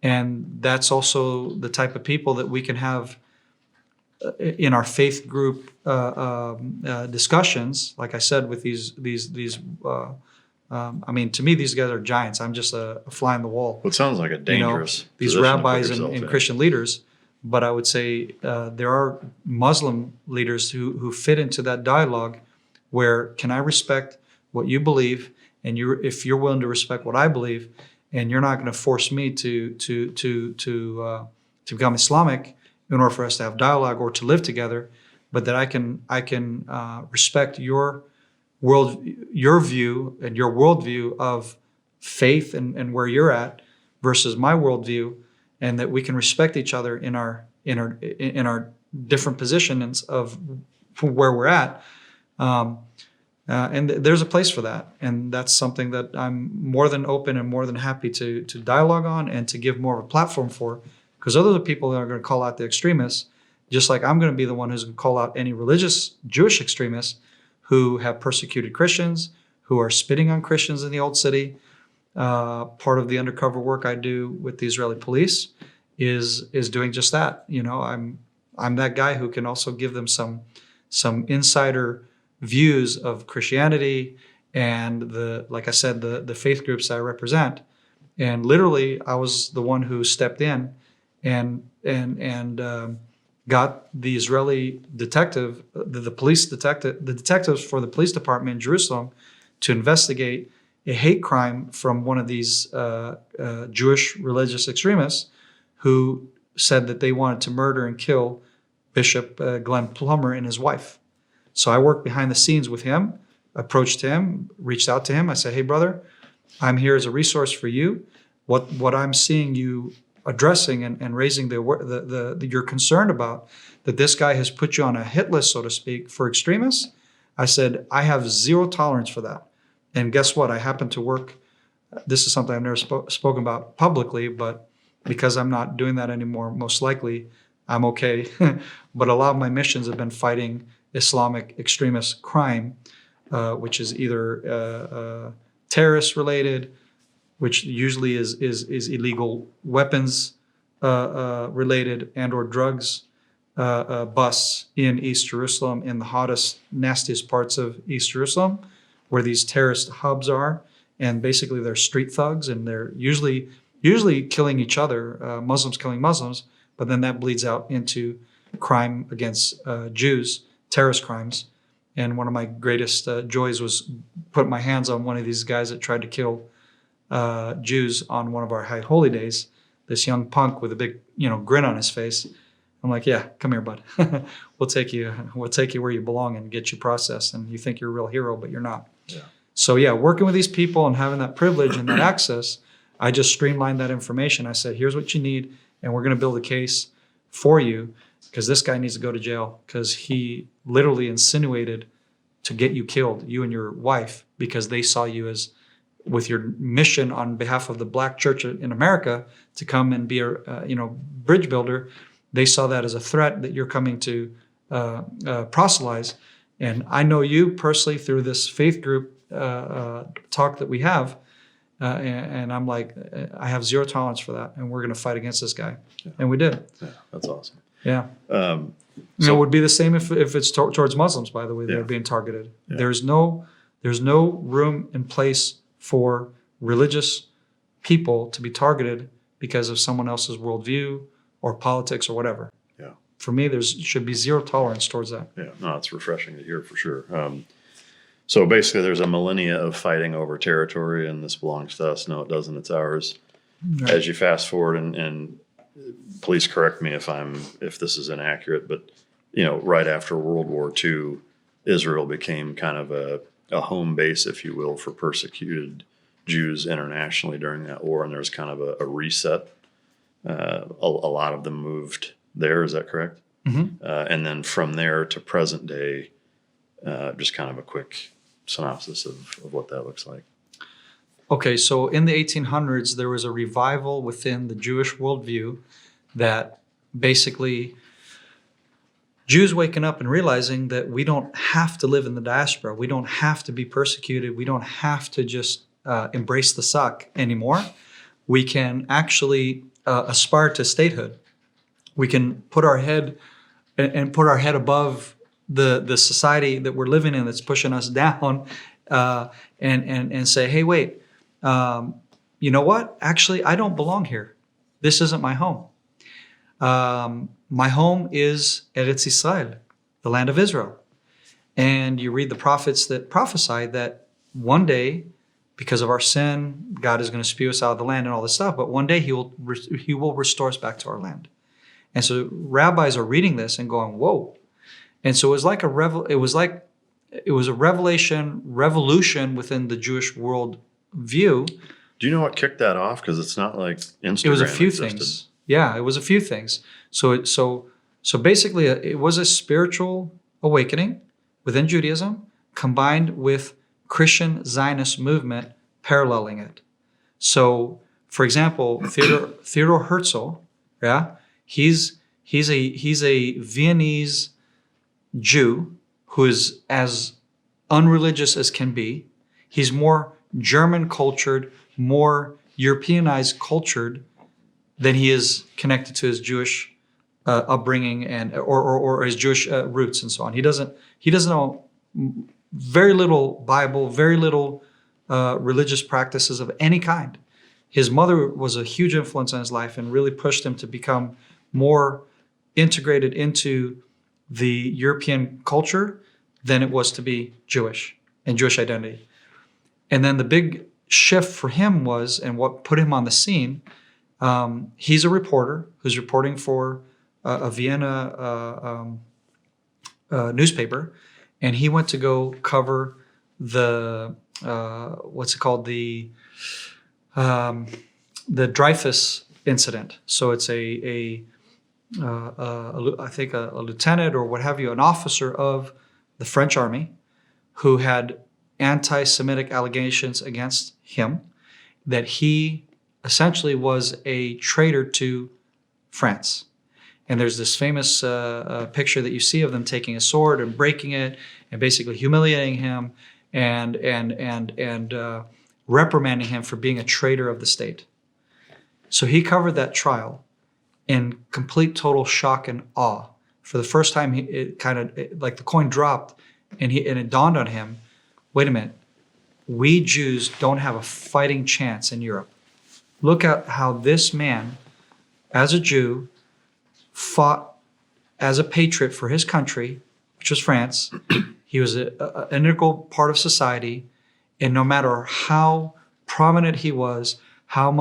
And that's also the type of people that we can have in our faith group discussions. Like I said, with these to me, these guys are giants. I'm just a fly on the wall. Well, it sounds like a dangerous these rabbis and Christian leaders. But I would say there are Muslim leaders who fit into that dialogue where, can I respect what you believe, and if you're willing to respect what I believe, and you're not going to force me to become Islamic in order for us to have dialogue or to live together, but that I can respect your view and your worldview of faith and where you're at versus my worldview, and that we can respect each other in our different positions of where we're at. And there's a place for that, and that's something that I'm more than open and more than happy to dialogue on and to give more of a platform for, because other people are going to call out the extremists, just like I'm going to be the one who's going to call out any religious Jewish extremists who have persecuted Christians, who are spitting on Christians in the Old City. Part of the undercover work I do with the Israeli police is doing just that. I'm that guy who can also give them some insider views of Christianity and like I said, the faith groups I represent. And literally, I was the one who stepped in and got the Israeli detective, the detectives for the police department in Jerusalem to investigate a hate crime from one of these Jewish religious extremists who said that they wanted to murder and kill Bishop Glenn Plummer and his wife. So I worked behind the scenes with him, approached him, reached out to him. I said, hey, brother, I'm here as a resource for you. What I'm seeing you addressing and raising you're concerned about, that this guy has put you on a hit list, so to speak, for extremists. I said, I have zero tolerance for that. And guess what? I happen to work, this is something I've never spoken about publicly, but because I'm not doing that anymore, most likely I'm okay. But a lot of my missions have been fighting Islamic extremist crime, which is either terrorist related, which usually is illegal weapons related, and or drugs busts in East Jerusalem, in the hottest, nastiest parts of East Jerusalem, where these terrorist hubs are. And basically they're street thugs, and they're usually killing each other, Muslims killing Muslims, but then that bleeds out into crime against Jews, terrorist crimes. And one of my greatest joys was putting my hands on one of these guys that tried to kill Jews on one of our high holy days, this young punk with a big, grin on his face. I'm like, yeah, come here, bud. We'll take you where you belong and get you processed. And you think you're a real hero, but you're not. Yeah. So yeah, working with these people and having that privilege and that access, I just streamlined that information. I said, here's what you need, and we're going to build a case for you, because this guy needs to go to jail because he literally insinuated to get you killed, you and your wife, because they saw you as, with your mission on behalf of the Black church in America to come and be a bridge builder. They saw that as a threat that you're coming to proselytize. And I know you personally through this faith group talk that we have. And I'm like, I have zero tolerance for that. And we're going to fight against this guy. Yeah. And we did. Yeah, that's awesome. Yeah. It would be the same if it's towards Muslims, by the way, that are being targeted. Yeah. There's no room in place for religious people to be targeted because of someone else's worldview or politics or whatever. Yeah. For me, should be zero tolerance towards that. Yeah, no, it's refreshing to hear for sure. So basically, there's a millennia of fighting over territory, and this belongs to us. No, it doesn't. It's ours. Right. As you fast forward, and please correct me if this is inaccurate, but right after World War II, Israel became kind of a home base, if you will, for persecuted Jews internationally during that war, and there was kind of a reset. A lot of them moved there. Is that correct? Mm-hmm. And then from there to present day, just kind of a quick synopsis of what that looks like. Okay, so in the 1800s, there was a revival within the Jewish worldview that basically Jews waking up and realizing that we don't have to live in the diaspora. We don't have to be persecuted. We don't have to just embrace the suck anymore. We can actually aspire to statehood. We can put our head above the society that we're living in that's pushing us down, and say, hey, wait, you know what? Actually, I don't belong here. This isn't my home. My home is Eretz Israel, the land of Israel. And you read the prophets that prophesy that one day, because of our sin, God is going to spew us out of the land and all this stuff. But one day He will restore us back to our land. And so rabbis are reading this and going, "Whoa!" And so it was like a revolution within the Jewish world view. Do you know what kicked that off? Because it's not like Instagram. It was a few existed. things. Yeah, it was a few things. So basically, it was a spiritual awakening within Judaism, combined with Christian Zionist movement paralleling it. So, for example, Theodor Herzl, he's a Viennese Jew who is as unreligious as can be. He's more German cultured, more Europeanized cultured than he is connected to his Jewish upbringing and or his Jewish roots and so on. He doesn't know very little Bible, very little religious practices of any kind. His mother was a huge influence on his life and really pushed him to become more integrated into the European culture than it was to be Jewish and Jewish identity. And then the big shift for him was, and what put him on the scene, he's a reporter who's reporting for a Vienna newspaper, and he went to go cover the what's it called, the Dreyfus incident. So it's I think a lieutenant or what have you, an officer of the French army who had anti-Semitic allegations against him, that he essentially was a traitor to France. And there's this famous picture that you see of them taking a sword and breaking it and basically humiliating him and reprimanding him for being a traitor of the state. So he covered that trial in complete total shock and awe. For the first time, like the coin dropped, and it dawned on him, wait a minute, we Jews don't have a fighting chance in Europe. Look at how this man, as a Jew, fought as a patriot for his country, which was France. He was an integral part of society, and no matter how prominent he was, no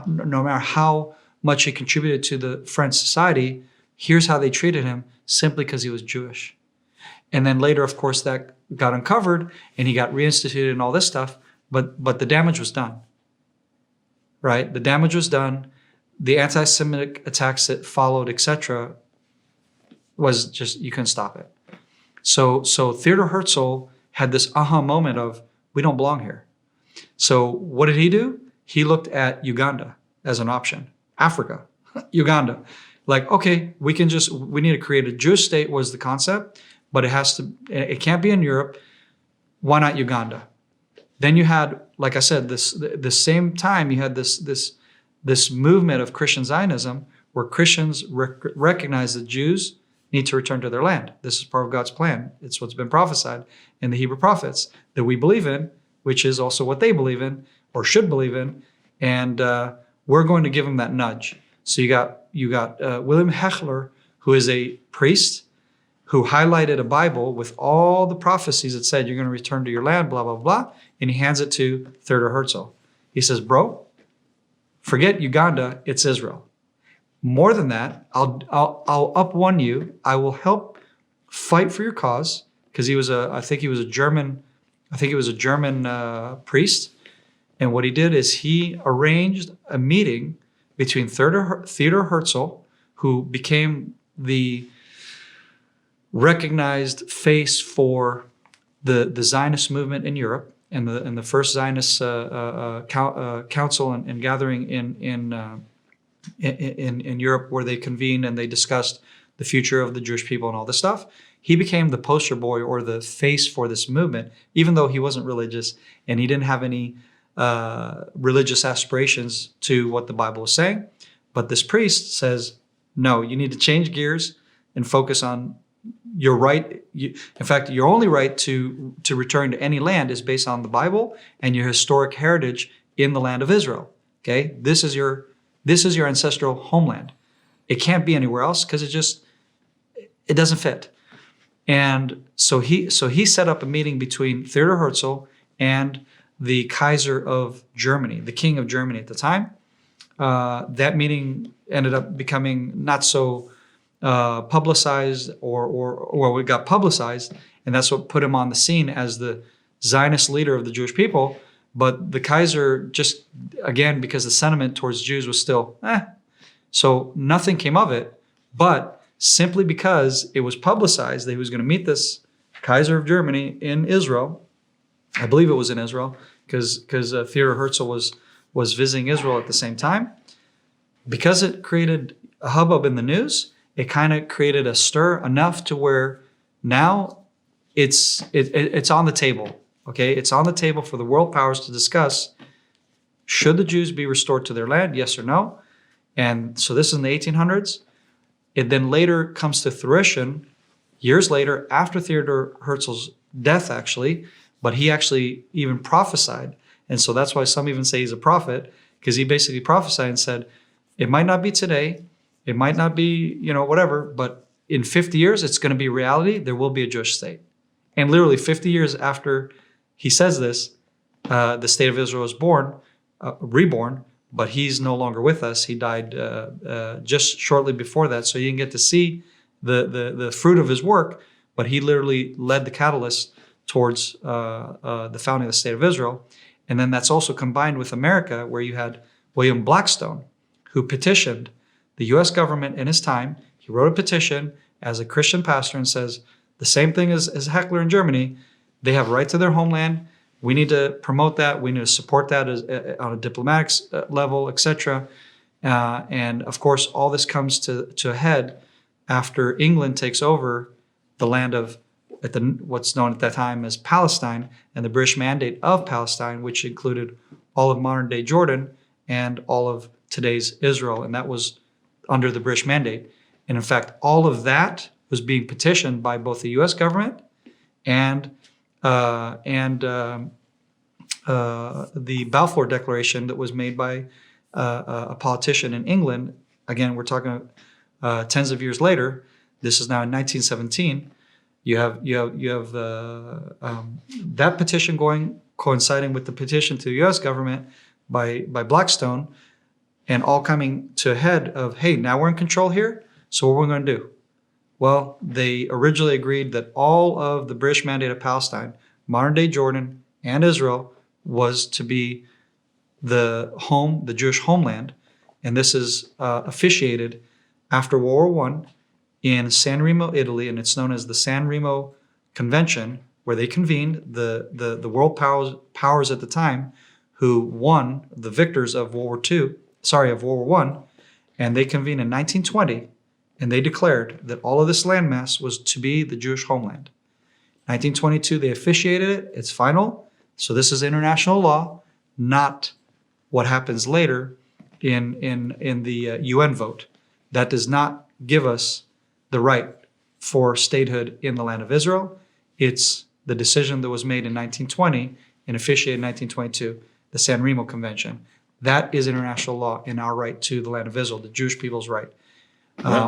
matter how much he contributed to the French society, here's how they treated him, simply because he was Jewish. And then later, of course, that got uncovered, and he got reinstituted and all this stuff, but the damage was done, right? The damage was done. The anti-Semitic attacks that followed, etc., was just, you couldn't stop it. So Theodor Herzl had this aha moment of, we don't belong here. So what did he do? He looked at Uganda as an option. Africa, Uganda. Like, okay, we need to create a Jewish state was the concept, but it can't be in Europe. Why not Uganda? Then you had, like I said, the same time you had this movement of Christian Zionism where Christians recognize that Jews need to return to their land. This is part of God's plan. It's what's been prophesied in the Hebrew prophets that we believe in, which is also what they believe in or should believe in. And we're going to give them that nudge. So you got William Hechler, who is a priest, who highlighted a Bible with all the prophecies that said you're going to return to your land, blah, blah, blah, and he hands it to Theodor Herzl. He says, bro, forget Uganda, it's Israel. More than that, I'll up one you. I will help fight for your cause, because I think he was a German priest. And what he did is he arranged a meeting between Theodor Herzl, who became the recognized face for the Zionist movement in Europe and the first Zionist council and gathering in Europe, where they convened and they discussed the future of the Jewish people and all this stuff. He became the poster boy or the face for this movement, even though he wasn't religious and he didn't have any religious aspirations to what the Bible was saying. But this priest says, no, you need to change gears and focus on your right. In fact, your only right to return to any land is based on the Bible and your historic heritage in the land of Israel. Okay, this is your ancestral homeland. It can't be anywhere else because it doesn't fit. And so he set up a meeting between Theodor Herzl and the Kaiser of Germany, the King of Germany at the time. That meeting ended up becoming not so publicized, or it got publicized, and that's what put him on the scene as the Zionist leader of the Jewish people. But the Kaiser, just again, because the sentiment towards Jews was still, so nothing came of it. But simply because it was publicized that he was going to meet this Kaiser of Germany in Israel, I believe it was in Israel, because Theodor Herzl was visiting Israel at the same time. Because it created a hubbub in the news, it kind of created a stir enough to where now it's on the table. Okay, it's on the table for the world powers to discuss: should the Jews be restored to their land, yes or no? And so this is in the 1800s. It then later comes to fruition years later, after Theodor Herzl's death, actually, but he actually even prophesied. And so that's why some even say he's a prophet, because he basically prophesied and said, it might not be today, it might not be, whatever, but in 50 years, it's going to be reality. There will be a Jewish state. And literally 50 years after he says this, the state of Israel is reborn, but he's no longer with us. He died just shortly before that. So you can get to see the fruit of his work, but he literally led the catalyst towards the founding of the state of Israel. And then that's also combined with America, where you had William Blackstone, who petitioned the U.S. government in his time. He wrote a petition as a Christian pastor and says, the same thing as Heckler in Germany. They have right to their homeland. We need to promote that. We need to support that on a diplomatic level, etc. And of course, all this comes to a head after England takes over the land of what's known at that time as Palestine, and the British Mandate of Palestine, which included all of modern-day Jordan and all of today's Israel, and that was under the British Mandate. And in fact, all of that was being petitioned by both the U.S. government and the Balfour Declaration that was made by a politician in England. Again, we're talking tens of years later. This is now in 1917. You have that petition coinciding with the petition to the U.S. government by Blackstone, and all coming to a head of, hey, now we're in control here. So what are we going to do? Well, they originally agreed that all of the British Mandate of Palestine, modern-day Jordan, and Israel was to be the Jewish homeland. And this is officiated after World War I in San Remo, Italy, and it's known as the San Remo Convention, where they convened the world powers at the time who won, the victors of World War I, and they convened in 1920, and they declared that all of this landmass was to be the Jewish homeland. 1922, they officiated it. It's final. So this is international law, not what happens later in the UN vote. That does not give us the right for statehood in the land of Israel. It's the decision that was made in 1920 and officiated in 1922, the San Remo Convention. That is international law in our right to the land of Israel, the Jewish people's right,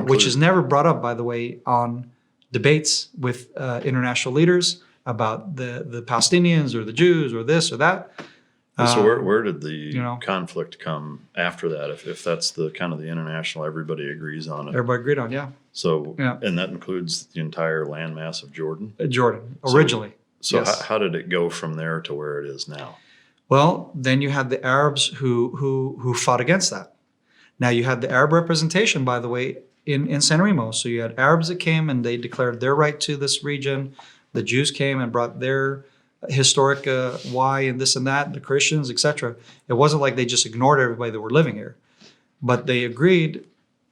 which is never brought up, by the way, on debates with international leaders about the Palestinians or the Jews or this or that. So where did the conflict come after that? If that's the kind of the international, everybody agrees on it. Everybody agreed on, yeah. So, and that includes the entire landmass of Jordan? Jordan, originally. So yes. how did it go from there to where it is now? Well, then you had the Arabs who fought against that. Now you had the Arab representation, by the way, in San Remo. So you had Arabs that came and they declared their right to this region. The Jews came and brought their historic why and this and that, the Christians, etc. It wasn't like they just ignored everybody that were living here, but they agreed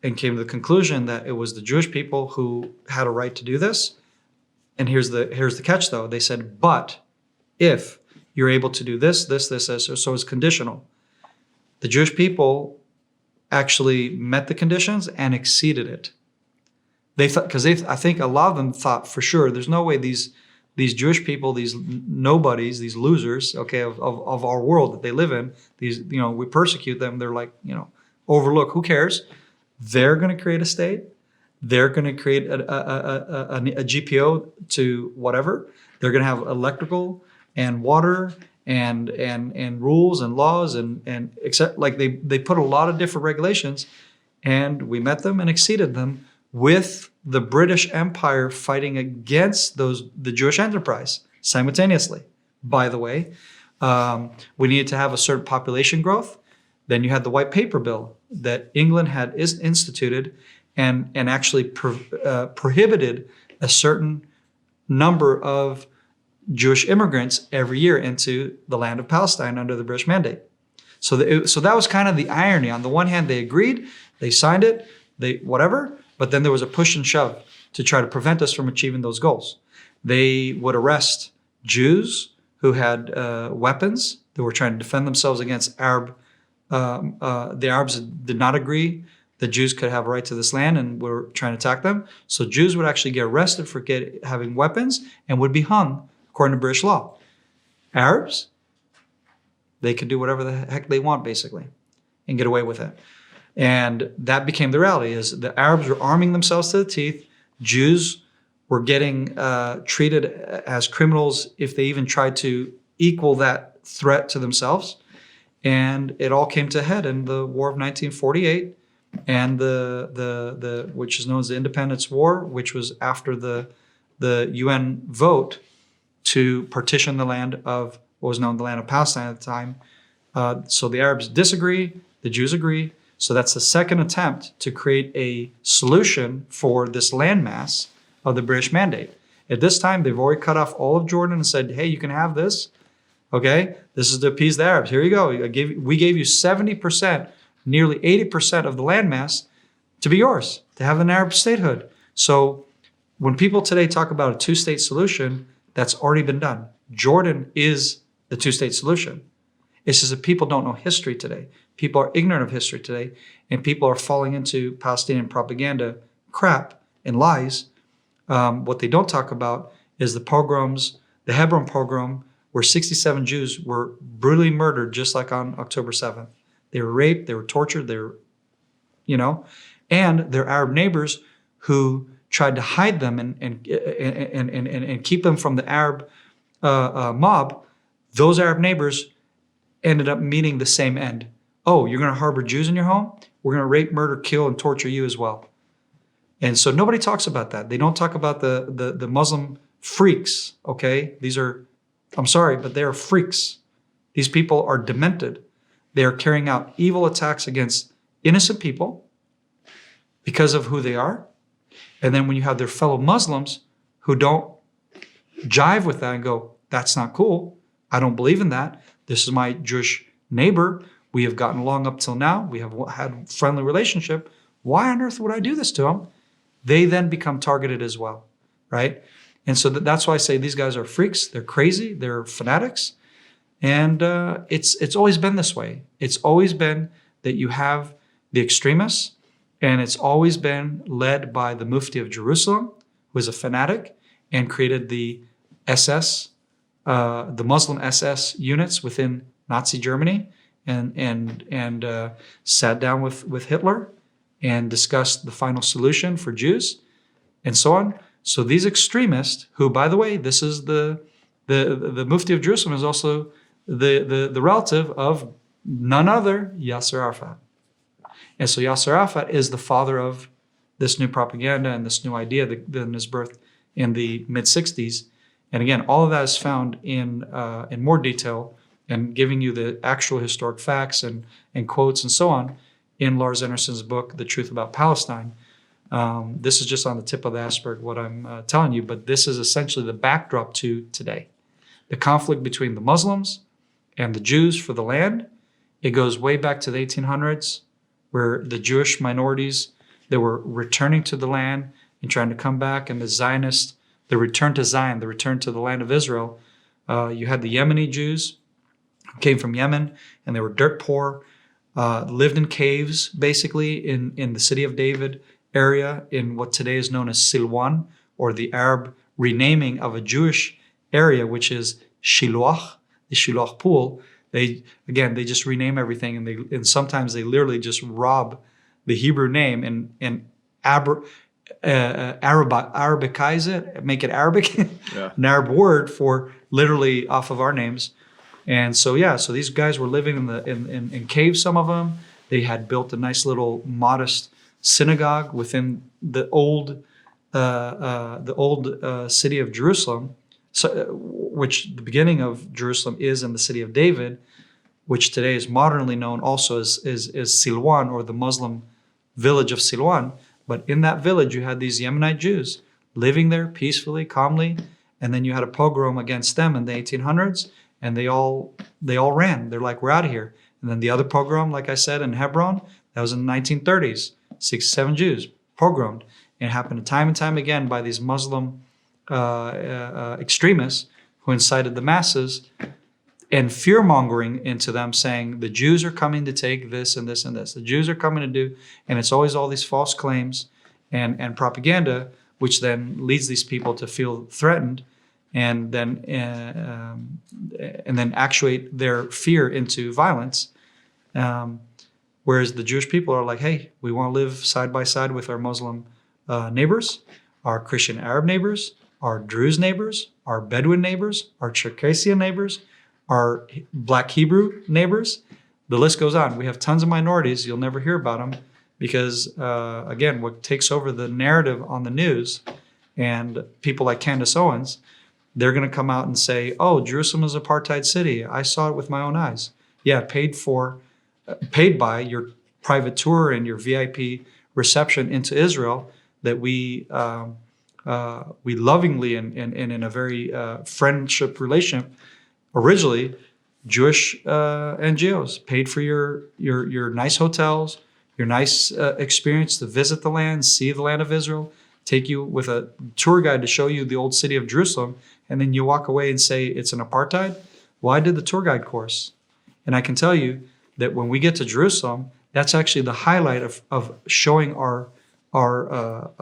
and came to the conclusion that it was the Jewish people who had a right to do this. And here's the catch, though. They said, but if you're able to do this, so it's conditional. The Jewish people actually met the conditions and exceeded it. They thought, because I think a lot of them thought for sure, there's no way these Jewish people, these nobodies, these losers, okay, of our world that they live in, these, we persecute them. They're like, overlook. Who cares? They're going to create a state. They're going to create a GPO to whatever. They're going to have electrical and water and rules and laws and except like they put a lot of different regulations, and we met them and exceeded them with the British Empire fighting against the Jewish enterprise simultaneously. By the way, we needed to have a certain population growth. Then you had the White Paper Bill that England had instituted and actually prohibited a certain number of Jewish immigrants every year into the land of Palestine under the British Mandate. So that was kind of the irony. On the one hand, they agreed, they signed it, but then there was a push and shove to try to prevent us from achieving those goals. They would arrest Jews who had weapons, that were trying to defend themselves against Arab. The Arabs did not agree the Jews could have a right to this land and were trying to attack them. So Jews would actually get arrested for having weapons and would be hung according to British law. Arabs, they could do whatever the heck they want, basically, and get away with it. And that became the reality, is the Arabs were arming themselves to the teeth. Jews were getting treated as criminals if they even tried to equal that threat to themselves. And it all came to a head in the War of 1948, and the which is known as the Independence War, which was after the UN vote to partition the land of what was known as the land of Palestine at the time. So the Arabs disagree, the Jews agree. So that's the second attempt to create a solution for this landmass of the British Mandate. At this time, they've already cut off all of Jordan and said, hey, you can have this. Okay, this is to appease the Arabs. Here you go. We gave you 70%, nearly 80% of the landmass to be yours, to have an Arab statehood. So when people today talk about a two-state solution, that's already been done. Jordan is the two-state solution. It's just that people don't know history today. People are ignorant of history today, and people are falling into Palestinian propaganda crap and lies. What they don't talk about is the pogroms, the Hebron pogrom, where 67 Jews were brutally murdered, just like on October 7th. They were raped, they were tortured, and their Arab neighbors who tried to hide them and keep them from the Arab mob. Those Arab neighbors ended up meeting the same end. Oh, you're going to harbor Jews in your home? We're going to rape, murder, kill, and torture you as well. And so nobody talks about that. They don't talk about the Muslim freaks, okay? These are, I'm sorry, but they are freaks. These people are demented. They are carrying out evil attacks against innocent people because of who they are. And then when you have their fellow Muslims who don't jive with that and go, that's not cool. I don't believe in that. This is my Jewish neighbor. We have gotten along up till now. We have had friendly relationship. Why on earth would I do this to them? They then become targeted as well, right? And so that's why I say these guys are freaks. They're crazy. They're fanatics. And it's always been this way. It's always been that you have the extremists, and it's always been led by the Mufti of Jerusalem, who is a fanatic and created the SS, the Muslim SS units within Nazi Germany, and sat down with Hitler and discussed the final solution for Jews, and so on. So these extremists, who, by the way, this is the Mufti of Jerusalem is also the relative of none other Yasser Arafat. And so Yasser Arafat is the father of this new propaganda and this new idea that is birthed in the mid-60s. And again, all of that is found in more detail and giving you the actual historic facts and quotes and so on in Lars Anderson's book, The Truth About Palestine. This is just on the tip of the iceberg, what I'm telling you, but this is essentially the backdrop to today. The conflict between the Muslims and the Jews for the land, it goes way back to the 1800s, where the Jewish minorities, they were returning to the land and trying to come back, and the Zionists, the return to Zion, the return to the land of Israel. You had the Yemeni Jews who came from Yemen, and they were dirt poor, lived in caves, basically, in the city of David area, in what today is known as Silwan, or the Arab renaming of a Jewish area, which is Shiloah, the Shiloah pool. They just rename everything, and sometimes they literally just rob the Hebrew name and Arabicize it, make it Arabic, yeah. An Arab word for literally off of our names. And so these guys were living in caves. Some of them, they had built a nice little modest synagogue within the old city of Jerusalem, which the beginning of Jerusalem is in the city of David, which today is modernly known also as Silwan, or the Muslim village of Silwan. But in that village, you had these Yemenite Jews living there peacefully, calmly, and then you had a pogrom against them in the 1800s, and they all ran. They're like, we're out of here. And then the other pogrom, like I said, in Hebron, that was in the 1930s. 67 Jews pogromed. And it happened time and time again by these Muslim extremists who incited the masses. and fear mongering into them, saying the Jews are coming to take this and this and this. The Jews are coming to do, and it's always all these false claims and propaganda, which then leads these people to feel threatened, and then actuate their fear into violence. Whereas the Jewish people are like, hey, we want to live side by side with our Muslim neighbors, our Christian Arab neighbors, our Druze neighbors, our Bedouin neighbors, our Circassian neighbors, our Black Hebrew neighbors. The list goes on. We have tons of minorities. You'll never hear about them because, again, what takes over the narrative on the news, and people like Candace Owens, they're going to come out and say, oh, Jerusalem is an apartheid city. I saw it with my own eyes. Yeah, paid by your private tour and your VIP reception into Israel that we lovingly and in a very friendship relationship, originally Jewish NGOs paid for your nice hotels, your nice experience to visit the land, see the land of Israel, take you with a tour guide to show you the old city of Jerusalem, and then you walk away and say it's an apartheid? Well, I did the tour guide course, and I can tell you that when we get to Jerusalem, that's actually the highlight of showing our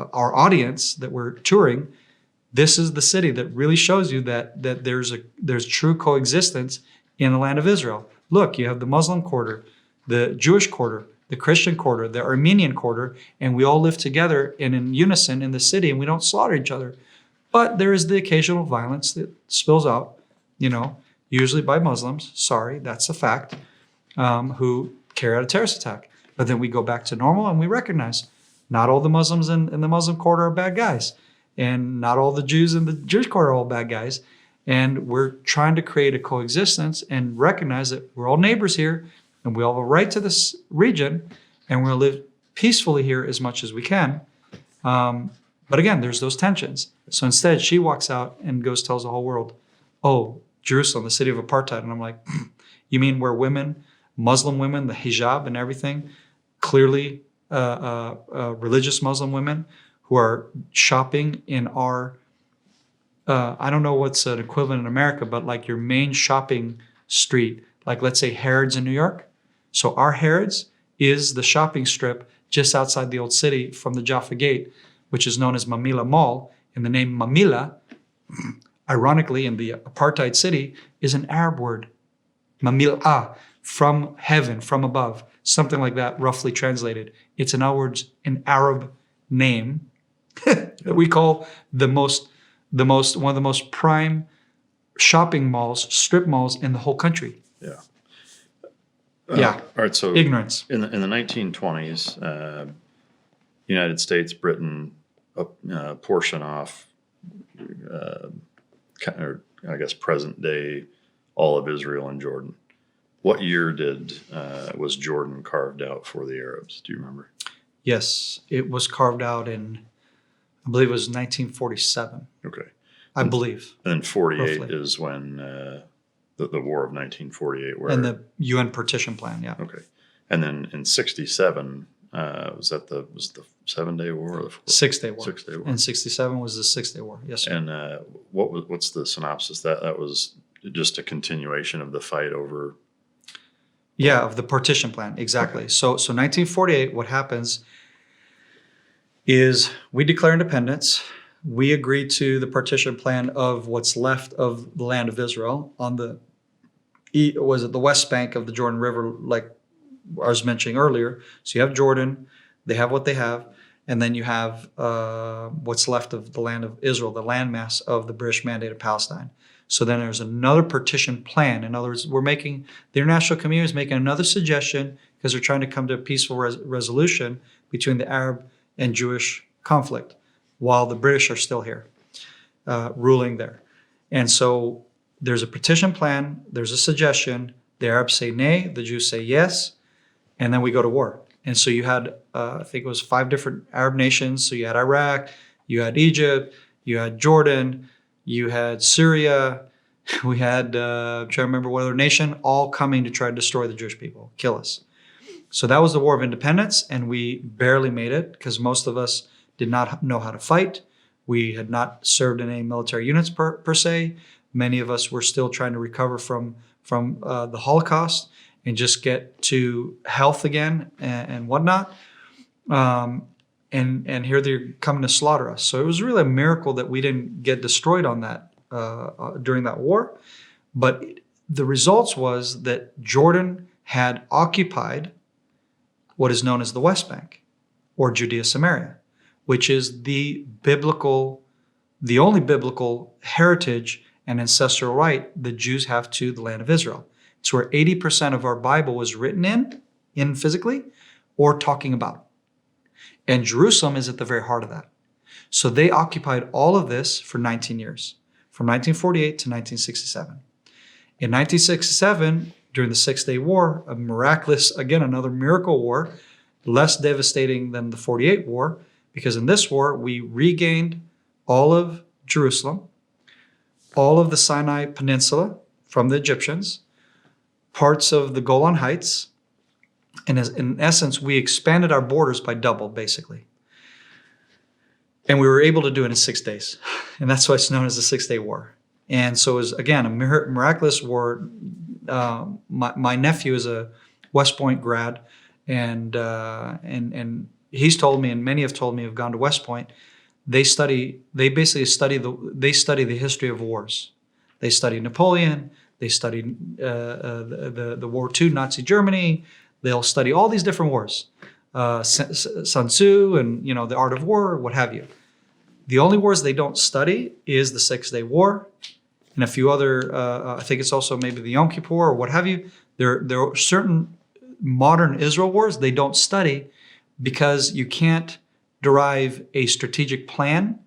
audience that we're touring. This is the city that really shows you that there's true coexistence in the land of Israel. Look, you have the Muslim quarter, the Jewish quarter, the Christian quarter, the Armenian quarter, and we all live together and in unison in the city, and we don't slaughter each other. But there is the occasional violence that spills out, usually by Muslims. Sorry, that's a fact. Who carry out a terrorist attack. But then we go back to normal and we recognize not all the Muslims in the Muslim quarter are bad guys. And not all the Jews in the Jewish quarter are all bad guys. And we're trying to create a coexistence and recognize that we're all neighbors here and we all have a right to this region and we're going to live peacefully here as much as we can. But again, there's those tensions. So instead, she walks out and tells the whole world, oh, Jerusalem, the city of apartheid. And I'm like, you mean where women, Muslim women, the hijab and everything, clearly religious Muslim women who are shopping in our, I don't know what's an equivalent in America, but like your main shopping street, like let's say Harrods in New York. So our Harrods is the shopping strip just outside the old city from the Jaffa Gate, which is known as Mamila Mall. And the name Mamila, ironically, in the apartheid city, is an Arab word. Mamil'ah, from heaven, from above, something like that, roughly translated. It's in other words an Arab name that we call one of the most prime shopping malls, strip malls in the whole country. Yeah. Yeah. All right. So ignorance. In the 1920s, United States, Britain, portion off, or I guess present day, all of Israel and Jordan. What year was Jordan carved out for the Arabs? Do you remember? Yes, it was carved out in, I believe it was 1947. Okay. I believe. And then 48 roughly. Is when the War of 1948. Where, and the UN partition plan, yeah. Okay. And then in 67, was the 7-Day War? Or the 6-Day War. 6-Day War. And 67 was the 6-Day War, yes, sir. And what's the synopsis? That was just a continuation of the fight over... Yeah, of the partition plan, exactly. Okay. So 1948, what happens is we declare independence. We agree to the partition plan of what's left of the land of Israel on the West Bank of the Jordan River, like I was mentioning earlier. So you have Jordan, they have what they have, and then you have what's left of the land of Israel, the landmass of the British Mandated Palestine. So then there's another partition plan. In other words, the international community is making another suggestion because they're trying to come to a peaceful resolution between the Arab and Jewish conflict while the British are still here, ruling there. And so there's a partition plan, there's a suggestion, the Arabs say nay, the Jews say yes, and then we go to war. And so you had, I think it was 5 different Arab nations. So you had Iraq, you had Egypt, you had Jordan, you had Syria, we had, I'm trying to remember what other nation, all coming to try to destroy the Jewish people, kill us. So that was the War of Independence, and we barely made it because most of us did not know how to fight. We had not served in any military units per se. Many of us were still trying to recover from from the Holocaust and just get to health again and whatnot. And here they're coming to slaughter us. So it was really a miracle that we didn't get destroyed on that during that war. But the results was that Jordan had occupied what is known as the West Bank, or Judea Samaria, which is the only biblical heritage and ancestral right the Jews have to the land of Israel. It's where 80% of our Bible was written in physically or talking about. And Jerusalem is at the very heart of that. So they occupied all of this for 19 years, from 1948 to 1967. In 1967, during the Six-Day War, a miraculous, again, another miracle war, less devastating than the 48 war, because in this war, we regained all of Jerusalem, all of the Sinai Peninsula from the Egyptians, parts of the Golan Heights, and in essence, we expanded our borders by double, basically. And we were able to do it in 6 days. And that's why it's known as the Six-Day War. And so it was, again, a miraculous war. My nephew is a West Point grad, and he's told me, and many have told me, have gone to West Point. They basically study the history of wars. They study Napoleon. They study the War II, Nazi Germany. They'll study all these different wars, Sun Tzu, and the art of war, what have you. The only wars they don't study is the Six-Day War, and a few other. I think it's also maybe the Yom Kippur or what have you. There are certain modern Israel wars they don't study because you can't derive a strategic plan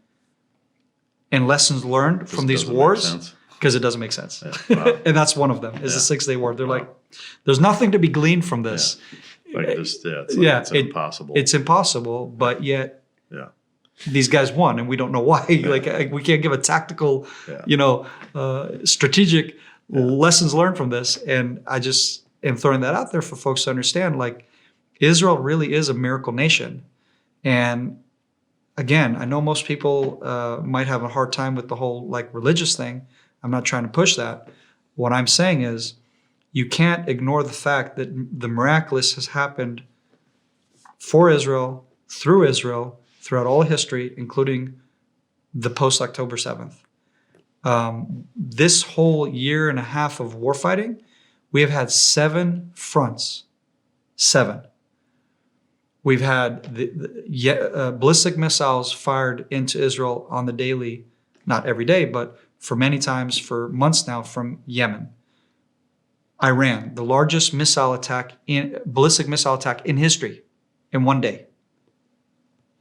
and lessons learned from these wars because it doesn't make sense. Yeah. Wow. And that's one of them is the Six-Day War. They're like, there's nothing to be gleaned from this. Yeah. It's impossible. It's impossible, but yet these guys won, and we don't know why. Like we can't give a tactical, strategic lessons learned from this. And I just am throwing that out there for folks to understand, like, Israel really is a miracle nation. And again, I know most people might have a hard time with the whole religious thing. I'm not trying to push that. What I'm saying is you can't ignore the fact that the miraculous has happened for Israel, throughout all history, including the post-October 7th. This whole year and a half of warfighting, we have had 7 fronts. 7. We've had ballistic missiles fired into Israel on the daily, not every day, but for many times for months now, from Yemen. Iran, the largest ballistic missile attack in history in one day,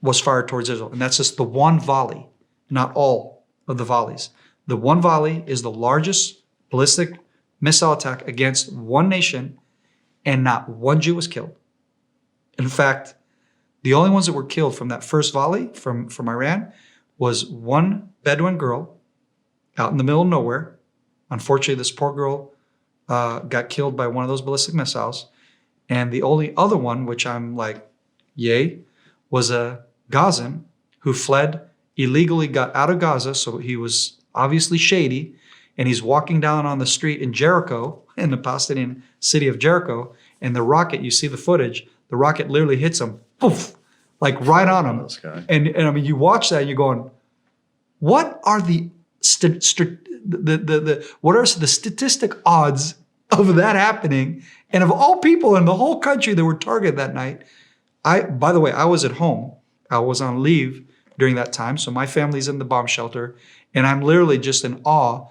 was fired towards Israel. And that's just the one volley, not all of the volleys. The one volley is the largest ballistic missile attack against one nation, and not one Jew was killed. In fact, the only ones that were killed from that first volley from Iran was one Bedouin girl out in the middle of nowhere. Unfortunately, this poor girl got killed by one of those ballistic missiles. And the only other one, which I'm like, yay, was a Gazan who fled illegally, got out of Gaza. So he was obviously shady. And he's walking down on the street in Jericho, in the Palestinian city of Jericho. And the rocket, you see the footage, the rocket literally hits him, poof, like right on him. And I mean, you watch that and you're going, what are the what are the statistic odds of that happening? And of all people in the whole country that were targeted that night, by the way, I was at home. I was on leave during that time. So my family's in the bomb shelter, and I'm literally just in awe.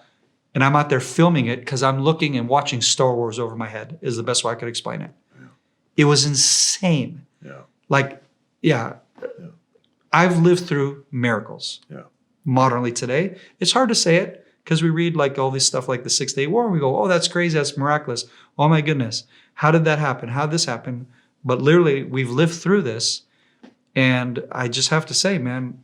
And I'm out there filming it because I'm looking and watching Star Wars over my head is the best way I could explain it. Yeah. It was insane. Yeah. I've lived through miracles. Yeah. Modernly today, it's hard to say it because we read all this stuff like the Six-Day War, and we go, oh, that's crazy, that's miraculous. Oh my goodness, how did that happen? How did this happen? But literally, we've lived through this, and I just have to say, man,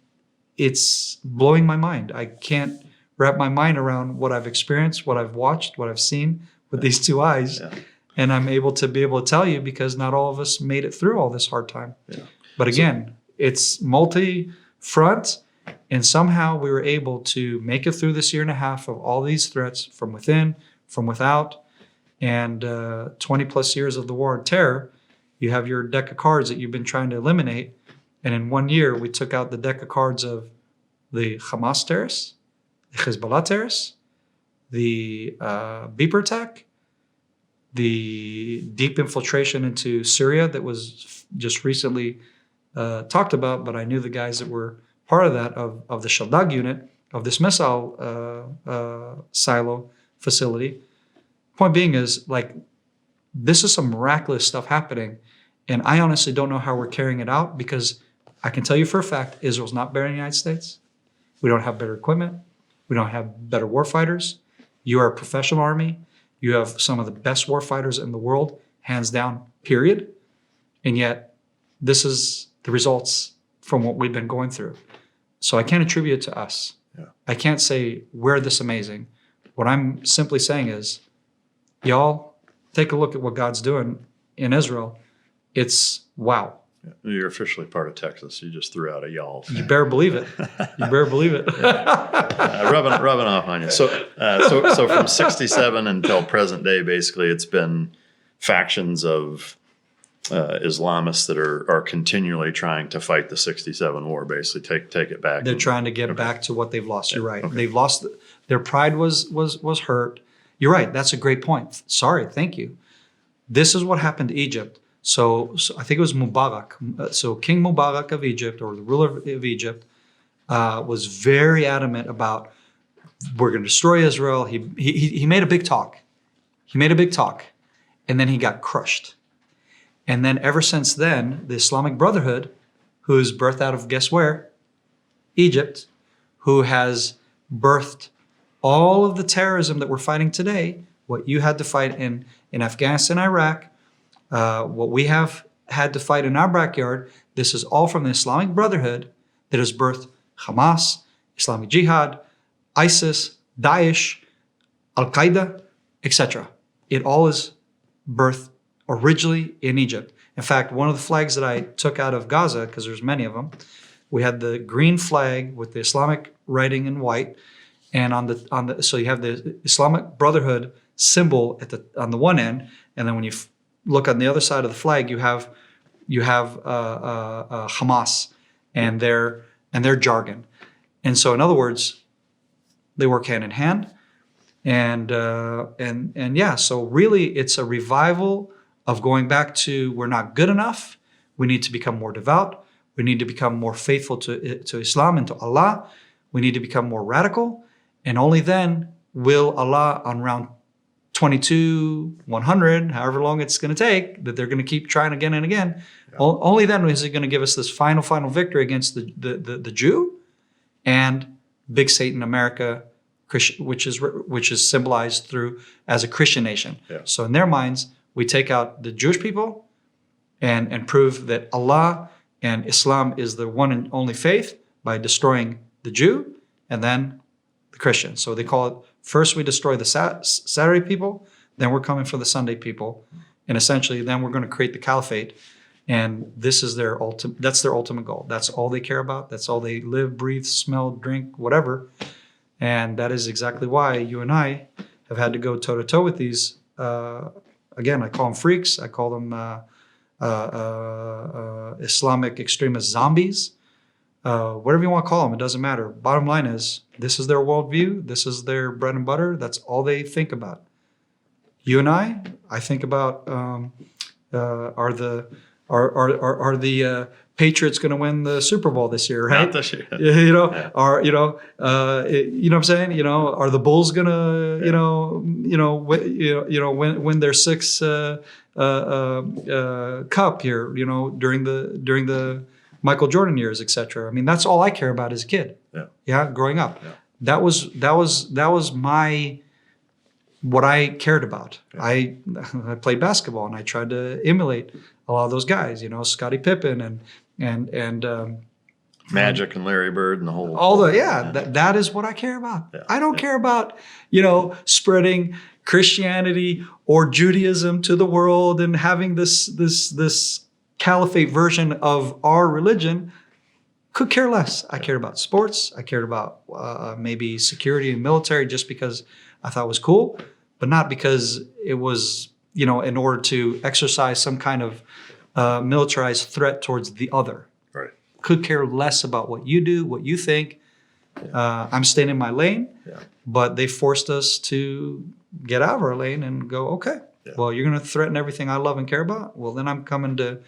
it's blowing my mind. I can't wrap my mind around what I've experienced, what I've watched, what I've seen with these 2 eyes. Yeah. And I'm able to tell you because not all of us made it through all this hard time. Yeah. But again, it's multi-front. And somehow we were able to make it through this year and a half of all these threats from within, from without. and 20 plus years of the war on terror, you have your deck of cards that you've been trying to eliminate. And in 1 year, we took out the deck of cards of the Hamas terrorists, the Hezbollah terrorists, the beeper attack, the deep infiltration into Syria that was just recently talked about, but I knew the guys that were part of that, of the Shaldag unit, of this missile silo facility. Point being is, like, this is some miraculous stuff happening, and I honestly don't know how we're carrying it out, because I can tell you for a fact, Israel's not better than the United States. We don't have better equipment. We don't have better warfighters. You are a professional army. You have some of the best warfighters in the world, hands down, period. And yet, this is the results from what we've been going through. So I can't attribute it to us. Yeah. I can't say we're this amazing. What I'm simply saying is, y'all, take a look at what God's doing in Israel. It's wow. Yeah. You're officially part of Texas. You just threw out a y'all. You better believe it. You better believe it. Rubbing off on you. So from 67 until present day, basically, it's been factions of Islamists that are continually trying to fight the 67 war, basically take it back. They're trying to get back to what they've lost. You're right. Okay. They've lost their pride was hurt. You're right. That's a great point. Sorry. Thank you. This is what happened to Egypt. So I think it was Mubarak. So King Mubarak of Egypt, or the ruler of Egypt, was very adamant about, we're going to destroy Israel. He made a big talk. And then he got crushed. And then ever since then, the Islamic Brotherhood, who is birthed out of, guess where? Egypt, who has birthed all of the terrorism that we're fighting today, what you had to fight in Afghanistan, Iraq, what we have had to fight in our backyard, this is all from the Islamic Brotherhood that has birthed Hamas, Islamic Jihad, ISIS, Daesh, Al-Qaeda, etc. It all is birthed originally in Egypt. In fact, one of the flags that I took out of Gaza, because there's many of them, we had the green flag with the Islamic writing in white, and so you have the Islamic Brotherhood symbol on the one end, and then when you look on the other side of the flag, you have Hamas and their jargon. And so, in other words, they work hand in hand, and yeah. So really, it's a revival of going back to, we're not good enough. We need to become more devout. We need to become more faithful to Islam and to Allah. We need to become more radical, and only then will Allah, on round 22, 100, however long it's going to take, that they're going to keep trying again and again. Yeah. Only then is he going to give us this final victory against the Jew and big Satan America, which is symbolized through as a Christian nation. Yeah. So in their minds, we take out the Jewish people and prove that Allah and Islam is the one and only faith by destroying the Jew and then the Christian. So they call it, first we destroy the Saturday people, then we're coming for the Sunday people. And essentially then we're going to create the caliphate. And this is that's their ultimate goal. That's all they care about. That's all they live, breathe, smell, drink, whatever. And that is exactly why you and I have had to go toe-to-toe with these. Again, I call them freaks. I call them Islamic extremist zombies. Whatever you want to call them, it doesn't matter. Bottom line is, this is their worldview. This is their bread and butter. That's all they think about. You and I think about, are the Patriots going to win the Super Bowl this year, right? Not this year. You know what I'm saying? Are the Bulls going to, win their sixth cup here, during the Michael Jordan years, etc. I mean, that's all I care about as a kid. Yeah, growing up. Yeah. That was what I cared about. Yeah. I played basketball and I tried to emulate a lot of those guys, Scottie Pippen and Magic and Larry Bird and the whole. That is what I care about. Yeah. I don't care about, spreading Christianity or Judaism to the world and having this caliphate version of our religion. Could care less. I cared about sports. I cared about maybe security and military just because I thought it was cool. but not because it was, in order to exercise some kind of militarized threat towards the other. Right. Could care less about what you do, what you think. I'm staying in my lane, but they forced us to get out of our lane and go, okay, well, you're going to threaten everything I love and care about. Well, then I'm coming to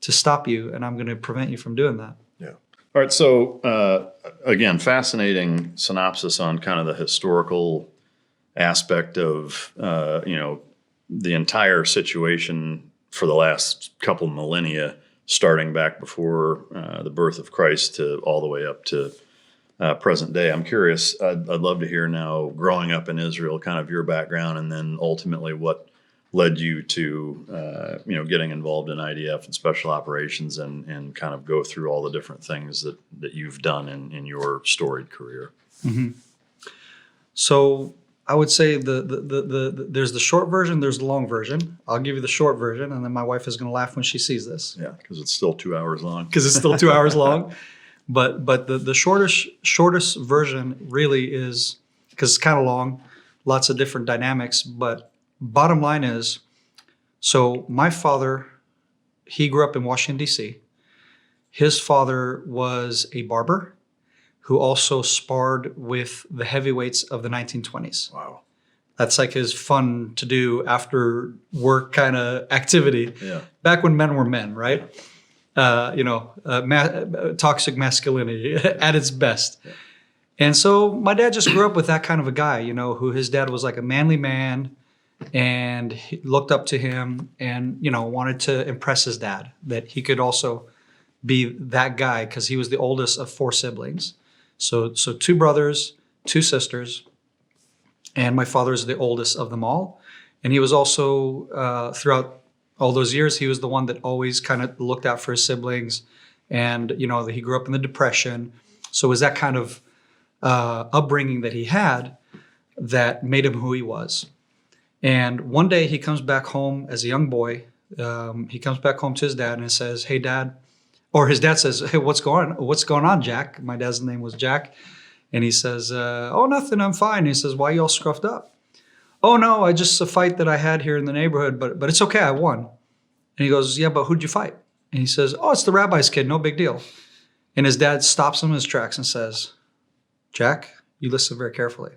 stop you, and I'm going to prevent you from doing that. Yeah. All right. So again, fascinating synopsis on kind of the historical aspect of, the entire situation for the last couple millennia, starting back before the birth of Christ to all the way up to present day. I'm curious, I'd love to hear now, growing up in Israel, kind of your background, and then ultimately what led you to, getting involved in IDF and special operations and kind of go through all the different things that you've done in your storied career. Mm-hmm. So I would say there's the short version, there's the long version. I'll give you the short version, and then my wife is going to laugh when she sees this. Yeah, because it's still 2 hours long. Because it's still 2 hours long. But the shortest version really is, because it's kind of long, lots of different dynamics. But bottom line is, so my father, he grew up in Washington, D.C. His father was a barber who also sparred with the heavyweights of the 1920s. Wow. That's like his fun to do after work kind of activity. Yeah. Back when men were men, right? Toxic masculinity at its best. Yeah. And so my dad just grew up with that kind of a guy, who his dad was like a manly man, and he looked up to him and, wanted to impress his dad that he could also be that guy, because he was the oldest of 4 siblings. So 2 brothers, 2 sisters, and my father is the oldest of them all. And he was also, throughout all those years, he was the one that always kind of looked out for his siblings. And, he grew up in the Depression. So it was that kind of upbringing that he had that made him who he was. And one day he comes back home as a young boy. He comes back home to his dad and says, "Hey, Dad," or his dad says, "Hey, what's going on, Jack?" My dad's name was Jack. And he says, "Oh, nothing, I'm fine." And he says, "Why are you all scruffed up?" "Oh, no, just a fight that I had here in the neighborhood, but it's okay, I won." And he goes, "Yeah, but who'd you fight?" And he says, "Oh, it's the rabbi's kid, no big deal." And his dad stops him in his tracks and says, "Jack, you listen very carefully.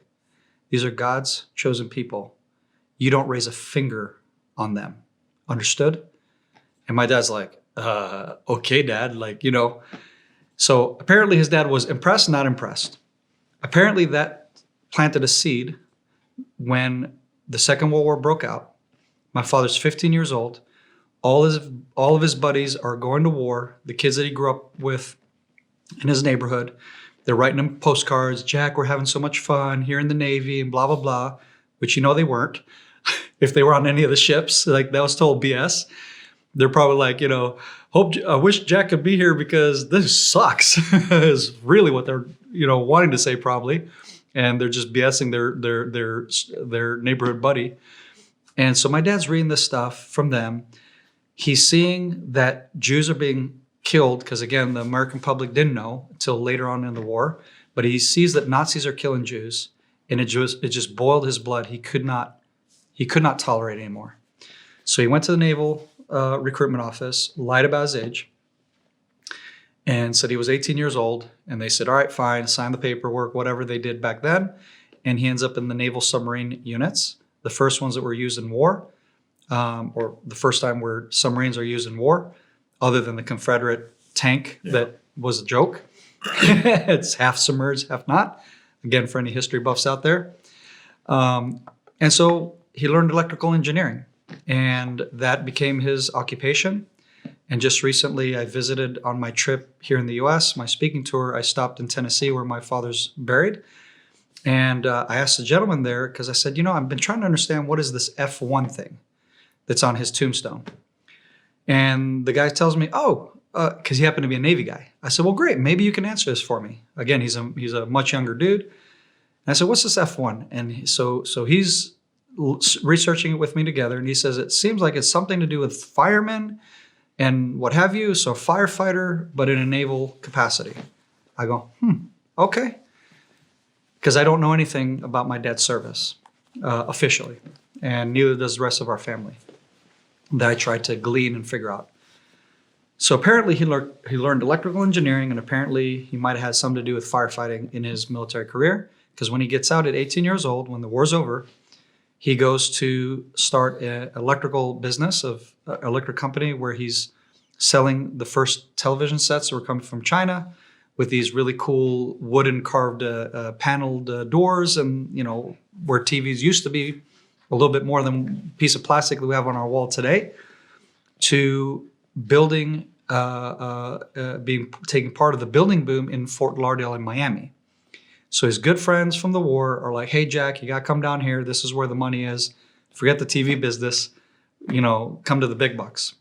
These are God's chosen people. You don't raise a finger on them. Understood?" And my dad's like, "Okay, Dad," So apparently his dad was impressed, not impressed. Apparently that planted a seed when the Second World War broke out. My father's 15 years old. All of his buddies are going to war. The kids that he grew up with in his neighborhood, they're writing him postcards. "Jack, we're having so much fun here in the Navy," and blah, blah, blah, which they weren't. If they were on any of the ships, that was total BS. They're probably like, I wish Jack could be here because this sucks is really what they're, wanting to say probably. And they're just BSing their neighborhood buddy. And so my dad's reading this stuff from them. He's seeing that Jews are being killed because, again, the American public didn't know until later on in the war. But he sees that Nazis are killing Jews, and it just boiled his blood. He could not tolerate it anymore. So he went to the Naval recruitment office, lied about his age, and said he was 18 years old. And they said, "All right, fine, sign the paperwork," whatever they did back then. And he ends up in the Naval submarine units, the first ones that were used in war, or the first time where submarines are used in war, other than the Confederate tank that was a joke. It's half submerged, half not. Again, for any history buffs out there. And so he learned electrical engineering, and that became his occupation. And just recently, I visited on my trip here in the U.S., my speaking tour. I stopped in Tennessee where my father's buried. And I asked the gentleman there, because I said, I've been trying to understand what is this F1 thing that's on his tombstone. And the guy tells me, because he happened to be a Navy guy. I said, "Well, great. Maybe you can answer this for me." Again, he's a much younger dude. And I said, "What's this F1? And so he's researching it with me together. And he says, "It seems like it's something to do with firemen and what have you. So firefighter, but in a naval capacity." I go, okay. Because I don't know anything about my dad's service. officially, and neither does the rest of our family, that I tried to glean and figure out. So apparently he learned electrical engineering, and apparently he might have had something to do with firefighting in his military career, because when he gets out at 18 years old, when the war's over, he goes to start an electrical business of electric company where he's selling the first television sets that were coming from China with these really cool wooden carved paneled doors, and where TVs used to be a little bit more than a piece of plastic that we have on our wall today, to building, taking part of the building boom in Fort Lauderdale in Miami. So his good friends from the war are like, hey, Jack, you got to come down here. This is where the money is. Forget the TV business, come to the big bucks.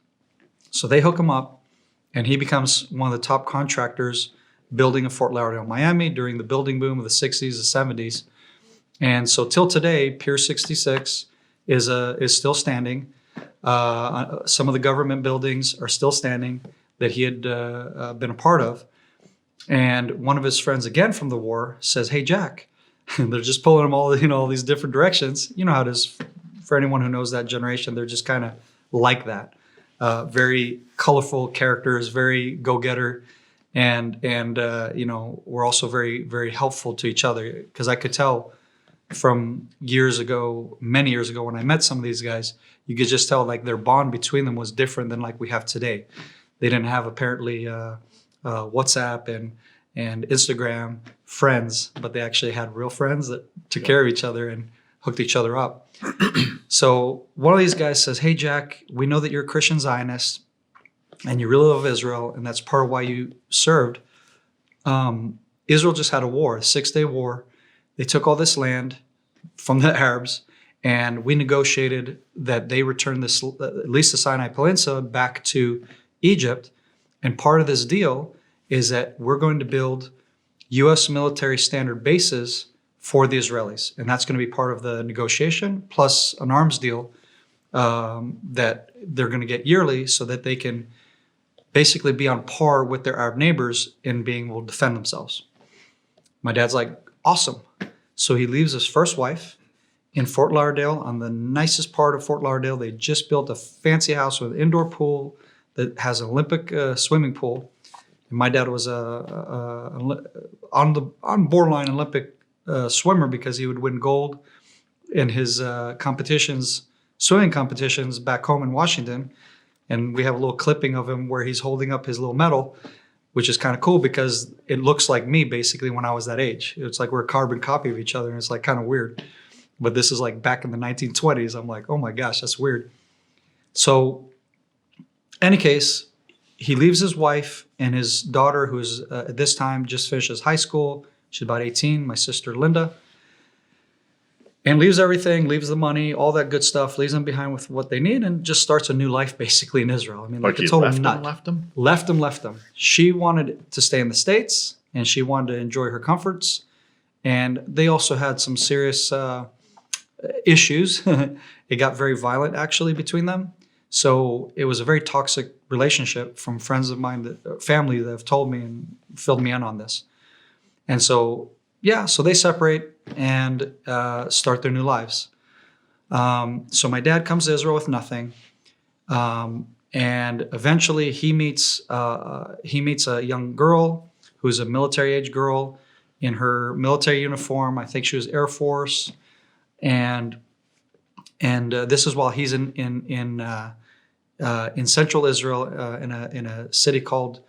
So they hook him up, and he becomes one of the top contractors building a Fort Lauderdale, Miami during the building boom of the 60s, the 70s. And so till today, Pier 66 is still standing. Some of the government buildings are still standing that he had been a part of. And one of his friends, again from the war, says, hey, Jack. And they're just pulling him all these different directions. You know how it is for anyone who knows that generation. They're just kind of like that. Very colorful characters, very go-getter. And we're also very, very helpful to each other, because I could tell from many years ago when I met some of these guys, you could just tell like their bond between them was different than like we have today. They didn't have apparently WhatsApp and Instagram friends, but they actually had real friends that took care of each other and hooked each other up. So one of these guys says, hey, Jack, we know that you're a Christian Zionist and you really love Israel, and that's part of why you served. Israel just had a war, a 6-day war. They took all this land from the Arabs, and we negotiated that they return this, at least the Sinai Peninsula, back to Egypt. And part of this deal is that we're going to build U.S. military standard bases for the Israelis. And that's going to be part of the negotiation, plus an arms deal that they're going to get yearly so that they can basically be on par with their Arab neighbors in being able to defend themselves. My dad's like, awesome. So he leaves his first wife in Fort Lauderdale, on the nicest part of Fort Lauderdale. They just built a fancy house with an indoor pool that has an Olympic swimming pool. And my dad was on borderline Olympic swimmer, because he would win gold in his swimming competitions back home in Washington. And we have a little clipping of him where he's holding up his little medal, which is kind of cool because it looks like me basically when I was that age. It's like we're a carbon copy of each other, and it's like kind of weird. But this is like back in the 1920s. I'm like, oh my gosh, that's weird. So any case, he leaves his wife and his daughter, who's at this time just finishes high school. She's about 18, my sister Linda. And leaves everything, leaves the money, all that good stuff, leaves them behind with what they need, and just starts a new life basically in Israel. I mean, like a total nut. Left them. She wanted to stay in the States, and she wanted to enjoy her comforts. And they also had some serious issues. It got very violent actually between them. So it was a very toxic relationship from friends of mine, family that have told me and filled me in on this. And so, so they separate and start their new lives. So my dad comes to Israel with nothing, and eventually he meets a young girl who's a military age girl in her military uniform. I think she was Air Force, and this is while he's in central Israel in a city called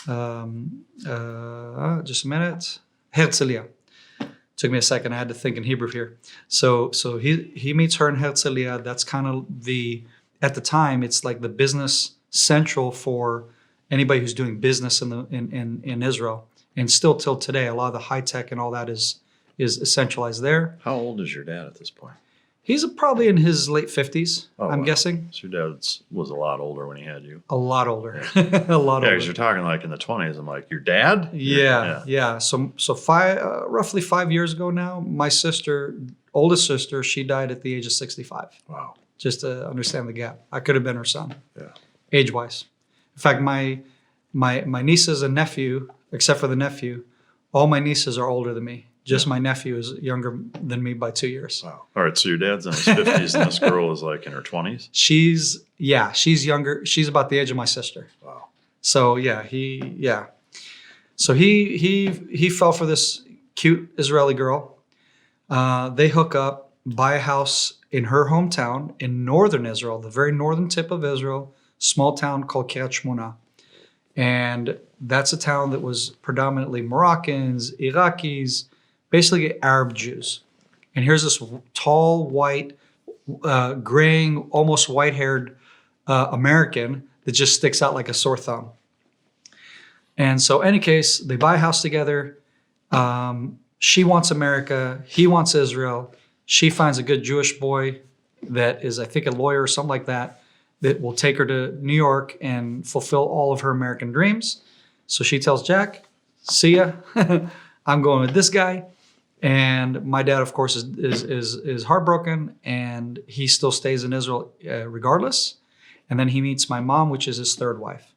just a minute, Herzliya. Took me a second. I had to think in Hebrew here. So he meets her in Herzliya. That's kind of at the time, it's like the business central for anybody who's doing business in Israel. And still till today, a lot of the high tech and all that is centralized there. How old is your dad at this point? He's probably in his late 50s, I'm guessing. So your dad was a lot older when he had you. A lot older. Yeah. A lot older. Yeah, because you're talking like in the 20s. I'm like, your dad? Yeah. So roughly 5 years ago now, my oldest sister, she died at the age of 65. Wow. Just to understand the gap. I could have been her son. Yeah. Age-wise. In fact, my nieces and nephew, except for the nephew, all my nieces are older than me. Just my nephew is younger than me by 2 years. Wow. All right. So your dad's in his 50s and this girl is like in her 20s? She's younger. She's about the age of my sister. Wow. So So he fell for this cute Israeli girl. They hook up, buy a house in her hometown in northern Israel, the very northern tip of Israel, small town called Kiryat Shmona. And that's a town that was predominantly Moroccans, Iraqis, basically Arab Jews. And here's this tall, white, graying, almost white-haired American that just sticks out like a sore thumb. And so, any case, they buy a house together. She wants America. He wants Israel. She finds a good Jewish boy that is, I think, a lawyer or something like that will take her to New York and fulfill all of her American dreams. So she tells Jack, "See ya. I'm going with this guy." And my dad, of course, is heartbroken, and he still stays in Israel regardless. And then he meets my mom, which is his third wife.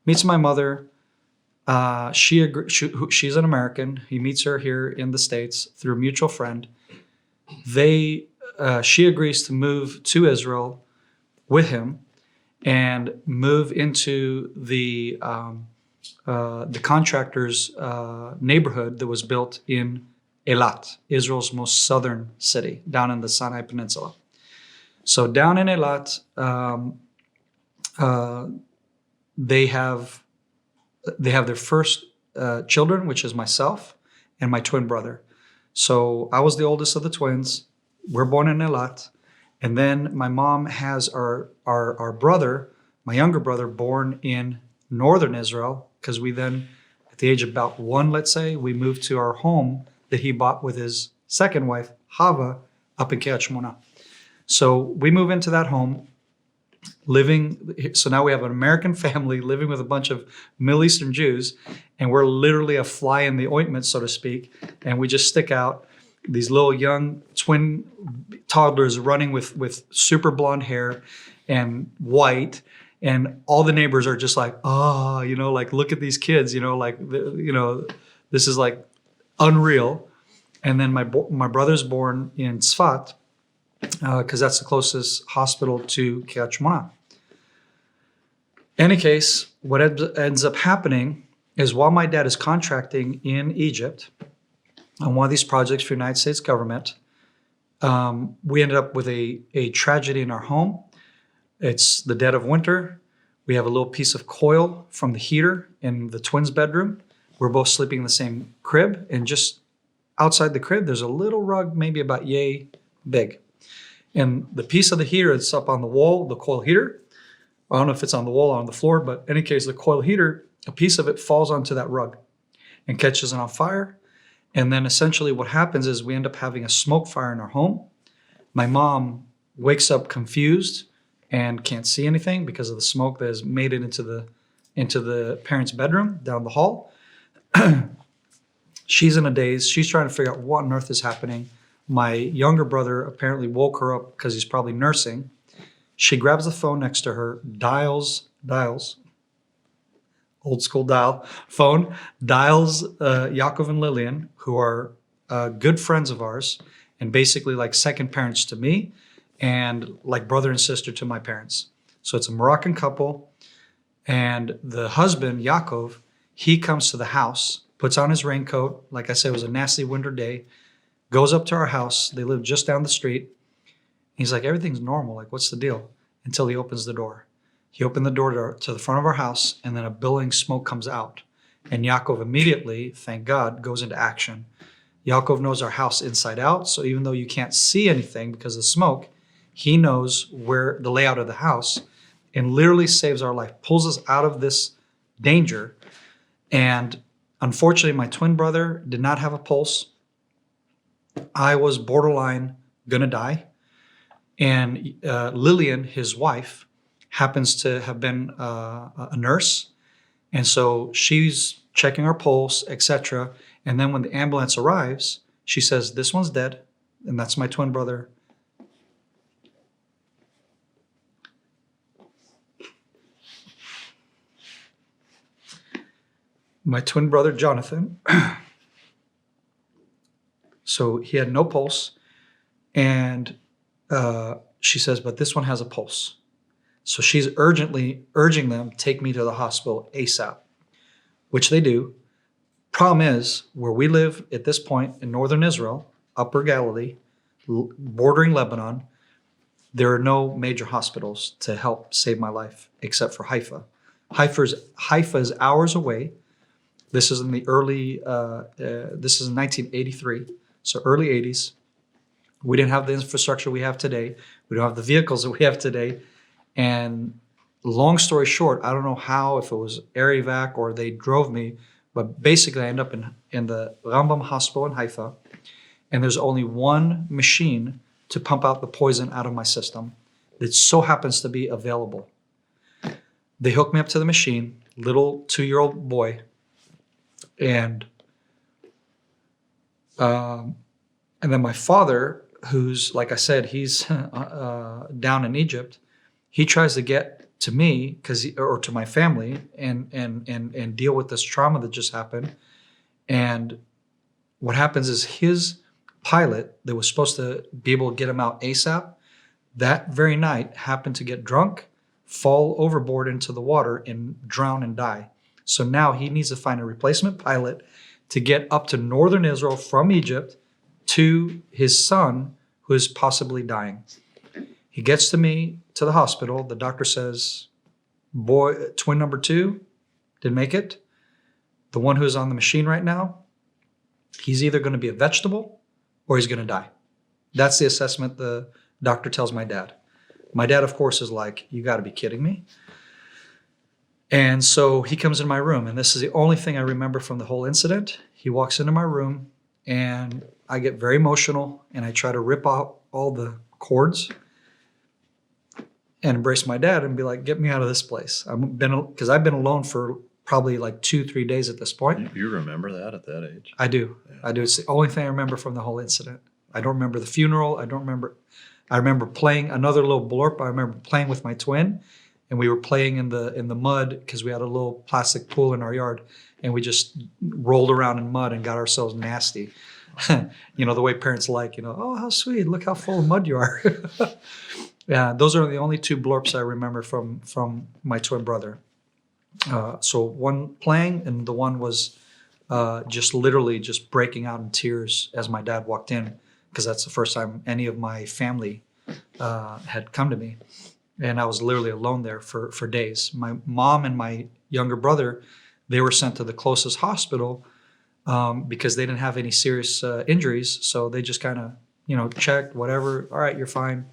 Meets my mother. She's an American. He meets her here in the States through a mutual friend. She agrees to move to Israel with him and move into the contractor's neighborhood that was built in Eilat, Israel's most southern city, down in the Sinai Peninsula. So down in Eilat, they have their first children, which is myself and my twin brother. So I was the oldest of the twins. We're born in Eilat. And then my mom has our brother, my younger brother, born in northern Israel, because we then, at the age of about 1, let's say, we moved to our home that he bought with his second wife, Hava, up in Kiryat Shmona. So we move into that home, so now we have an American family living with a bunch of Middle Eastern Jews, and we're literally a fly in the ointment, so to speak, and we just stick out. These little young twin toddlers running with super blonde hair and white, and all the neighbors are just like, oh, like, look at these kids, this is like unreal. And then my brother's born in Tzfat, because that's the closest hospital to Kiryat Shmona. Any case, what ends up happening is while my dad is contracting in Egypt on one of these projects for the United States government, we ended up with a tragedy in our home. It's the dead of winter. We have a little piece of coil from the heater in the twins' bedroom. We're both sleeping in the same crib, and just outside the crib, there's a little rug, maybe about yay big. And the piece of the heater that's up on the wall, the coil heater, I don't know if it's on the wall or on the floor, but in any case, the coil heater, a piece of it falls onto that rug and catches it on fire. And then essentially what happens is we end up having a smoke fire in our home. My mom wakes up confused and can't see anything because of the smoke that has made it into the parents' bedroom down the hall. She's in a daze. She's trying to figure out what on earth is happening. My younger brother apparently woke her up because he's probably nursing. She grabs the phone next to her, dials, old school dial phone, dials Yaakov and Lillian, who are good friends of ours and basically like second parents to me and like brother and sister to my parents. So it's a Moroccan couple, and the husband, Yaakov, he comes to the house, puts on his raincoat. Like I said, it was a nasty winter day, goes up to our house. They live just down the street. He's like, everything's normal. Like, what's the deal? Until he opens the door. He opened the door to the front of our house, and then a billowing smoke comes out. And Yaakov immediately, thank God, goes into action. Yaakov knows our house inside out, so even though you can't see anything because of smoke, he knows where the layout of the house, and literally saves our life, pulls us out of this danger. And unfortunately, my twin brother did not have a pulse. I was borderline gonna die. And Lillian, his wife, happens to have been a nurse. And so she's checking our pulse, etc. And then when the ambulance arrives, she says, this one's dead. And that's my twin brother. My twin brother, Jonathan, So he had no pulse. And she says, but this one has a pulse. So she's urgently urging them, take me to the hospital ASAP, which they do. Problem is, where we live at this point in northern Israel, Upper Galilee, bordering Lebanon, there are no major hospitals to help save my life except for Haifa. Haifa is hours away. This is in the this is in 1983, so early 80s. We didn't have the infrastructure we have today. We don't have the vehicles that we have today. And long story short, I don't know how, if it was air evac or they drove me, but basically I ended up in the Rambam Hospital in Haifa, and there's only one machine to pump out the poison out of my system that so happens to be available. They hooked me up to the machine, little 2-year-old boy, and then my father, who's, like I said, he's down in Egypt. He tries to get to me or to my family and deal with this trauma that just happened. And what happens is his pilot that was supposed to be able to get him out ASAP, that very night happened to get drunk, fall overboard into the water and drown and die. So now he needs to find a replacement pilot to get up to northern Israel from Egypt to his son, who is possibly dying. He gets to me to the hospital. The doctor says, boy, twin number 2 didn't make it. The one who's on the machine right now, he's either going to be a vegetable or he's going to die. That's the assessment the doctor tells my dad. My dad, of course, is like, you got to be kidding me. And so he comes in my room, and this is the only thing I remember from the whole incident. He walks into my room, and I get very emotional, and I try to rip out all the cords and embrace my dad and be like, get me out of this place. Because I've been alone for probably like 2-3 days at this point. You remember that at that age? I do. Yeah. I do. It's the only thing I remember from the whole incident. I don't remember the funeral. I remember playing another little blurb. I remember playing with my twin, and we were playing in the mud because we had a little plastic pool in our yard, and we just rolled around in mud and got ourselves nasty. You know, the way parents like, oh, how sweet. Look how full of mud you are. Yeah, those are the only 2 blurps I remember from my twin brother. So one playing, and the one was just literally just breaking out in tears as my dad walked in, because that's the first time any of my family had come to me. And I was literally alone there for days. My mom and my younger brother, they were sent to the closest hospital because they didn't have any serious injuries. So they just kind of, checked, whatever. All right, you're fine,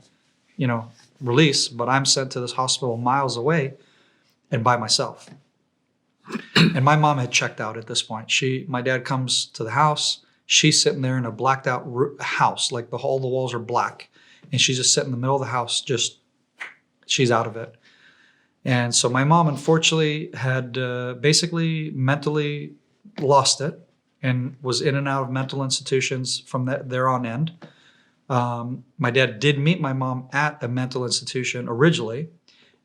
release. But I'm sent to this hospital miles away and by myself. And my mom had checked out at this point. My dad comes to the house. She's sitting there in a blacked out house, like all the walls are black. And she's just sitting in the middle of the house, she's out of it. And so my mom, unfortunately, had basically mentally lost it and was in and out of mental institutions from there on end. My dad did meet my mom at a mental institution originally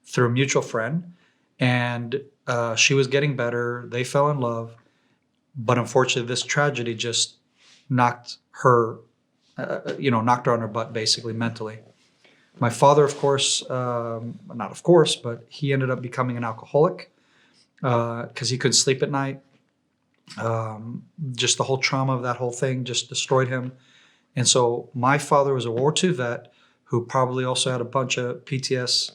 through a mutual friend. And she was getting better. They fell in love. But unfortunately, this tragedy just knocked her on her butt, basically, mentally. My father, of course, not of course, but he ended up becoming an alcoholic because he couldn't sleep at night. Just the whole trauma of that whole thing just destroyed him. And so my father was a World War II vet who probably also had a bunch of PTS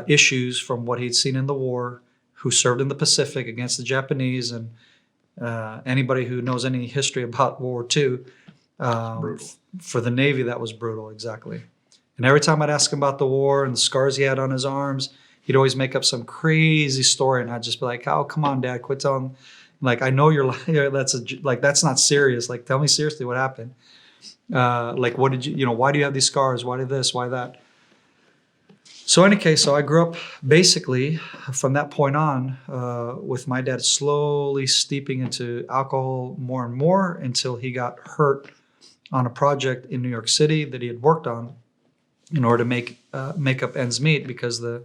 issues from what he'd seen in the war, who served in the Pacific against the Japanese. And anybody who knows any history about World War II, for the Navy, that was brutal, exactly. And every time I'd ask him about the war and the scars he had on his arms, he'd always make up some crazy story. And I'd just be like, oh, come on, Dad, quit telling. Like, I know you're that's not serious. Like, tell me seriously what happened. What did why do you have these scars? Why did this? Why that? So in any case, I grew up basically from that point on with my dad slowly steeping into alcohol more and more until he got hurt on a project in New York City that he had worked on in order to make up ends meet, because the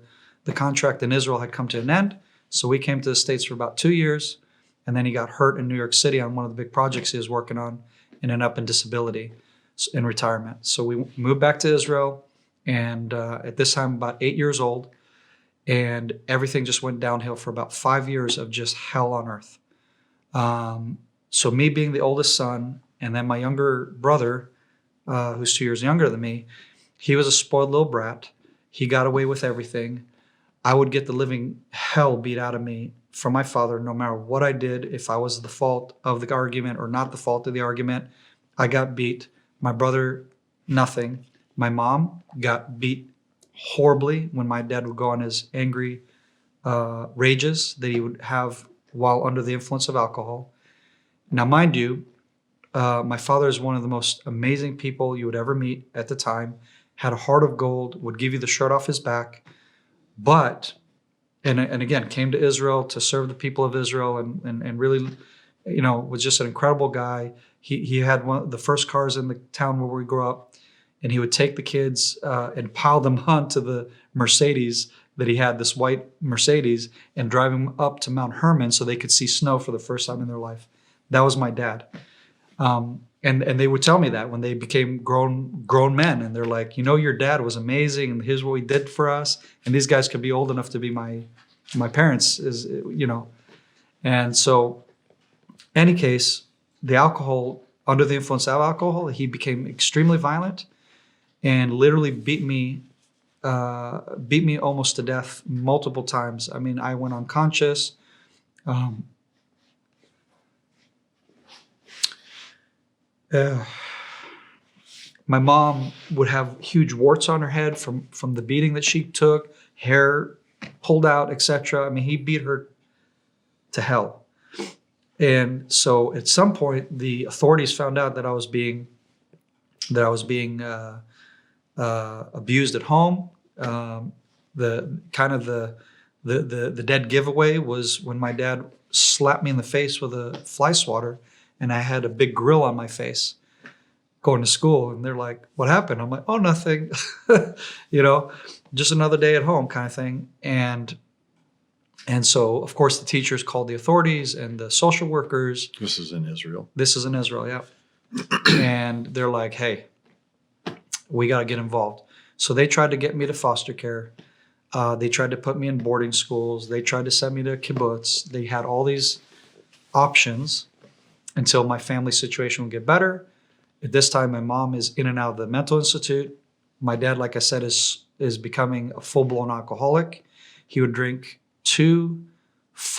contract in Israel had come to an end. So we came to the States for about 2 years, and then he got hurt in New York City on one of the big projects he was working on. and ended up in disability in retirement. So we moved back to Israel, and at this time, about 8 years old, and everything just went downhill for about 5 years of just hell on earth. So me being the oldest son, and then my younger brother, who's 2 years younger than me, he was a spoiled little brat. He got away with everything. I would get the living hell beat out of me from my father, no matter what I did. If I was the fault of the argument or not the fault of the argument, I got beat. My brother, nothing. My mom got beat horribly when my dad would go on his angry rages that he would have while under the influence of alcohol. Now, mind you, my father is one of the most amazing people you would ever meet at the time, had a heart of gold, would give you the shirt off his back, but, and again, came to Israel to serve the people of Israel and really, was just an incredible guy. He had one of the first cars in the town where we grew up, and he would take the kids and pile them onto the Mercedes that he had, this white Mercedes, and drive them up to Mount Hermon so they could see snow for the first time in their life. That was my dad. And they would tell me that when they became grown men, and they're like, your dad was amazing, and here's what he did for us. And these guys could be old enough to be my parents, And so, any case, the alcohol, under the influence of alcohol, he became extremely violent and literally beat me almost to death multiple times. I mean, I went unconscious. My mom would have huge warts on her head from the beating that she took, hair pulled out, etc. I mean, he beat her to hell. And so at some point, the authorities found out that I was being abused at home. The dead giveaway was when my dad slapped me in the face with a fly swatter, and I had a big grill on my face going to school. And they're like, "What happened?" I'm like, "Oh, nothing." Just another day at home kind of thing. And so, of course, the teachers called the authorities and the social workers. This is in Israel. This is in Israel, yeah. And they're like, "Hey, we got to get involved." So they tried to get me to foster care. They tried to put me in boarding schools. They tried to send me to kibbutz. They had all these options until my family situation would get better. At this time, my mom is in and out of the mental institute. My dad, like I said, is becoming a full-blown alcoholic. He would drink 2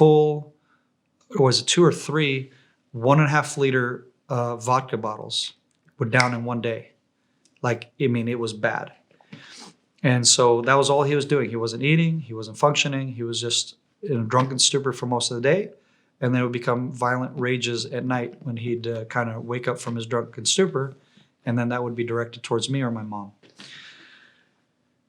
or 3 1.5 liter vodka bottles, would down in one day. It was bad. And so that was all he was doing. He wasn't eating, he wasn't functioning, he was just in a drunken stupor for most of the day. And then it would become violent rages at night when he'd kind of wake up from his drunken stupor. And then that would be directed towards me or my mom.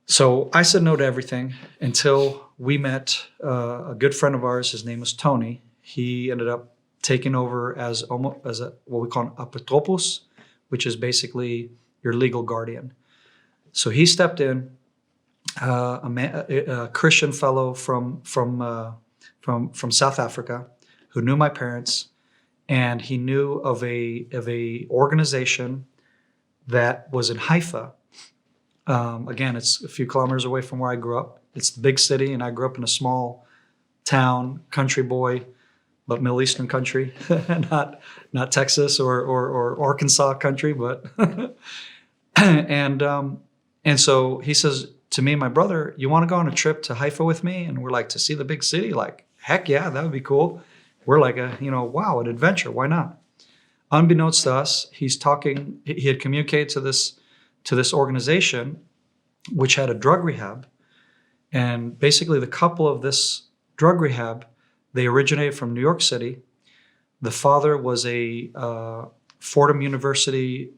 So I said no to everything until we met a good friend of ours. His name was Tony. He ended up taking over as what we call an apotropos, which is basically your legal guardian. So he stepped in, a Christian fellow from South Africa who knew my parents, and he knew of a organization that was in Haifa. Again, it's a few kilometers away from where I grew up. It's the big city, and I grew up in a small town, country boy, but Middle Eastern country, not Texas or Arkansas country, but and so he says to me and my brother, "You want to go on a trip to Haifa with me?" And we're like, "To see the big city?" Like, heck yeah, that would be cool. We're like, wow, an adventure. Why not? Unbeknownst to us, he had communicated to this organization, which had a drug rehab. And basically the couple of this drug rehab, they originated from New York City. The father was a Fordham University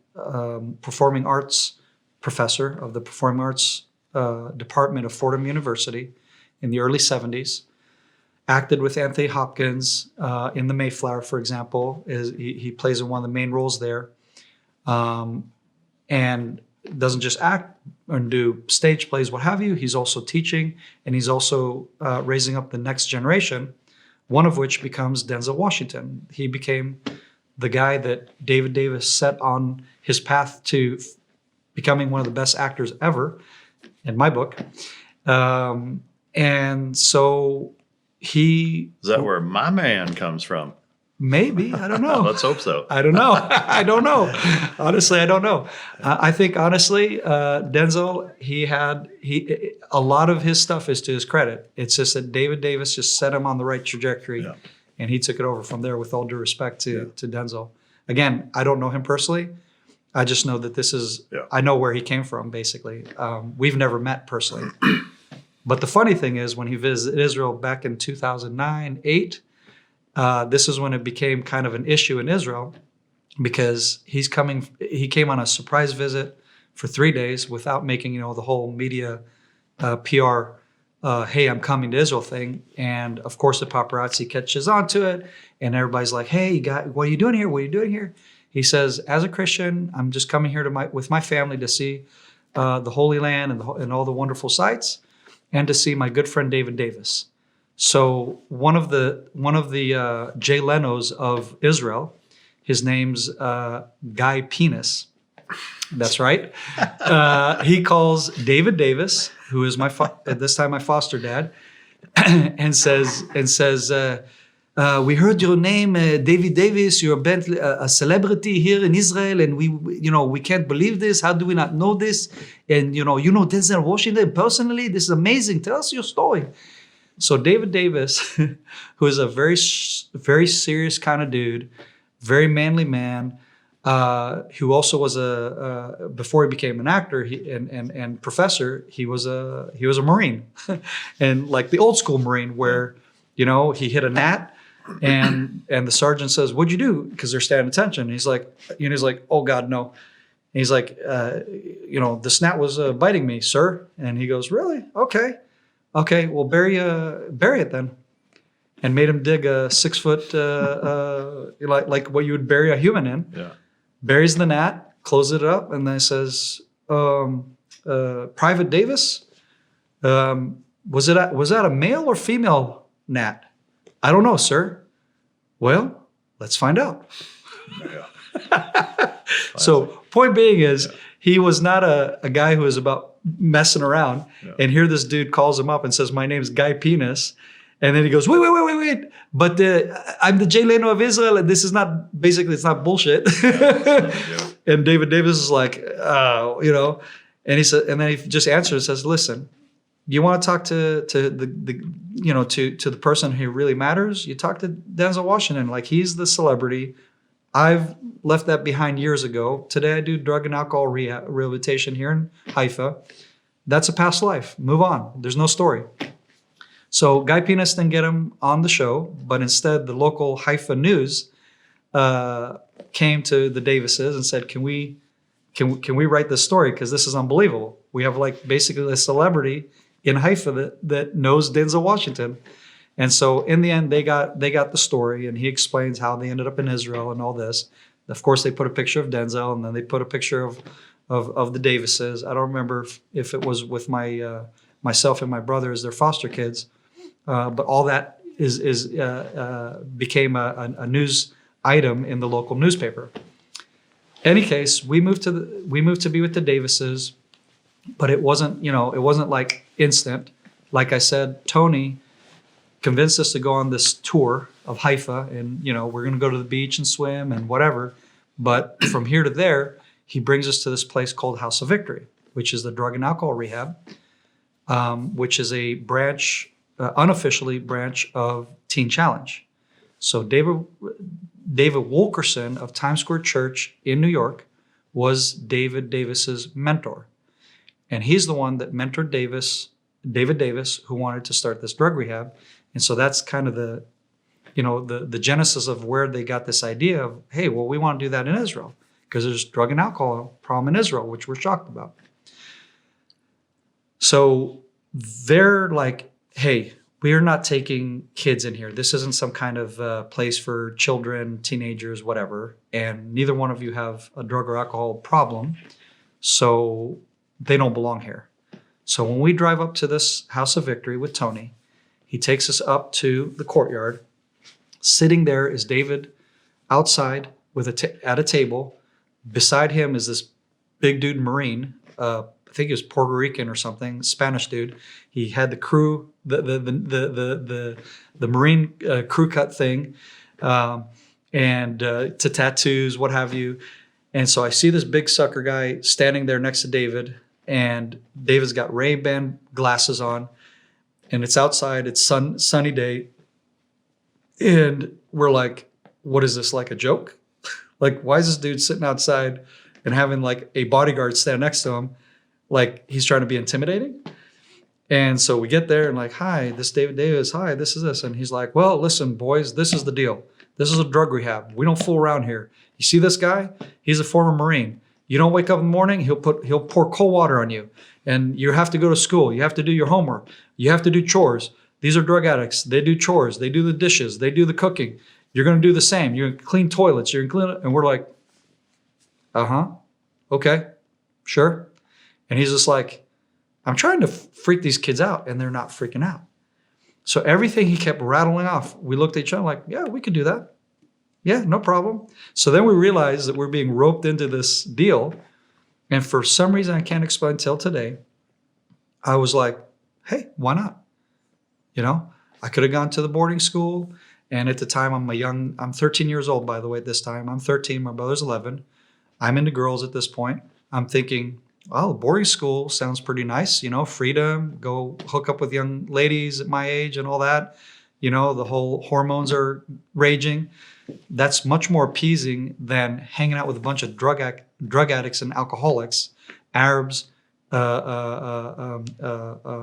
performing arts professor of the performing arts department of Fordham University in the early 70s. Acted with Anthony Hopkins in The Mayflower, for example. He plays in one of the main roles there. And doesn't just act and do stage plays, what have you. He's also teaching, and he's also raising up the next generation, one of which becomes Denzel Washington. He became the guy that David Davis set on his path to becoming one of the best actors ever, in my book. And so he... Is that where my man comes from? Maybe. I don't know. Let's hope so. I don't know. I don't know. Honestly, I don't know. I think, honestly, Denzel, a lot of his stuff is to his credit. It's just that David Davis just set him on the right trajectory, and he took it over from there with all due respect to Denzel. Again, I don't know him personally. I just know that this is, I know where he came from, basically. We've never met personally. But the funny thing is, when he visited Israel back in 2009, 8, this is when it became kind of an issue in Israel, because he came on a surprise visit for 3 days without making, the whole media PR, hey, I'm coming to Israel thing. And of course, the paparazzi catches on to it, and everybody's like, hey, what are you doing here? What are you doing here? He says, as a Christian, I'm just coming here with my family to see the Holy Land and all the wonderful sights, and to see my good friend David Davis. So one of the Jay Leno's of Israel, his name's Guy Penis. That's right. He calls David Davis, who is at this time my foster dad, and says, we heard your name, David Davis. You're a celebrity here in Israel, and we can't believe this. How do we not know this? And you know Denzel Washington personally. This is amazing. Tell us your story. So David Davis, who is a very, very serious kind of dude, very manly man, who also was before he became an actor and professor, he was a Marine, and like the old school Marine where he hit a gnat. And the sergeant says, "What'd you do?" Because they're standing attention. And he's like, "Oh God, no." And he's like, "The gnat was biting me, sir." And he goes, "Really? Okay, well, bury it then." And made him dig a 6 foot, like what you would bury a human in. Yeah. Buries the gnat, closes it up, and then says, "Private Davis, was that a male or female gnat?" "I don't know, sir." "Well, let's find out." So point being is, he was not a guy who was about messing around. Yeah. And here this dude calls him up and says, "My name's Guy Penis." And then he goes, wait. But I'm the Jay Leno of Israel, and this is not, basically, it's not bullshit. And David Davis is like, and he said, and then he just answers and says, "Listen, you want to talk to the person who really matters? You talk to Denzel Washington. Like, he's the celebrity. I've left that behind years ago. Today I do drug and alcohol rehabilitation here in Haifa. That's a past life. Move on. There's no story." So Guy Penis didn't get him on the show, but instead the local Haifa news came to the Davises and said, "Can we write this story? Because this is unbelievable. We have like basically a celebrity in Haifa that knows Denzel Washington." And so in the end, they got the story, and he explains how they ended up in Israel and all this. Of course, they put a picture of Denzel, and then they put a picture of the Davises. I don't remember if it was with myself and my brother as their foster kids, but all that became a news item in the local newspaper. Any case, we moved to be with the Davises, but it wasn't like instant. Like I said, Tony convinced us to go on this tour of Haifa, and we're going to go to the beach and swim and whatever. But from here to there, he brings us to this place called House of Victory, which is the drug and alcohol rehab, which is a branch, unofficially branch of Teen Challenge. So David Wilkerson of Times Square Church in New York was David Davis's mentor. And he's the one that mentored David Davis, who wanted to start this drug rehab. And so that's kind of the genesis of where they got this idea of, hey, well, we want to do that in Israel because there's drug and alcohol problem in Israel, which we're shocked about. So they're like, hey, we are not taking kids in here. This isn't some kind of place for children, teenagers, whatever. And neither one of you have a drug or alcohol problem. So they don't belong here. So when we drive up to this House of Victory with Tony, he takes us up to the courtyard. Sitting there is David outside at a table. Beside him is this big dude Marine. I think he was Puerto Rican or something, Spanish dude. He had the crew, the Marine crew cut thing, and to tattoos, what have you. And so I see this big sucker guy standing there next to David, and David's got Ray-Ban glasses on, and it's outside. It's sunny day, and we're like, "What is this, like a joke? Like, why is this dude sitting outside and having like a bodyguard stand next to him, like he's trying to be intimidating?" And so we get there and like, "Hi, this David Davis. Hi, this is this." And he's like, "Well, listen, boys, this is the deal. This is a drug rehab. We don't fool around here. You see this guy? He's a former Marine. You don't wake up in the morning, he'll pour cold water on you. And you have to go to school. You have to do your homework. You have to do chores. These are drug addicts. They do chores. They do the dishes. They do the cooking. You're going to do the same. You're going to clean toilets. You're going to clean it." And we're like, okay, sure. And he's just like, "I'm trying to freak these kids out, and they're not freaking out." So everything he kept rattling off, we looked at each other like, "Yeah, we could do that. Yeah, no problem." So then we realized that we're being roped into this deal. And for some reason I can't explain till today, I was like, "Hey, why not?" You know, I could have gone to the boarding school. And at the time, I'm 13 years old, by the way, at this time. I'm 13, my brother's 11. I'm into girls at this point. I'm thinking, well, boarding school sounds pretty nice, you know, freedom, go hook up with young ladies at my age and all that. You know, the whole hormones are raging. That's much more appeasing than hanging out with a bunch of drug addicts and alcoholics, Arabs,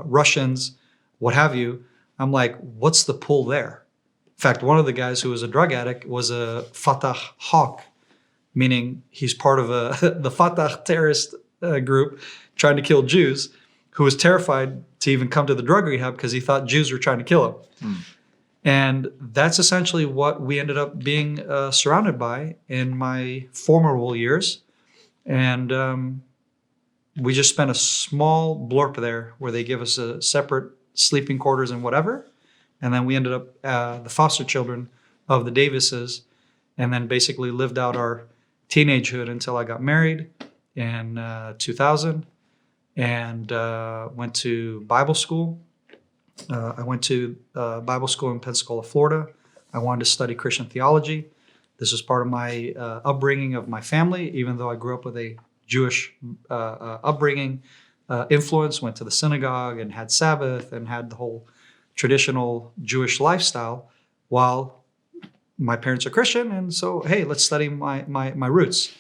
Russians, what have you. I'm like, what's the pull there? In fact, one of the guys who was a drug addict was a Fatah hawk, meaning he's part of the Fatah terrorist group trying to kill Jews, who was terrified to even come to the drug rehab because he thought Jews were trying to kill him. And that's essentially what we ended up being surrounded by in my formidable years. And we just spent a small blurb there where they give us a separate sleeping quarters and whatever. And then we ended up the foster children of the Davises, and then basically lived out our teenagehood until I got married in 2000 and went to Bible school. I went to Bible school in Pensacola, Florida. I wanted to study Christian theology. This was part of my upbringing of my family, even though I grew up with a Jewish upbringing, influence, went to the synagogue and had Sabbath and had the whole traditional Jewish lifestyle, while my parents are Christian. And so, hey, let's study my roots.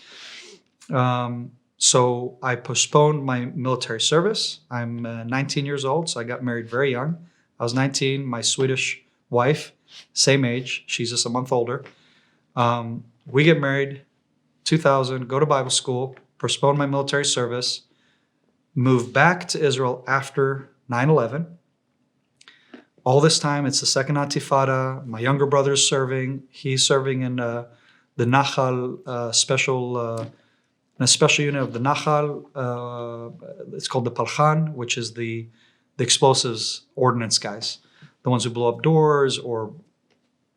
So I postponed my military service. I'm 19 years old, so I got married very young. I was 19. My Swedish wife, same age. She's just a month older. We get married, 2000, go to Bible school, postpone my military service, move back to Israel after 9/11. All this time, it's the second Intifada. My younger brother's serving. He's serving in the Nahal special unit of the Nahal. It's called the Palchan, which is the explosives ordnance guys, the ones who blow up doors or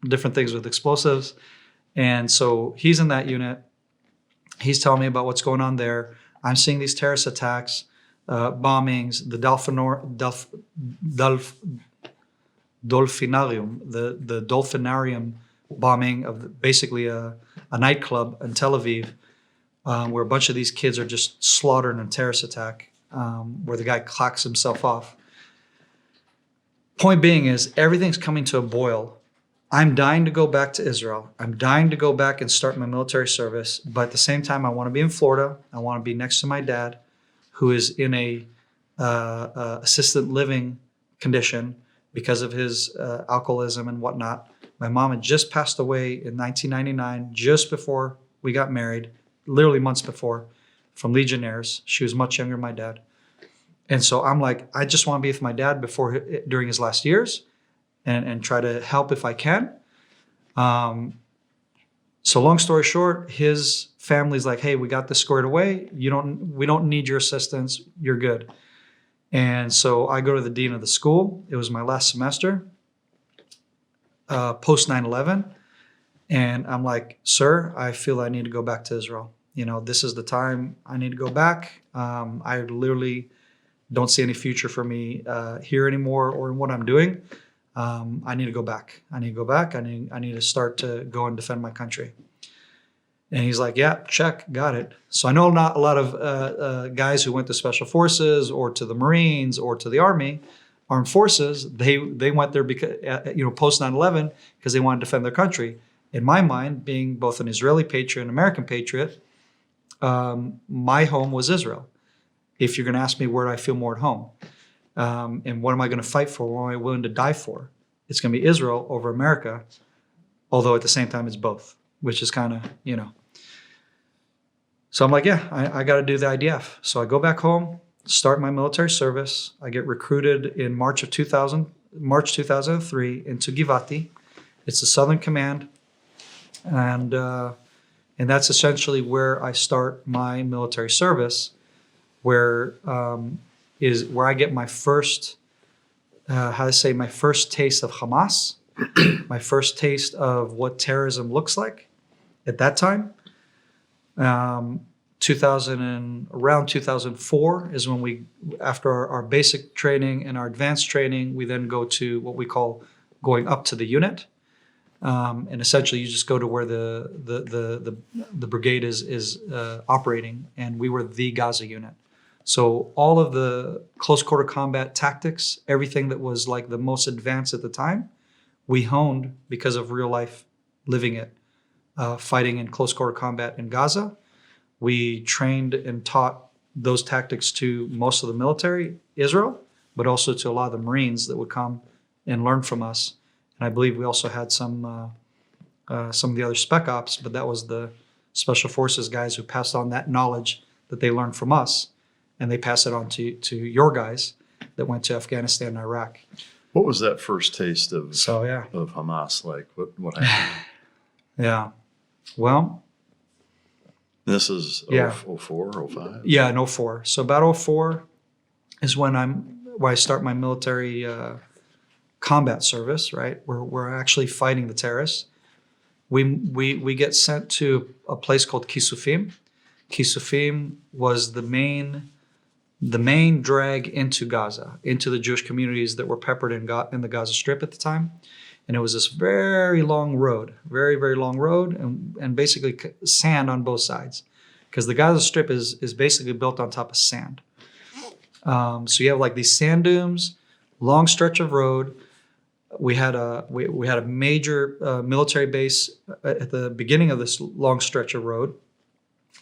different things with explosives. And so he's in that unit. He's telling me about what's going on there. I'm seeing these terrorist attacks, bombings, the Dolphinarium, the Dolphinarium bombing of basically a nightclub in Tel Aviv, where a bunch of these kids are just slaughtered in a terrorist attack, where the guy clocks himself off. Point being is everything's coming to a boil. I'm dying to go back to Israel. I'm dying to go back and start my military service. But at the same time, I want to be in Florida. I want to be next to my dad, who is in a assisted living condition because of his alcoholism and whatnot. My mom had just passed away in 1999, just before we got married, literally months before, from Legionnaires. She was much younger than my dad. And so I'm like, I just want to be with my dad during his last years and try to help if I can. So long story short, his family's like, hey, we got this squared away. We don't need your assistance. You're good. And so I go to the dean of the school. It was my last semester, post 9/11. And I'm like, sir, I feel I need to go back to Israel. This is the time I need to go back. I literally don't see any future for me here anymore or in what I'm doing. I need to go back. I need to start to go and defend my country. And he's like, yeah, check, got it. So I know not a lot of guys who went to Special Forces or to the Marines or to the Armed Forces. They went there because post 9/11 because they wanted to defend their country. In my mind, being both an Israeli patriot and American patriot, my home was Israel. If you're going to ask me where do I feel more at home, and what am I going to fight for, what am I willing to die for, it's going to be Israel over America, although at the same time it's both, which is kind of, So I'm like, yeah, I got to do the IDF. So I go back home, start my military service. I get recruited in March 2003 into Givati. It's the Southern Command. And that's essentially where I start my military service, where I get my first, my first taste of Hamas, my first taste of what terrorism looks like at that time. Around 2004 is when after our basic training and our advanced training, we then go to what we call going up to the unit. And essentially, you just go to where the brigade is operating, and we were the Gaza unit. So all of the close quarter combat tactics, everything that was like the most advanced at the time, we honed because of real life living it, fighting in close quarter combat in Gaza. We trained and taught those tactics to most of the military, Israel, but also to a lot of the Marines that would come and learn from us. And I believe we also had some of the other spec ops, but that was the Special Forces guys who passed on that knowledge that they learned from us, and they passed it on to your guys that went to Afghanistan and Iraq. What was that first taste of of Hamas like? What happened? Yeah, well, this is 04, 05? Yeah, in 04. So about 04 is when I start my military combat service, right? We're actually fighting the terrorists. We get sent to a place called Kisufim. Kisufim was the main drag into Gaza, into the Jewish communities that were peppered in the Gaza Strip at the time. And it was this very long road, very, very long road, and basically sand on both sides, because the Gaza Strip is basically built on top of sand. So you have like these sand dunes, long stretch of road. We had a major military base at the beginning of this long stretch of road,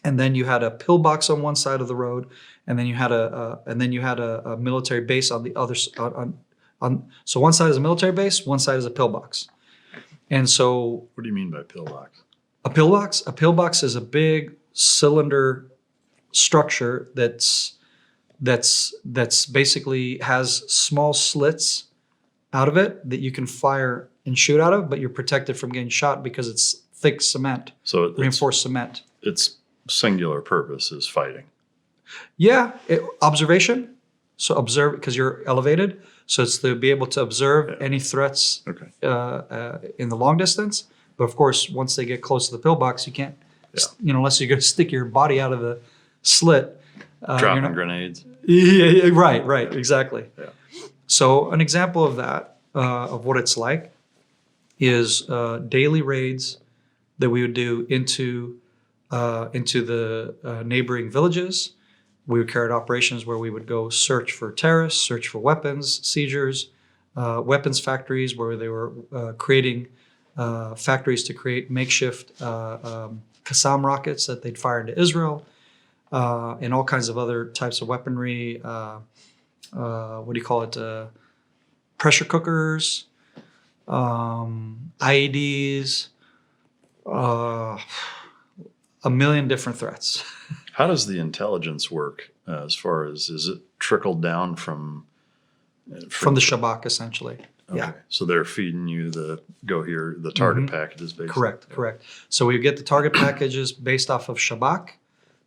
and then you had a pillbox on one side of the road, and then you had a military base on the other so one side is a military base, one side is a pillbox. And so, what do you mean by pillbox? A pillbox is a big cylinder structure that's basically has small slits out of it that you can fire and shoot out of, but you're protected from getting shot because it's thick cement, so reinforced cement. Its singular purpose is fighting. Yeah, observation. So observe, because you're elevated. So it's to be able to observe any threats in the long distance. But of course, once they get close to the pillbox, you can't, unless you're going to stick your body out of the slit. Dropping grenades. Yeah, right, exactly. Yeah. So an example of that, of what it's like, is daily raids that we would do into the neighboring villages. We would carry out operations where we would go search for terrorists, search for weapons, seizures, weapons factories where they were creating factories to create makeshift Qassam rockets that they'd fire into Israel, and all kinds of other types of weaponry. Pressure cookers, IEDs, a million different threats. How does the intelligence work as far as, is it trickled down from the Shabak, essentially? Okay. Yeah. So they're feeding you the target packages, basically. Correct. So we get the target packages based off of Shabak,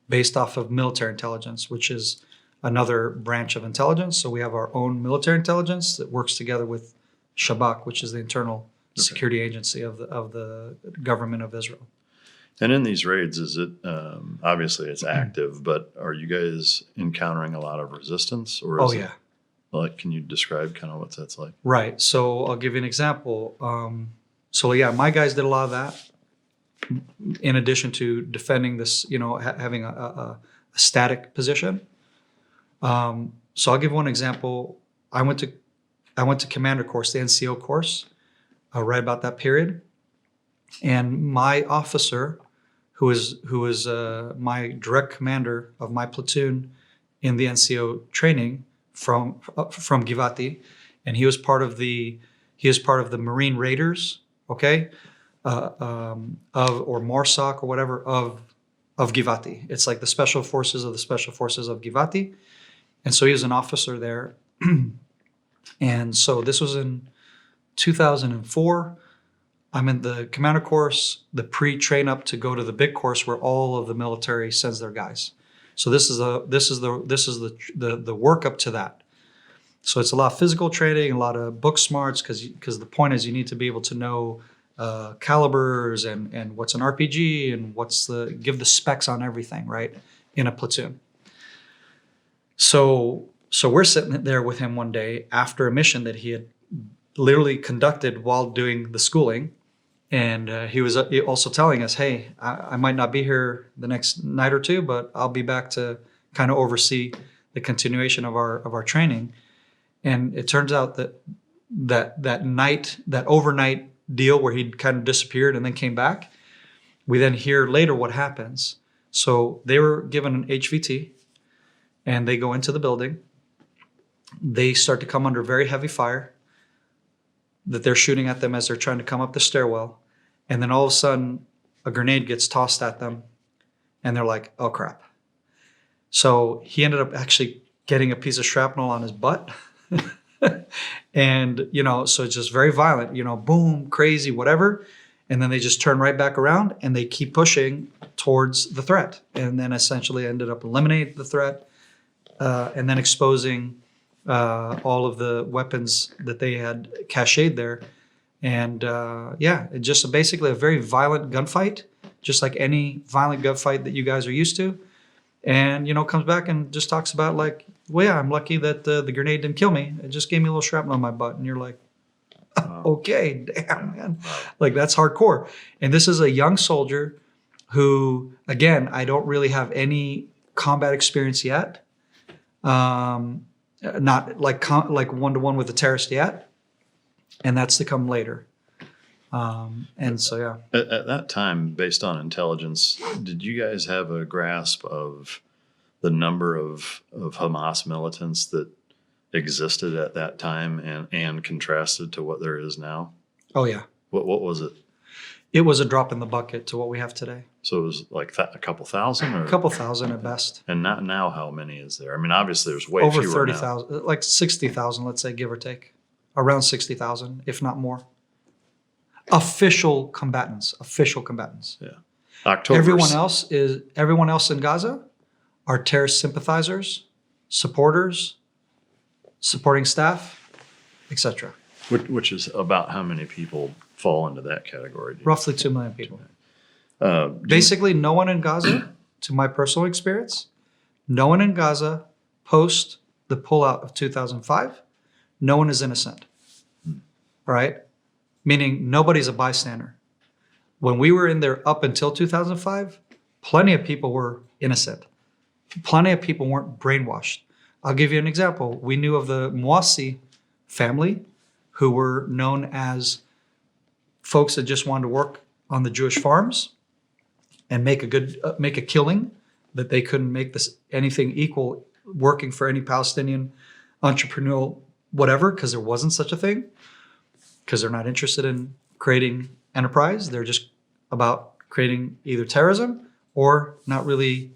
based off of military intelligence, which is another branch of intelligence. So we have our own military intelligence that works together with Shabak, which is the internal security agency of the government of Israel. And in these raids, is it obviously it's active, but are you guys encountering a lot of resistance? Or is it, like, can you describe kind of what that's like? Right. So I'll give you an example. My guys did a lot of that. In addition to defending this, having a static position. So I'll give one example. I went to commander course, the NCO course, right about that period, and my officer, who was my direct commander of my platoon in the NCO training from Givati, and he was part of the Marine Raiders, okay, or MARSOC or whatever of Givati. It's like the special forces of Givati, and so he was an officer there. And so this was in 2004. I'm in the commander course, the pre-train up to go to the big course where all of the military sends their guys. So this is the work up to that. So it's a lot of physical training, a lot of book smarts, because the point is you need to be able to know calibers and what's an RPG and give the specs on everything, right, in a platoon. So we're sitting there with him one day after a mission that he had literally conducted while doing the schooling. And he was also telling us, hey, I might not be here the next night or two, but I'll be back to kind of oversee the continuation of our training. And it turns out that overnight deal where he'd kind of disappeared and then came back, we then hear later what happens. So they were given an HVT and they go into the building. They start to come under very heavy fire that they're shooting at them as they're trying to come up the stairwell. And then all of a sudden, a grenade gets tossed at them, and they're like, oh, crap. So he ended up actually getting a piece of shrapnel on his butt. And, so it's just very violent, boom, crazy, whatever. And then they just turn right back around, and they keep pushing towards the threat. And then essentially ended up eliminating the threat, and then exposing all of the weapons that they had cached there. And it's just basically a very violent gunfight, just like any violent gunfight that you guys are used to. And, comes back and just talks about like, well, yeah, I'm lucky that the grenade didn't kill me. It just gave me a little shrapnel on my butt. And you're like, okay, damn, man. Like, that's hardcore. And this is a young soldier who, again, I don't really have any combat experience yet. Not like one-to-one with a terrorist yet, and that's to come later. And so, yeah. At that time, based on intelligence, did you guys have a grasp of the number of Hamas militants that existed at that time and contrasted to what there is now? Oh, yeah. What was it? It was a drop in the bucket to what we have today. So it was like a couple thousand? Or? A couple thousand at best. And not now, how many is there? I mean, obviously there's way over fewer 30,000, like 60,000, let's say, give or take. Around 60,000, if not more. Official combatants. Yeah. October. Everyone else in Gaza are terrorist sympathizers, supporters, supporting staff, etc. Which is about how many people fall into that category? Roughly 2 million people. Basically, no one in Gaza, to my personal experience, no one in Gaza post the pullout of 2005, no one is innocent. All right? Meaning nobody's a bystander. When we were in there up until 2005, plenty of people were innocent. Plenty of people weren't brainwashed. I'll give you an example. We knew of the Mouassi family, who were known as folks that just wanted to work on the Jewish farms and make a killing, that they couldn't make anything equal working for any Palestinian entrepreneurial whatever, because there wasn't such a thing, because they're not interested in creating enterprise. They're just about creating either terrorism or not really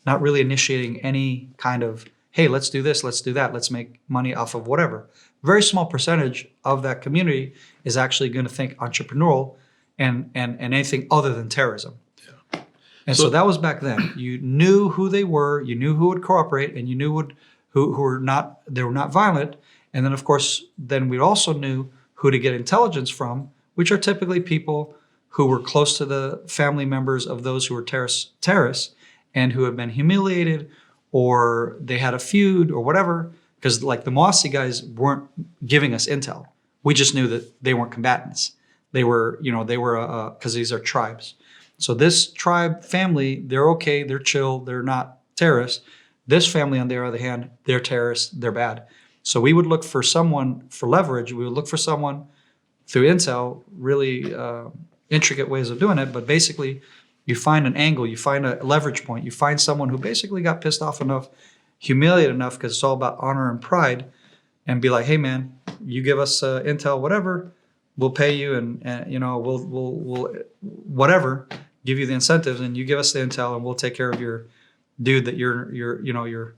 initiating any kind of, hey, let's do this, let's do that, let's make money off of whatever. Very small percentage of that community is actually going to think entrepreneurial and anything other than terrorism. Yeah. And so that was back then. You knew who they were, you knew who would cooperate, and you knew who were not violent. And then, of course, we also knew who to get intelligence from which are typically people who were close to the family members of those who were terrorists and who had been humiliated, or they had a feud or whatever, because like the Mossy guys weren't giving us intel. We just knew that they weren't combatants. They were, because these are tribes. So this tribe family, they're okay, they're chill, they're not terrorists. This family, on the other hand, they're terrorists, they're bad. So we would look for someone for leverage. We would look for someone through intel, really intricate ways of doing it. But basically, you find an angle, you find a leverage point, you find someone who basically got pissed off enough, humiliated enough, because it's all about honor and pride, and be like, hey man, you give us intel, whatever, we'll pay you, and we'll whatever, give you the incentives, and you give us the intel, and we'll take care of your dude that you're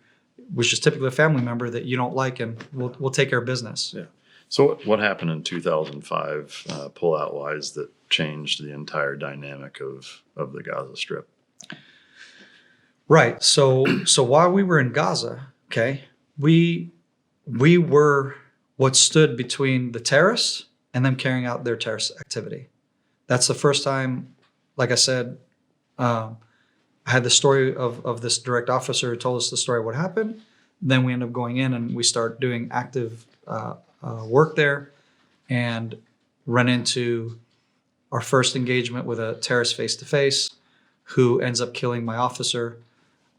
which is typically a family member that you don't like, and we'll take care of business. Yeah. So what happened in 2005, Pullout wise, that changed the entire dynamic of the Gaza Strip? Right. So while we were in Gaza, okay, we were what stood between the terrorists and them carrying out their terrorist activity. That's the first time, like I said, I had the story of this direct officer who told us the story of what happened. Then we end up going in and we start doing active work there, and run into our first engagement with a terrorist face-to-face who ends up killing my officer.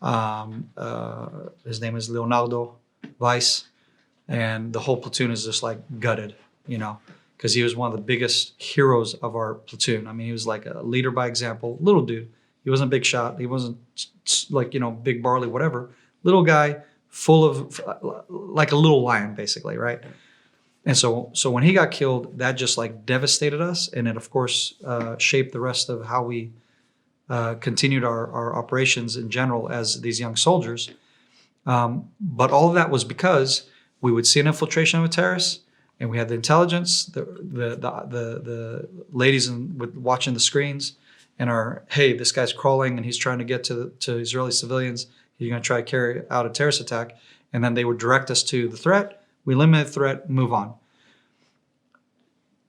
His name is Leonardo Weiss, and the whole platoon is just like gutted, because he was one of the biggest heroes of our platoon. I mean, he was like a leader by example, little dude. He wasn't a big shot. He wasn't like, big barley, whatever. Little guy, full of, like a little lion, basically, right? And so when he got killed, that just like devastated us. And it, of course, shaped the rest of how we continued our operations in general as these young soldiers. But all of that was because we would see an infiltration of a terrorist, and we had the intelligence, the ladies watching the screens, and hey, this guy's crawling and he's trying to get to Israeli civilians. He's going to try to carry out a terrorist attack. And then they would direct us to the threat. We eliminate the threat, move on.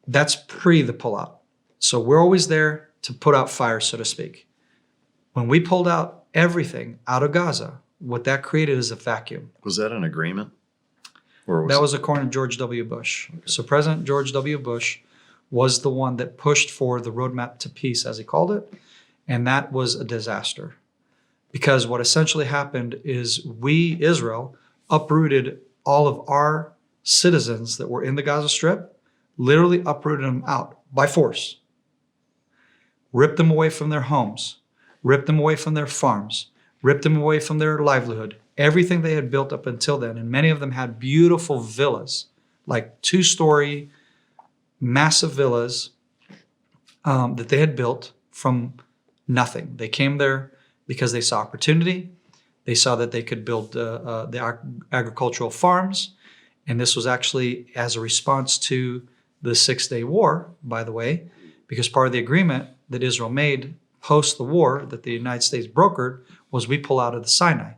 That's pre the pullout. So we're always there to put out fires, so to speak. When we pulled out everything out of Gaza, what that created is a vacuum. Was that an agreement? Or that was according to George W. Bush. Okay. So President George W. Bush was the one that pushed for the roadmap to peace, as he called it. And that was a disaster. Because what essentially happened is we, Israel, uprooted all of our citizens that were in the Gaza Strip, literally uprooted them out by force. Ripped them away from their homes, ripped them away from their farms, ripped them away from their livelihood, everything they had built up until then. And many of them had beautiful villas, like 2-story, massive villas that they had built from nothing. They came there because they saw opportunity. They saw that they could build the agricultural farms. And this was actually as a response to the 6-day war, by the way, because part of the agreement that Israel made post the war that the United States brokered was we pull out of the Sinai.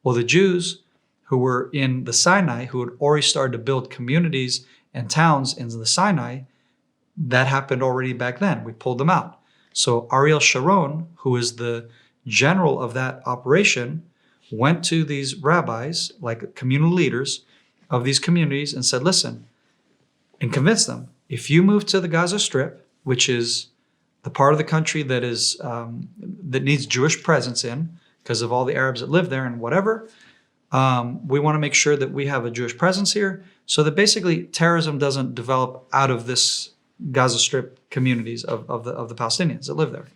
Well, the Jews who were in the Sinai, who had already started to build communities and towns in the Sinai, that happened already back then. We pulled them out. So Ariel Sharon, who is the general of that operation, went to these rabbis, like communal leaders of these communities, and said, listen, and convinced them, if you move to the Gaza Strip, which is the part of the country that is that needs Jewish presence in, because of all the Arabs that live there and whatever, we want to make sure that we have a Jewish presence here, so that basically terrorism doesn't develop out of this Gaza Strip communities of the Palestinians that live there.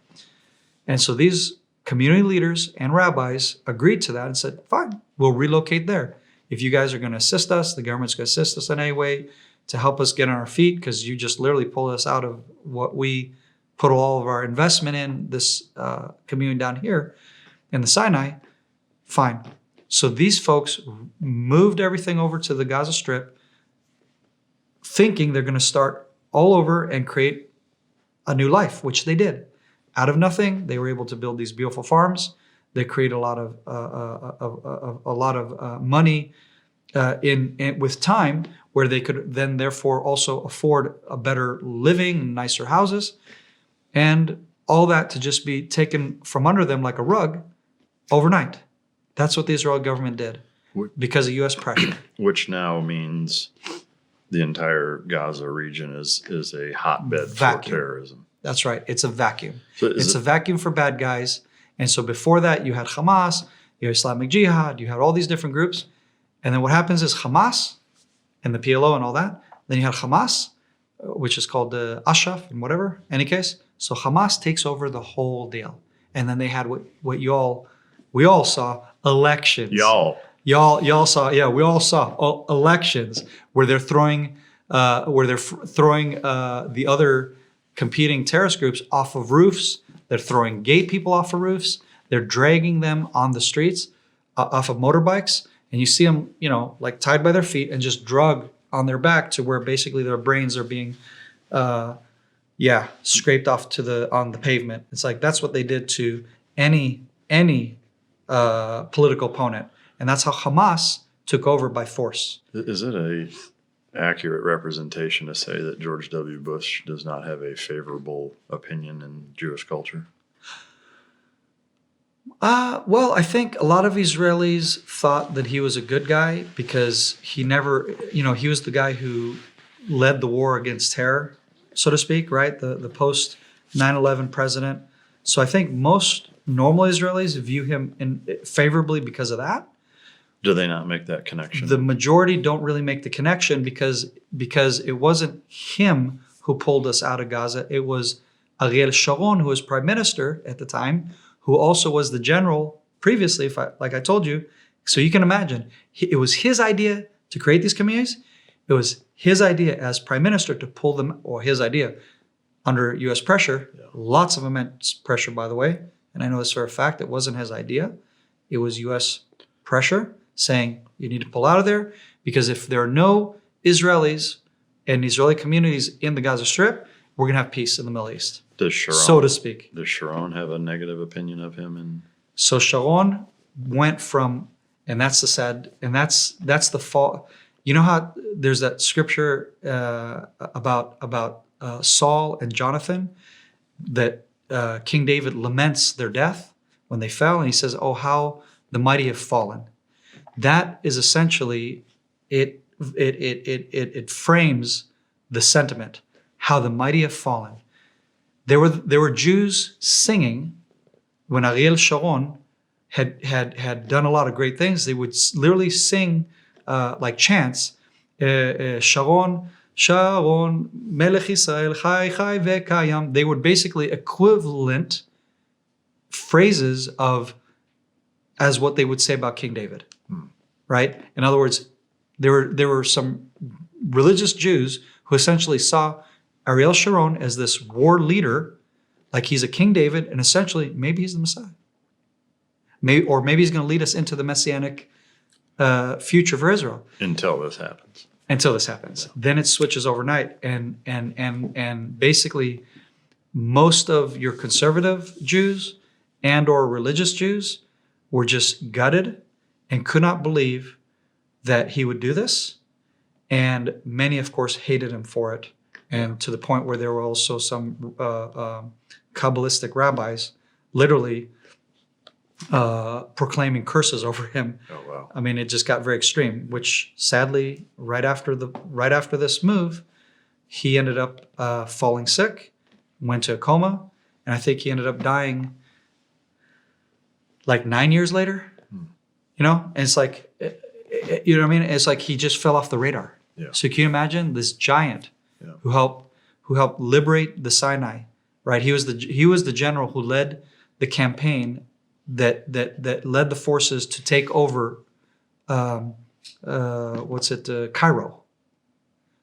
And so these community leaders and rabbis agreed to that and said, fine, we'll relocate there. If you guys are going to assist us, the government's going to assist us in any way to help us get on our feet, because you just literally pulled us out of what we put all of our investment in, this community down here in the Sinai, fine. So these folks moved everything over to the Gaza Strip, thinking they're going to start all over and create a new life, which they did. Out of nothing, they were able to build these beautiful farms. They created a lot of money with time, where they could then therefore also afford a better living, nicer houses, and all that to just be taken from under them like a rug overnight. That's what the Israeli government did because of U.S. pressure. Which now means the entire Gaza region is a hotbed Vacuum. for terrorism. That's right. It's a vacuum. So It's a vacuum for bad guys. And so before that, you had Hamas, you had Islamic Jihad, you had all these different groups. And then what happens is Hamas and the PLO and all that. Then you had Hamas, which is called the Ashraf and whatever, any case. So Hamas takes over the whole deal. And then they had what we all saw, elections. Y'all saw, yeah, we all saw elections where they're throwing the other competing terrorist groups off of roofs. They're throwing gay people off of roofs. They're dragging them on the streets off of motorbikes. And you see them, like tied by their feet and just drug on their back to where basically their brains are being, scraped off on the pavement. It's like that's what they did to any political opponent. And that's how Hamas took over by force. Is it a accurate representation to say that George W. Bush does not have a favorable opinion in Jewish culture? Well, I think a lot of Israelis thought that he was a good guy because he never, he was the guy who led the war against terror, so to speak, right? The post 9/11 president. So I think most normal Israelis view him favorably because of that. Do they not make that connection? The majority don't really make the connection because it wasn't him who pulled us out of Gaza. It was Ariel Sharon, who was prime minister at the time, who also was the general previously, like I told you. So you can imagine, it was his idea to create these communities. It was his idea as prime minister to pull them, or his idea under U.S. pressure. Yeah. Lots of immense pressure, by the way. And I know this for a fact. It wasn't his idea. It was U.S. pressure saying you need to pull out of there because if there are no Israelis and Israeli communities in the Gaza Strip, we're going to have peace in the Middle East, so to speak. Does Sharon have a negative opinion of him? So Sharon went from, and that's the sad, and that's the fall. You know how there's that scripture about Saul and Jonathan that King David laments their death when they fell, and he says, "Oh, how the mighty have fallen." That is essentially it frames the sentiment, how the mighty have fallen. There were Jews singing when Ariel Sharon had done a lot of great things. They would literally sing like chants, Sharon, Sharon, Melech Israel, Chai Chai Vekayam. They would basically equivalent phrases as what they would say about King David. Right? In other words, there were some religious Jews who essentially saw Ariel Sharon as this war leader, like he's a King David, and essentially maybe he's the Messiah. Maybe he's going to lead us into the messianic future for Israel. Until this happens. Yeah. Then it switches overnight, and basically most of your conservative Jews and or religious Jews were just gutted and could not believe that he would do this. And many, of course, hated him for it. And to the point where there were also some Kabbalistic rabbis literally proclaiming curses over him. Oh, wow. I mean, it just got very extreme, which sadly, right after this move, he ended up falling sick, went to a coma, and I think he ended up dying like 9 years later. And it's like, you know what I mean? It's like he just fell off the radar. Yeah. So can you imagine this giant who helped liberate the Sinai, right? He was the general who led the campaign that led the forces to take over Cairo.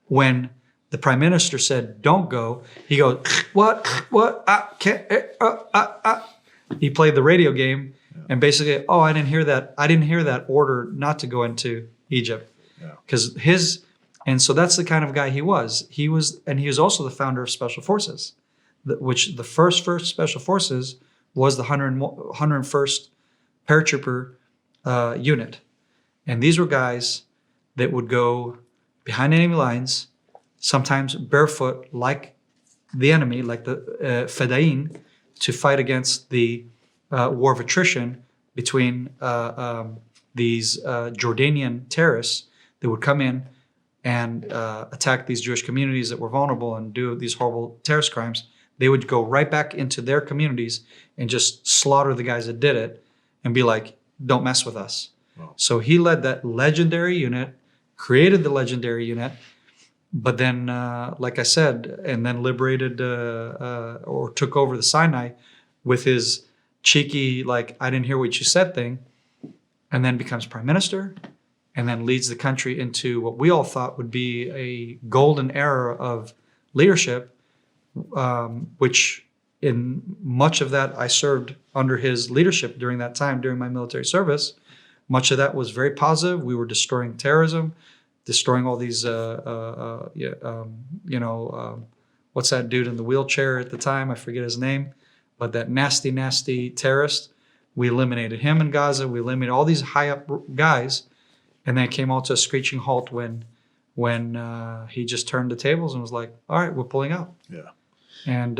When the prime minister said, "Don't go," he goes, "What? I can't." He played the radio game. And basically, I didn't hear that. I didn't hear that order not to go into Egypt, because so that's the kind of guy he was. He was also the founder of Special Forces, which the first Special Forces was the 101st Paratrooper unit, and these were guys that would go behind enemy lines, sometimes barefoot like the enemy, like the Fedayeen, to fight against the war of attrition between these Jordanian terrorists that would come in and attack these Jewish communities that were vulnerable and do these horrible terrorist crimes. They would go right back into their communities and just slaughter the guys that did it and be like, don't mess with us. Wow. So he led that legendary unit, created the legendary unit, but then, like I said, and then liberated or took over the Sinai with his cheeky, like, I didn't hear what you said thing, and then becomes prime minister, and then leads the country into what we all thought would be a golden era of leadership, which in much of that I served under his leadership during that time, during my military service. Much of that was very positive. We were destroying terrorism, destroying all these, what's that dude in the wheelchair at the time? I forget his name, but that nasty, nasty terrorist. We eliminated him in Gaza. We eliminated all these high up guys, and then it came all to a screeching halt when he just turned the tables and was like, "All right, we're pulling out." Yeah. And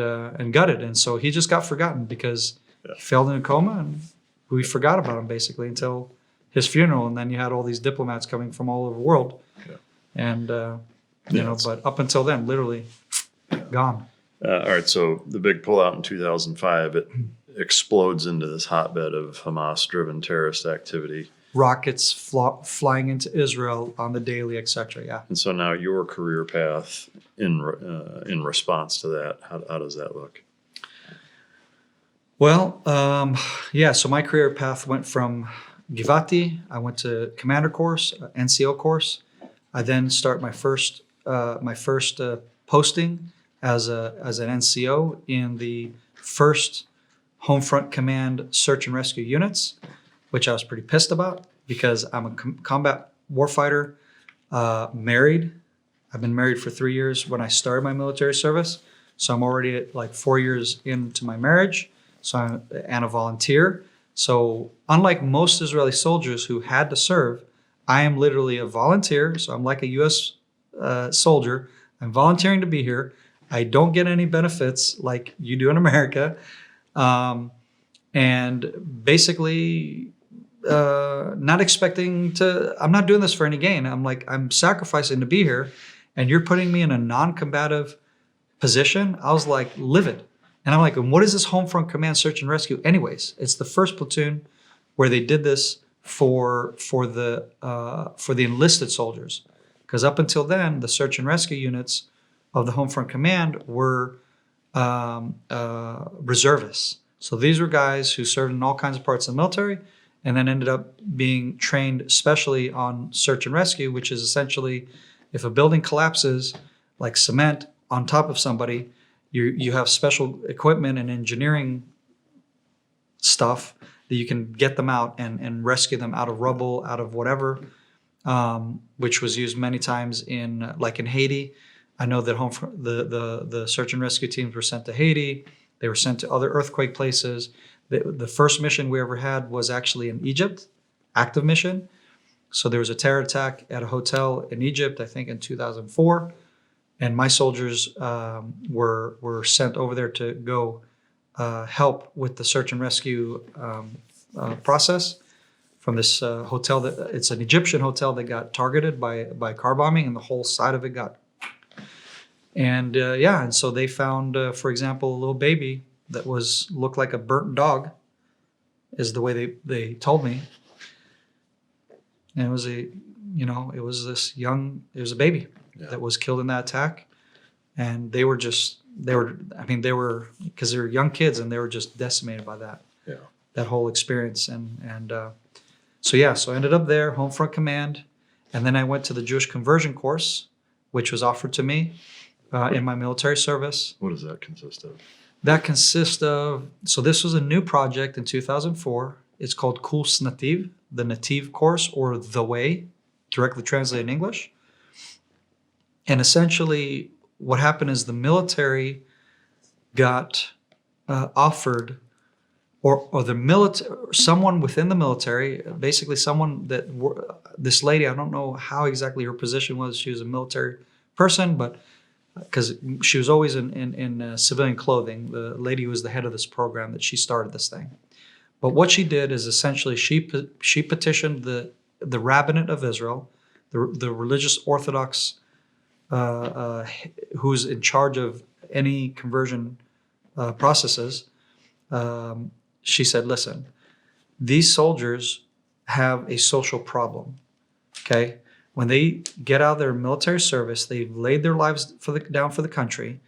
gutted, and so he just got forgotten because he fell in a coma, and we forgot about him basically until his funeral, and then you had all these diplomats coming from all over the world, and but up until then, literally gone. All right, so the big pullout in 2005, it explodes into this hotbed of Hamas-driven terrorist activity. Rockets flying into Israel on the daily, etc. Yeah. And so now your career path in response to that, how does that look? Well, so my career path went from Givati. I went to commander course, NCO course. I then start my first posting as an NCO in the 1st Home Front Command Search and Rescue Units, which I was pretty pissed about because I'm a combat warfighter, married. I've been married for 3 years when I started my military service. So I'm already at like 4 years into my marriage. And a volunteer. So unlike most Israeli soldiers who had to serve, I am literally a volunteer. So I'm like a U.S. Soldier. I'm volunteering to be here. I don't get any benefits like you do in America. And basically not expecting to, I'm not doing this for any gain. I'm sacrificing to be here, and you're putting me in a non-combative position. I was like livid. And I'm like, and what is this Home Front Command Search and Rescue anyways? It's the first platoon where they did this for the enlisted soldiers. Because up until then, the search and rescue units of the Home Front Command were reservists. So these were guys who served in all kinds of parts of the military and then ended up being trained specially on search and rescue, which is essentially if a building collapses like cement on top of somebody, you have special equipment and engineering stuff that you can get them out and rescue them out of rubble, out of whatever, which was used many times in Haiti. I know that the search and rescue teams were sent to Haiti. They were sent to other earthquake places. The first mission we ever had was actually in Egypt, active mission. So there was a terror attack at a hotel in Egypt, I think in 2004. And my soldiers were sent over there to go help with the search and rescue process from this hotel. It's an Egyptian hotel that got targeted by car bombing, and the whole side of it got. And and so they found, for example, a little baby that looked like a burnt dog, is the way they told me. And it was a baby. Yeah. That was killed in that attack, and they were because they're young kids, and they were just decimated by that. Yeah. That whole experience, so I ended up there, Home Front Command, and then I went to the Jewish conversion course, which was offered to me in my military service. What does that consist of? That consists of, so this was a new project in 2004. It's called Kurs Nativ, the Nativ course, or The Way, directly translated in English. And essentially, what happened is the military got offered or the military, someone within the military, basically someone that this lady, I don't know how exactly her position was. She was a military person, but because she was always in civilian clothing, the lady who was the head of this program, that she started this thing. But what she did is essentially she petitioned the rabbinate of Israel, the religious Orthodox who's in charge of any conversion processes. She said, listen, these soldiers have a social problem, okay? When they get out of their military service, they've laid their lives down for the country,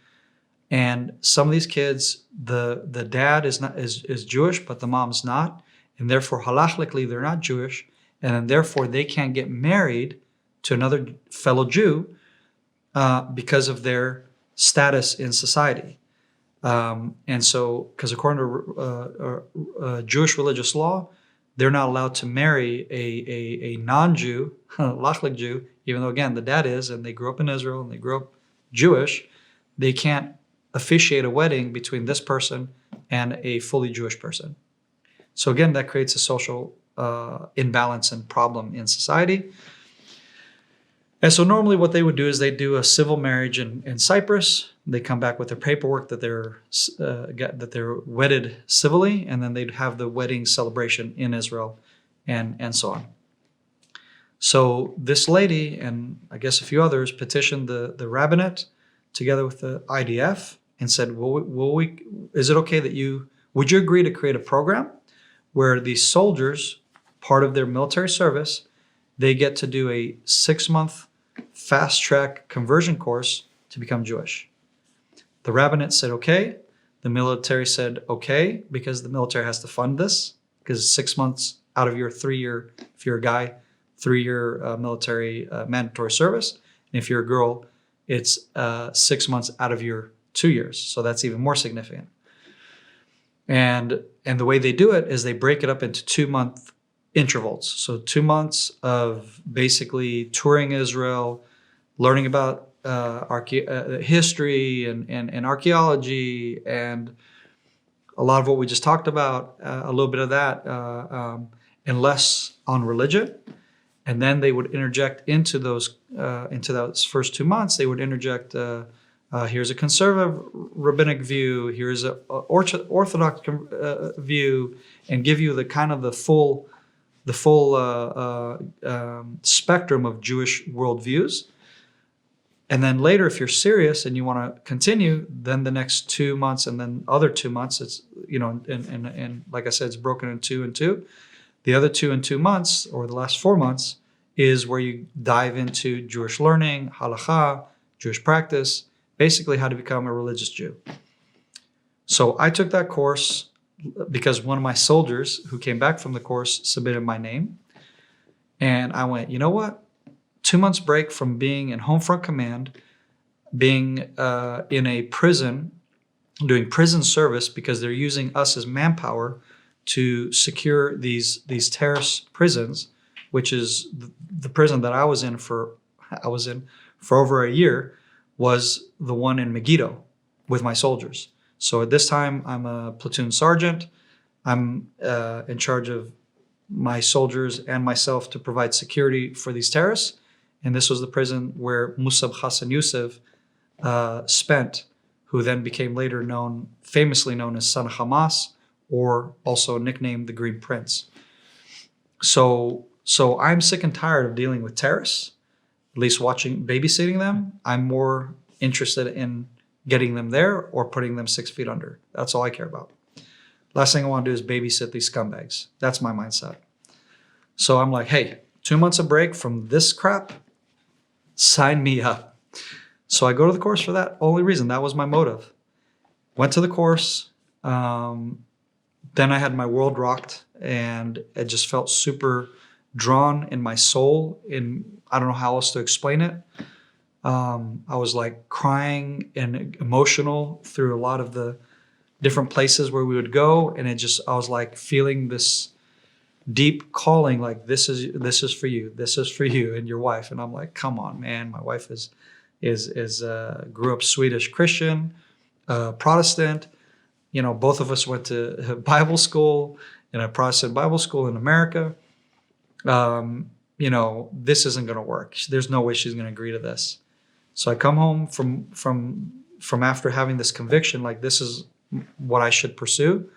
and some of these kids, the dad is Jewish, but the mom's not, and therefore halachically they're not Jewish, and then therefore they can't get married to another fellow Jew because of their status in society. And so, because according to Jewish religious law, they're not allowed to marry a non-Jew, halachlik Jew, even though, again, the dad is, and they grew up in Israel, and they grew up Jewish. They can't officiate a wedding between this person and a fully Jewish person. So again, that creates a social imbalance and problem in society. And so normally what they would do is they do a civil marriage in Cyprus. They come back with their paperwork that they're wedded civilly, and then they'd have the wedding celebration in Israel, and so on. So this lady, and I guess a few others, petitioned the rabbinate together with the IDF and said, is it okay that would you agree to create a program where these soldiers, part of their military service, they get to do a 6-month fast-track conversion course to become Jewish? The rabbinate said, okay. The military said, okay, because the military has to fund this, because 6 months out of your 3-year, if you're a guy, 3-year military mandatory service. And if you're a girl, it's 6 months out of your 2 years. So that's even more significant. And the way they do it is they break it up into 2-month intervals. So 2 months of basically touring Israel, learning about history and archaeology, and a lot of what we just talked about, a little bit of that, and less on religion. And then they would interject into those first 2 months, they would interject, here's a conservative rabbinic view, here's an Orthodox view, and give you the full spectrum of Jewish worldviews. And then later, if you're serious and you want to continue, then the next 2 months and then other 2 months, it's, and like I said, it's broken in 2 and 2. The other 2 and 2 months, or the last 4 months, is where you dive into Jewish learning, halakha, Jewish practice, basically how to become a religious Jew. So I took that course because one of my soldiers who came back from the course submitted my name. And I went, you know what? 2 months break from being in home front command, being in a prison, doing prison service because they're using us as manpower to secure these terrorist prisons, which is the prison that I was in for over a year, was the one in Megiddo with my soldiers. So at this time, I'm a platoon sergeant. I'm in charge of my soldiers and myself to provide security for these terrorists. And this was the prison where Musab Hassan Youssef spent, who then became later famously known as Son of Hamas, or also nicknamed the Green Prince. So I'm sick and tired of dealing with terrorists, at least babysitting them. I'm more interested in getting them there or putting them 6 feet under. That's all I care about. Last thing I want to do is babysit these scumbags. That's my mindset. So I'm like, hey, 2 months of break from this crap, sign me up. So I go to the course for that only reason. That was my motive. Went to the course. Then I had my world rocked, and it just felt super drawn in my soul. I don't know how else to explain it. I was like crying and emotional through a lot of the different places where we would go, and I was like feeling this deep calling, like this is for you, this is for you and your wife. And I'm like, come on, man. My wife is grew up Swedish Christian, Protestant. both of us went to Bible school in a Protestant Bible school in America. This isn't going to work. There's no way she's going to agree to this. So I come home from after having this conviction, like this is what I should pursue.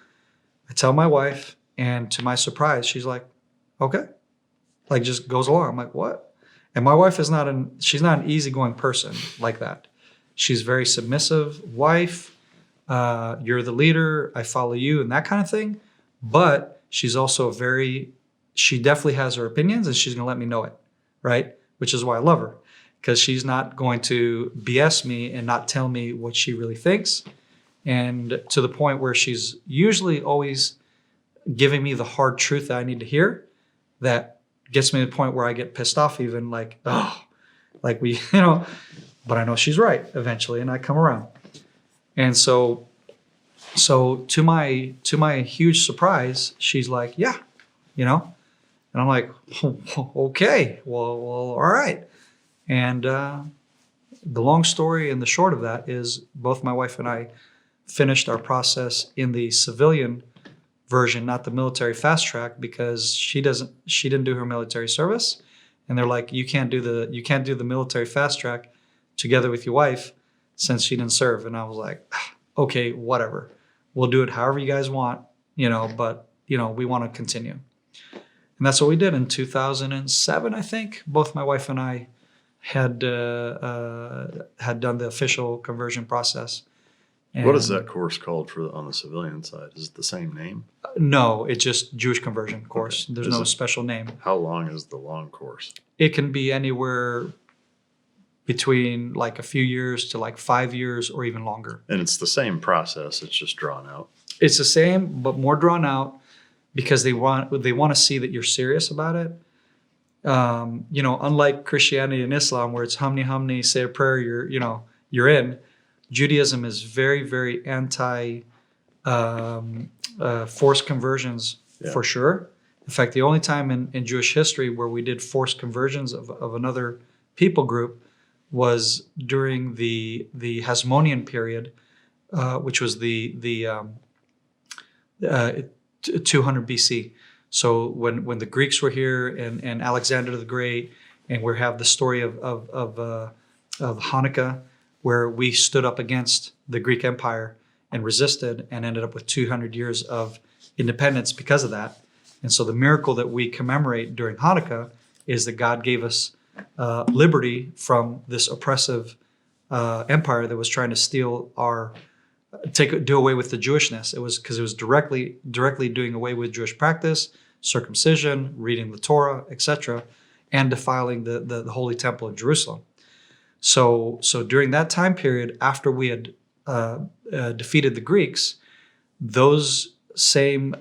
I tell my wife, and to my surprise, she's like, okay, like just goes along. I'm like, what? And my wife is she's not an easygoing person like that. She's very submissive wife. You're the leader. I follow you and that kind of thing. But she's also she definitely has her opinions and she's going to let me know it. Right. Which is why I love her, because she's not going to BS me and not tell me what she really thinks. And to the point where she's usually always giving me the hard truth that I need to hear, that gets me to the point where I get pissed off, even like, oh, like but I know she's right eventually, and I come around. And so to my huge surprise, she's like, yeah, and I'm like, okay, well, all right. And the long story and the short of that is both my wife and I finished our process in the civilian version, not the military fast track, because she didn't do her military service, and they're like, you can't do the military fast track together with your wife since she didn't serve. And I was like, okay, whatever, we'll do it however you guys want, but we want to continue. And that's what we did in 2007. I think both my wife and I had done the official conversion process. And what is that course called on the civilian side? Is it the same name? No, it's just Jewish conversion course. Okay. There's no special name. How long is the long course? It can be anywhere between like a few years to like 5 years or even longer. And it's the same process. It's just drawn out. It's the same, but more drawn out, because they want to see that you're serious about it. Unlike Christianity and Islam, where it's humny, say a prayer, you're in. Judaism is very, very anti forced conversions, for sure. In fact, the only time in Jewish history where we did forced conversions of another people group was during the Hasmonean period, which was the 200 BC. So when the Greeks were here and Alexander the Great, and we have the story of Hanukkah, where we stood up against the Greek Empire and resisted and ended up with 200 years of independence because of that. And so the miracle that we commemorate during Hanukkah is that God gave us liberty from this oppressive empire that was trying to steal do away with the Jewishness. It was because it was directly doing away with Jewish practice, circumcision, reading the Torah, etc., and defiling the Holy Temple in Jerusalem. So during that time period, after we had defeated the Greeks, those same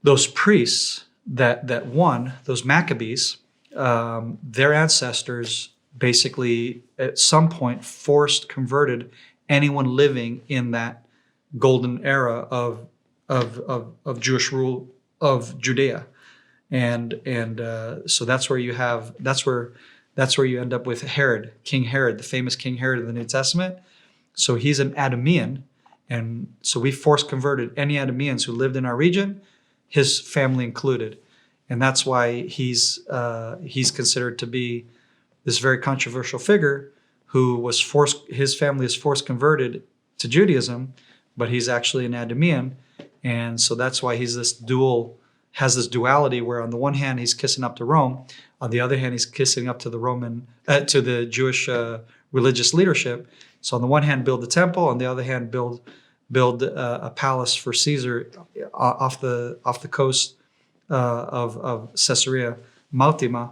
those priests that won, those Maccabees, their ancestors basically at some point converted anyone living in that golden era of Jewish rule of Judea. And so that's where you end up with Herod, King Herod, the famous King Herod of the New Testament. So he's an Idumean, and so we force converted any Idumeans who lived in our region, his family included, and that's why he's considered to be this very controversial figure who was his family is forced converted to Judaism, but he's actually an Idumean, and so that's why he's has this duality where on the one hand he's kissing up to Rome, on the other hand he's kissing up to the Jewish religious leadership. So on the one hand build the temple, on the other hand build a palace for Caesar off the coast of Caesarea Maritima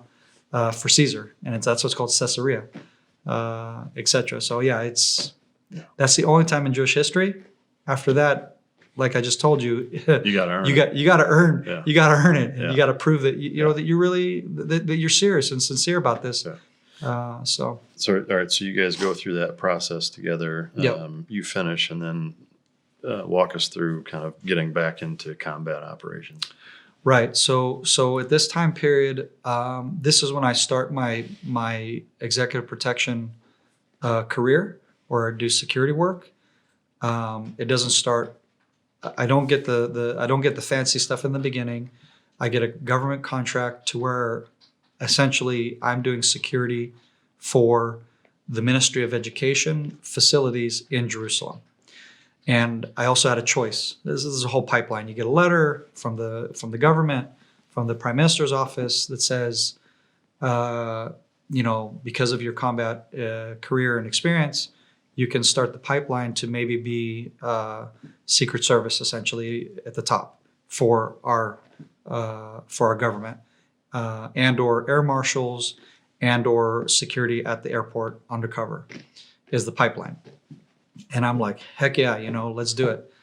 for Caesar, and that's what's called Caesarea, etc. So that's the only time in Jewish history. After that, like I just told you, you got to earn. You got to earn. Yeah. You got to earn it. And Yeah. you got to prove that that you really that you're serious and sincere about this. Yeah. So all right. So you guys go through that process together. Yep. You finish, and then walk us through kind of getting back into combat operations. right. So at this time period, this is when I start my executive protection career. or do security work. It doesn't start. I don't get the fancy stuff in the beginning. I get a government contract to where essentially I'm doing security for the Ministry of Education facilities in Jerusalem. And I also had a choice. This is a whole pipeline. You get a letter from the government, from the Prime Minister's office that says, because of your combat career and experience, you can start the pipeline to maybe be Secret Service essentially at the top for our government, and or air marshals, and or security at the airport undercover is the pipeline. And I'm like, heck yeah, let's do it.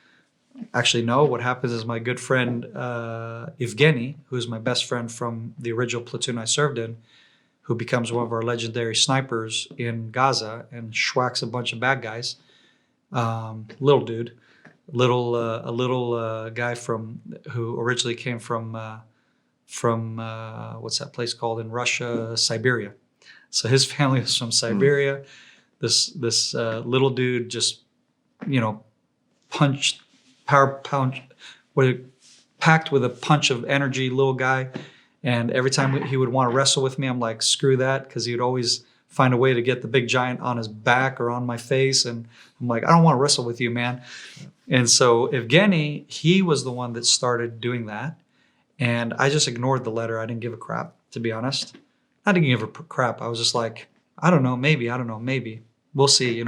Actually, no, what happens is my good friend, Evgeny, who's my best friend from the original platoon I served in, who becomes one of our legendary snipers in Gaza and schwacks a bunch of bad guys. Little dude, a little guy who originally came from what's that place called in Russia, Siberia. So his family was from Siberia. This little dude just, packed with a punch of energy, little guy. And every time he would want to wrestle with me, I'm like, screw that, because he would always find a way to get the big giant on his back or on my face. And I'm like, I don't want to wrestle with you, man. And so Evgeny, he was the one that started doing that. And I just ignored the letter. I didn't give a crap, to be honest. I didn't give a crap. I was just like, I don't know, maybe. We'll see,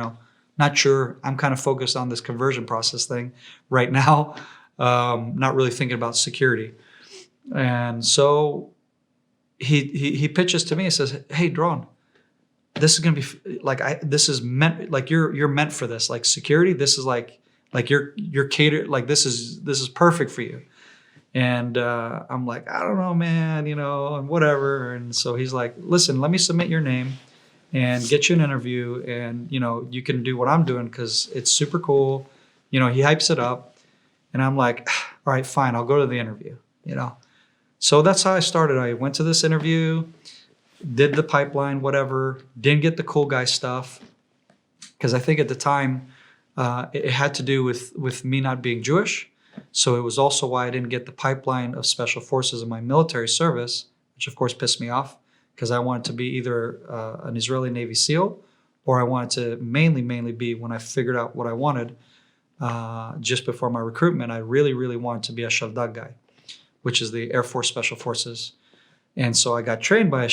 Not sure. I'm kind of focused on this conversion process thing right now. Not really thinking about security. And so he pitches to me and says, hey, Doron, this is going to be this is meant, like you're meant for this, like security. This is like you're catered, like this is perfect for you. And I'm like, I don't know, man, and whatever. And so he's like, listen, let me submit your name and get you an interview, and you can do what I'm doing because it's super cool. He hypes it up, and I'm like, all right, fine, I'll go to the interview. So that's how I started. I went to this interview, did the pipeline, whatever, didn't get the cool guy stuff, because I think at the time it had to do with me not being Jewish. So it was also why I didn't get the pipeline of special forces in my military service, which of course pissed me off, because I wanted to be either an Israeli Navy SEAL, or I wanted to mainly be, when I figured out what I wanted just before my recruitment, I really, really wanted to be a Shaldag guy, which is the Air Force Special Forces. And so I got trained by a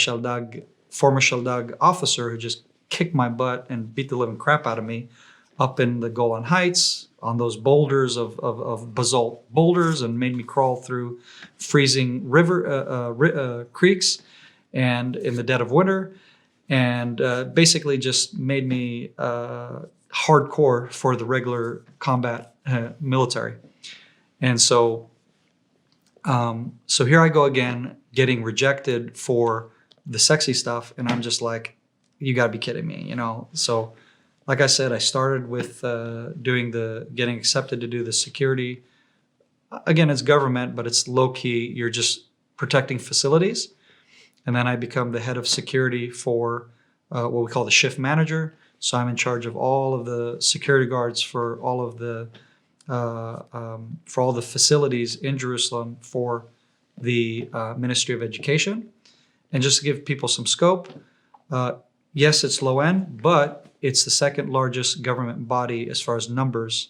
former Shaldag officer who just kicked my butt and beat the living crap out of me up in the Golan Heights on those boulders of basalt boulders, and made me crawl through freezing creeks and in the dead of winter, and basically just made me hardcore for the regular combat military. And so here I go again, getting rejected for the sexy stuff, and I'm just like, you gotta be kidding me, So, like I said, I started with getting accepted to do the security. Again, it's government, but it's low key. You're just protecting facilities. And then I become the head of security for what we call the shift manager. So I'm in charge of all of the security guards for all of the facilities in Jerusalem for the Ministry of Education. And just to give people some scope, yes, it's low end, but it's the second largest government body as far as numbers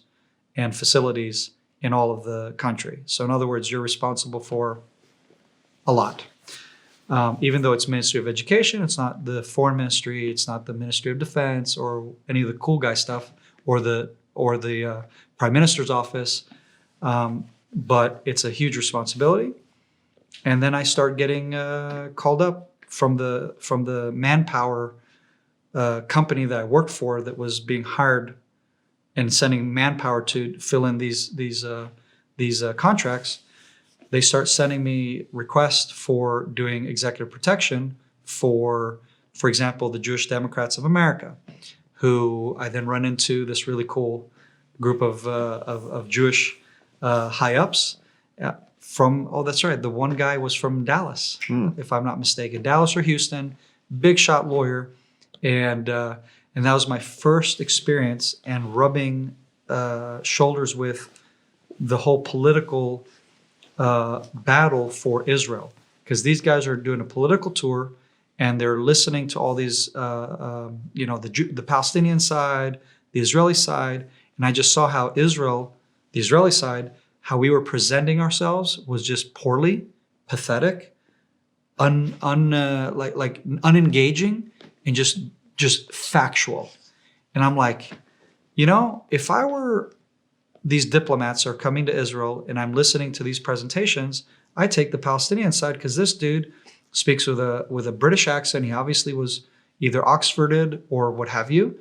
and facilities in all of the country. So in other words, you're responsible for a lot. Even though it's Ministry of Education, it's not the Foreign Ministry, it's not the Ministry of Defense or any of the cool guy stuff, or the Prime Minister's office, but it's a huge responsibility. And then I start getting called up from the manpower company that I worked for, that was being hired and sending manpower to fill in these contracts. They start sending me requests for doing executive protection for example, the Jewish Democrats of America, who I then run into this really cool group of Jewish high-ups from, oh, that's right, the one guy was from Dallas, if I'm not mistaken, Dallas or Houston, big shot lawyer. And And that was my first experience and rubbing shoulders with the whole political battle for Israel. Because these guys are doing a political tour and they're listening to all these, the Palestinian side, the Israeli side. And I just saw how the Israeli side, how we were presenting ourselves was just poorly, pathetic, unengaging, and just factual. And I'm like, if I were these diplomats are coming to Israel and I'm listening to these presentations, I take the Palestinian side because this dude speaks with a British accent. He obviously was either Oxforded or what have you.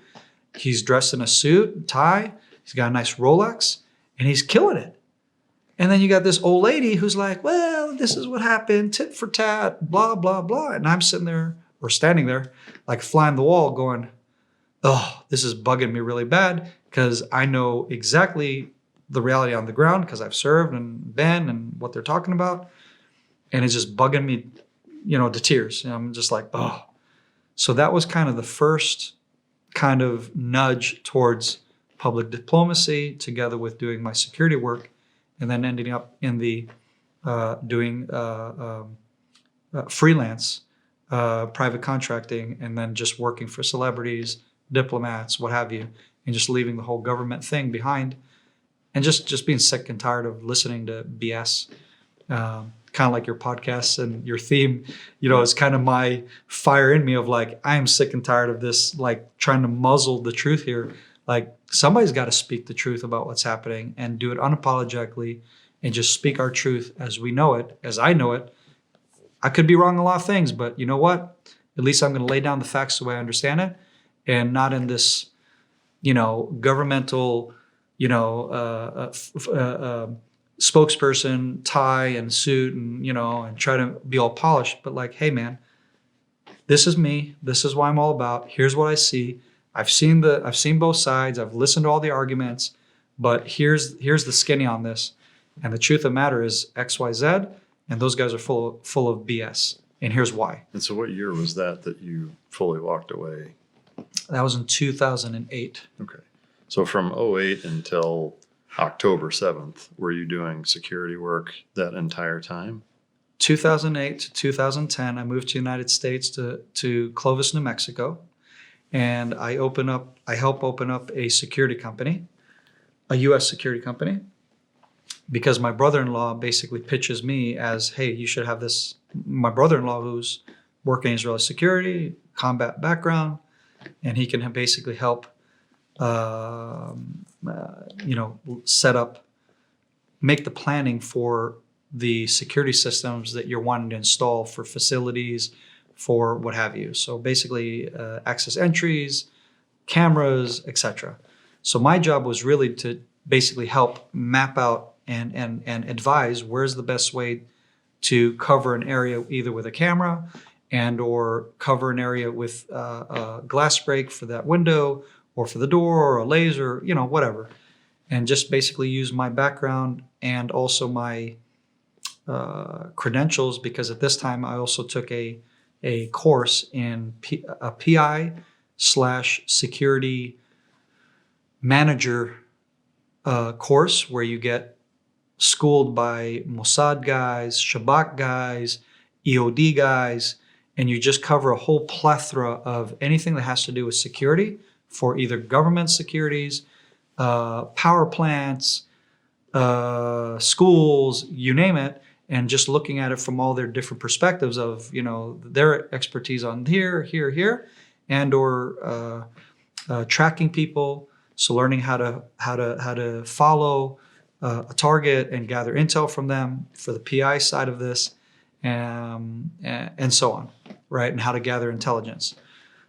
He's dressed in a suit and tie. He's got a nice Rolex and he's killing it. And then you got this old lady who's like, well, this is what happened, tit for tat, blah, blah, blah. And I'm sitting there or standing there like a fly on the wall going, oh, this is bugging me really bad because I know exactly the reality on the ground because I've served and been and what they're talking about. And it's just bugging me, to tears. And I'm just like, oh. So that was kind of the first kind of nudge towards public diplomacy together with doing my security work and then ending up in the doing freelance private contracting and then just working for celebrities, diplomats, what have you, and just leaving the whole government thing behind and just being sick and tired of listening to BS. Kind of like your podcasts and your theme, is kind of my fire in me of like, I am sick and tired of this, like trying to muzzle the truth here. Like somebody's got to speak the truth about what's happening and do it unapologetically and just speak our truth as we know it, as I know it. I could be wrong in a lot of things, but you know what? At least I'm going to lay down the facts the way I understand it and not in this, governmental, spokesperson, tie and suit and, and try to be all polished. But like, hey man, this is me. This is what I'm all about. Here's what I see. I've seen both sides. I've listened to all the arguments, but here's the skinny on this. And the truth of the matter is X, Y, Z, and those guys are full of BS. And here's why. And so what year was that you fully walked away? That was in 2008. Okay. So from 2008 until October 7th, were you doing security work that entire time? 2008 to 2010, I moved to the United States to Clovis, New Mexico. And I help open up a security company, a U.S. security company, because my brother-in-law basically pitches me as, hey, you should have this. My brother-in-law who's working in Israeli security, combat background, and he can basically help, set up, make the planning for the security systems that you're wanting to install for facilities, for what have you. So basically access entries, cameras, etc. So my job was really to basically help map out and advise where's the best way to cover an area either with a camera and or cover an area with a glass break for that window or for the door or a laser, whatever. And just basically use my background and also my credentials, because at this time I also took a course in a PI/security manager course where you get schooled by Mossad guys, Shabak guys, EOD guys, and you just cover a whole plethora of anything that has to do with security for either government securities, power plants, schools, you name it, and just looking at it from all their different perspectives of, their expertise on here, and or tracking people. So learning how to follow a target and gather intel from them for the PI side of this, and so on, right? And how to gather intelligence.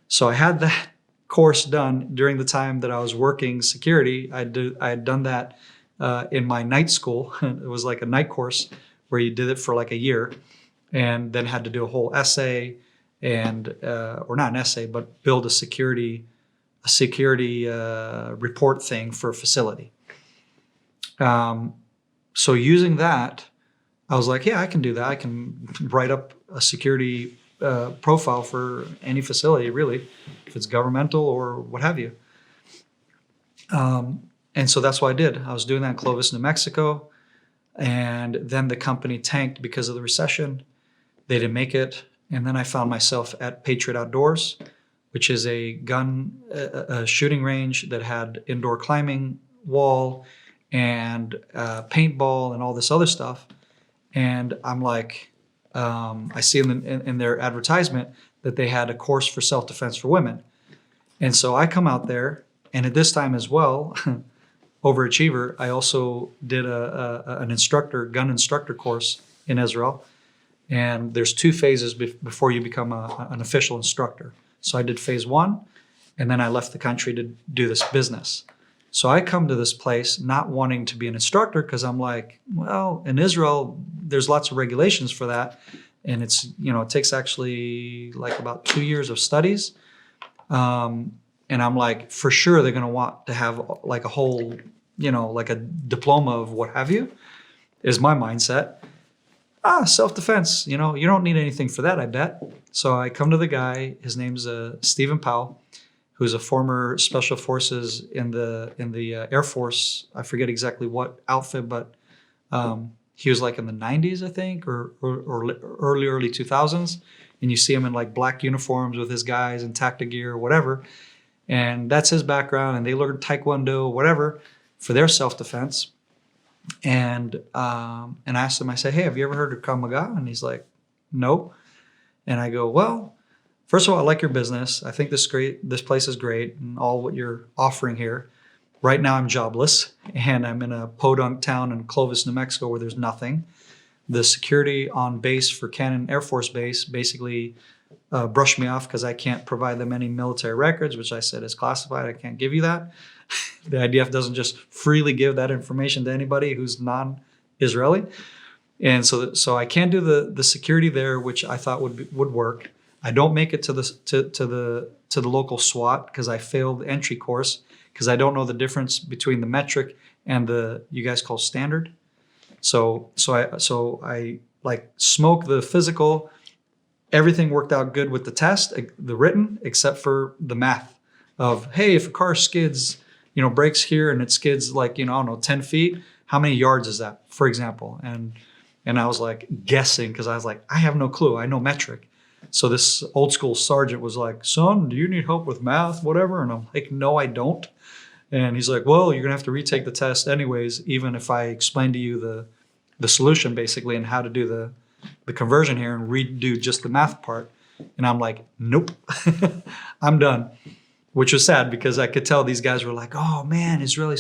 So I had that course done during the time that I was working security. I had done that in my night school. It was like a night course where you did it for like a year, and then had to do a whole essay and or not an essay, but build a security report thing for a facility. So using that, I was like, yeah, I can do that. I can write up a security profile for any facility, really, if it's governmental or what have you. And so that's what I did. I was doing that in Clovis, New Mexico. And then the company tanked because of the recession. They didn't make it. And then I found myself at Patriot Outdoors, which is a shooting range that had indoor climbing wall and paintball and all this other stuff. And I'm like, I see in their advertisement that they had a course for self-defense for women. And so I come out there, and at this time as well, overachiever, I also did an gun instructor course in Israel. And there's 2 phases before you become an official instructor. So I did phase 1, and then I left the country to do this business. So I come to this place not wanting to be an instructor because I'm like, well, in Israel, there's lots of regulations for that. And it's, it takes actually like about 2 years of studies. And I'm like, for sure, they're going to want to have like a whole, like a diploma of what have you, is my mindset. Self-defense, you don't need anything for that, I bet. So I come to the guy, his name's Stephen Powell, who's a former special forces in the Air Force. I forget exactly what outfit, but he was like in the 90s, I think, or early 2000s. And you see him in like black uniforms with his guys and tactic gear or whatever. And that's his background. And they learned Taekwondo, whatever, for their self-defense. And I asked him, I said, hey, have you ever heard of Krav Maga? And he's like, no. And I go, well, first of all, I like your business. I think this place is great and all what you're offering here. Right now I'm jobless and I'm in a podunk town in Clovis, New Mexico, where there's nothing. The security on base for Cannon Air Force Base basically brushed me off because I can't provide them any military records, which I said is classified. I can't give you that. The IDF doesn't just freely give that information to anybody who's non-Israeli. And so I can't do the security there, which I thought would work. I don't make it to the local SWAT because I failed the entry course because I don't know the difference between the metric and the you guys call standard. So I like smoke the physical. Everything worked out good with the test, the written, except for the math of, hey, if a car skids, brakes here and it skids like, I don't know, 10 feet, how many yards is that, for example? And I was like guessing because I was like, I have no clue. I know metric. So this old school sergeant was like, son, do you need help with math, whatever? And I'm like, no, I don't. And he's like, well, you're going to have to retake the test anyways, even if I explain to you the solution basically and how to do the conversion here and redo just the math part. And I'm like, nope, I'm done. Which was sad because I could tell these guys were like, oh man, Israeli,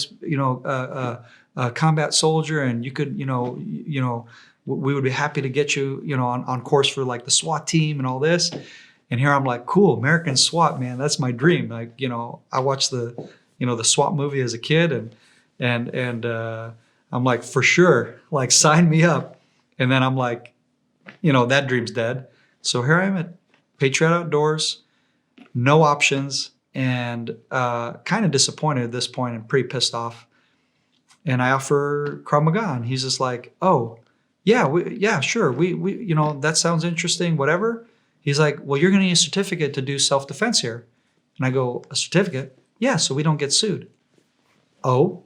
a combat soldier, and you could, we would be happy to get you, on course for like the SWAT team and all this. And here I'm like, cool, American SWAT, man, that's my dream. Like, I watched the SWAT movie as a kid, and I'm like, for sure, like sign me up. And then I'm like, that dream's dead. So here I am at Patriot Outdoors, no options. And kind of disappointed at this point and pretty pissed off. And I offer Krav Maga, and he's just like, "Oh, yeah, sure, we that sounds interesting, whatever." He's like, "Well, you're going to need a certificate to do self-defense here." And I go, "A certificate? Yeah, so we don't get sued." Oh,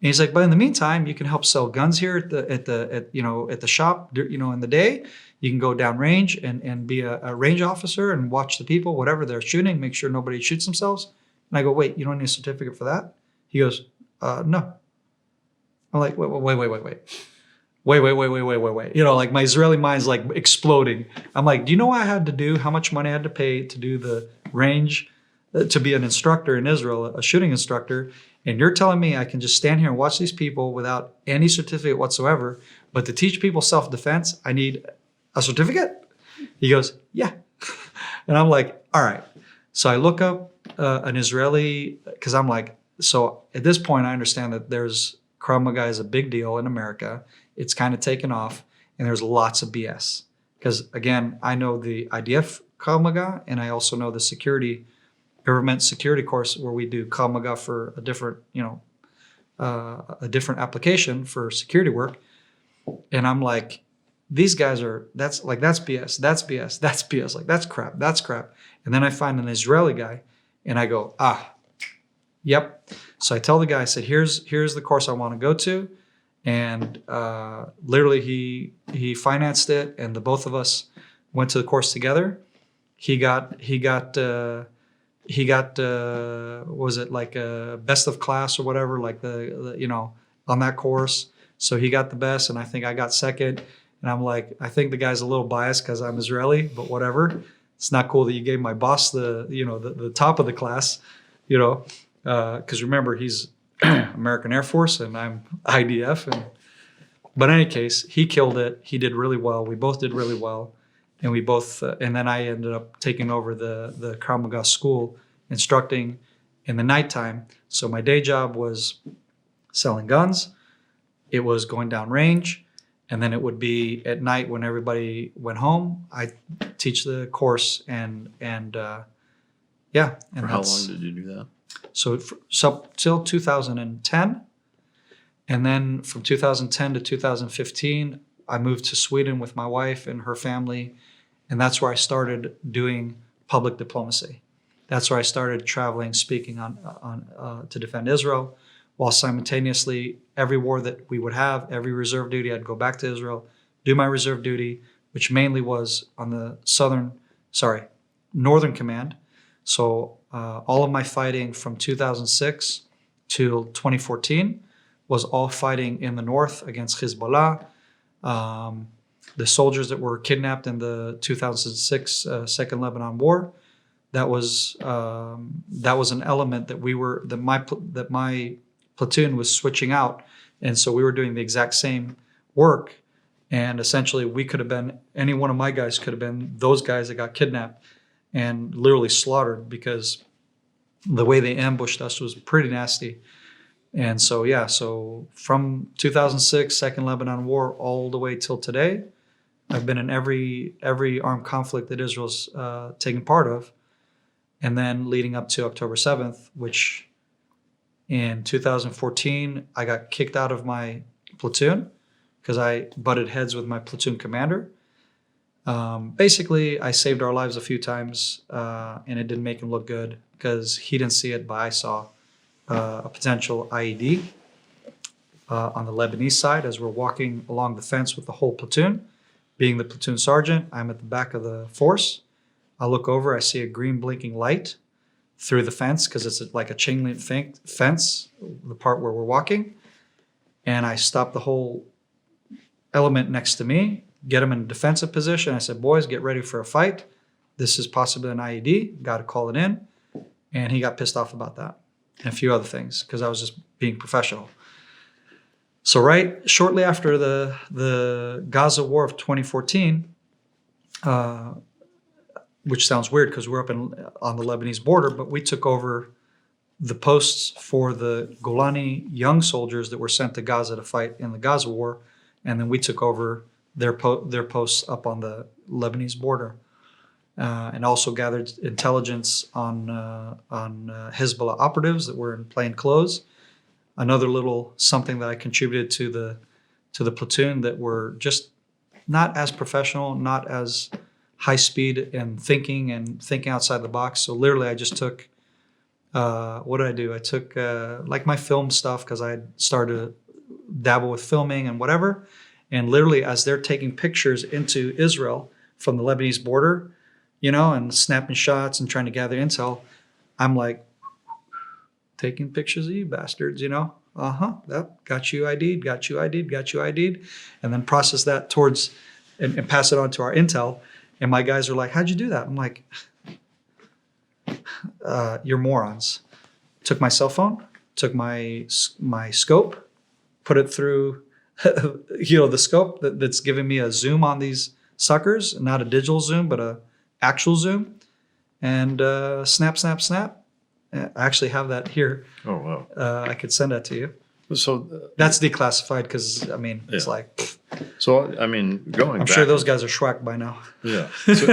and he's like, "But in the meantime, you can help sell guns here at the shop, in the day. You can go down range and be a range officer and watch the people, whatever they're shooting, make sure nobody shoots themselves." And I go, "Wait, you don't need a certificate for that?" He goes, "No." I'm like, wait. Like my Israeli mind's like exploding. I'm like, do you know what I had to do? How much money I had to pay to do the range, to be an instructor in Israel, a shooting instructor? And you're telling me I can just stand here and watch these people without any certificate whatsoever, but to teach people self-defense, I need a certificate? He goes, yeah. And I'm like, all right. So I look up an Israeli, because I'm like, so at this point, I understand that there's Krav Maga is a big deal in America. It's kind of taken off, and there's lots of BS. Because again, I know the IDF Krav Maga, and I also know the government security course where we do Krav Maga for a different, a different application for security work. And I'm like, these guys are, that's BS, that's BS, that's BS, like that's crap. And then I find an Israeli guy and I go, yep. So I tell the guy, I said, here's the course I want to go to. And literally he financed it, and the both of us went to the course together. He got what was it, like a best of class or whatever, like the on that course. So he got the best, and I think I got second. And I'm like, I think the guy's a little biased because I'm Israeli, but whatever. It's not cool that you gave my boss the top of the class, because remember, he's American Air Force and I'm IDF. But in any case, he killed it. He did really well. We both did really well. And we both, and then I ended up taking over the Krav Maga school, instructing in the nighttime. So my day job was selling guns. It was going down range. And then it would be at night when everybody went home. I teach the course and yeah. And for how long did you do that? So till 2010. And then from 2010 to 2015, I moved to Sweden with my wife and her family. And that's where I started doing public diplomacy. That's where I started traveling, speaking on to defend Israel, while simultaneously every war that we would have, every reserve duty, I'd go back to Israel, do my reserve duty, which mainly was on the Northern Command. So all of my fighting from 2006 till 2014 was all fighting in the north against Hezbollah. The soldiers that were kidnapped in the 2006 Second Lebanon War, that was an element that my platoon was switching out, and so we were doing the exact same work. And essentially, we could have been, any one of my guys could have been those guys that got kidnapped and literally slaughtered, because the way they ambushed us was pretty nasty. And so, yeah, so from 2006, Second Lebanon War, all the way till today, I've been in every armed conflict that Israel's taken part of. And then leading up to October 7th, which in 2014, I got kicked out of my platoon because I butted heads with my platoon commander. Basically, I saved our lives a few times, and it didn't make him look good because he didn't see it, but I saw a potential IED on the Lebanese side as we're walking along the fence with the whole platoon. Being the platoon sergeant, I'm at the back of the force. I look over, I see a green blinking light through the fence because it's like a chain link fence, the part where we're walking. And I stop the whole element next to me, get him in a defensive position. I said, boys, get ready for a fight. This is possibly an IED. Got to call it in. And he got pissed off about that and a few other things because I was just being professional. So right shortly after the Gaza war of 2014, which sounds weird because we're up on the Lebanese border, but we took over the posts for the Golani young soldiers that were sent to Gaza to fight in the Gaza war, and then we took over their posts up on the Lebanese border, and also gathered intelligence on Hezbollah operatives that were in plain clothes. Another little something that I contributed to the platoon that were just not as professional, not as high speed and thinking outside the box. So literally I just took, what did I do? I took like my film stuff because I had started to dabble with filming and whatever. And literally as they're taking pictures into Israel from the Lebanese border, and snapping shots and trying to gather intel, I'm like, taking pictures of you bastards, that got you ID'd, and then process that towards and pass it on to our intel. And my guys are like, how'd you do that? I'm like, you're morons. Took my cell phone, took my scope, put it through, the scope that's giving me a zoom on these suckers, not a digital zoom, but a actual zoom, and snap. I actually have that here. Oh, wow. I could send that to you. So that's declassified because, it's like... So, going I'm back... sure those guys are schwacked by now. Yeah. So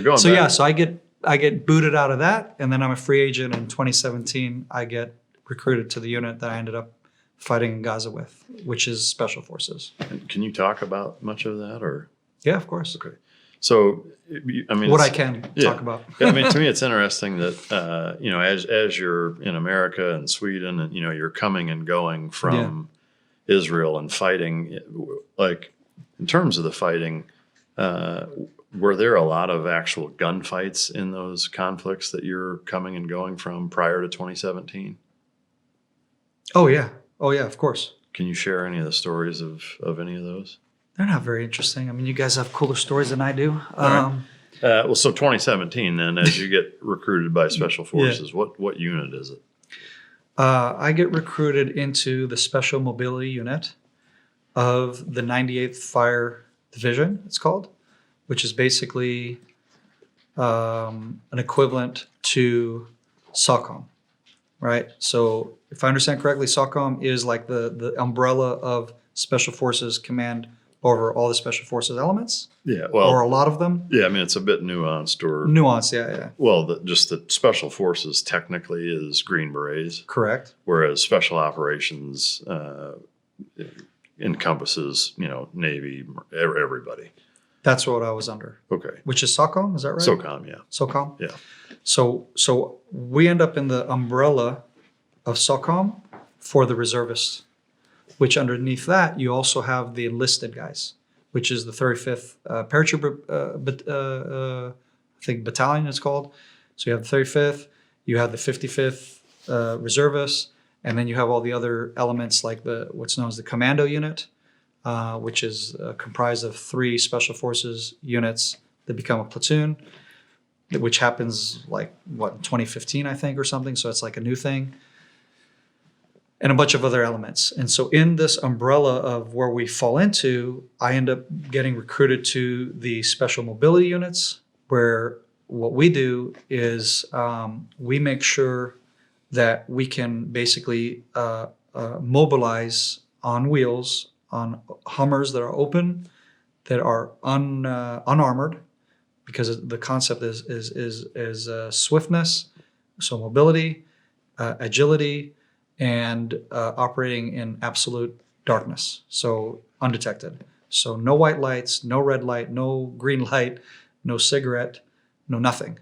going So, back... yeah, so I get booted out of that, and then I'm a free agent. In 2017, I get recruited to the unit that I ended up fighting in Gaza with, which is special forces. And can you talk about much of that, or? Yeah, of course. Okay. So, I mean, What I can talk about. I mean, to me, it's interesting that you know, as you're in America and Sweden, and you know, you're coming and going from Israel and fighting. Like, in terms of the fighting, were there a lot of actual gunfights in those conflicts that you're coming and going from prior to 2017? Oh yeah, of course. Can you share any of the stories of any of those? They're not very interesting. I mean, you guys have cooler stories than I do. Well, so 2017, then, as you get recruited by Special Forces, what unit is it? I get recruited into the Special Mobility Unit of the 98th Fire Division, it's called, which is basically an equivalent to SOCOM, right? So if I understand correctly, SOCOM is like the umbrella of Special Forces Command over all the Special Forces elements. Yeah, well, or a lot of them. Yeah, I mean, it's a bit nuanced, or nuanced. Yeah. Well, just that Special Forces technically is Green Berets, correct. Whereas Special Operations encompasses, you know, Navy, everybody. That's what I was under. Okay. Which is SOCOM, is that right? SOCOM, yeah. SOCOM. Yeah. So we end up in the umbrella of SOCOM for the reservists, which underneath that you also have the enlisted guys, which is the 35th paratrooper, I think battalion it's called. So you have the 35th, you have the 55th reservists, and then you have all the other elements like what's known as the commando unit, which is comprised of 3 special forces units that become a platoon, which happens like in 2015, I think, or something. So it's like a new thing. And a bunch of other elements. And so in this umbrella of where we fall into, I end up getting recruited to the special mobility units, where what we do is we make sure that we can basically mobilize on wheels on Hummers that are open, that are unarmored, because the concept is swiftness, so mobility, agility, and operating in absolute darkness, so undetected. So no white lights, no red light, no green light, no cigarette, no nothing.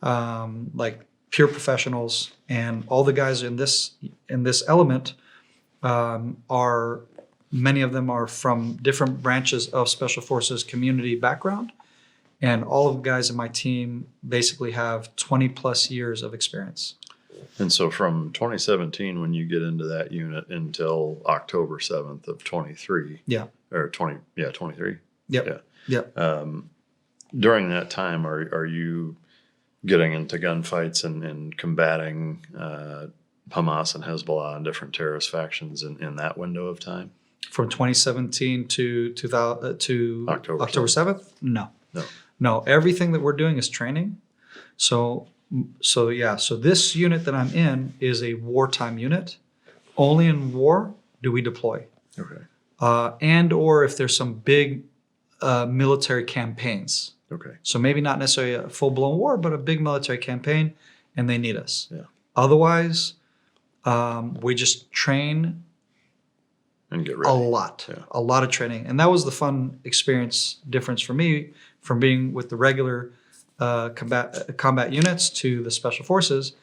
Like pure professionals, and all the guys in this element are, many of them are from different branches of Special Forces community background, and all of the guys in my team basically have 20 plus years of experience. And so from 2017, when you get into that unit, until October 7th of 23. Yeah. Or 23. Yep. Yeah. Yep. During that time, are you getting into gunfights and combating Hamas and Hezbollah and different terrorist factions in that window of time? From 2017 to October 7th? No. Everything that we're doing is training. So this unit that I'm in is a wartime unit. Only in war do we deploy. Okay. And or if there's some big military campaigns. Okay. So maybe not necessarily a full-blown war, but a big military campaign, and they need us. Yeah. Otherwise, we just train and get ready. A lot of training. And that was the fun difference for me from being with the regular combat units to the special forces,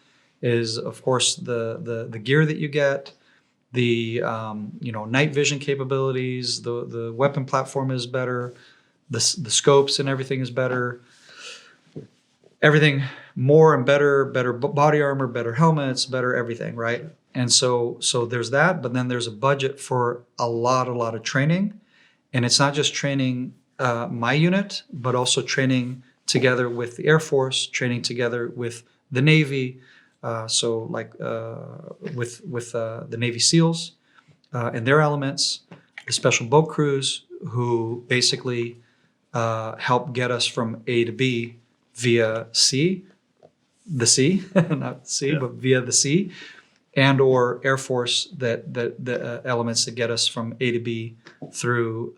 is of course the gear that you get, the night vision capabilities, the weapon platform is better, the scopes and everything is better, everything more and better body armor, better helmets, better everything, right? And so there's that, but then there's a budget for a lot of training, and it's not just training my unit, but also training together with the Air Force, training together with the Navy, with the Navy SEALs and their elements, the special boat crews who basically help get us from A to B via the sea, not sea, but via the sea, and or Air Force the elements that get us from A to B through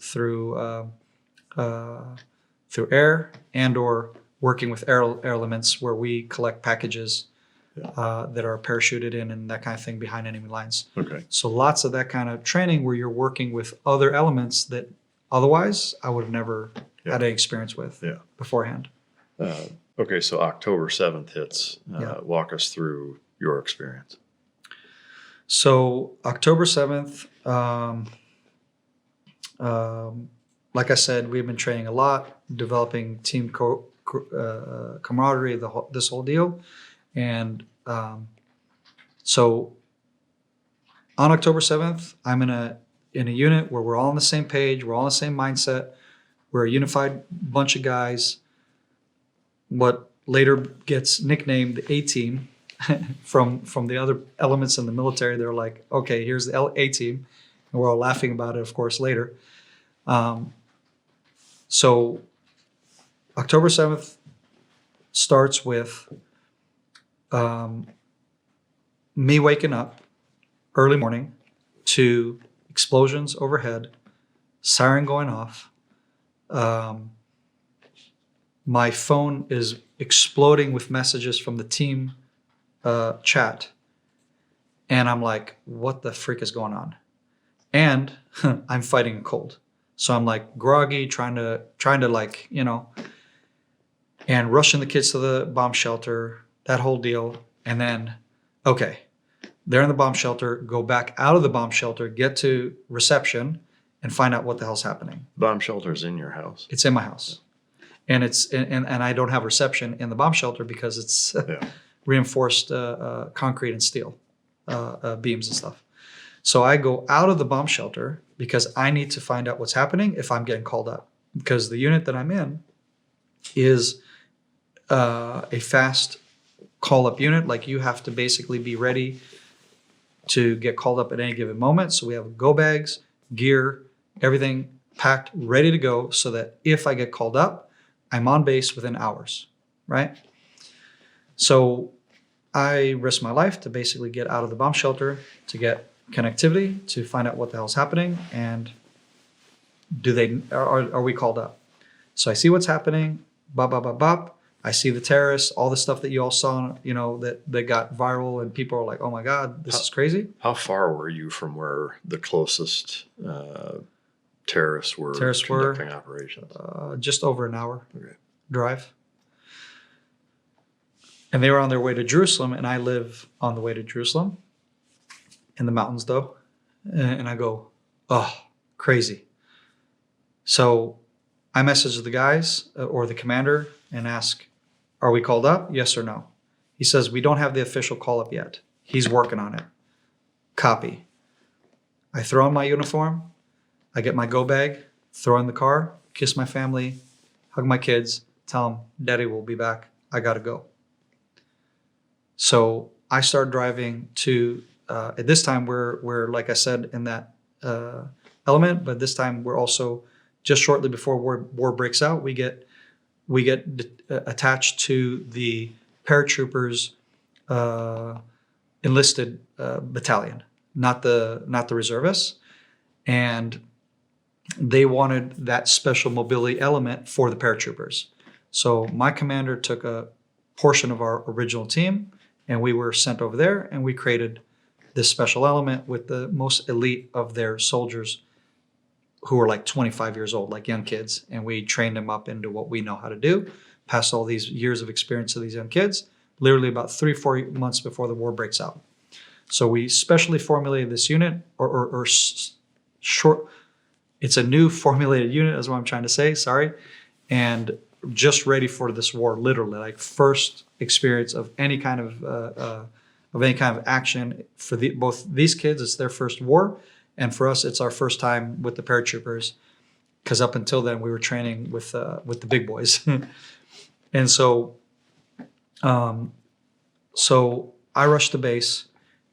air, and or working with air elements where we collect packages that are parachuted in and that kind of thing behind enemy lines. Okay. So lots of that kind of training where you're working with other elements that otherwise I would have never had any experience with beforehand. Okay, so October 7th hits. Walk us through your experience. So October 7th, like I said, we've been training a lot, developing team camaraderie, this whole deal. And so on October 7th, I'm in a unit where we're all on the same page, we're all in the same mindset, we're a unified bunch of guys. What later gets nicknamed the A-Team from the other elements in the military. They're like, okay, here's the A-Team. And we're all laughing about it, of course, later. So October 7th starts with me waking up early morning to explosions overhead, siren going off. My phone is exploding with messages from the team chat. And I'm like, what the freak is going on? And I'm fighting a cold. So I'm like groggy, trying to like, and rushing the kids to the bomb shelter, that whole deal. And then, okay, they're in the bomb shelter, go back out of the bomb shelter, get to reception and find out what the hell's happening. Bomb shelter's in your house. It's in my house. And and I don't have reception in the bomb shelter because it's reinforced concrete and steel beams and stuff. So I go out of the bomb shelter because I need to find out what's happening if I'm getting called up. Because the unit that I'm in is a fast call-up unit. Like you have to basically be ready to get called up at any given moment. So we have go bags, gear, everything packed, ready to go so that if I get called up, I'm on base within hours, right? So I risk my life to basically get out of the bomb shelter, to get connectivity, to find out what the hell's happening, and are we called up? So I see what's happening, bop, bop, bop, bop. I see the terrorists, all the stuff that you all saw, that got viral, and people are like, oh my God, this is crazy. How far were you from where the closest terrorists were conducting operations? Just over an hour drive. And they were on their way to Jerusalem, and I live on the way to Jerusalem, in the mountains though. And I go, oh, crazy. So I message the guys or the commander and ask, are we called up? Yes or no? He says, we don't have the official call up yet. He's working on it. Copy. I throw on my uniform. I get my go bag, throw in the car, kiss my family, hug my kids, tell them, Daddy will be back. I got to go. So I start driving to, at this time, we're like I said, in that element, but this time we're also just shortly before war breaks out, we get attached to the paratroopers enlisted battalion, not the reservists, and they wanted that special mobility element for the paratroopers. So my commander took a portion of our original team, and we were sent over there, and we created this special element with the most elite of their soldiers who were like 25 years old, like young kids. And we trained them up into what we know how to do, passed all these years of experience to these young kids, literally about 3-4 months before the war breaks out. So we specially formulated this unit, or short, it's a new formulated unit is what I'm trying to say, sorry. And just ready for this war, literally, like first experience of any kind of action for both these kids. It's their first war, and for us, it's our first time with the paratroopers, because up until then we were training with the big boys. And so I rush to base.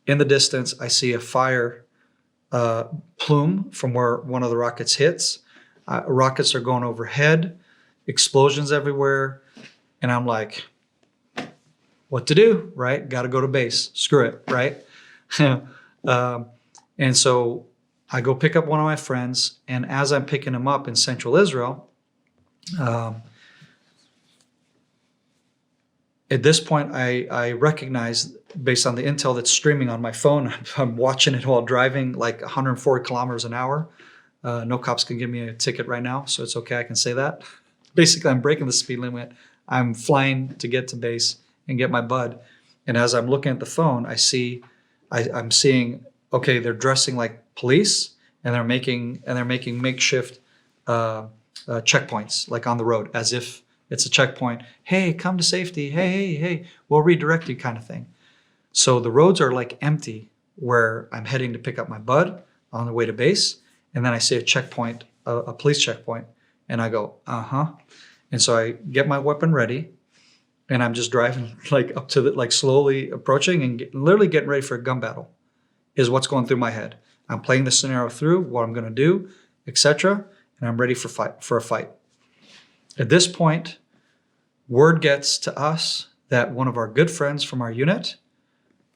In the distance, I see a fire plume from where one of the rockets hits. Rockets are going overhead, explosions everywhere, and I'm like, what to do, right? Got to go to base. Screw it, right? And so I go pick up one of my friends, and as I'm picking him up in central Israel, At this point, I recognize, based on the intel that's streaming on my phone, I'm watching it while driving like 140 kilometers an hour. No cops can give me a ticket right now, so it's okay. I can say that. Basically, I'm breaking the speed limit. I'm flying to get to base and get my bud. And as I'm looking at the phone, I'm seeing, okay, they're dressing like police, and they're making makeshift checkpoints, like on the road, as if it's a checkpoint. Hey, come to safety. Hey, we'll redirect you, kind of thing. So the roads are like empty where I'm heading to pick up my bud on the way to base. And then I see a checkpoint, a police checkpoint, and I go, And so I get my weapon ready, and I'm just driving like up to like slowly approaching and literally getting ready for a gun battle is what's going through my head. I'm playing the scenario through, what I'm going to do, etc., and I'm ready for a fight. At this point, word gets to us that one of our good friends from our unit,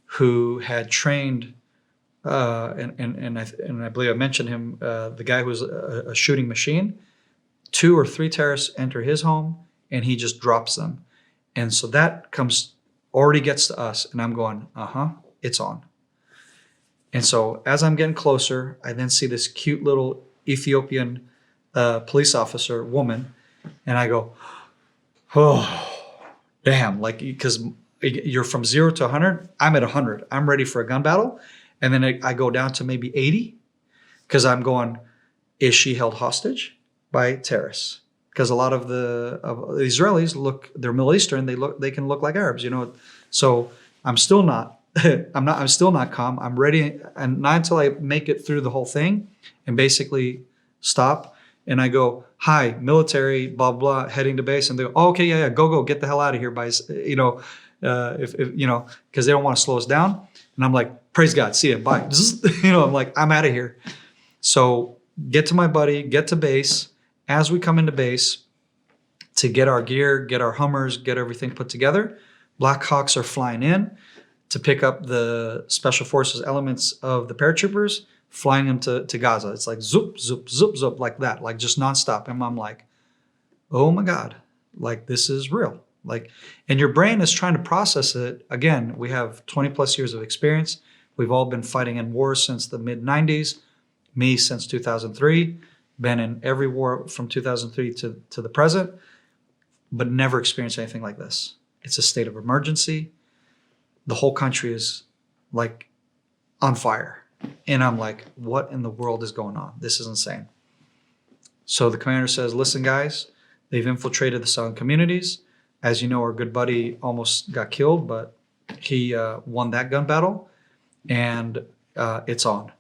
who had trained, and I believe I mentioned him, the guy who was a shooting machine, 2 or 3 terrorists enter his home, and he just drops them. And so that already gets to us, and I'm going, it's on. And so as I'm getting closer, I then see this cute little Ethiopian police officer woman, and I go, oh, damn, like, because you're from 0 to 100. I'm at 100. I'm ready for a gun battle. And then I go down to maybe 80 because I'm going, is she held hostage by terrorists? Because a lot of the Israelis they're Middle Eastern. They can look like Arabs, So I'm still not. I'm still not calm. I'm ready, and not until I make it through the whole thing and basically stop. And I go, hi, military, blah, blah, heading to base. And they go, oh, okay, yeah, go, get the hell out of here, guys. Because they don't want to slow us down. And I'm like, praise God, see ya, bye. I'm like, I'm out of here. So get to my buddy, get to base. As we come into base to get our gear, get our Hummers, get everything put together, Black Hawks are flying in to pick up the special forces elements of the paratroopers, flying them to Gaza. It's like zoop, zoop, zoop, zoop, like that, like just nonstop. And I'm like, oh my God, like this is real. Like, and your brain is trying to process it. Again, we have 20 plus years of experience. We've all been fighting in wars since the mid 90s, me since 2003, been in every war from 2003 to the present, but never experienced anything like this. It's a state of emergency. The whole country is like on fire. And I'm like, what in the world is going on? This is insane. So the commander says, listen, guys, they've infiltrated the southern communities. As you know, our good buddy almost got killed, but he won that gun battle, and it's on.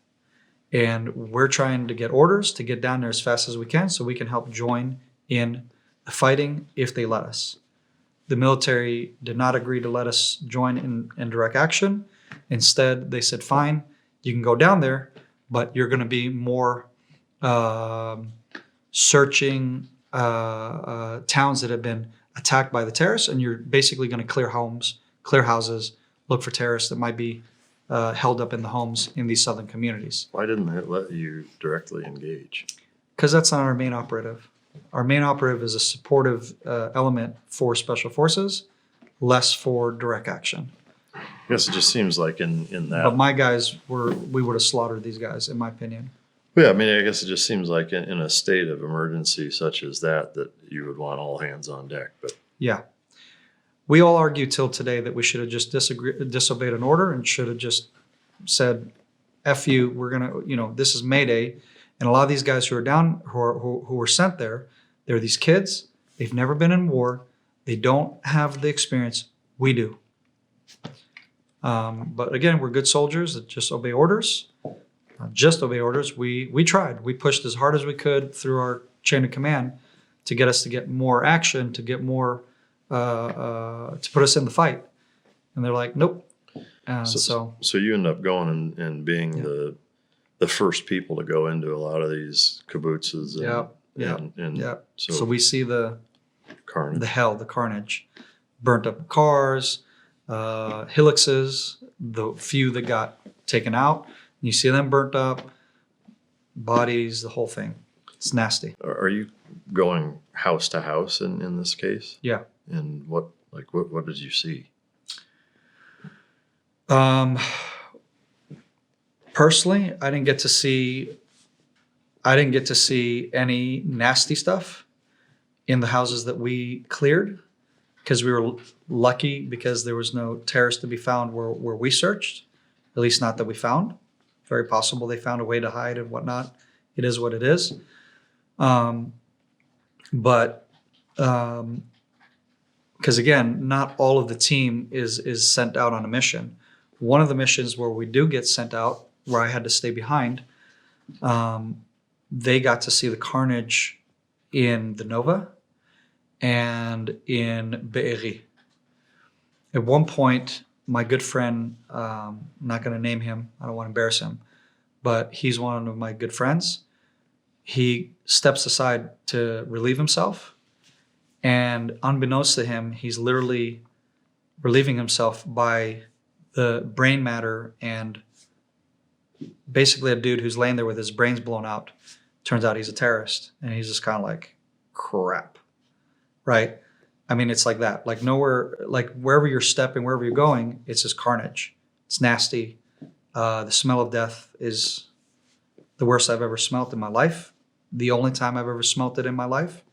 And we're trying to get orders to get down there as fast as we can so we can help join in the fighting if they let us. The military did not agree to let us join in direct action. Instead, they said, fine, you can go down there, but you're going to be more searching towns that have been attacked by the terrorists, and you're basically going to clear homes, clear houses, look for terrorists that might be held up in the homes in these southern communities. Why didn't they let you directly engage? Because that's not our main operative. Our main operative is a supportive element for special forces, less for direct action. I guess it just seems like in that. But my guys we would have slaughtered these guys, in my opinion. Yeah, I mean, I guess it just seems like in a state of emergency such as that you would want all hands on deck. But yeah, we all argue till today that we should have just disobeyed an order and should have just said, "F you, we're gonna," this is Mayday. And a lot of these guys who are down, who were sent there, they're these kids. They've never been in war. They don't have the experience. We do. But again, we're good soldiers that just obey orders. Just obey orders. We tried. We pushed as hard as we could through our chain of command to get us to get more action, to get more, to put us in the fight. And they're like, nope. So you end up going and being the first people to go into a lot of these kibbutzes. So we see the carnage, the carnage, burnt up cars, hillexes, the few that got taken out. You see them burnt up, bodies, the whole thing. It's nasty. Are you going house to house in this case? Yeah. And what Like, what did you see? Personally, I didn't get to see any nasty stuff in the houses that we cleared, because we were lucky because there was no terrorists to be found where we searched, at least not that we found. Very possible they found a way to hide and whatnot. It is what it is. But because again, not all of the team is sent out on a mission. One of the missions where we do get sent out, where I had to stay behind, they got to see the carnage in the Nova and in Be'eri. At one point, my good friend, I'm not going to name him, I don't want to embarrass him, but he's one of my good friends. He steps aside to relieve himself, and unbeknownst to him, he's literally relieving himself by the brain matter, and basically a dude who's laying there with his brains blown out. Turns out he's a terrorist, and he's just kind of like, crap, right? I mean, it's like that. Like nowhere, like wherever you're stepping, wherever you're going, it's just carnage. It's nasty. The smell of death is the worst I've ever smelt in my life. The only time I've ever smelt it in my life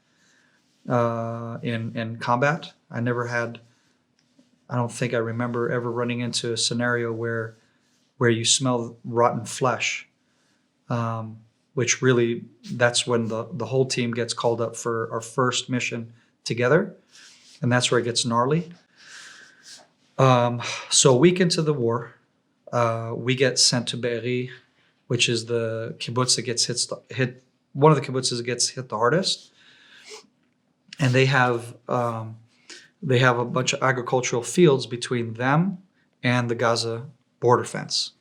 in combat. I don't think I remember ever running into a scenario where you smell rotten flesh, which really, that's when the whole team gets called up for our first mission together. And that's where it gets gnarly. So a week into the war, we get sent to Be'eri, which is the kibbutz that gets hit. One of the kibbutzes that gets hit the hardest. And they have a bunch of agricultural fields between them and the Gaza border fence.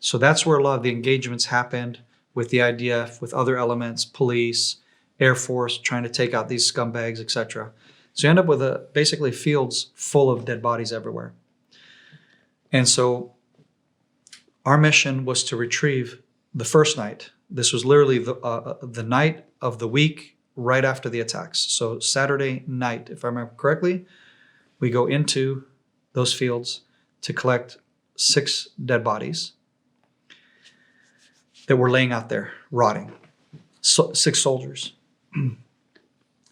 So that's where a lot of the engagements happened with the IDF, with other elements, police, Air Force, trying to take out these scumbags, etc. So you end up with basically fields full of dead bodies everywhere. And so our mission was to retrieve the first night. This was literally the night of the week right after the attacks. So Saturday night, if I remember correctly, we go into those fields to collect 6 dead bodies that were laying out there, rotting. 6 soldiers.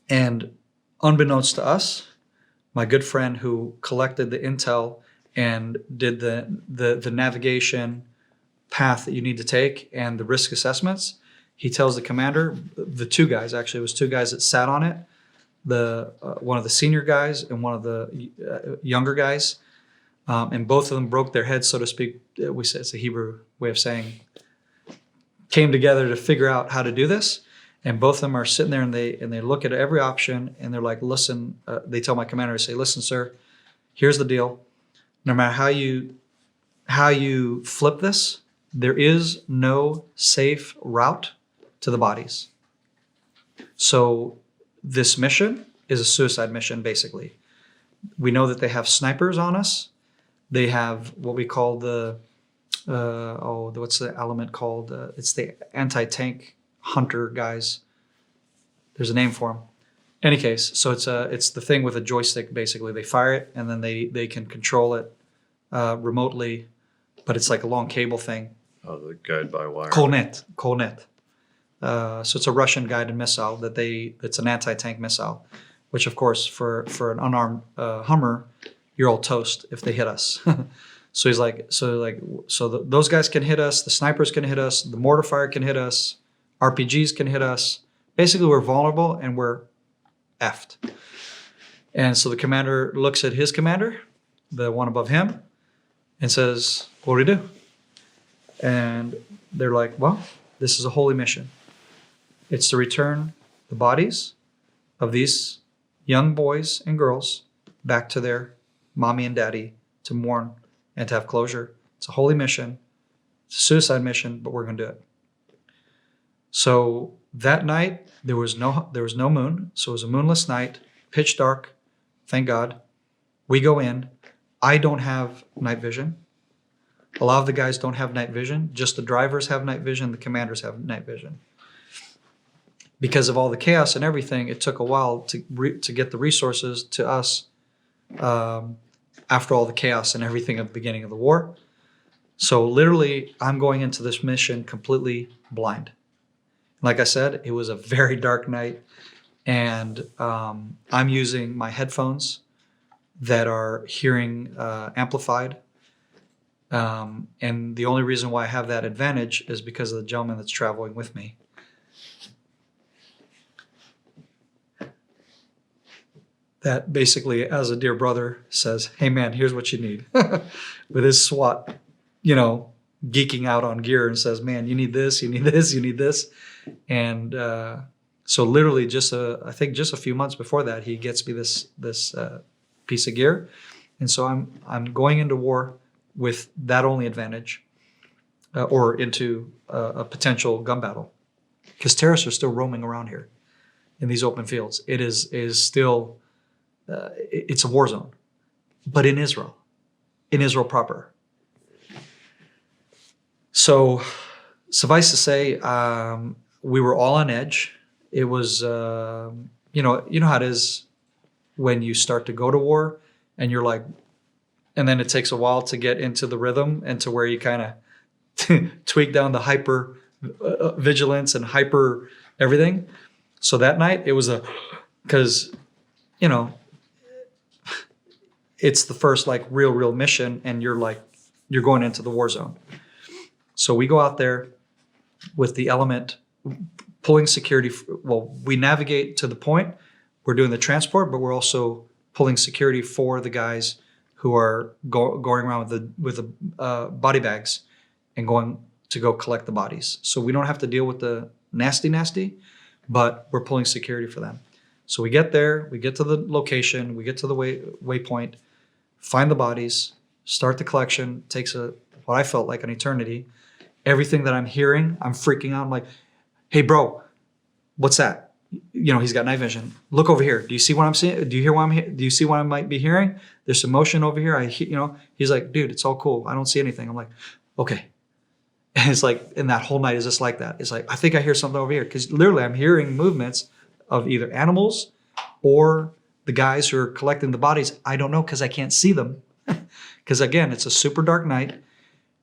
And unbeknownst to us, my good friend who collected the intel and did the navigation path that you need to take and the risk assessments, he tells the commander, the 2 guys, actually it was 2 guys that sat on it, one of the senior guys and one of the younger guys, and both of them broke their heads, so to speak. We say it's a Hebrew way of saying, came together to figure out how to do this. And both of them are sitting there and they look at every option and they're like, listen, they tell my commander, say, listen, sir, here's the deal. No matter how you flip this, there is no safe route to the bodies. So this mission is a suicide mission, basically. We know that they have snipers on us. They have what we call what's the element called? It's the anti-tank hunter guys. There's a name for them. Any case, so it's the thing with a joystick, basically. They fire it and then they can control it remotely, but it's like a long cable thing. Oh, the guide by wire. Kolnet. So it's a Russian guided missile it's an anti-tank missile, which of course for an unarmed Hummer, you're all toast if they hit us. So he's like, those guys can hit us, the snipers can hit us, the mortar fire can hit us, RPGs can hit us. Basically, we're vulnerable and we're effed. And so the commander looks at his commander, the one above him, and says, what do we do? And they're like, well, this is a holy mission. It's to return the bodies of these young boys and girls back to their mommy and daddy to mourn and to have closure. It's a holy mission. It's a suicide mission, but we're going to do it. So that night, there was no moon. So it was a moonless night, pitch dark. Thank God. We go in. I don't have night vision. A lot of the guys don't have night vision. Just the drivers have night vision. The commanders have night vision. Because of all the chaos and everything, it took a while to get the resources to us after all the chaos and everything at the beginning of the war. So literally, I'm going into this mission completely blind. Like I said, it was a very dark night, and I'm using my headphones that are hearing amplified. And the only reason why I have that advantage is because of the gentleman that's traveling with me. That basically, as a dear brother, says, hey man, here's what you need. With his SWAT, geeking out on gear, and says, man, you need this, you need this, you need this. And so literally I think just a few months before that, he gets me this piece of gear. And so I'm going into war with that only advantage, or into a potential gun battle, because terrorists are still roaming around here in these open fields. It is still, it's a war zone, but in Israel proper. So suffice to say, we were all on edge. It was, you know how it is when you start to go to war and you're like, and then it takes a while to get into the rhythm and to where you kind of tweak down the hyper vigilance and hyper everything. So that night it was because, it's the first like real mission, and you're going into the war zone. So we go out there with the element pulling security. Well, we navigate to the point. We're doing the transport, but we're also pulling security for the guys who are going around with the body bags and going to go collect the bodies. So we don't have to deal with the nasty, but we're pulling security for them. So we get there, we get to the location, we get to the waypoint, find the bodies, start the collection. Takes what I felt like an eternity. Everything that I'm hearing, I'm freaking out. I'm like, hey bro, what's that? He's got night vision. Look over here. Do you see what I'm seeing? Do you hear what I'm Do you see what I might be hearing? There's some motion over here. He's like, dude, it's all cool. I don't see anything. I'm like, okay. And it's like, and that whole night is just like that. It's like, I think I hear something over here. Because literally I'm hearing movements of either animals or the guys who are collecting the bodies. I don't know because I can't see them. Because again, it's a super dark night.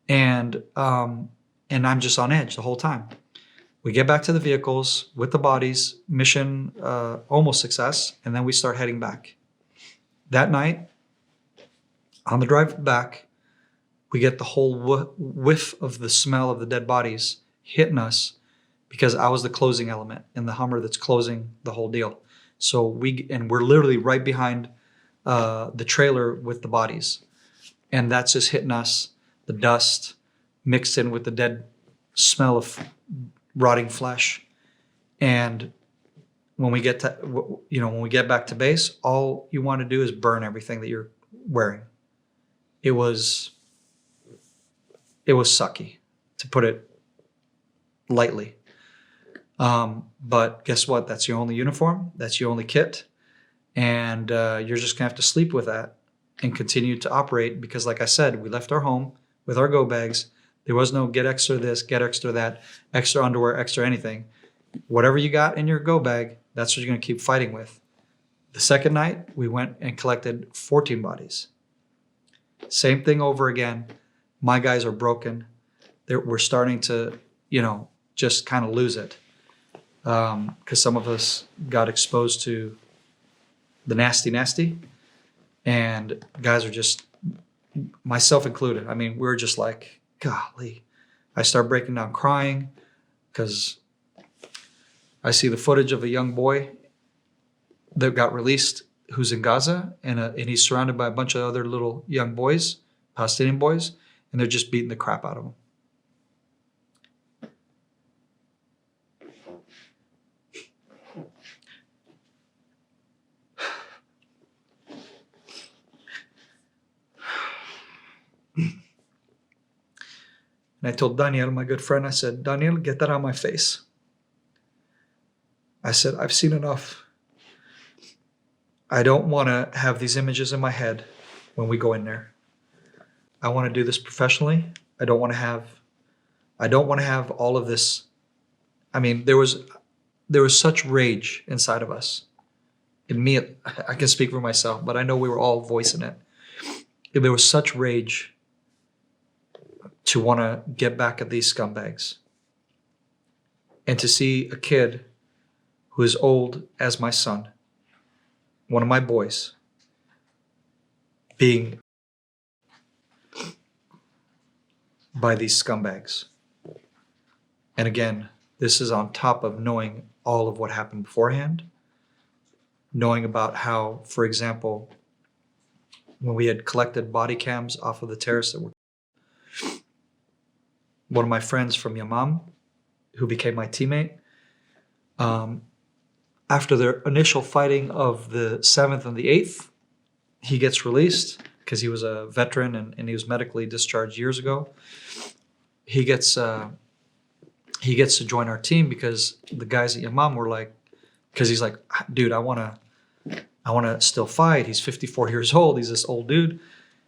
And I'm just on edge the whole time. We get back to the vehicles with the bodies, mission almost success, and then we start heading back. That night, on the drive back, we get the whole whiff of the smell of the dead bodies hitting us, because I was the closing element in the Hummer that's closing the whole deal. So we're literally right behind the trailer with the bodies, and that's just hitting us. The dust mixed in with the dead smell of rotting flesh. And when we get back to base, all you want to do is burn everything that you're wearing. It was sucky, to put it lightly. But guess what? That's your only uniform. That's your only kit. And you're just gonna have to sleep with that and continue to operate, because like I said, we left our home with our go bags. There was no get extra this, get extra that, extra underwear, extra anything. Whatever you got in your go bag, that's what you're going to keep fighting with. The second night, we went and collected 14 bodies. Same thing over again. My guys are broken. We're starting to, just kind of lose it. Because some of us got exposed to the nasty. And guys are just, myself included. I mean, we're just like, golly. I start breaking down crying because I see the footage of a young boy that got released who's in Gaza, and he's surrounded by a bunch of other little young boys, Palestinian boys, and they're just beating the crap out of him. And I told Daniel, my good friend, I said, Daniel, get that out of my face. I said, I've seen enough. I don't want to have these images in my head when we go in there. I want to do this professionally. I don't want to have all of this. I mean, there was such rage inside of us. in me, I can speak for myself, but I know we were all voicing it. There was such rage to want to get back at these scumbags. And to see a kid who is old as my son, one of my boys, being by these scumbags. And again, this is on top of knowing all of what happened beforehand, knowing about how, for example, when we had collected body cams off of the terrorists that were, one of my friends from Yamam, who became my teammate, after their initial fighting of the 7th and the 8th, he gets released because he was a veteran and he was medically discharged years ago. He gets to join our team because the guys at Yamam were like, because he's like, dude, I want to still fight. He's 54 years old. He's this old dude.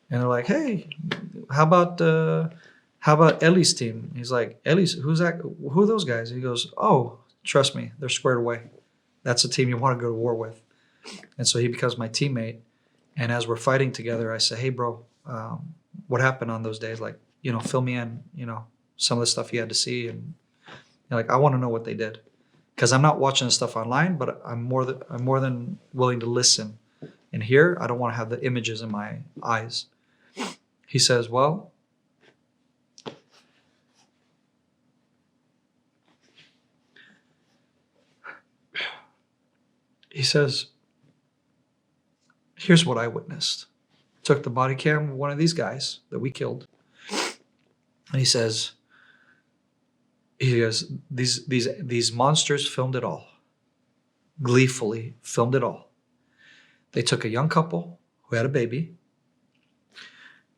And they're like, hey, how about Ellie's team? He's like, Ellie's, who's that? Who are those guys? He goes, oh, trust me, they're squared away. That's a team you want to go to war with. And so he becomes my teammate. And as we're fighting together, I say, hey, bro, what happened on those days? Like, fill me in, some of the stuff you had to see. And like, I want to know what they did. Because I'm not watching the stuff online, but I'm more than willing to listen and hear. I don't want to have the images in my eyes. He says, well, he says, here's what I witnessed. Took the body cam of one of these guys that we killed. And he says, these monsters filmed it all. Gleefully filmed it all. They took a young couple who had a baby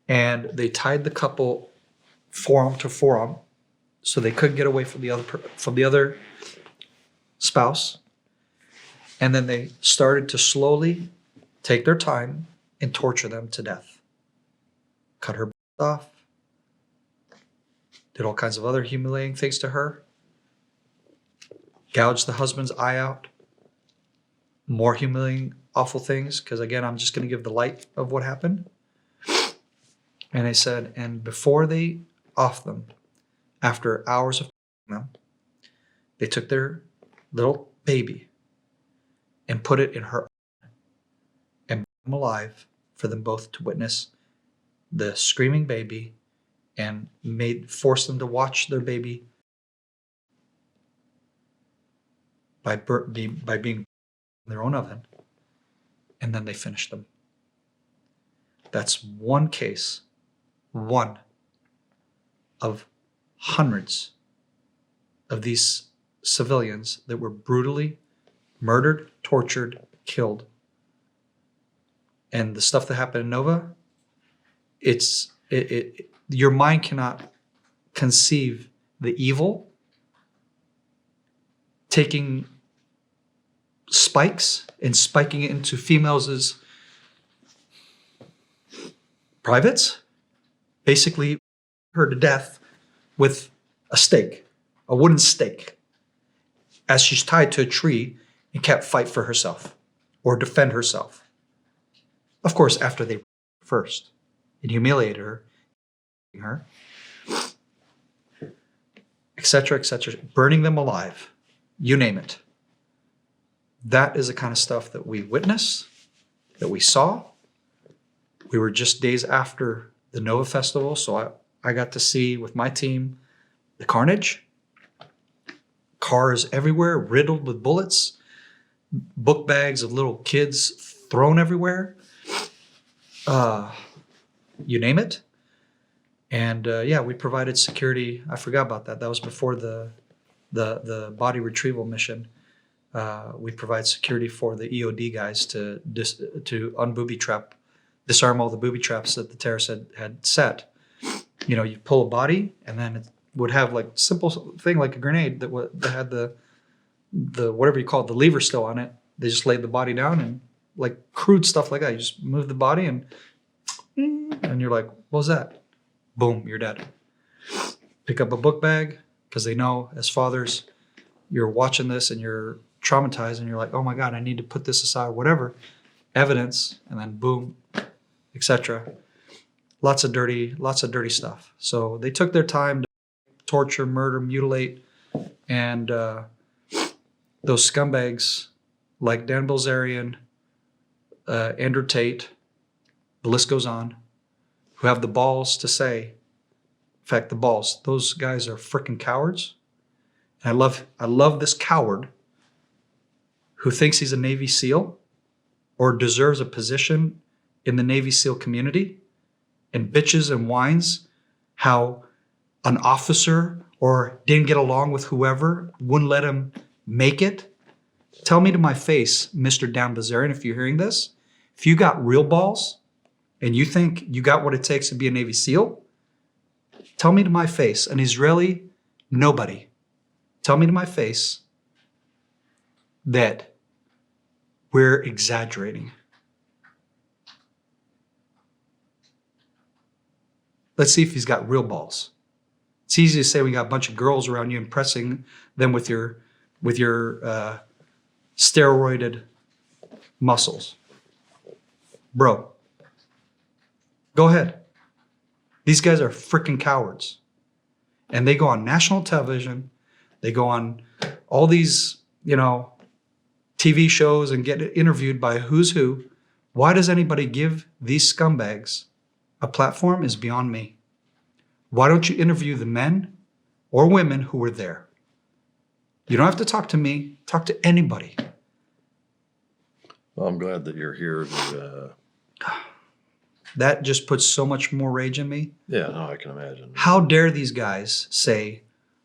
and they tied the couple forearm to forearm so they couldn't get away from the other spouse. And then they started to slowly take their time and torture them to death. Cut her off. Did all kinds of other humiliating things to her. Gouged the husband's eye out. More humiliating, awful things. Because again, I'm just going to give the light of what happened. And they said, and before they offed them, after hours of them, they took their little baby and put it in her and brought them alive for them both to witness the screaming baby and forced them to watch their baby by being in their own oven, and then they finished them. That's one case, one of hundreds of these civilians that were brutally murdered, tortured, killed. And the stuff that happened in Nova, your mind cannot conceive the evil. Taking spikes and spiking it into females' privates, basically her to death with a stake, a wooden stake, as she's tied to a tree and can't fight for herself or defend herself. Of course, after they first and humiliated her, etc., burning them alive, you name it. That is the kind of stuff that we witnessed, that we saw. We were just days after the Nova Festival, so I got to see with my team the carnage. Cars everywhere, riddled with bullets, book bags of little kids thrown everywhere. You name it. And we provided security. I forgot about that. That was before the body retrieval mission. We provide security for the EOD guys to unbooby trap, disarm all the booby traps that the terrorists had set. You pull a body, and then it would have like simple thing like a grenade that had the whatever you call it, the lever still on it. They just laid the body down and like crude stuff like that. You just move the body and you're like, what was that? Boom, you're dead. Pick up a book bag because they know as fathers, you're watching this and you're traumatized and you're like, oh my God, I need to put this aside, whatever, evidence, and then boom, etc. Lots of dirty stuff. So they took their time to torture, murder, mutilate, and those scumbags like Dan Bilzerian, Andrew Tate, the list goes on, who have the balls to say, in fact, the balls, those guys are freaking cowards. And I love this coward who thinks he's a Navy SEAL or deserves a position in the Navy SEAL community and bitches and whines how an officer or didn't get along with whoever, wouldn't let him make it. Tell me to my face, Mr. Dan Bilzerian, if you're hearing this, if you got real balls and you think you got what it takes to be a Navy SEAL, tell me to my face, an Israeli nobody, tell me to my face that we're exaggerating. Let's see if he's got real balls. It's easy to say we got a bunch of girls around you impressing them with your steroided muscles. Bro, go ahead. These guys are freaking cowards. And they go on national television. They go on all these, TV shows and get interviewed by who's who. Why does anybody give these scumbags a platform is beyond me. Why don't you interview the men or women who were there? You don't have to talk to me. Talk to anybody. Well, I'm glad that you're here to... That just puts so much more rage in me. Yeah, no, I can imagine. How dare these guys say,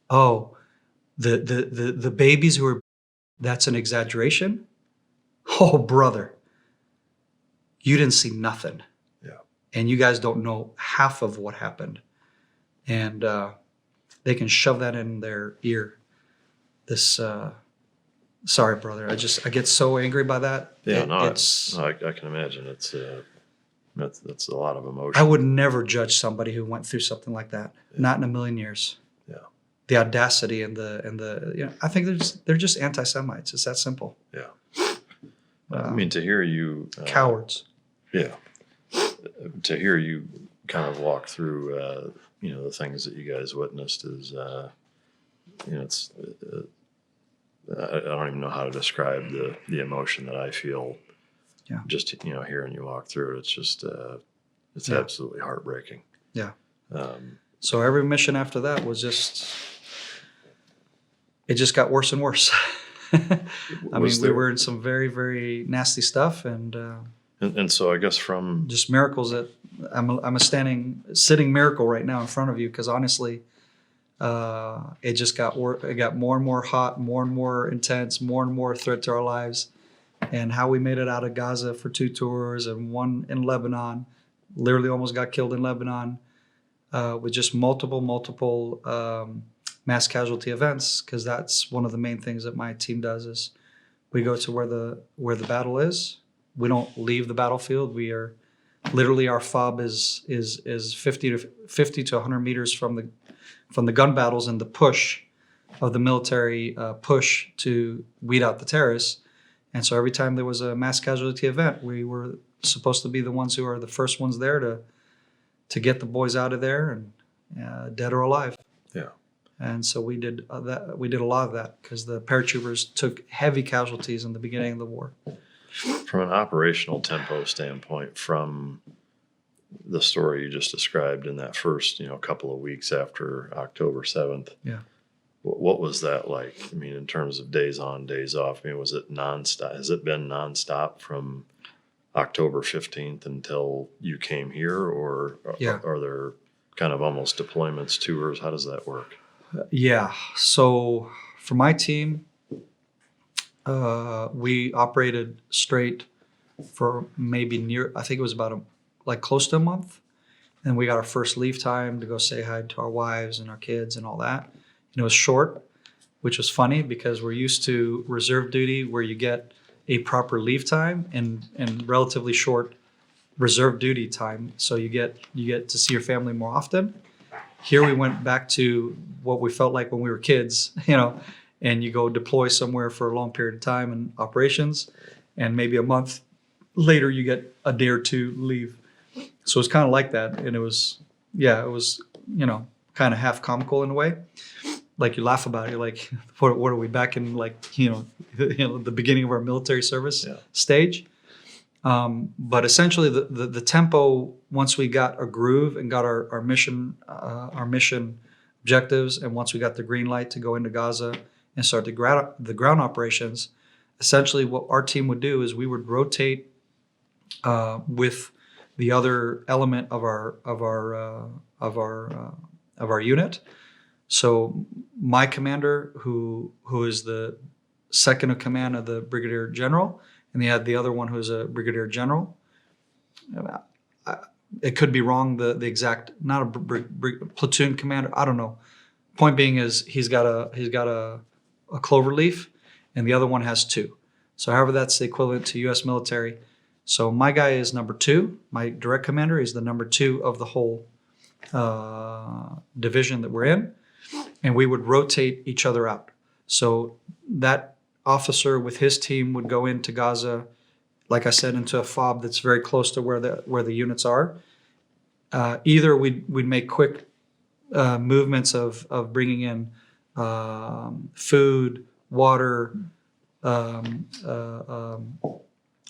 oh, the babies who are, that's an exaggeration? Oh, brother, you didn't see nothing. Yeah. And you guys don't know half of what happened. And they can shove that in their ear. This, sorry, brother, I get so angry by that. Yeah, I can imagine. That's a lot of emotion. I would never judge somebody who went through something like that. Yeah. Not in a million years. Yeah. The audacity and the I think they're just anti-Semites. It's that simple. Yeah. I mean, to hear you cowards. Yeah. To hear you kind of walk through the things that you guys witnessed is it's I don't even know how to describe the emotion that I feel. Yeah. Just hearing you walk through it, it's just it's absolutely heartbreaking. Yeah. So every mission after that was it just got worse and worse. We were in some very, very nasty stuff, and so I guess from just miracles that I'm a sitting miracle right now in front of you, because honestly, it just got it got more and more hot, more and more intense, more and more threat to our lives. And how we made it out of Gaza for 2 tours and one in Lebanon, literally almost got killed in Lebanon, with just multiple mass casualty events, because that's one of the main things that my team does is we go to where the battle is. We don't leave the battlefield. We are literally, our FOB is 50 to 100 meters from the gun battles and the push of the military push to weed out the terrorists. And so every time there was a mass casualty event, we were supposed to be the ones who are the first ones there to get the boys out of there, and dead or alive. Yeah. And so we did that. We did a lot of that because the paratroopers took heavy casualties in the beginning of the war. From an operational tempo standpoint, from the story you just described in that first couple of weeks after October 7th. Yeah. What was that like? I mean, in terms of days on, days off, I mean, was it nonstop? Has it been nonstop from October 15th until you came here, or are there kind of almost deployments, tours? How does that work? Yeah. So for my team, we operated straight for maybe I think it was about close to a month. And we got our first leave time to go say hi to our wives and our kids and all that. It was short, which was funny because we're used to reserve duty where you get a proper leave time and relatively short reserve duty time. So you get to see your family more often. Here we went back to what we felt like when we were kids, and you go deploy somewhere for a long period of time in operations, and maybe a month later you get a day or two leave. So it's kind of like that, and it was kind of half comical in a way. Like you laugh about it, you're like, what are we back in the beginning of our military service stage? But essentially, the tempo, once we got a groove and got our mission objectives, and once we got the green light to go into Gaza and start the ground operations, essentially what our team would do is we would rotate with the other element of our unit. So my commander, who is the second in command of the brigadier general, and they had the other one who's a brigadier general. It could be wrong, the exact, not a platoon commander. I don't know. Point being is he's got a clover leaf, and the other one has two. So however, that's the equivalent to U.S. military. So my guy is number 2. My direct commander is the number 2 of the whole division that we're in, and we would rotate each other out. So that officer with his team would go into Gaza, like I said, into a fob that's very close to where the units are. Either we'd make quick movements of bringing in food, water,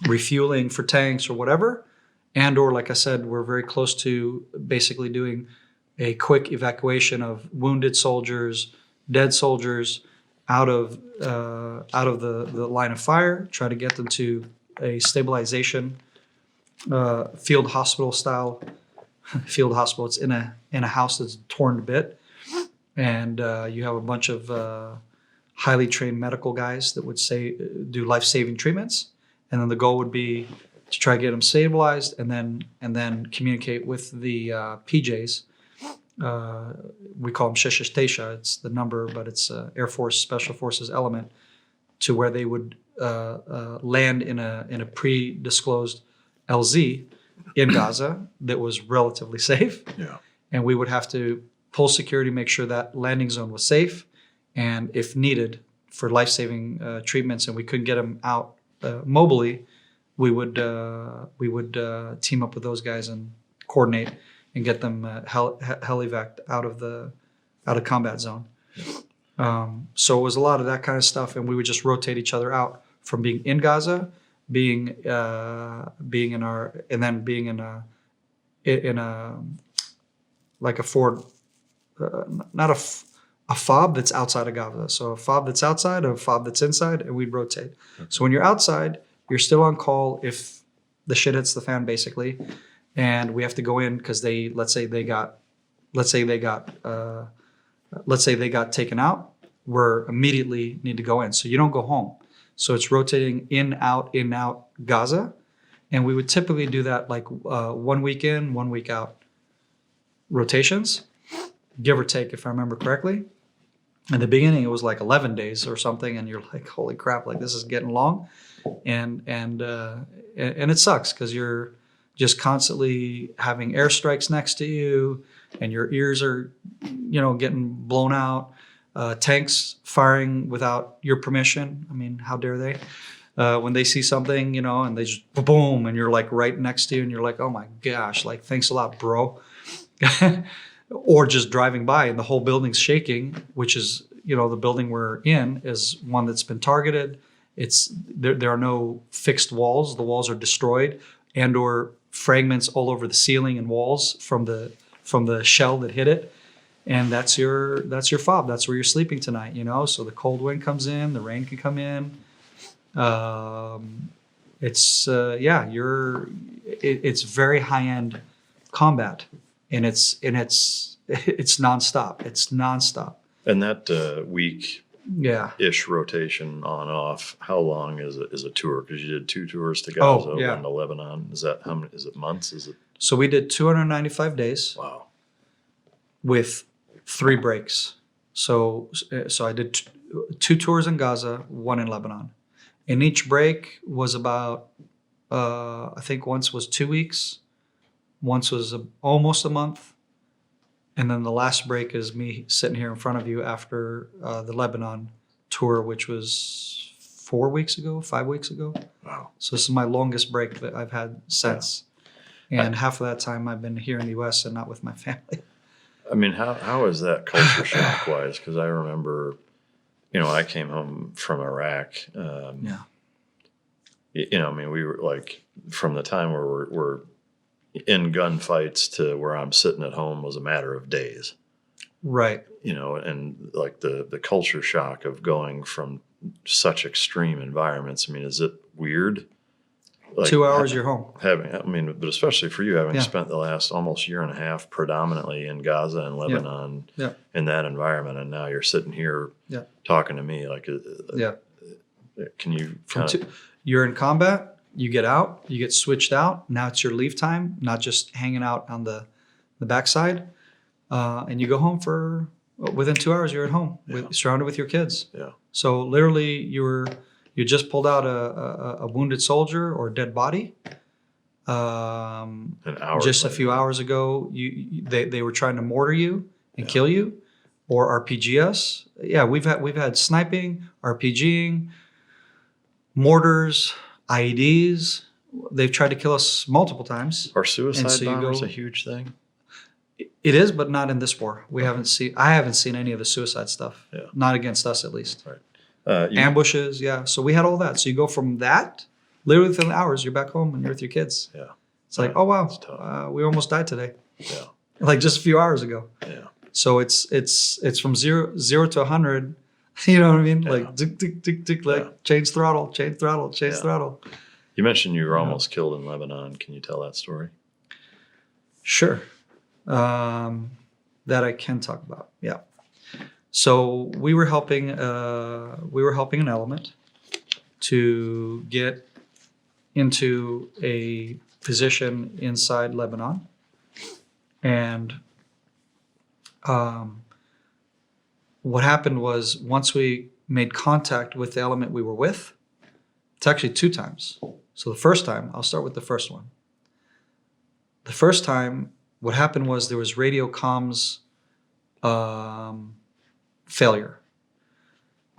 refueling for tanks or whatever, and or like I said, we're very close to basically doing a quick evacuation of wounded soldiers, dead soldiers out of the line of fire, try to get them to a stabilization field hospital style field hospital. It's in a house that's torn to bit, and you have a bunch of highly trained medical guys that would do life-saving treatments, and then the goal would be to try to get them stabilized, and then communicate with the PJs. We call them Shishish Tesha. It's the number, but it's Air Force Special Forces element, to where they would land in a pre-disclosed LZ in Gaza that was relatively safe. Yeah. And we would have to pull security, make sure that landing zone was safe, and if needed for life-saving treatments, and we couldn't get them out mobily, we would team up with those guys and coordinate and get them helivac out of combat zone. So it was a lot of that kind of stuff, and we would just rotate each other out from being in Gaza, being in our, and then being in a like a forward, not a fob that's outside of Gaza. So a fob that's outside, a fob that's inside, and we'd rotate. So when you're outside, you're still on call if the shit hits the fan, basically, and we have to go in because let's say they got taken out, we're immediately need to go in. So you don't go home. So it's rotating in, out, Gaza. And we would typically do that like 1 week in, 1 week out rotations, give or take, if I remember correctly. In the beginning, it was like 11 days or something. And you're like, holy crap, like this is getting long. And it sucks because you're just constantly having airstrikes next to you, and your ears are, getting blown out. Tanks firing without your permission. I mean, how dare they? When they see something, and they just boom, and you're like right next to you, and you're like, oh my gosh, like thanks a lot, bro. Or just driving by and the whole building's shaking, which is, the building we're in is one that's been targeted. There are no fixed walls. The walls are destroyed, and or fragments all over the ceiling and walls from the shell that hit it. And that's your fob. That's where you're sleeping tonight, So the cold wind comes in, the rain can come in. It's very high end combat, and it's nonstop. It's nonstop. And that week Yeah. ish rotation on off, how long is a tour? Because you did 2 tours to Gaza, yeah. 1 to Lebanon. Is that how many? Is it months? Is it? So we did 295 days. Wow. With 3 breaks. So I did 2 tours in Gaza, 1 in Lebanon. And each break was about, I think once was 2 weeks, once was almost a month. And then the last break is me sitting here in front of you after the Lebanon tour, which was 5 weeks ago. Wow. So this is my longest break that I've had since. And half of that time I've been here in the U.S. and not with my family. I mean, how is that culture shock wise? Because I remember, I came home from Iraq. Yeah. I mean, we were like, from the time where we're in gunfights to where I'm sitting at home was a matter of days. Right. And like the culture shock of going from such extreme environments. I mean, is it weird? Like 2 hours, you're home. But especially for you, having Yeah. spent the last almost year and a half predominantly in Gaza and Lebanon Yeah. in that environment, and now you're sitting here Yeah. talking to me like, Yeah. can you From kind of, you're in combat, you get out, you get switched out. Now it's your leave time, not just hanging out on the backside. And you go home within 2 hours, you're at home, surrounded with your kids. yeah, So literally you just pulled out a wounded soldier or dead body. an hour Just a later. few hours ago, they were trying to mortar you and kill you, or RPG us. Yeah, we've had sniping, RPGing, mortars, IEDs. They've tried to kill us multiple times. Are suicide And so you bombers go- a huge thing? It is, but not in this war. I haven't seen any of the suicide stuff. Yeah. Not against us, at least. Right. Ambushes, yeah. So we had all that. So you go from that, literally within hours, you're back home and you're with your kids. Yeah. It's like, oh wow, It's tough. we almost died today, Yeah. like just a few hours ago. Yeah. So it's from zero to 100. You know what I mean? Yeah. Like tick tick tick tick. Like Yeah. change throttle, Yeah. throttle. You mentioned you were almost killed in Lebanon. Can you tell that story? Sure. That I can talk about. Yeah. So we were helping an element to get into a position inside Lebanon, and what happened was once we made contact with the element we were with, it's actually 2 times. So the first time, I'll start with the first one. The first time, what happened was there was radio comms failure.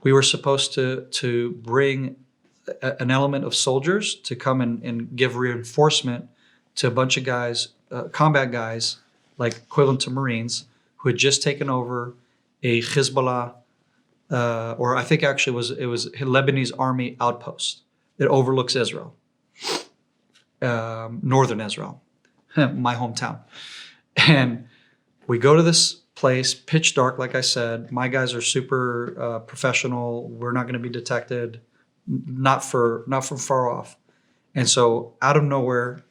We were supposed to bring an element of soldiers to come and give reinforcement to a bunch of guys, combat guys, like equivalent to Marines, who had just taken over a Hezbollah, or I think actually it was a Lebanese army outpost that overlooks Israel, northern Israel, my hometown. And we go to this place, pitch dark, like I said. My guys are super professional. We're not going to be detected, not from far off. And so out of nowhere,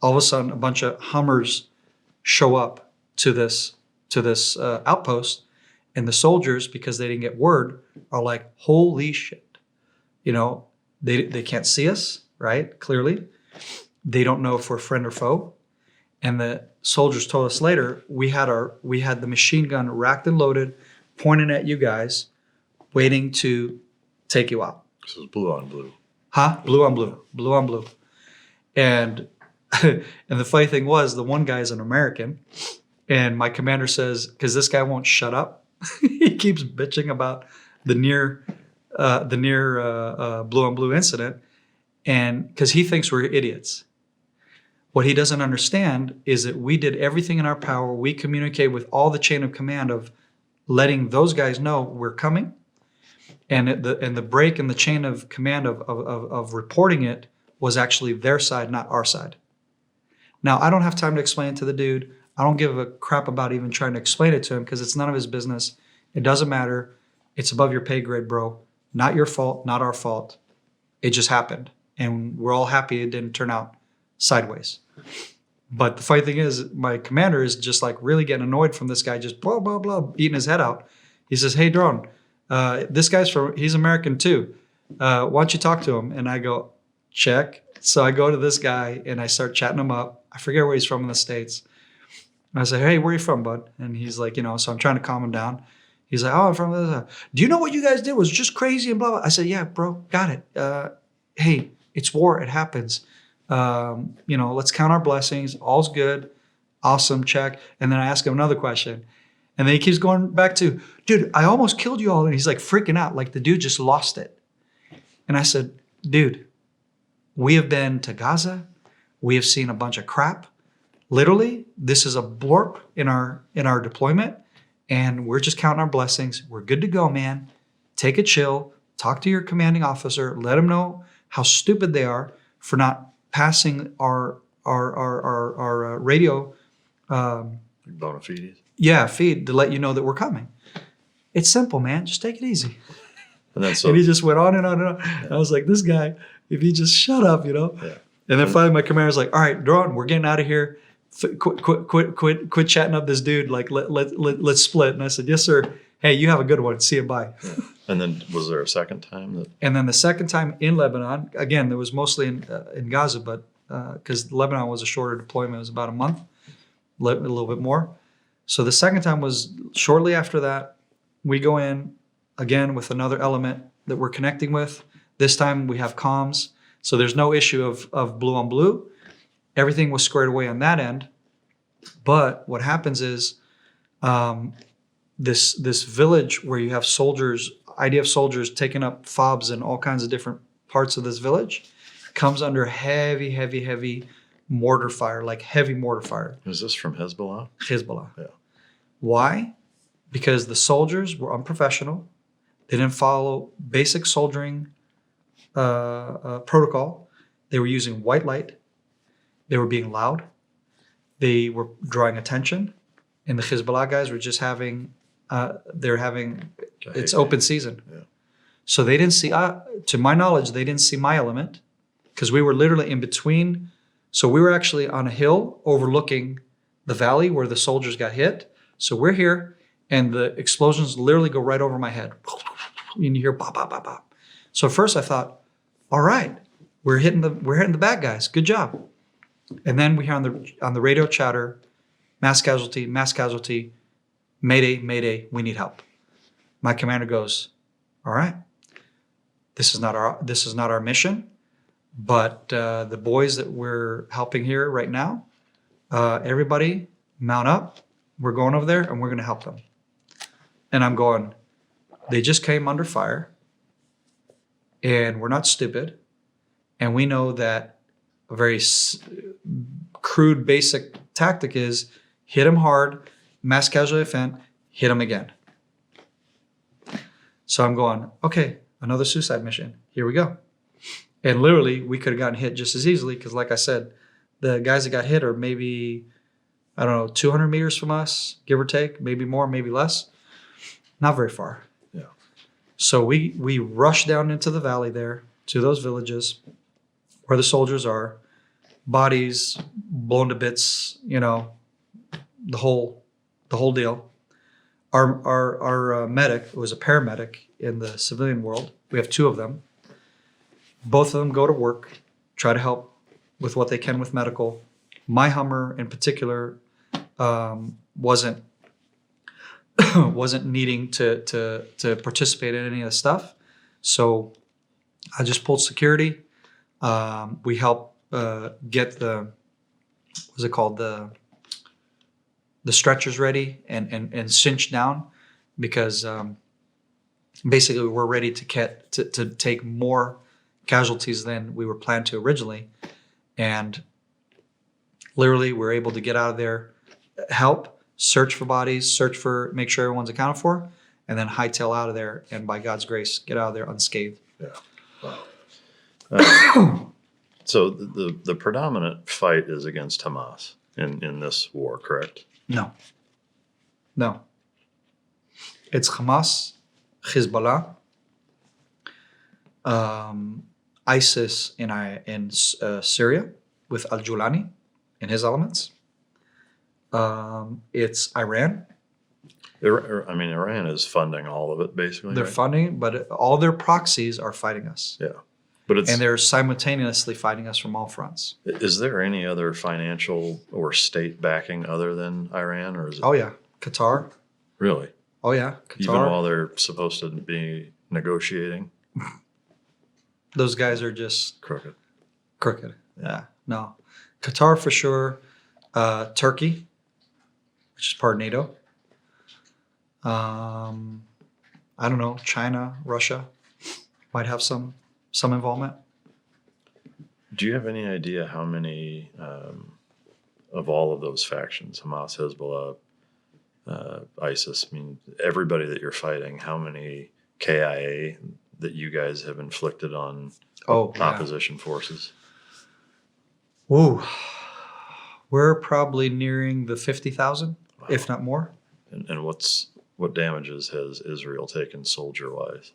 all of a sudden, a bunch of Hummers show up to this outpost, and the soldiers, because they didn't get word, are like, "Holy shit!" They can't see us, right? Clearly, they don't know if we're friend or foe. And the soldiers told us later, we had the machine gun racked and loaded, pointing at you guys, waiting to take you out. This was blue on blue. Huh? Blue on blue. And and the funny thing was, the one guy is an American, and my commander says, because this guy won't shut up, he keeps bitching about the near blue on blue incident, and because he thinks we're idiots. What he doesn't understand is that we did everything in our power. We communicated with all the chain of command of letting those guys know we're coming, and the break in the chain of command of reporting it was actually their side, not our side. Now, I don't have time to explain it to the dude. I don't give a crap about even trying to explain it to him because it's none of his business. It doesn't matter. It's above your pay grade, bro. Not your fault, not our fault. It just happened. And we're all happy it didn't turn out sideways. But the funny thing is, my commander is just like really getting annoyed from this guy, just blah, blah, blah, eating his head out. He says, "Hey, Doron, this guy's he's American too. Why don't you talk to him?" And I go, "Check." So I go to this guy and I start chatting him up. I forget where he's from in the States. And I say, "Hey, where are you from, bud?" And he's like, so I'm trying to calm him down. He's like, "Oh, I'm from this. Do you know what you guys did was just crazy and blah, blah." I said, "Yeah, bro, got it. Hey, it's war. It happens. Let's count our blessings. All's good. Awesome. Check." And then I ask him another question. And then he keeps going back to, dude, I almost killed you all. And he's like freaking out. Like the dude just lost it. And I said, dude, we have been to Gaza. We have seen a bunch of crap. Literally, this is a blorp in our deployment. And we're just counting our blessings. We're good to go, man. Take a chill. Talk to your commanding officer. Let them know how stupid they are for not passing our radio Bona fides. feed to let you know that we're coming. It's simple, man. Just take it easy. And then And he just went on and on and on. I was like, this guy, if he just shut up, Yeah. And then finally my commander's like, all right, Doron, we're getting out of here. Quit chatting up this dude. Like, let's split. And I said, yes, sir. Hey, you have a good one. See you, bye. Yeah. And then was there a second time that? And then the second time in Lebanon, again, there was mostly in Gaza, but because Lebanon was a shorter deployment, it was about a month, a little bit more. So the second time was shortly after that. We go in again with another element that we're connecting with. This time we have comms, so there's no issue of blue on blue. Everything was squared away on that end. But what happens is this village where you have soldiers, IDF soldiers taking up FOBs in all kinds of different parts of this village, comes under heavy mortar fire, like heavy mortar fire. Is this from Hezbollah? Hezbollah. Yeah. Why? Because the soldiers were unprofessional. They didn't follow basic soldiering protocol. They were using white light. They were being loud. They were drawing attention. And the Hezbollah guys were just it's open season. Yeah. So they didn't see, to my knowledge, they didn't see my element because we were literally in between. So we were actually on a hill overlooking the valley where the soldiers got hit. So we're here and the explosions literally go right over my head. And you hear pop, pop, pop, pop. So at first I thought, all right, we're hitting the bad guys. Good job. And then we hear on the radio chatter, mass casualty, mayday, mayday, we need help. My commander goes, all right, this is not our mission, but the boys that we're helping here right now, everybody mount up. We're going over there and we're going to help them. And I'm going, they just came under fire and we're not stupid. And we know that a very crude, basic tactic is hit them hard, mass casualty event, hit them again. So I'm going, okay, another suicide mission. Here we go. And literally, we could have gotten hit just as easily because, like I said, the guys that got hit are maybe, 200 meters from us, give or take, maybe more, maybe less. Not very far. Yeah. So we rushed down into the valley there to those villages where the soldiers are, bodies blown to bits, the whole deal. Our medic, who was a paramedic in the civilian world, we have two of them. Both of them go to work, try to help with what they can with medical. My Hummer in particular wasn't needing to participate in any of the stuff. So I just pulled security. We helped get the stretchers ready and cinched down because basically we're ready to take more casualties than we were planned to originally. And literally we're able to get out of there, help, search for bodies, make sure everyone's accounted for, and then hightail out of there. And by God's grace, get out of there unscathed. Yeah. Wow. So the predominant fight is against Hamas in this war, correct? No. It's Hamas, Hezbollah, ISIS in Syria with al-Julani and his elements. It's Iran. Iran is funding all of it, basically. They're right? funding, but all their proxies are fighting us. Yeah. And they're simultaneously fighting us from all fronts. Is there any other financial or state backing other than Iran, or is it? Oh yeah, Qatar. Really? Oh yeah, Qatar. Even while they're supposed to be negotiating? Those guys are just crooked. Yeah. No, Qatar for sure. Turkey, which is part of NATO. I don't know, China, Russia might have some involvement. Do you have any idea how many of all of those factions, Hamas, Hezbollah, ISIS, I mean, everybody that you're fighting, how many KIA that you guys have inflicted on opposition forces? Ooh, we're probably nearing the 50,000, if not more. And what damages has Israel taken soldier-wise?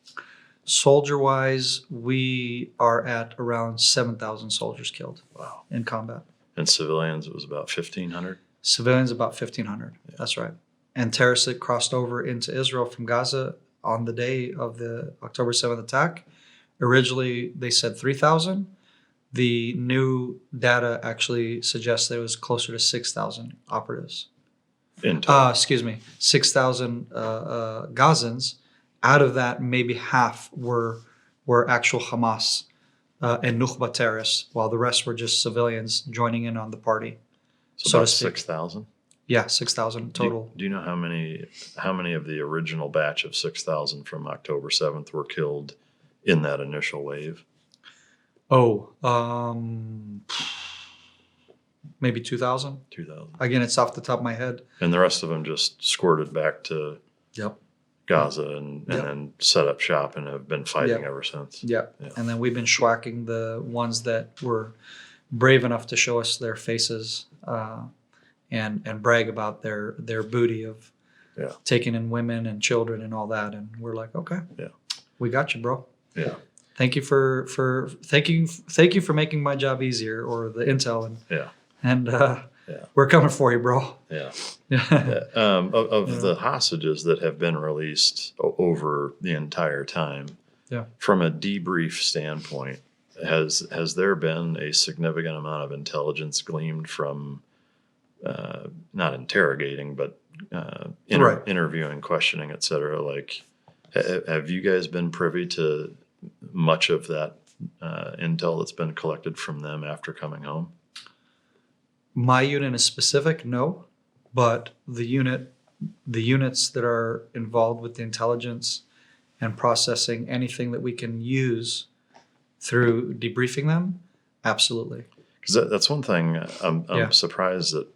Soldier-wise, we are at around 7,000 soldiers killed. Wow. In combat. And civilians, it was about 1,500? Civilians, about 1,500. Yeah. That's right. And terrorists that crossed over into Israel from Gaza on the day of the October 7th attack, originally they said 3,000. The new data actually suggests that it was closer to 6,000 operatives. 6,000 Gazans. Out of that, maybe half were actual Hamas and Nukhba terrorists, while the rest were just civilians joining in on the party. So about 6,000? Yeah, 6,000 total. Do you know how many of the original batch of 6,000 from October 7th were killed in that initial wave? Maybe 2,000. 2,000. Again, it's off the top of my head. And the rest of them just squirted back to Gaza and then set up shop and have been fighting ever since. Yeah. And then we've been schwacking the ones that were brave enough to show us their faces and brag about their booty of taking in women and children and all that. And we're like, okay, we got you, bro. Yeah. Thank you thank you for making my job easier, or the intel, and we're coming for you, bro. Yeah. Of the hostages that have been released over the entire time, from a debrief standpoint, has there been a significant amount of intelligence gleaned from not interrogating, but interviewing, questioning, et cetera? Like, have you guys been privy to much of that intel that's been collected from them after coming home? My unit is specific, no, but the units that are involved with the intelligence and processing anything that we can use through debriefing them, absolutely. Because that's one thing I'm surprised that,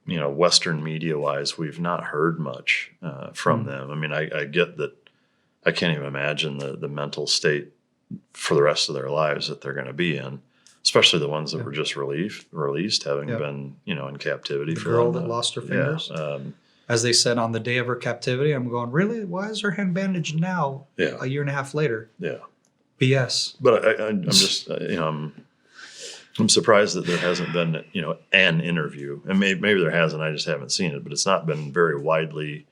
Western media-wise, we've not heard much from them. I mean, I get that. I can't even imagine the mental state for the rest of their lives that they're going to be in, especially the ones that were just released, having been, in captivity. The girl that lost her fingers. As they said, on the day of her captivity, I'm going, really? Why is her hand bandaged now, a year and a half later? Yeah. BS. But I'm just, I'm surprised that there hasn't been, an interview. And maybe there hasn't, I just haven't seen it, but it's not been very widely.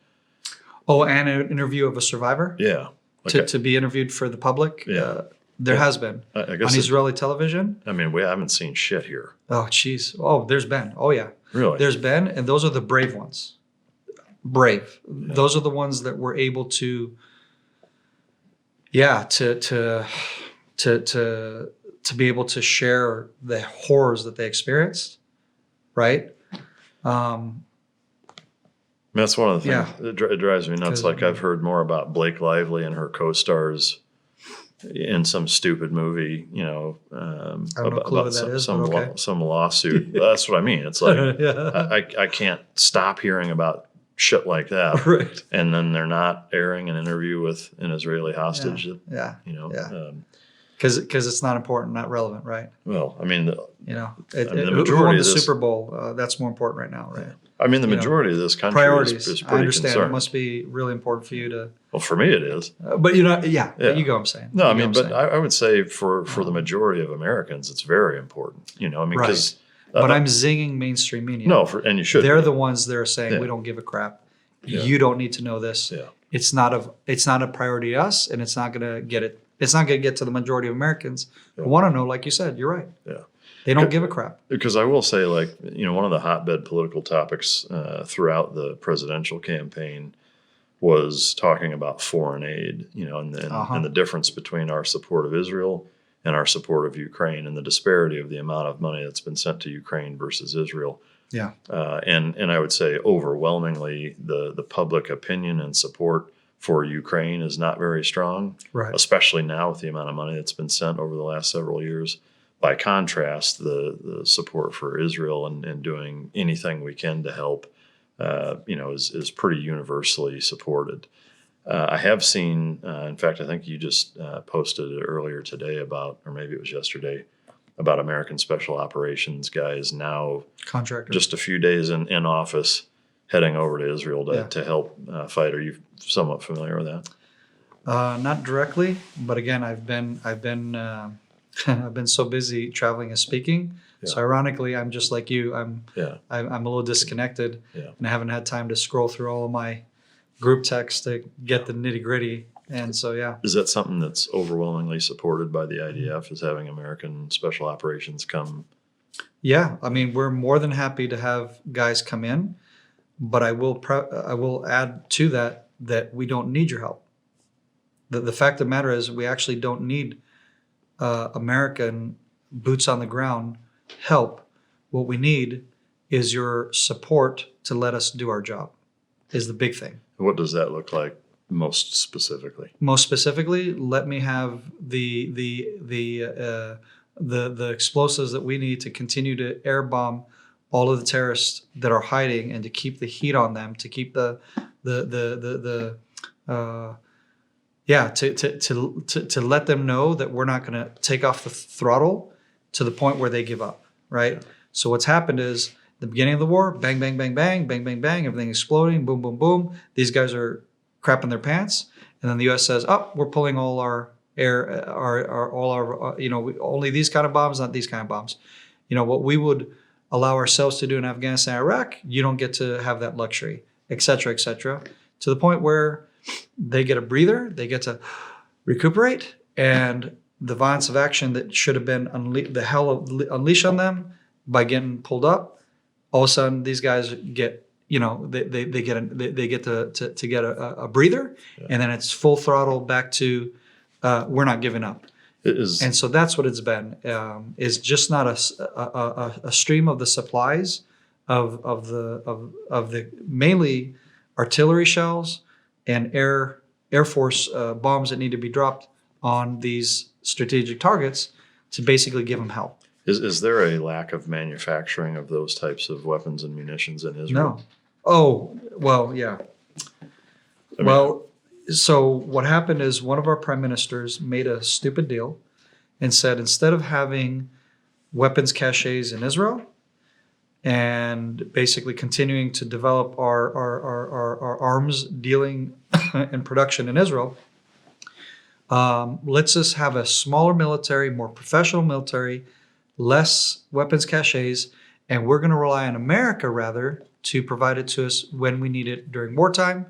Oh, and an interview of a survivor? Yeah. Okay. To be interviewed for the public? Yeah. There has been. I guess on Israeli television? I mean, we haven't seen shit here. Oh, jeez. Oh, there's been. Oh, yeah. Really? There's been, and those are the brave ones. Brave. Yeah. Those are the ones that were able to, to be able to share the horrors that they experienced, right? That's one of the things that drives me nuts. Like, I've heard more about Blake Lively and her co-stars in some stupid movie, I don't know what that is, some lawsuit. That's what I mean. It's like, I can't stop hearing about shit like that. Right. And then they're not airing an interview with an Israeli hostage. Because it's not important, not relevant, right? Well, I mean, the majority who won the of this, Super Bowl? That's more important right now, right? I mean, the majority of this country is pretty I understand. concerned. It must be really important for you to. Well, for me, it is. But you know what I'm saying. No, I mean, but I would say for the majority of Americans, it's very important. I mean, because. But I'm zinging mainstream media. No, and you should. They're the ones that are saying we don't give a crap. Yeah. You don't need to know this. Yeah. It's not a priority to us, and it's not going to get it. It's not going to get to the majority of Americans who want to know. Like you said, you're right. Yeah. They don't give a crap. Because I will say, like, one of the hotbed political topics throughout the presidential campaign was talking about foreign aid, and the difference between our support of Israel and our support of Ukraine, and the disparity of the amount of money that's been sent to Ukraine versus Israel. Yeah. And I would say overwhelmingly the public opinion and support for Ukraine is not very strong, Right. especially now with the amount of money that's been sent over the last several years. By contrast, the support for Israel and doing anything we can to help, is pretty universally supported. I have seen, in fact, I think you just posted it earlier today about, or maybe it was yesterday, about American Special Operations guys now Contractor. just a few days in office heading over to Israel to help fight. Are you somewhat familiar with that? Not directly, but again, I've been I've been so busy traveling and speaking. Yeah. So ironically, I'm just like you. I'm a little disconnected, Yeah. and I haven't had time to scroll through all of my group texts to get the nitty gritty. And so, yeah. Is that something that's overwhelmingly supported by the IDF, is having American Special Operations come? Yeah, I mean, we're more than happy to have guys come in, but I will add to that we don't need your help. The fact of the matter is we actually don't need American boots on the ground help. What we need is your support to let us do our job, is the big thing. What does that look like most specifically? Most specifically, let me have the explosives that we need to continue to air bomb all of the terrorists that are hiding, and to keep the heat on them, to keep to let them know that we're not going to take off the throttle to the point where they give up, right? Yeah. So what's happened is the beginning of the war, bang, bang, bang, bang, bang, bang, bang, everything exploding, boom, boom, boom. These guys are crapping their pants, and then the U.S. says, "Oh, we're pulling all our air, only these kind of bombs, not these kind of bombs." What we would allow ourselves to do in Afghanistan, Iraq, you don't get to have that luxury, et cetera, to the point where they get a breather, they get to recuperate, and the violence of action that should have been unleashed on them by getting pulled up, all of a sudden these guys get, they get to get a breather, and then it's full throttle back to we're not giving up. And so that's what it's been. Is just not a stream of the supplies of the mainly artillery shells and Air Force bombs that need to be dropped on these strategic targets to basically give them help. Is there a lack of manufacturing of those types of weapons and munitions in Israel? No. Oh, well, yeah. So what happened is one of our prime ministers made a stupid deal and said, instead of having weapons caches in Israel and basically continuing to develop our arms dealing and production in Israel, let's just have a smaller military, more professional military, less weapons caches, and we're going to rely on America rather to provide it to us when we need it during wartime.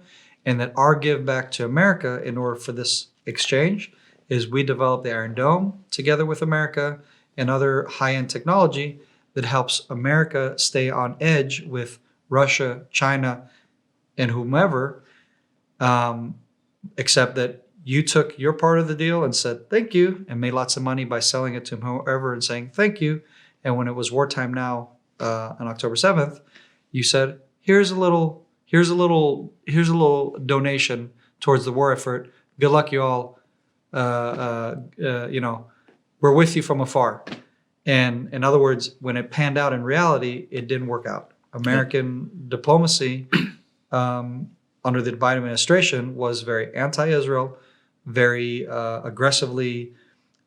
And that our give back to America in order for this exchange is we develop the Iron Dome together with America and other high-end technology that helps America stay on edge with Russia, China, and whomever, except that you took your part of the deal and said thank you and made lots of money by selling it to whoever and saying thank you. And when it was wartime now on October 7th, you said, here's a little donation towards the war effort. Good luck, you all. We're with you from afar. And in other words, when it panned out in reality, it didn't work out. American diplomacy under the Biden administration was very anti-Israel, very aggressively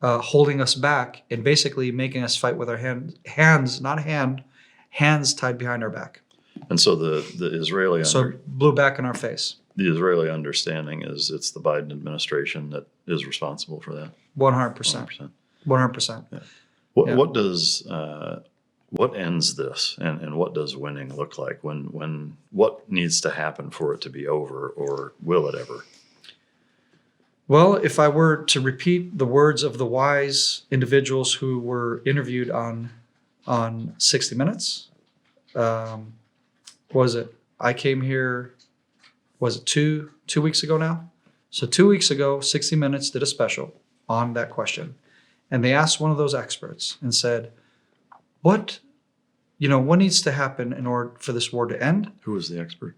holding us back and basically making us fight with our hands tied behind our back. And so the Israeli blew back in our face. The Israeli understanding is it's the Biden administration that is responsible for that. 100%. 100%. Yeah. What ends this, and what does winning look like? When what needs to happen for it to be over, or will it ever? Well, if I were to repeat the words of the wise individuals who were interviewed on 60 Minutes, I came here, was it two weeks ago now? So 2 weeks ago, 60 Minutes did a special on that question. And they asked one of those experts and said, what what needs to happen in order for this war to end? Who was the expert?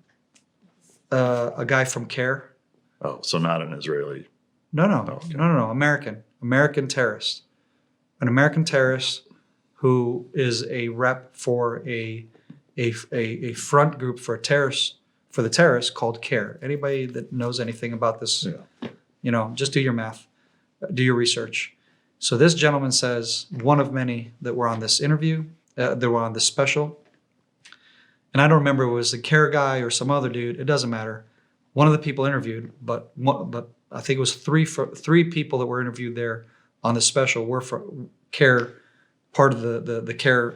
A guy from CARE. Oh, so not an Israeli. No. Okay. No. American terrorist. An American terrorist who is a rep for a front group for the terrorists called CARE. Anybody that knows anything about this, just do your math, do your research. So this gentleman says, one of many that were on this interview, that were on this special, and I don't remember if it was the CARE guy or some other dude. It doesn't matter. One of the people interviewed, but I think it was three people that were interviewed there on the special were from CARE, part of the CARE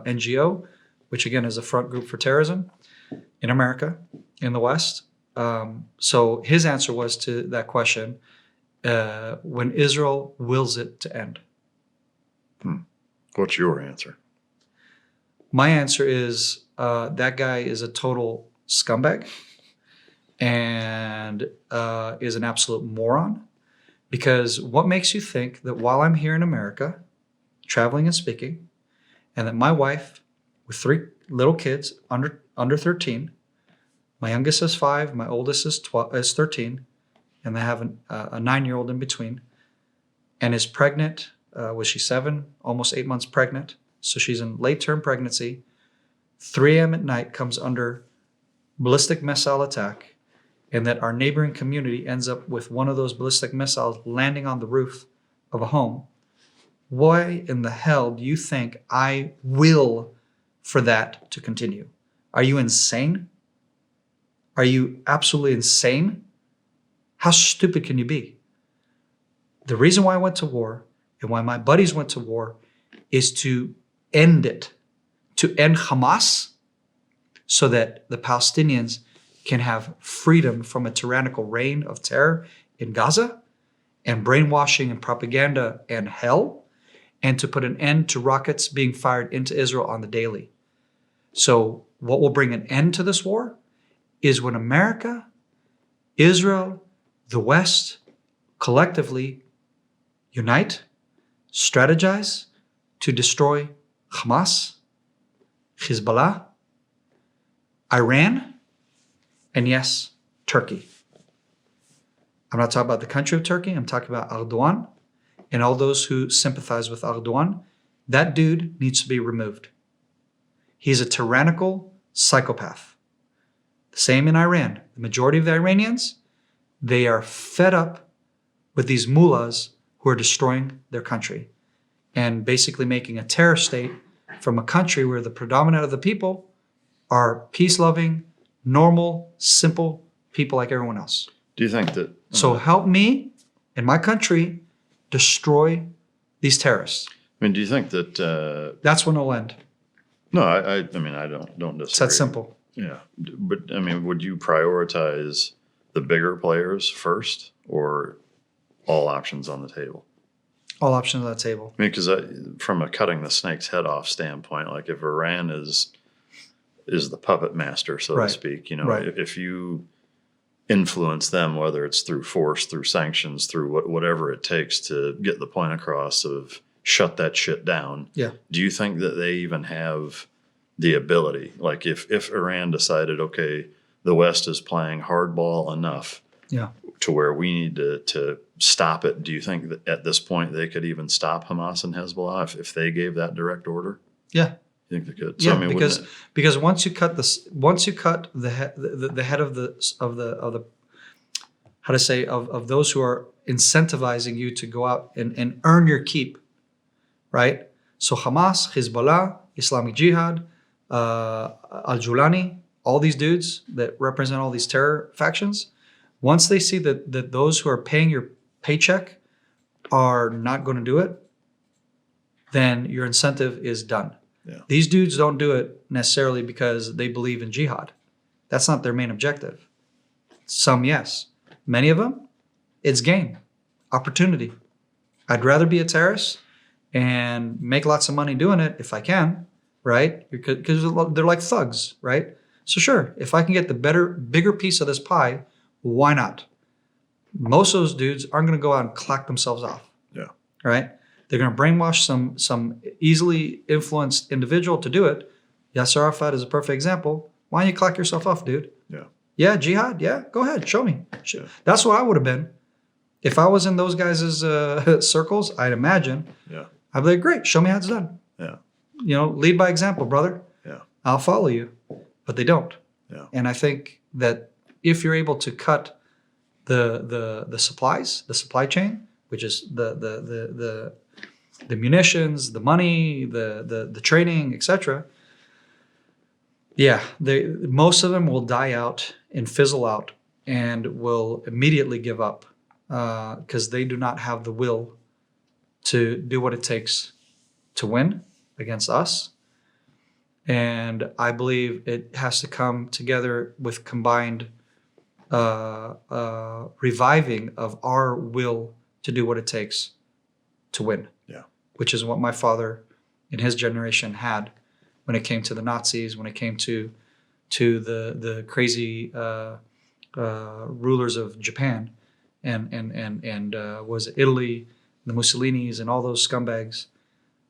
NGO, which again is a front group for terrorism in America, in the West. So his answer was to that question, when Israel wills it to end. What's your answer? My answer is that guy is a total scumbag and is an absolute moron. Because what makes you think that while I'm here in America, traveling and speaking, and that my wife with 3 little kids under 13, my youngest is 5, my oldest is 13, and they have a 9-year-old in between, and is pregnant, was she 7, almost 8 months pregnant, so she's in late-term pregnancy, 3 a.m. at night comes under ballistic missile attack, and that our neighboring community ends up with one of those ballistic missiles landing on the roof of a home. Why in the hell do you think I will for that to continue? Are you insane? Are you absolutely insane? How stupid can you be? The reason why I went to war and why my buddies went to war is to end it, to end Hamas so that the Palestinians can have freedom from a tyrannical reign of terror in Gaza and brainwashing and propaganda and hell, and to put an end to rockets being fired into Israel on the daily. So what will bring an end to this war is when America, Israel, the West collectively unite, strategize to destroy Hamas, Hezbollah, Iran, and yes, Turkey. I'm not talking about the country of Turkey. I'm talking about Erdogan and all those who sympathize with Erdogan. That dude needs to be removed. He's a tyrannical psychopath. The same in Iran. The majority of the Iranians, they are fed up with these mullahs who are destroying their country and basically making a terror state from a country where the predominant of the people are peace-loving, normal, simple people like everyone else. Do you think that... So help me and my country destroy these terrorists. I mean, do you think that... That's when it'll end. No, I mean, I don't disagree. It's that simple. Yeah. But, I mean, would you prioritize the bigger players first or all options on the table? All options on the table. I mean, because from a cutting the snake's head off standpoint, like if Iran is the puppet master, so to speak, if you influence them, whether it's through force, through sanctions, through whatever it takes to get the point across of shut that shit down. Yeah. Do you think that they even have the ability? Like if Iran decided, okay, the West is playing hardball enough to where we need to stop it, do you think that at this point they could even stop Hamas and Hezbollah if they gave that direct order? Yeah. You think they could? Yeah, so, I mean, because once you cut the head of the how to say of those who are incentivizing you to go out and earn your keep, right? So Hamas, Hezbollah, Islamic Jihad, Al-Julani, all these dudes that represent all these terror factions, once they see that those who are paying your paycheck are not going to do it, then your incentive is done. Yeah. These dudes don't do it necessarily because they believe in jihad. That's not their main objective. Some, yes. Many of them, it's gain, opportunity. I'd rather be a terrorist and make lots of money doing it if I can, right? Because they're like thugs, right? So sure, if I can get the bigger piece of this pie, why not? Most of those dudes aren't going to go out and clack themselves off. Yeah. Right? They're going to brainwash some easily influenced individual to do it. Yasser Arafat is a perfect example. Why don't you clock yourself off, dude? Yeah, jihad. Yeah, go ahead. Show me. That's what I would have been. If I was in those guys' circles, I'd imagine. Yeah. I'd be like, great, show me how it's done. Yeah. Lead by example, brother. Yeah. I'll follow you. But they don't. Yeah. And I think that if you're able to cut the supplies, the supply chain, which is the munitions, the money, the training, etc. Yeah, most of them will die out and fizzle out and will immediately give up because they do not have the will to do what it takes to win against us. And I believe it has to come together with combined reviving of our will to do what it takes to win. Yeah. Which is what my father in his generation had when it came to the Nazis, when it came to the crazy rulers of Japan and was it Italy, the Mussolinis and all those scumbags.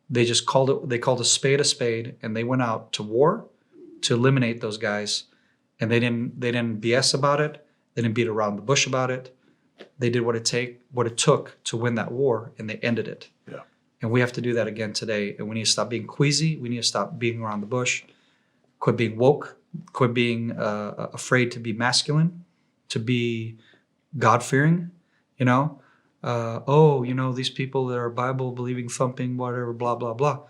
They called a spade, and they went out to war to eliminate those guys. And they didn't BS about it. They didn't beat around the bush about it. They did what it took to win that war, and they ended it. Yeah. And we have to do that again today. And we need to stop being queasy. We need to stop beating around the bush. Quit being woke. Quit being afraid to be masculine, to be God-fearing. These people that are Bible-believing, thumping, whatever, blah, blah, blah.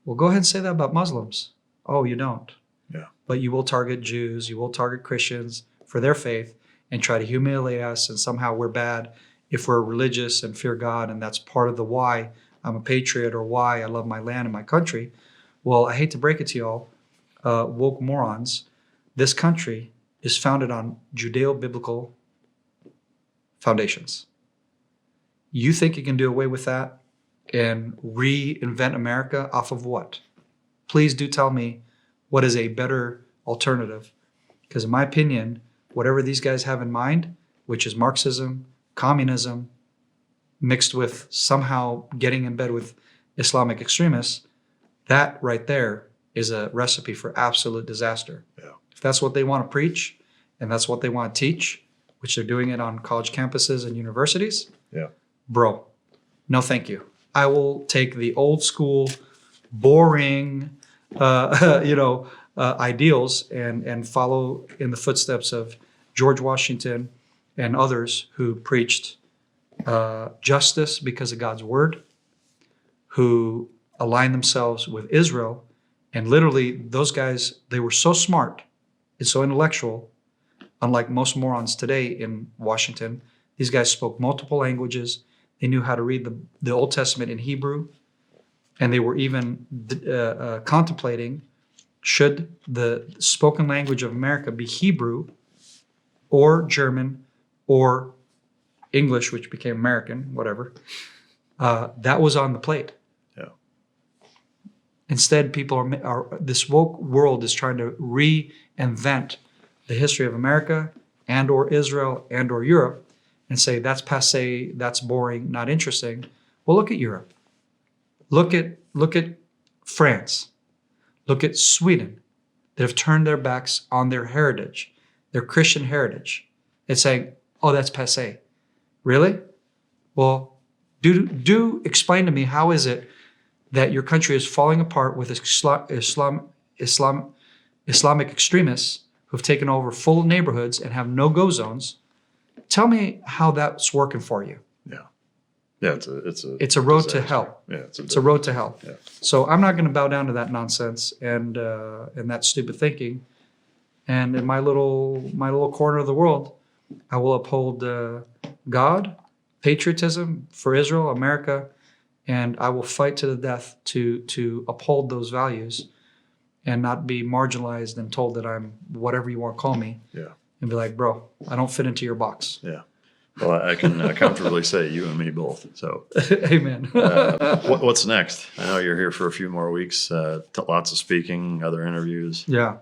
Well, go ahead and say that about Muslims. Oh, you don't. Yeah. But you will target Jews, you will target Christians for their faith and try to humiliate us, and somehow we're bad if we're religious and fear God, and that's part of the why I'm a patriot or why I love my land and my country. Well, I hate to break it to y'all, woke morons, this country is founded on Judeo-biblical foundations. You think you can do away with that and reinvent America off of what? Please do tell me what is a better alternative. Because in my opinion, whatever these guys have in mind, which is Marxism, communism, mixed with somehow getting in bed with Islamic extremists, that right there is a recipe for absolute disaster. Yeah. If that's what they want to preach and that's what they want to teach, which they're doing it on college campuses and universities, bro, no thank you. I will take the old school, boring, ideals and follow in the footsteps of George Washington and others who preached justice because of God's word, who aligned themselves with Israel. And literally, those guys, they were so smart and so intellectual, unlike most morons today in Washington. These guys spoke multiple languages. They knew how to read the Old Testament in Hebrew. And they were even contemplating, should the spoken language of America be Hebrew or German or English, which became American, whatever. That was on the plate. Yeah. Instead, people this woke world is trying to reinvent the history of America and or Israel and or Europe and say that's passé, that's boring, not interesting. Well, look at Europe. Look at France. Look at Sweden that have turned their backs on their heritage, their Christian heritage. It's saying, oh, that's passé. Really? Well, do explain to me, how is it that your country is falling apart with Islamic extremists who've taken over full neighborhoods and have no-go zones? Tell me how that's working for you. Yeah, it's a road disaster. to hell. Yeah, it's a road to hell. Yeah. So I'm not going to bow down to that nonsense and that stupid thinking. And in my little corner of the world, I will uphold God, patriotism for Israel, America, and I will fight to the death to uphold those values and not be marginalized and told that I'm whatever you want to call me. Yeah. And be like, bro, I don't fit into your box. Yeah. Well, I can comfortably say you and me both. So, amen. What's next? I know you're here for a few more weeks. Lots of speaking, other interviews. Yeah.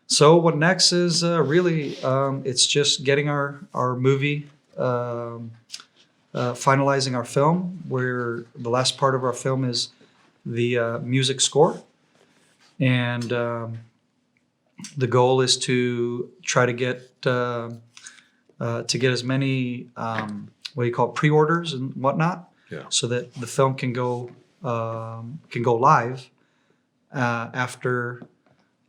So what next is really it's just getting our movie finalizing our film, where the last part of our film is the music score. And the goal is to try to get as many what do you call it, pre-orders and whatnot, so that the film can go live after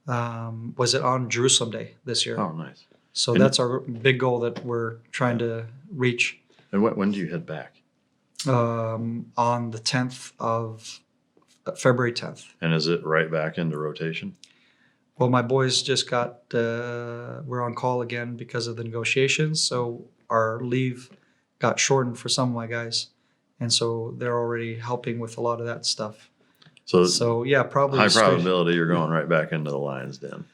was it on Jerusalem Day this year? Oh, nice. So that's our big goal that we're trying to reach. And when do you head back? On the 10th of February 10th. And is it right back into rotation? Well, my boys just got, we're on call again because of the negotiations. So our leave got shortened for some of my guys. And so they're already helping with a lot of that stuff. So yeah, probably high probability you're going right back into the lion's den.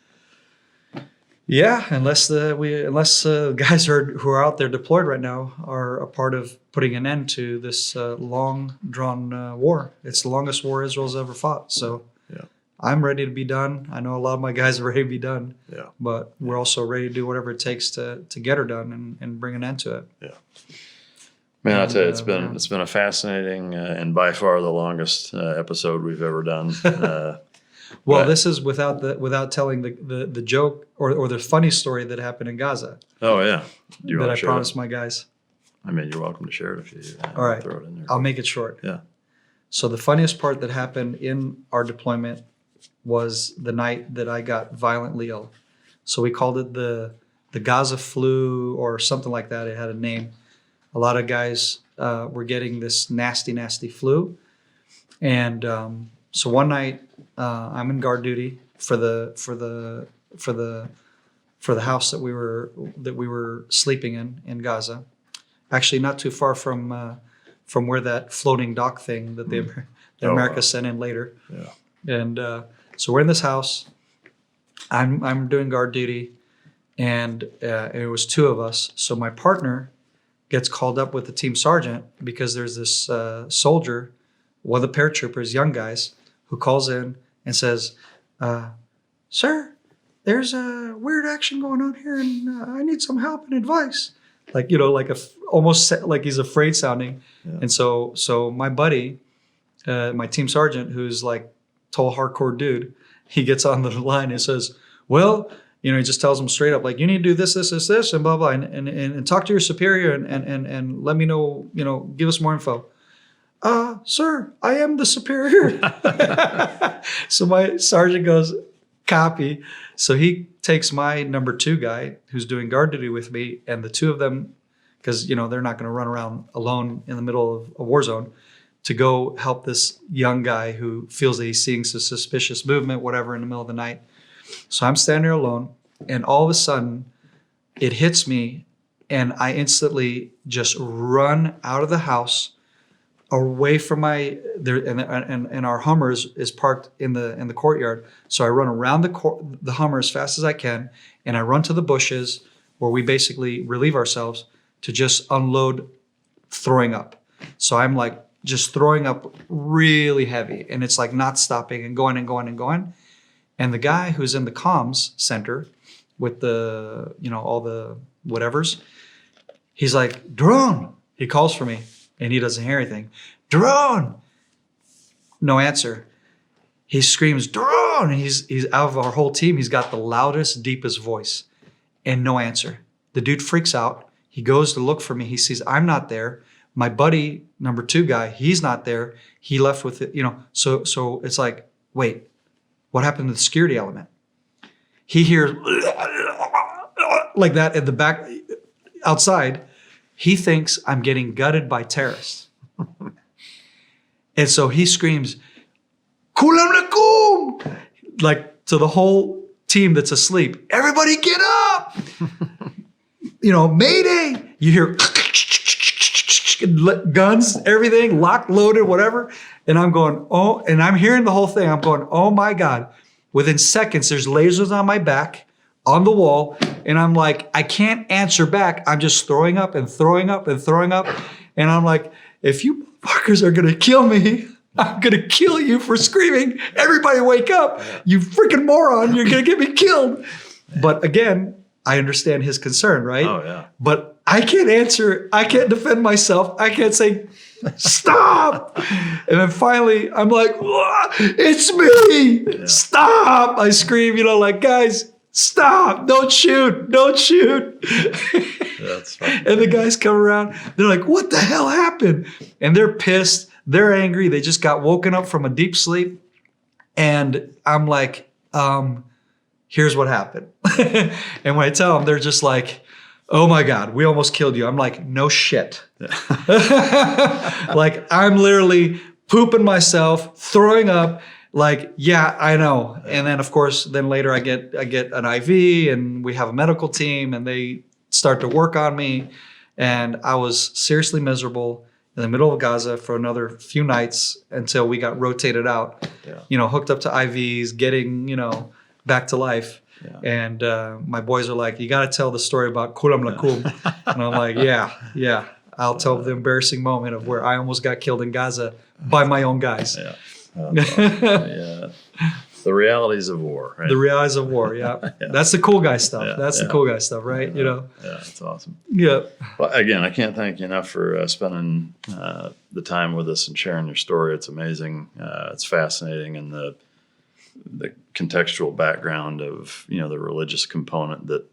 Yeah, unless guys who are out there deployed right now are a part of putting an end to this long drawn war. It's the longest war Israel's ever fought. So I'm ready to be done. I know a lot of my guys are ready to be done. Yeah. But we're also ready to do whatever it takes to get her done and bring an end to it. Yeah. Man, I tell you, it's been a fascinating and by far the longest episode we've ever done. Well, this is without telling the joke or the funny story that happened in Gaza. Oh yeah, that I promised my guys. I mean, you're welcome to share it if you all right. Throw it in there. I'll make it short. Yeah. So the funniest part that happened in our deployment was the night that I got violently ill. So we called it the Gaza flu or something like that. It had a name. A lot of guys were getting this nasty flu, and so one night I'm in guard duty for the house that we were sleeping in Gaza. Actually, not too far from where that floating dock thing that America sent in later. Yeah. And so we're in this house. I'm doing guard duty, and it was two of us. So my partner gets called up with the team sergeant because there's this soldier, one of the paratroopers, young guys, who calls in and says, "Sir, there's a weird action going on here, and I need some help and advice." Like, almost like he's afraid sounding. Yeah. And so my buddy, my team sergeant, who's like tall, hardcore dude, he gets on the line and says, "Well," he just tells him straight up, like, "You need to do this, and blah, blah, and talk to your superior and let me know, give us more info." "Sir, I am the superior." So my sergeant goes, "Copy." So he takes my number 2 guy who's doing guard duty with me, and the two of them, because, they're not going to run around alone in the middle of a war zone, to go help this young guy who feels that he's seeing some suspicious movement, whatever, in the middle of the night. So I'm standing there alone, and all of a sudden it hits me, and I instantly just run out of the house away from and our Hummer is parked in the courtyard. So I run around the Hummer as fast as I can, and I run to the bushes where we basically relieve ourselves to just unload throwing up. So I'm like just throwing up really heavy, and it's like not stopping and going and going and going. And the guy who's in the comms center with the, all the whatevers, he's like, "Doron!" He calls for me, and he doesn't hear anything. "Doron!" No answer. He screams, "Doron!" And he's out of our whole team. He's got the loudest, deepest voice, and no answer. The dude freaks out. He goes to look for me. He sees I'm not there. My buddy, number 2 guy, he's not there. He left with it, So it's like, wait, what happened to the security element? He hears like that at the back outside. He thinks I'm getting gutted by terrorists. And so he screams, "Kulam lakum!" Like to the whole team that's asleep. "Everybody get up!" Mayday! You hear guns, everything, locked, loaded, whatever. And I'm going, oh, and I'm hearing the whole thing. I'm going, oh my God. Within seconds, there's lasers on my back, on the wall. And I'm like, I can't answer back. I'm just throwing up and throwing up and throwing up. And I'm like, if you motherfuckers are going to kill me, I'm going to kill you for screaming, "Everybody wake up. You freaking moron. You're going to get me killed." But again, I understand his concern, right? Oh, yeah. But I can't answer. I can't defend myself. I can't say, stop. And then finally, I'm like, it's me. Yeah. Stop. I scream, like, guys, stop. Don't shoot. Don't shoot. That's funny. And the guys come around. They're like, what the hell happened? And they're pissed. They're angry. They just got woken up from a deep sleep. And I'm like, here's what happened. And when I tell them, they're just like, oh my God, we almost killed you. I'm like, no shit. Yeah. Like, I'm literally pooping myself, throwing up. Like, yeah, I know. And then, of course, later I get an IV, and we have a medical team, and they start to work on me. And I was seriously miserable in the middle of Gaza for another few nights until we got rotated out, hooked up to IVs, getting, back to life. Yeah. And my boys are like, you got to tell the story about Kulam Lakum. And I'm like, yeah. I'll tell the embarrassing moment of where I almost got killed in Gaza by my own guys. Yeah. Yeah. The realities of war, right? The realities of war, yeah. That's the cool guy stuff. Yeah, that's the cool guy stuff, right? Yeah, that's awesome. Yeah. Well, again, I can't thank you enough for spending the time with us and sharing your story. It's amazing. It's fascinating, and the contextual background of the religious component that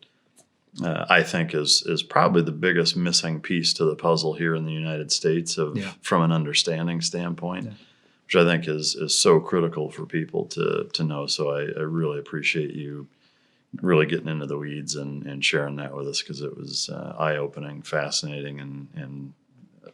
I think is probably the biggest missing piece to the puzzle here in the United States from an understanding standpoint. Yeah. Which I think is so critical for people to know. So I really appreciate you really getting into the weeds and sharing that with us, because it was eye-opening, fascinating, and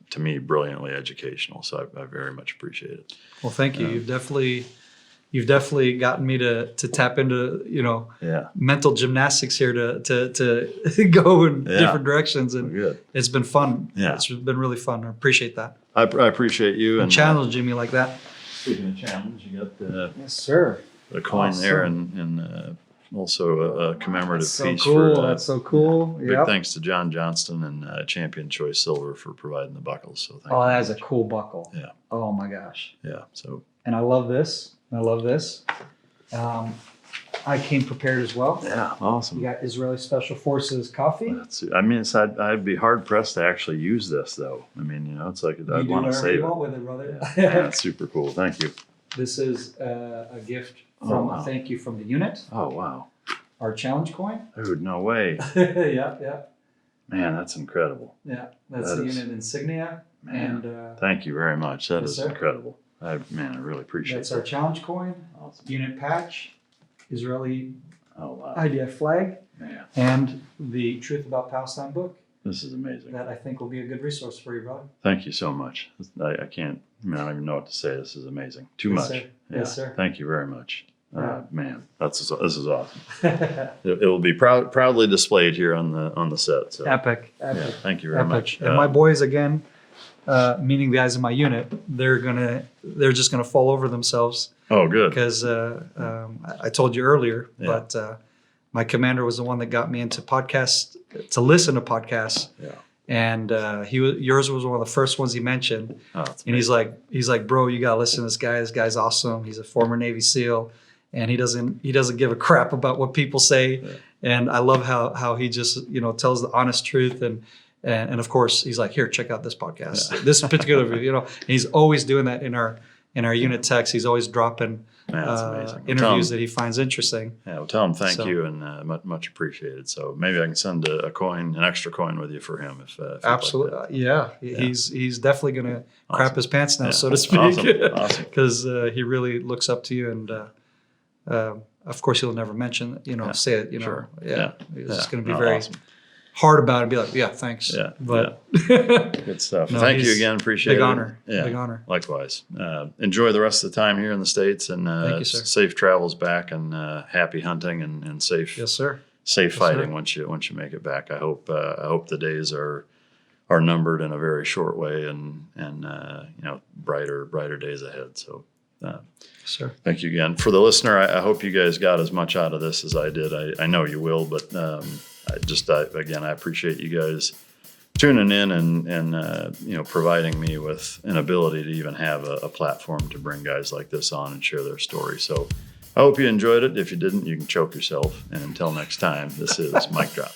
to me, brilliantly educational. So I very much appreciate it. Well, thank you. You've definitely gotten me to tap into mental gymnastics here to go in different directions, and it's been fun. Yeah, it's been really fun. I appreciate that. I appreciate you and challenging me like that. Speaking of challenge, you got the yes, sir. The coin there, and also a commemorative piece. Cool. That's so cool. Big thanks to John Johnston and Champion Choice Silver for providing the buckles. So thank you. That is a cool buckle. Yeah. Oh my gosh. Yeah. So. And I love this. I came prepared as well. Yeah, awesome. You got Israeli Special Forces coffee. I'd be hard pressed to actually use this, though. I mean, it's like I'd want to save it. With it, brother. Yeah, that's super cool. Thank you. This is a gift from a thank you from the unit. Oh wow! Our challenge coin. Dude, no way. Yeah. Man, that's incredible. Yeah, that's the unit insignia. Man, and thank you very much. That is incredible. I really appreciate it. That's our challenge coin. Awesome. Unit patch. Israeli IDF flag, and the Truth About Palestine book. This is amazing. That I think will be a good resource for you, brother. Thank you so much. I can't, I don't even know what to say. This is amazing. Too much. Sir. Yeah. Yes, sir. Thank you very much. Man, this is awesome. It will be proudly displayed here on the set. So. Epic. Yeah, thank you very much. And my boys, again, meaning the guys in my unit, they're just gonna fall over themselves. Oh, good. Because I told you earlier, but my commander was the one that got me into podcasts, to listen to podcasts. Yeah. And yours was one of the first ones he mentioned. Oh, and he's like, bro, you gotta listen to this guy. This guy's awesome. He's a former Navy SEAL, and he doesn't give a crap about what people say. Yeah. And I love how he just tells the honest truth, and of course he's like, here, check out this podcast, this particular video. And he's always doing that in our unit text. He's always dropping interviews that he finds interesting. Yeah, well, tell him thank you, and much appreciated. So maybe I can send an extra coin with you for him if absolutely. Like yeah, he's definitely gonna crap his pants now, so to speak, awesome. Because he really looks up to you, and of course he'll never mention say it. Sure. He's just gonna be very hard about it and be like, yeah, thanks. Yeah. But good stuff. No, thank you again. Appreciate it. Big honor. Yeah. Big honor. Likewise. Enjoy the rest of the time here in the States, and thank you, sir. Safe travels back, and happy hunting and safe. Yes, sir. Safe fighting once you make it back. I hope the days are numbered in a very short way, and brighter days ahead. So sir. Thank you again. For the listener, I hope you guys got as much out of this as I did. I know you will, but I appreciate you guys tuning in and providing me with an ability to even have a platform to bring guys like this on and share their story. So I hope you enjoyed it. If you didn't, you can choke yourself. And until next time, this is Mic Drop.